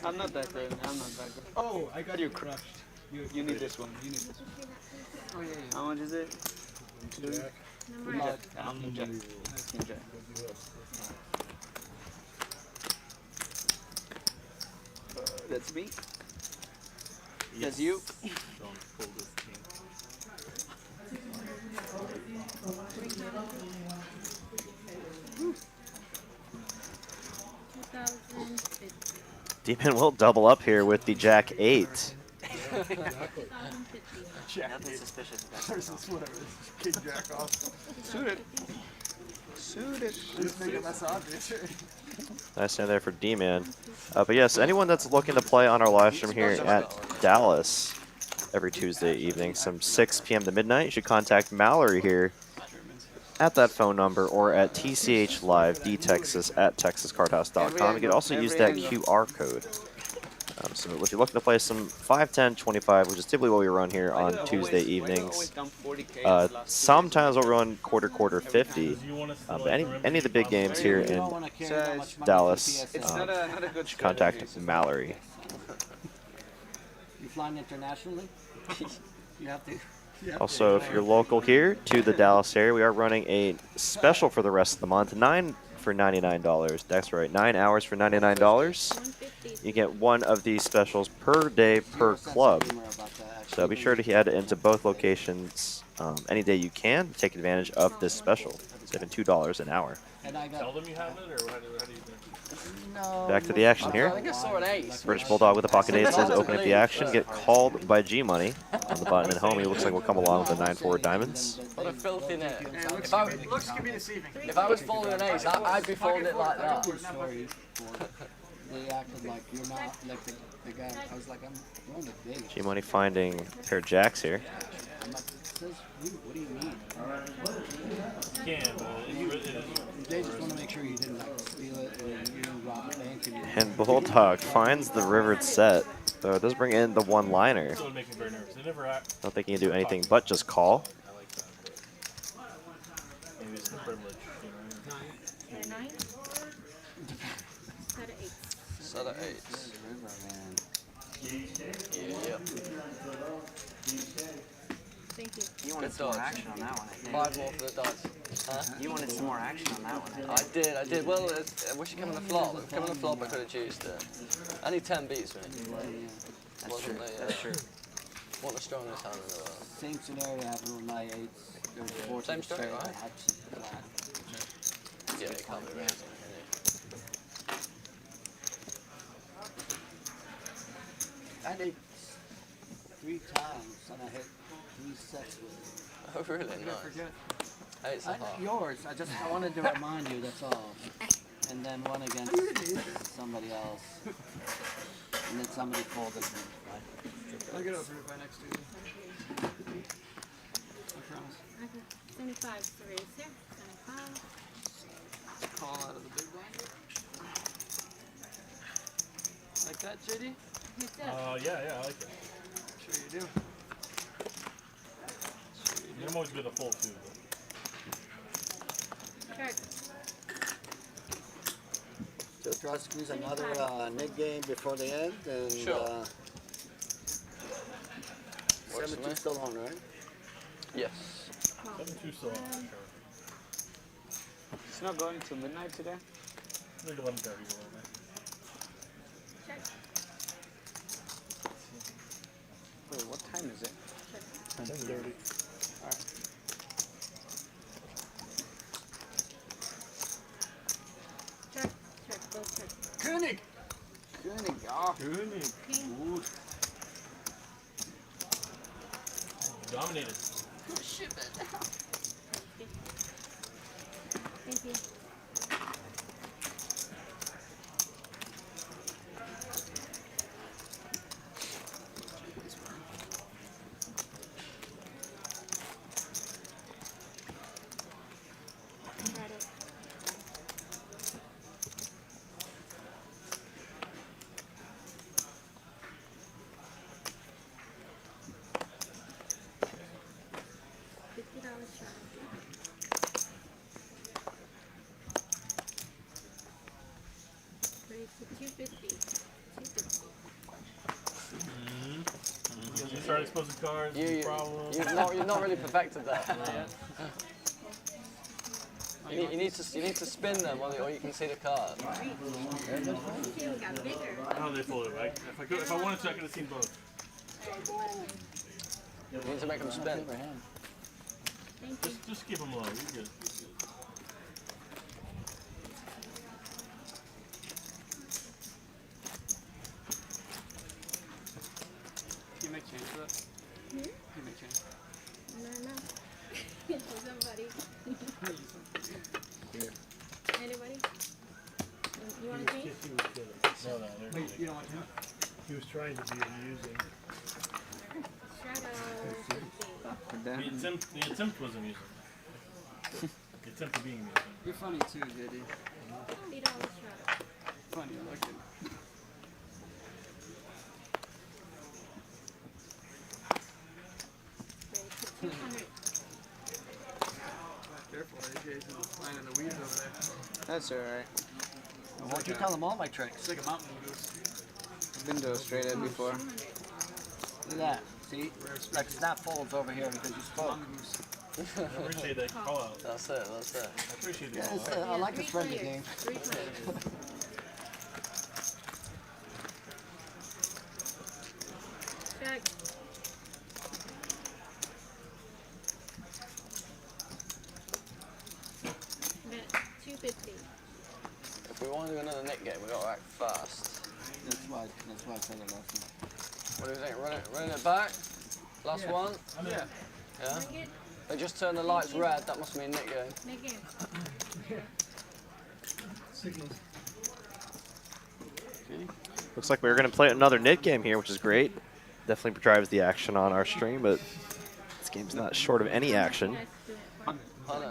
I'm not that good. I'm not that good. Oh, I got you crushed. You need this one. You need this one. Oh yeah, yeah. How much is it? Two. No Good more. luck. I'm Ninja. Ninja. That's me. That's you. Demon will double up here with the Jack 8. Nothing suspicious about Versus whatever. King Jack off. Suited. Suited. Just make it less obvious. Nice stand there for D-Man. But yes, anyone that's looking to play on our live stream here at Dallas every Tuesday evening, some 6 p.m. to midnight, you should contact Mallory here at that phone number or at tchlivedtexas@texascardhouse.com. You can also use that QR code. So if you're looking to play some 5, 10, 25, which is typically what we run here on Tuesday evenings, sometimes we'll run quarter 50. But any of the big games here in Dallas, you should contact Mallory. You flying internationally? You have to. Also, if you're local here to the Dallas area, we are running a special for the rest of the month. 9 for $99. That's right, 9 hours for $99. You get one of these specials per day per club. So be sure to head into both locations any day you can to take advantage of this special, saving $2 an hour. Tell them you have it, or how do you do it? Back to the action here. I think I saw an ace. British Bulldog with a pocket ace is opening up the action. Get called by G-Money on the button, and Homie looks like we'll come along with the 9-4 diamonds. What a filthy net. Looks could be deceiving. If I was folding an ace, I'd be folding it like that. They acted like you're not like the guy. I was like, I'm going to big. G-Money finding a pair of jacks here. I'm like, what do you mean? You can, but they just want to make sure you didn't like steal it or you didn't rob the bank. And Bulldog finds the rivered set, though it does bring in the one-liner. That would make me very nervous. They never act. Don't think he can do anything but just call. I like that. Maybe it's the privilege, you know. 9. Set of 8. Set of 8. Yeah. Thank you. You wanted some more action on that one, I think. 5 more for the dice. Huh? You wanted some more action on that one. I did. Well, I wish it came on the flop. If it came on the flop, I could have used it. I need 10 beats, man. That's true. That's true. What the strongest hand in the world. Same scenario happened with my 8s. There was 14 Same story, straight. right? I had to flat. Yeah, it can't be right. I did 3 times and I hit 3 sets with it. Oh, really? Nice. It's a half. Yours. I wanted to remind you. That's all. And then one against somebody else. And then somebody folded. I'll get over it by next Tuesday. I promise. Okay. 75 to raise here. 75. Call out of the big blind. Like that, JD? Yeah, I like it. Sure you do. I'm always good to fold too. Check. Just try to squeeze another Nick game before the end. And, Sure. 7-2 still on, right? Yes. 7-2 still on, sure. It's not going to midnight today? I think 11:30 will, man. Wait, what time is it? 10:30. Alright. Check. Both check. König! König, ja. König. King. Dominated. Ship it. Thank you. $50 shot. start exposing cards. You've not really perfected that. You need to spin them, or you can see the card. How they fold it, right? If I wanted to, I could have seen both. You need to make them spin. Just keep them low. You're good. Can you make change for that? Hmm? Can you make change? No. Somebody. Here. Anybody? You want to change? No, Wait, you don't want him? He was trying to be amusing. The attempt was amusing. The attempt of being amusing. You're funny too, JD. Funny looking. Careful, AJ's flying in the weeds over there. That's alright. Why don't you tell them all my tricks? It's like a mountain goose. I've been to Australia before. Look at that. See? Like snap folds over here because you spoke. I appreciate that call out. That's it. I appreciate the Yeah, call out. I like this friendly game. Check. Minute 250. If we want to do another Nick game, we got to act fast. That's why I said it last night. What do you think? Running it back? Last one? Yeah. Yeah? They just turned the lights red. That must mean Nick game. Nick game. Signals. Looks like we're going to play another knit game here, which is great. Definitely drives the action on our stream, but this game's not short of any action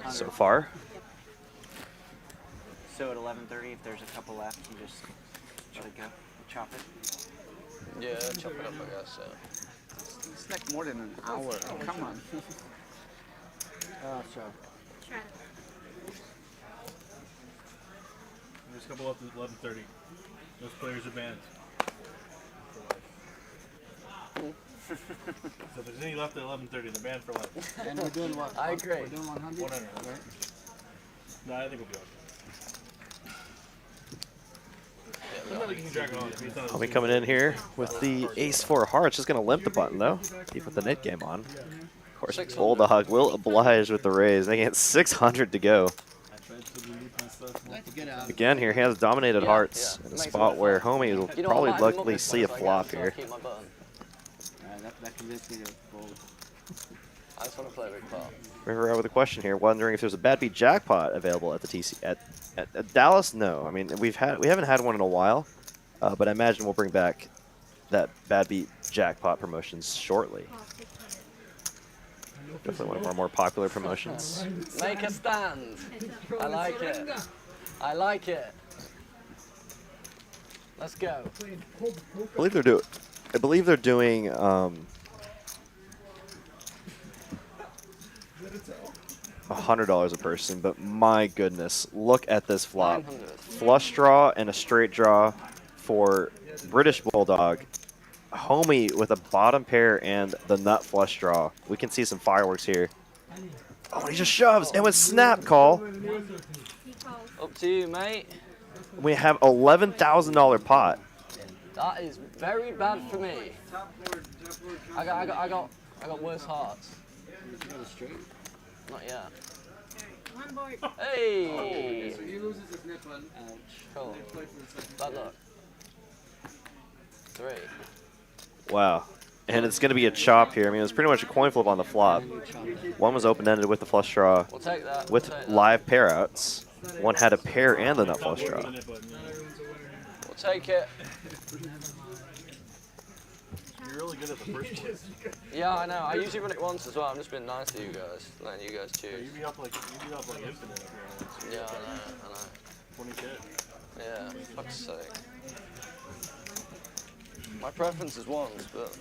so far. So at 11:30, if there's a couple left, you just try to go chop it. Yeah, chop it up, I guess. It's like more than an hour. Come on. Sure. Try There's a couple left at 11:30. Those players are banned. So if there's any left at 11:30, they're banned for life. And we're doing what? I agree. We're doing 100? 100. Right. No, I think we'll be okay. You can drag it on. I'll be coming in here with the ace-4 hearts. Just going to limp the button, though. Keep with the knit game on. Of course, Bulldog will oblige with the raise, making it 600 to go. Again, here he has dominated hearts in a spot where Homei will probably luckily see a flop here. That convinced me to fold. I just want to play a big pot. We're with a question here, wondering if there's a bad beat jackpot available at the TC at Dallas. No, I mean we haven't had one in a while, but I imagine we'll bring back that bad beat jackpot promotions shortly. Definitely one of our more popular promotions. Make a stand. I like it. I like it. Let's go. I believe they're doing $100 a person, but my goodness, look at this flop. Flush draw and a straight draw for British Bulldog. Homei with a bottom pair and the nut flush draw. We can see some fireworks here. Oh, and he just shoves, and with snap call, Up to you, mate. we have $11,000 pot. That is very bad for me. I got worse hearts. Not yet. One board. Hey! So he loses his nip one. Ouch. They Cool. play for the second. Bad luck. 3. Wow. And it's going to be a chop here. I mean, it was pretty much a coin flip on the flop. One was open-ended with the flush draw We'll take that. with live pair outs. One had a pair and the nut flush draw. We'll take it. You're really good at the first one. Yeah, I know. I usually run it once as well. I'm just being nice to you guys, letting you guys choose. You be up like infinite up here. Yeah, I know. 20K. Yeah, fuck's sake. My preference is ones, but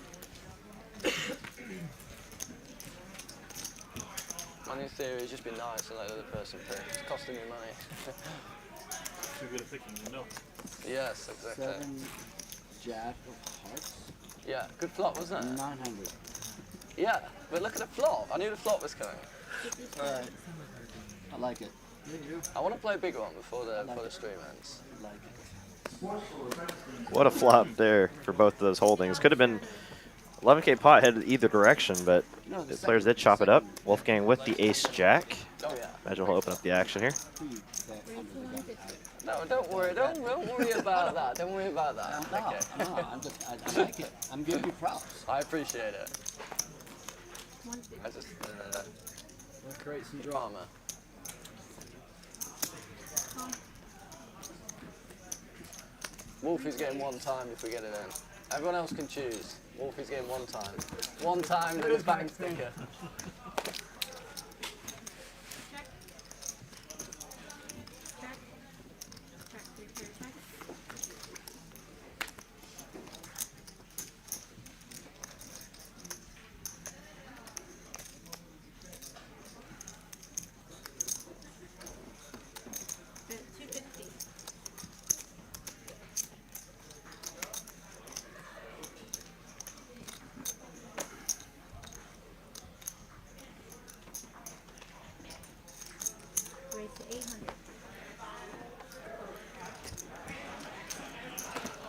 my new theory is just be nice and let the other person pick. It's costing me money. Too good at picking, you know. Yes, exactly. 7 jack of hearts. Yeah, good flop, wasn't it? 900. Yeah, but look at the flop. I knew the flop was coming. Alright. I like it. I want to play a bigger one before the stream ends. I like it. What a flop there for both of those holdings. Could have been 11K pot headed either direction, but the players did chop it up. Wolfgang with the ace-jack. Oh yeah. Imagine he'll open up the action here. No, don't worry. Don't worry about that. Don't worry about that. No, Okay. no, I like it. I'm giving you props. I appreciate it. I just create some drama. Wolfie's getting one time if we get it in. Everyone else can choose. Wolfie's getting one time. One time with his bang sticker.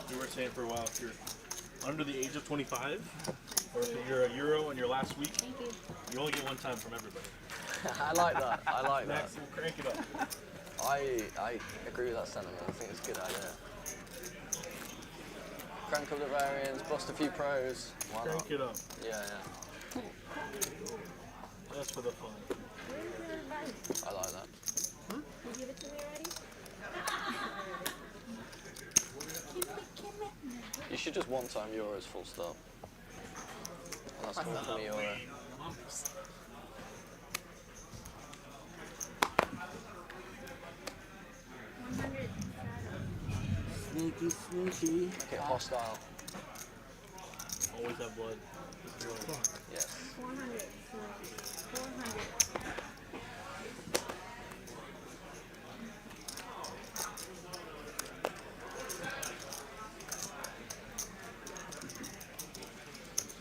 We were saying for a while, if you're under the age of 25, or if you're a Euro in your last week, you only get one time from everybody. I like that. I like that. Max, we'll crank it up. I agree with that sentiment. I think it's a good idea. Crank up the variants, bust a few pros. Why not? Crank it up. Yeah. Just for the fun. I like that. You give it to me already? You should just one time Euros full stop. And that's coming from Euro. Sneaky, sneaky. Okay, hostile. Always have blood. Yes. 400. 400.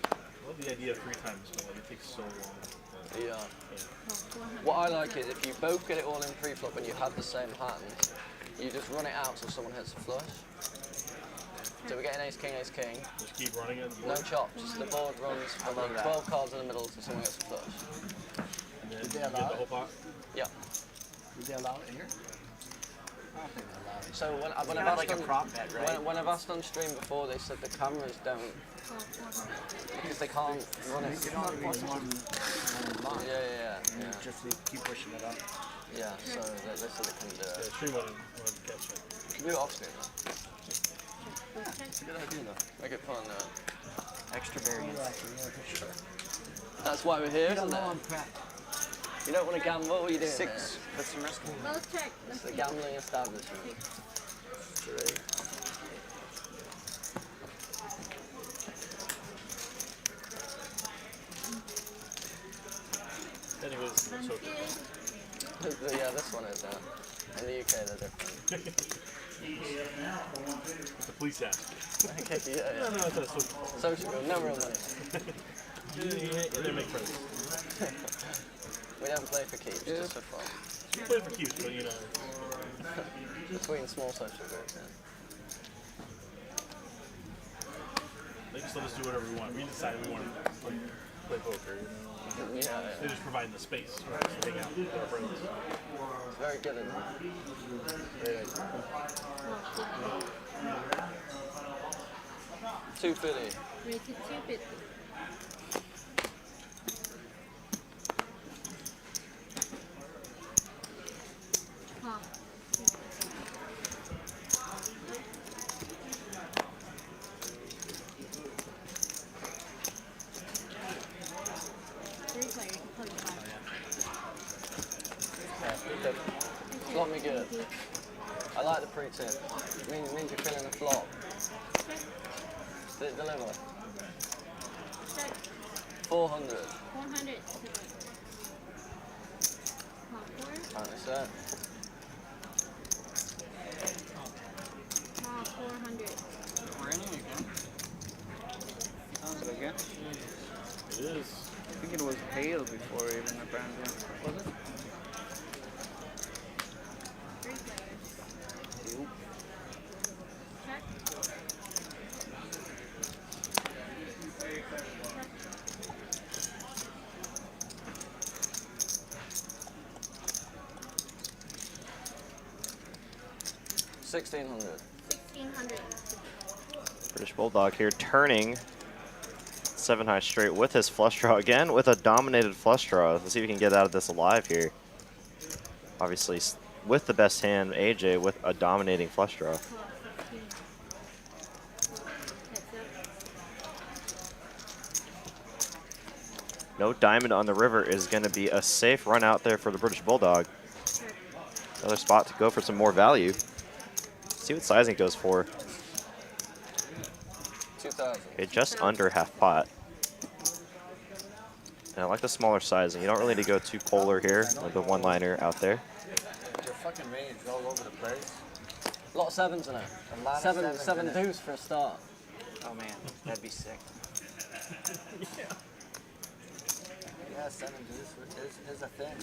I love the idea of 3 times, but like, it takes so long. Yeah. What I like is if you both get it all in pre-flop and you have the same hand, you just run it out so someone hits a flush. So we get an ace king. Just keep running it. No chop, just the board runs from like 12 cards in the middle to someone gets a flush. And then Did they you get allow the it? whole pot. Yeah. Did they allow it here? I don't think they allow it. So when I've Kind of like a prop bet, right? when I've asked on stream before, they said the cameras don't, because they can't run it. You can only read one line. Yeah. Just keep pushing it up. Yeah, so they said they couldn't do Yeah, it. stream won't catch it. You can do it off screen though. It's a good idea though. Make it fun. Extra variance. That's why we're here, You don't isn't know it? I'm crap. You don't want to gamble. What are you doing? 6. Put some risk in. Well, let's check. It's Let's the see. gambling establishment. 3. Anyways, Sounds so good. Yeah, this one is. In the UK, they're different. the police act. Okay, yeah. No, that's a social. Social good, no real money. They make friends. We don't play for keeps, just for fun. You play for keeps, but you know. Between small social groups, yeah. They just let us do whatever we want. We decide we want to play poker. You know? Yeah. They just provide the space, right? To hang out with our friends. It's very good, isn't it? Great idea. 250. Rated 250. Huh. Three player, you can play with 5. Flop me good. I like the pre-tip. Means you're feeling the flop. Did it deliver? 400. 400. Apparently so. 400. We're in it again. Is it again? It is. think it was pale before even apparently. Was it? Check. 1600. 1600. British Bulldog here turning 7 high straight with his flush draw again with a dominated flush draw. Let's see if we can get out of this alive here. Obviously, with the best hand, AJ with a dominating flush draw. No diamond on the river is going to be a safe run out there for the British Bulldog. Another spot to go for some more value. See what sizing it goes for. 2000. Okay, just under half pot. And I like the smaller sizing. You don't really need to go too polar here, like the one-liner out there. Your fucking range all over the place. A lot of sevens in it. A lot of seven sevens in it. deuce for a start. Oh man, that'd be sick. Yeah, 7 deuce is a thing.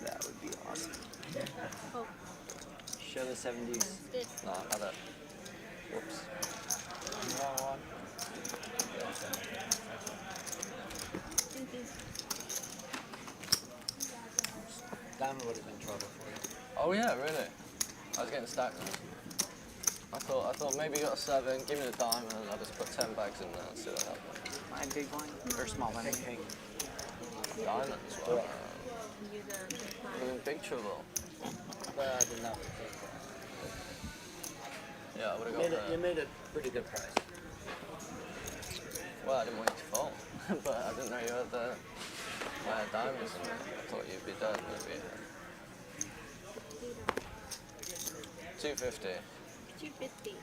That would be awesome. Oh. Show the 7 deuce. No, I had it. Whoops. Wrong one. Thank you. Diamond would have been trouble for you. Oh yeah, really? I was getting stacked. I thought maybe you got a 7, give me the diamond, and I'll just put 10 bags in there and see what happens. My big one or small one? Big. Diamond as well. We're in big trouble. But I did not take that. Yeah, I would have got You made a pretty good price. Well, I didn't want you to fall, but I didn't know you had the diamonds in there. I thought you'd be dead, maybe. 250. 250.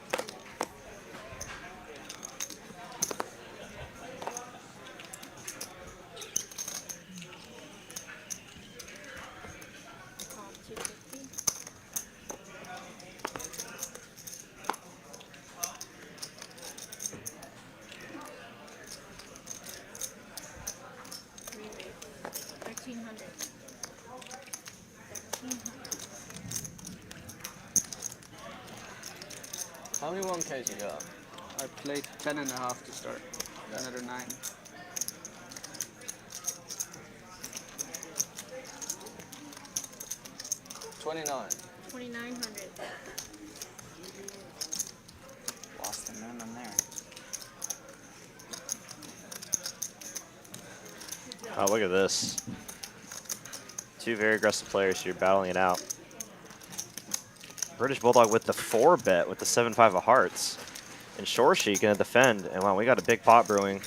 How many 1Ks you got? I played 10.5 to start. Another 9. $29. 2,900. Lost the minimum there. Oh, look at this. 2 very aggressive players here battling it out. British Bulldog with the 4-bet with the 7-5 of hearts. And Shorshi gonna defend. And wow, we got a big pot brewing.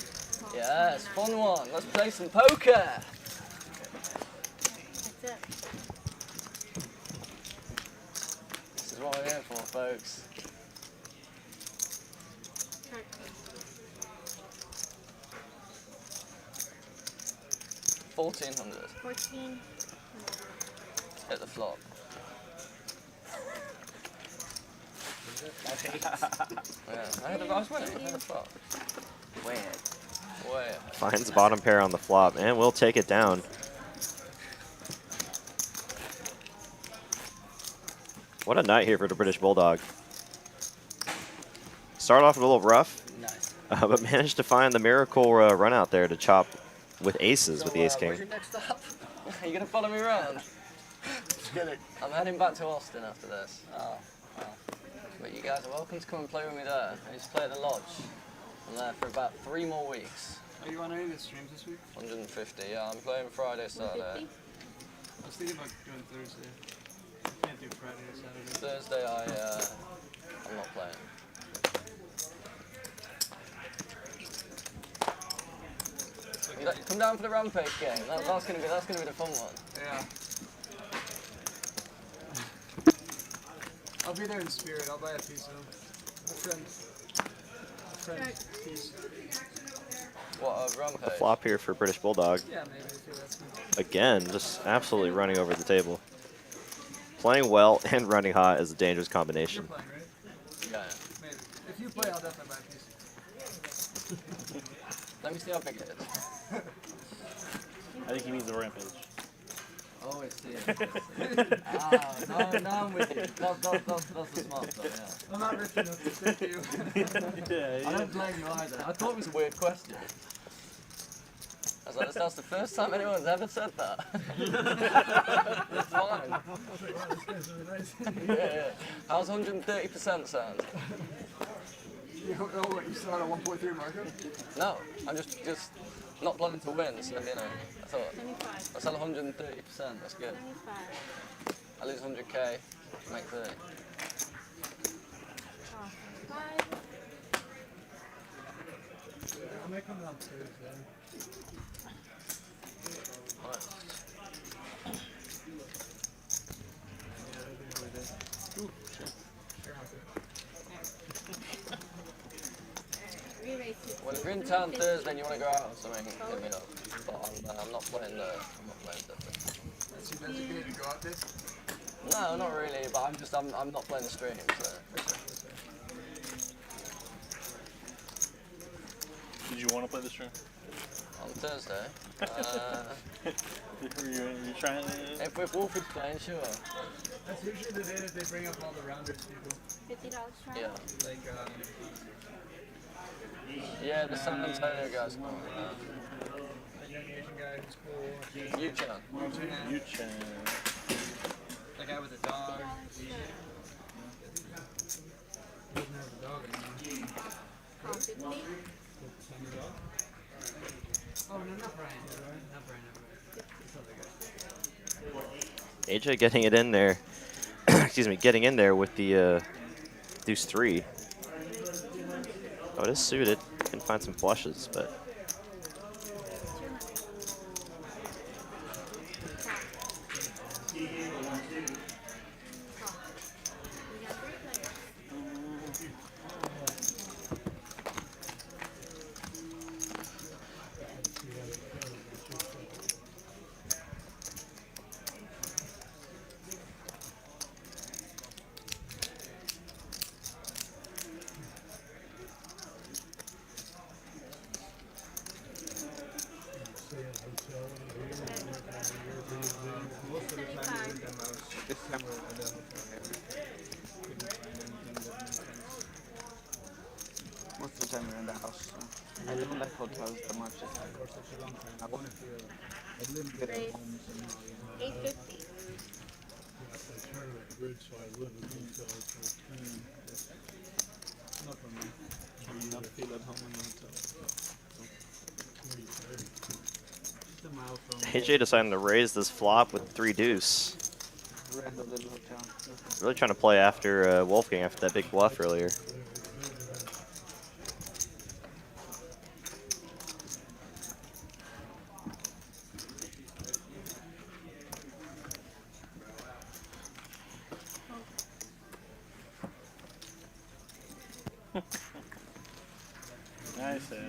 Yes, fun one. Let's play some poker. That's it. This is what we're here for, folks. Check. 1,400. 14. Hit the flop. Yeah, I was winning. I had a flop. Way ahead. Way ahead. Finds bottom pair on the flop and will take it down. What a night here for the British Bulldog. Started off a little rough, Nice. but managed to find the miracle run out there to chop with aces with the ace king. Where's your next stop? Are you going to follow me around? I'm heading back to Austin after this. Oh. But you guys are welcome to come and play with me there. I used to play at the lodge. I'm there for about 3 more weeks. Are you on any of the streams this week? 150, yeah. I'm playing Friday, Saturday. I was thinking about doing Thursday. I can't do Friday or Saturday. Thursday, I'm not playing. Come down for the Rampage game. That's gonna be the fun one. Yeah. I'll be there in spirit. I'll buy a piece of them. A friend piece. What, a Rampage? A flop here for British Bulldog. Yeah, maybe if you ask me. Again, just absolutely running over the table. Playing well and running hot is a dangerous combination. You're playing, right? Yeah. Maybe. If you play, I'll definitely buy a piece. Let me see how big it is. I think he means the rampage. Oh, I see. Now I'm with you. That's the smart stuff, yeah. I'm not rich enough to tip you. Yeah. I don't blame you either. I thought it was a weird question. I was like, that's the first time anyone's ever said that. That's fine. Wow, this guy's really nice. Yeah. How's 130% sound? You don't know what you saw at a 1.3 markup? No, I'm just not planning to win, so, you know, I thought, I sell 130%, that's good. I lose 100k, make 30. I might come downstairs then. Well, if you're in town Thursday and you want to go out or something, hit me up. But I'm not playing the. That's your designated to go out this? No, not really. But I'm not playing the stream. So. Did you want to play the stream? On Thursday. You're trying to. If Wolf is playing, sure. That's usually the day that they bring up all the rounders people. $50 try? Yeah. Like, Yeah, the San Antonio guys. the young Asian guy who's cool. Yu-chan. Yu-chan. The guy with the dog. He doesn't have a dog anymore. Oh, 50? Oh, no, not Brian. Not Brian. This other guy. AJ getting it in there. Excuse me, getting in there with the deuce 3. Oh, it is suited. Can find some flushes, but. Most of the time we're in the house. I don't like hotels that much. I want to feel. I live good at home. $8.50. Tournament bridge, so I live in hotels. Not for me. Do you not feel at home in the hotel? Just a mile from. AJ deciding to raise this flop with 3 deuce. Random little hotel. Really trying to play after Wolfgang after that big bluff earlier.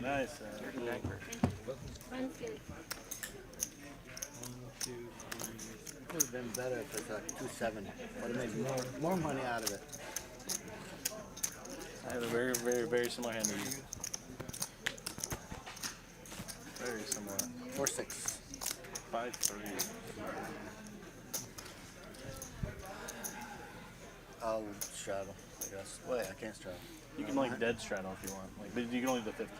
Nice. One's good. It would have been better if it's like 270. Would have made more money out of it. I have a very similar hand to you. Very similar. 4-6. 5-3. I'll straddle, I guess. Wait, I can't straddle. You can like dead straddle if you want. Like, but you can only do 50.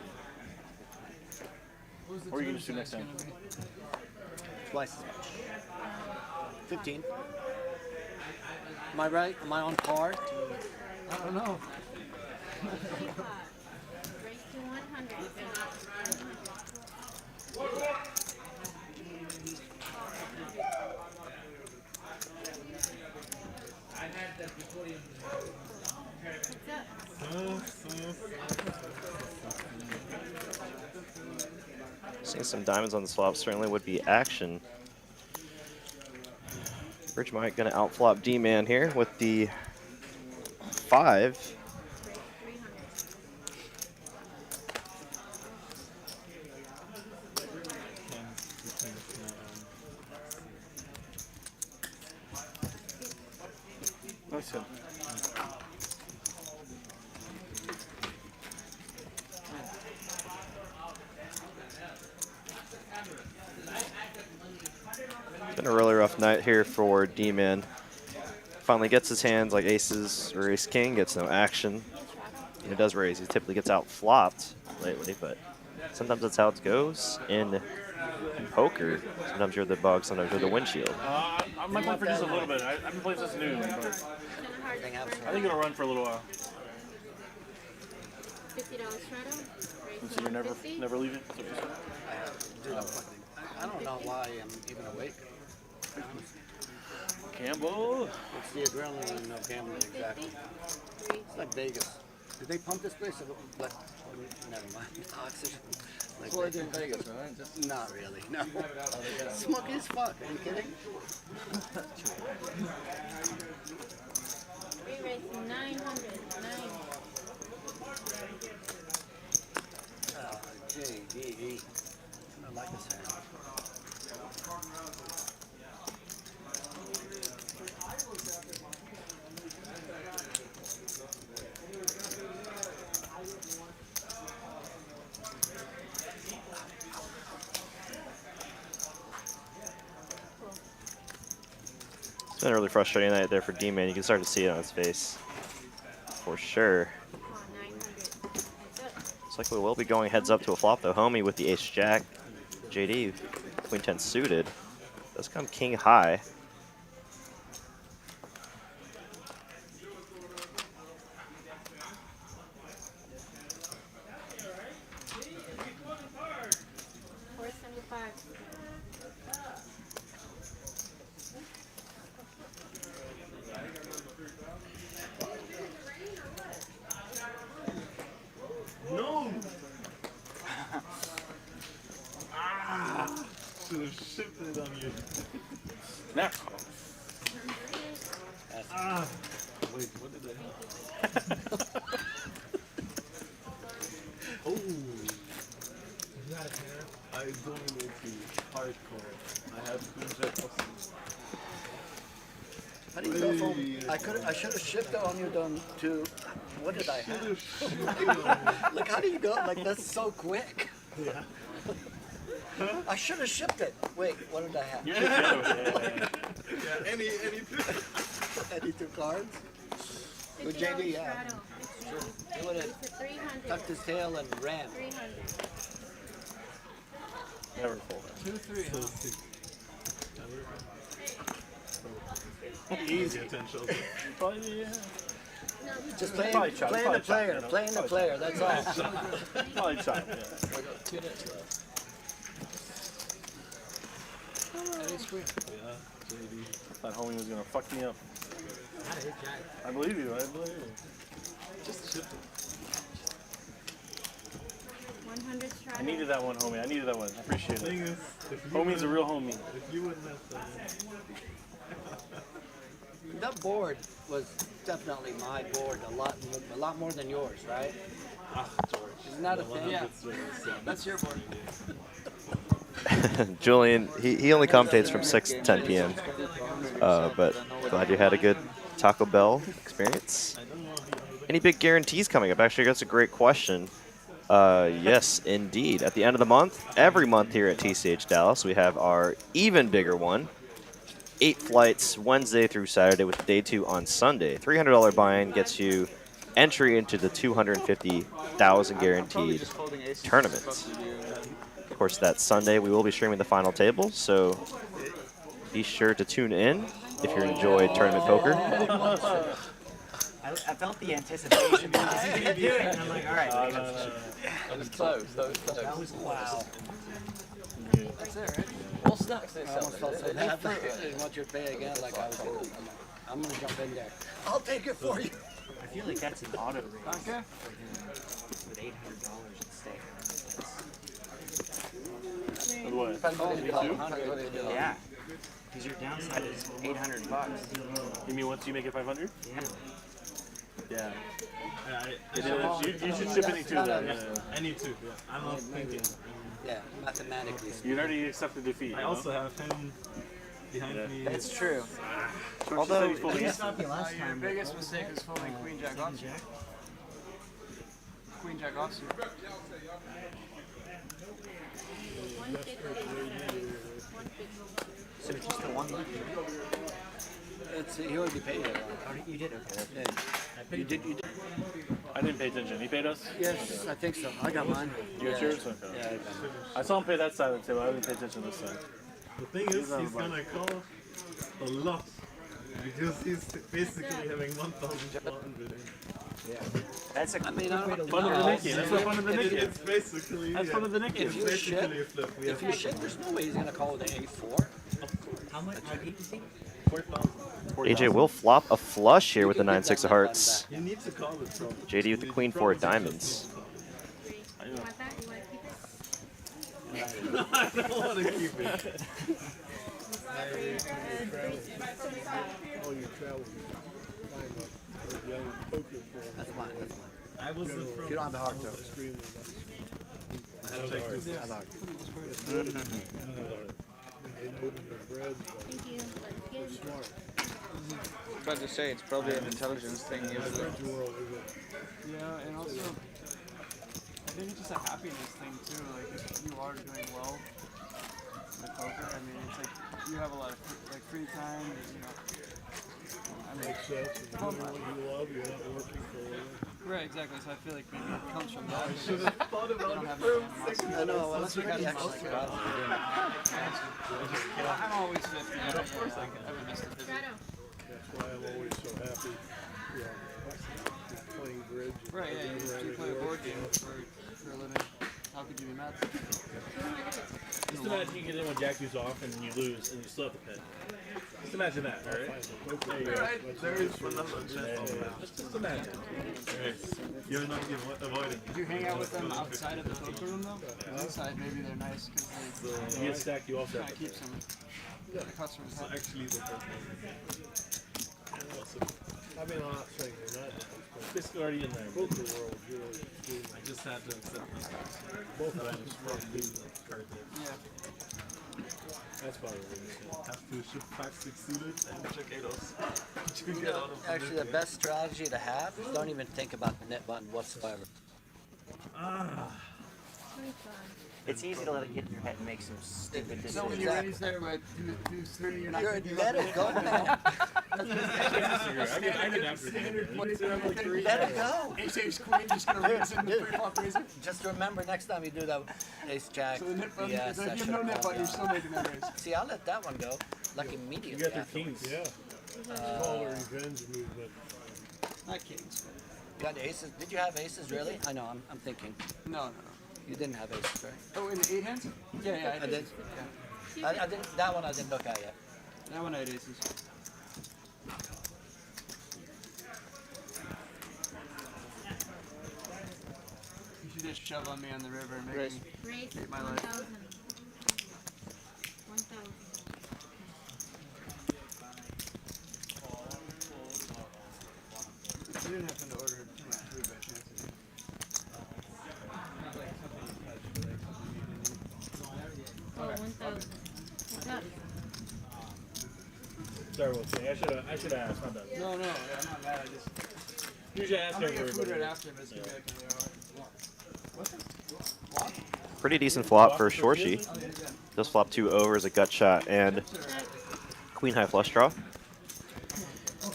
Or you can just do next time. Twice as much. 15. Am I right? Am I on par? I don't know. Raise to 100. Seeing some diamonds on the flop certainly would be action. Bridge Mike gonna outflop D-Man here with the 5. Nice hit. been a really rough night here for D-Man. Finally gets his hands like aces or ace king, gets no action. And he does raise. He typically gets out flopped lately, but sometimes that's how it goes in poker. Sometimes you're the bug, sometimes you're the windshield. I might play for just a little bit. I've been playing since noon, but I think it'll run for a little while. $50 straddle. So you're never leaving? I don't know why I'm even awake. Campbell. It's the adrenaline and no gambling, exactly. It's like Vegas. Did they pump this place? But never mind. Oxygen. Like That's what they do in Vegas, right? Just not really. No. Smoky as fuck. Are you kidding? Re-racing 900. JDE. I like this hand. It's been a really frustrating night there for D-Man. You can start to see it on his face, for sure. Looks like we will be going heads up to a flop though. Homie with the ace-jack. JD, queen 10 suited. Does come king high. No! Should have shifted on you. Now. Wait, what did I have? Oh! I dominated hardcore. I have queen jack of How do you go from, I should have shifted on you down to, what did I have? Like, how do you go? Like, that's so quick. Yeah. I should have shifted. Wait, what did I have? Yeah, any Any two cards? With JD, yeah. It's true. He would have tucked his tail and ran. Never fold. 2-3. Easy potential. Probably, yeah. Just playing the player, that's all. Probably chop, yeah. 2 minutes left. Yeah, JD. Thought homie was gonna fuck me up. I believe you, I believe you. Just shift it. 100 straddle. I needed that one, homie. I needed that one. I appreciate The thing it. is, if you Homie's a real homie. If you wouldn't have done That board was definitely my board, a lot more than yours, right? George. Isn't that a thing? Yeah. That's your board. Julian, he only commentates from 6 to 10 p.m. But glad you had a good Taco Bell experience. Any big guarantees coming up? Actually, that's a great question. Yes, indeed. At the end of the month, every month here at TCH Dallas, we have our even bigger one. 8 flights Wednesday through Saturday with day 2 on Sunday. $300 buy-in gets you entry into the $250,000 guaranteed tournament. Of course, that Sunday we will be streaming the final table, so be sure to tune in if you enjoyed tournament poker. I felt the anticipation. Is he gonna do it? And I'm like, all right. That was close. That was close. That was wow. That's it, right? All stacks did I almost felt so something. bad. I didn't want you to pay again like I was going to. I'm going to jump in there. I'll take it for you. I feel like that's an auto raise Okay. with $800 at stake. What? Yeah. Because your downside is $800. You mean once you make it 500? Yeah. Yeah. Yeah, you should ship any 2 then. I need to. Yeah. I'm not thinking. Yeah, mathematically. You already accepted defeat. I also have him behind me. That's true. Although Your biggest mistake is folding queen jack offsuit. Queen Jack offsuit. 150. So it's just the one left. He already paid it. Oh, you did? Okay. Yeah. You did. I didn't pay attention. He paid us? Yes, I think so. I got mine. You got yours? Okay. Yeah. I saw him pay that side of the table. I didn't pay attention to this side. The thing is, he's gonna call a lot because he's basically having 1,400. Yeah. That's a I mean, fun of the Nicky. That's the fun of the Nicky. It's basically. That's fun of the Nicky. If you ship, there's no way he's gonna call with an A4. How much did he see? 4,000. AJ will flop a flush here with the 9-6 of hearts. You need to call it from. JD with the Queen 4 of diamonds. You want that? You want to keep it? No, I don't want to keep it. Oh, you travel. That's mine. That's mine. I was If you don't have the heart, though. I'll check this. I like Thank you. I was about to say, it's probably an intelligence thing usually. Yeah, and also, I think it's just a happiness thing too. Like if you are doing well with poker, I mean, it's like you have a lot of free time. You know, I mean, Makes sense. If you're doing what you love, you're not working for a living. right, exactly. So I feel like maybe it comes from that. I should have thought about it for a second. I know. Unless you got the extra spot. I'm always 50. I haven't missed a visit. That's why I'm always so happy. Playing bridge. Right, yeah, you play a board game for a living. How could you be mad? Just imagine you get in when Jack goes off and you lose and you still have to pay. Just imagine that, alright? There you go. Right, there is another chance. Just imagine. You're not avoiding. Did you hang out with them outside of the poker room though? Inside, maybe they're nice because You get stacked, you also try to keep some customers happy. Actually, I mean, I'm not saying they're not. It's already in there. Poker world, really. I just had to accept this. Both But I of them. just probably card there. Yeah. That's probably what it is. Have to ship 5-6 suited and check 8-os to get out of Actually, the best strategy to have is don't even think about the net button whatsoever. It's easy to let it get in your head and make some stupid decisions. So when you're raised there, but who's 30, you're not You're going to let it go, man. I did after that. Let it go. Ace queen just going to raise in the pre-flop raiser. Just remember next time you do that ace jack. So the net button, yes, if that you have should no have net called button, you're still making that raise. See, I'll let that one go. Like immediately. You got their afterwards. kings. Yeah. Call a revenge movement. Not kings. You got aces? Did you have aces really? I know. I'm thinking. No. You didn't have aces, right? Oh, in the 8 hands? Yeah, I did. Yeah. I didn't. That one I didn't look at yet. That one I had aces. You should just shove on me on the river and make me Raise hate my life. 1,000. 1,000. You didn't happen to order too much food by chance, did you? Not like something you touch, but like something you didn't eat. Oh, 1,000. What's up? Sorry, Wolfgang. I should have asked. My bad. No, I'm not mad. I just. Usually I ask I'm gonna get everybody. food right after, but it's gonna be like What's it? Pretty decent flop for Shorshi. Does flop 2 overs, a gut shot, and queen high flush draw.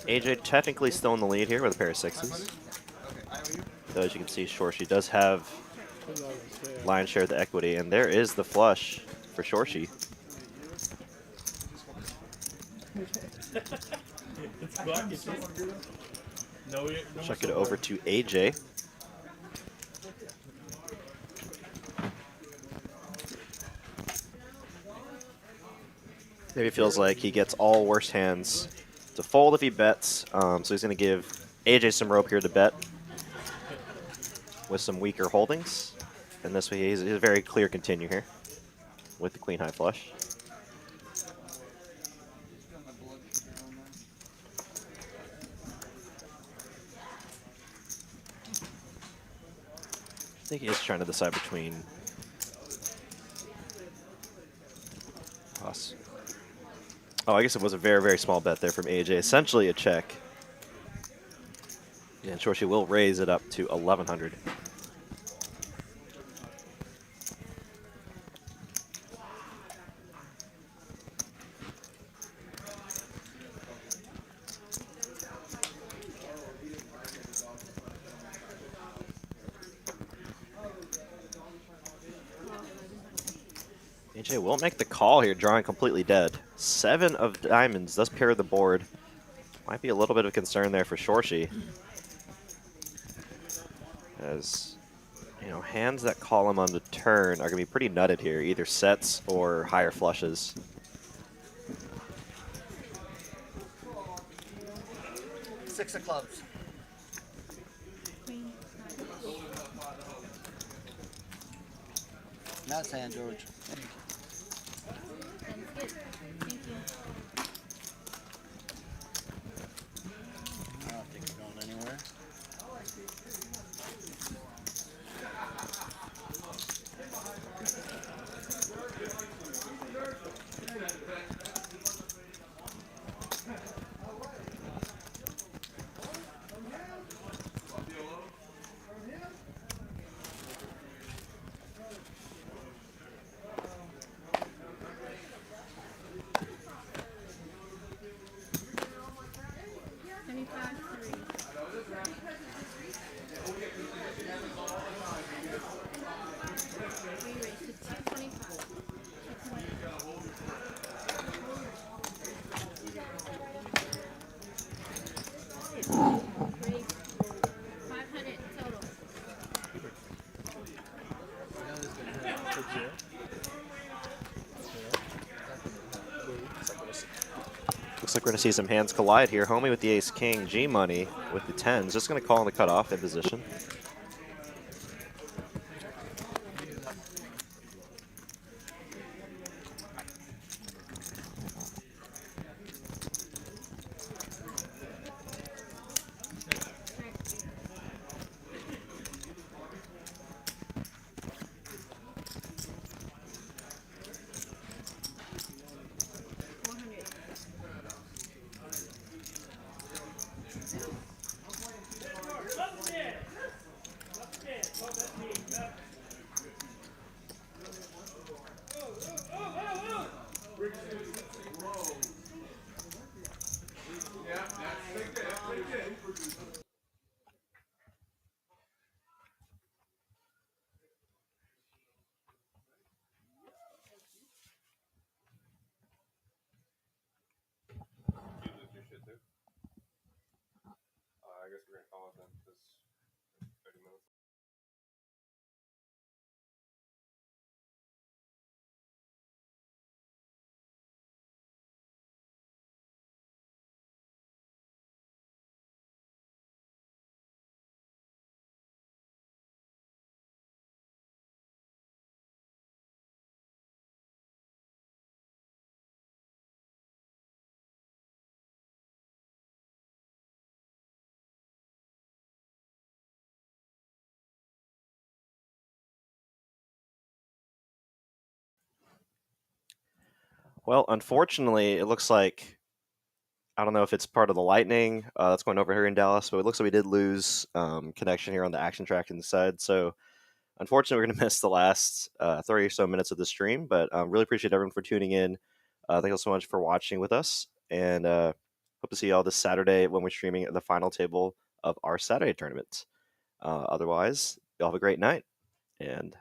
AJ technically still in the lead here with a pair of sixes. Though as you can see, Shorshi does have lion's share of the equity, and there is the flush for Shorshi. Check it over to AJ. Maybe feels like he gets all worse hands to fold if he bets, so he's going to give AJ some rope here to bet with some weaker holdings. And this way he's a very clear continue here with the queen high flush. I think he is trying to decide between us. Oh, I guess it was a very, very small bet there from AJ. Essentially a check. Yeah, and Shorshi will raise it up to 1,100. AJ won't make the call here, drawing completely dead. 7 of diamonds does pair the board. Might be a little bit of concern there for Shorshi. As, you know, hands that call him on the turn are going to be pretty nutted here, either sets or higher flushes. Six of clubs. That's hand, George. Thank you. That's good. Thank you. I don't think you're going anywhere. Looks like we're going to see some hands collide here. Homie with the ace-king, G-money with the 10s. Just going to call on the cutoff in position. I guess we're gonna call it then, because 30 minutes. Well, unfortunately, it looks like, I don't know if it's part of the lightning that's going over here in Dallas, but it looks like we did lose connection here on the action track inside. So unfortunately, we're going to miss the last 30 or so minutes of the stream, but really appreciate everyone for tuning in. Thank you so much for watching with us, and hope to see you all this Saturday when we're streaming the final table of our Saturday tournament. Otherwise, y'all have a great night, and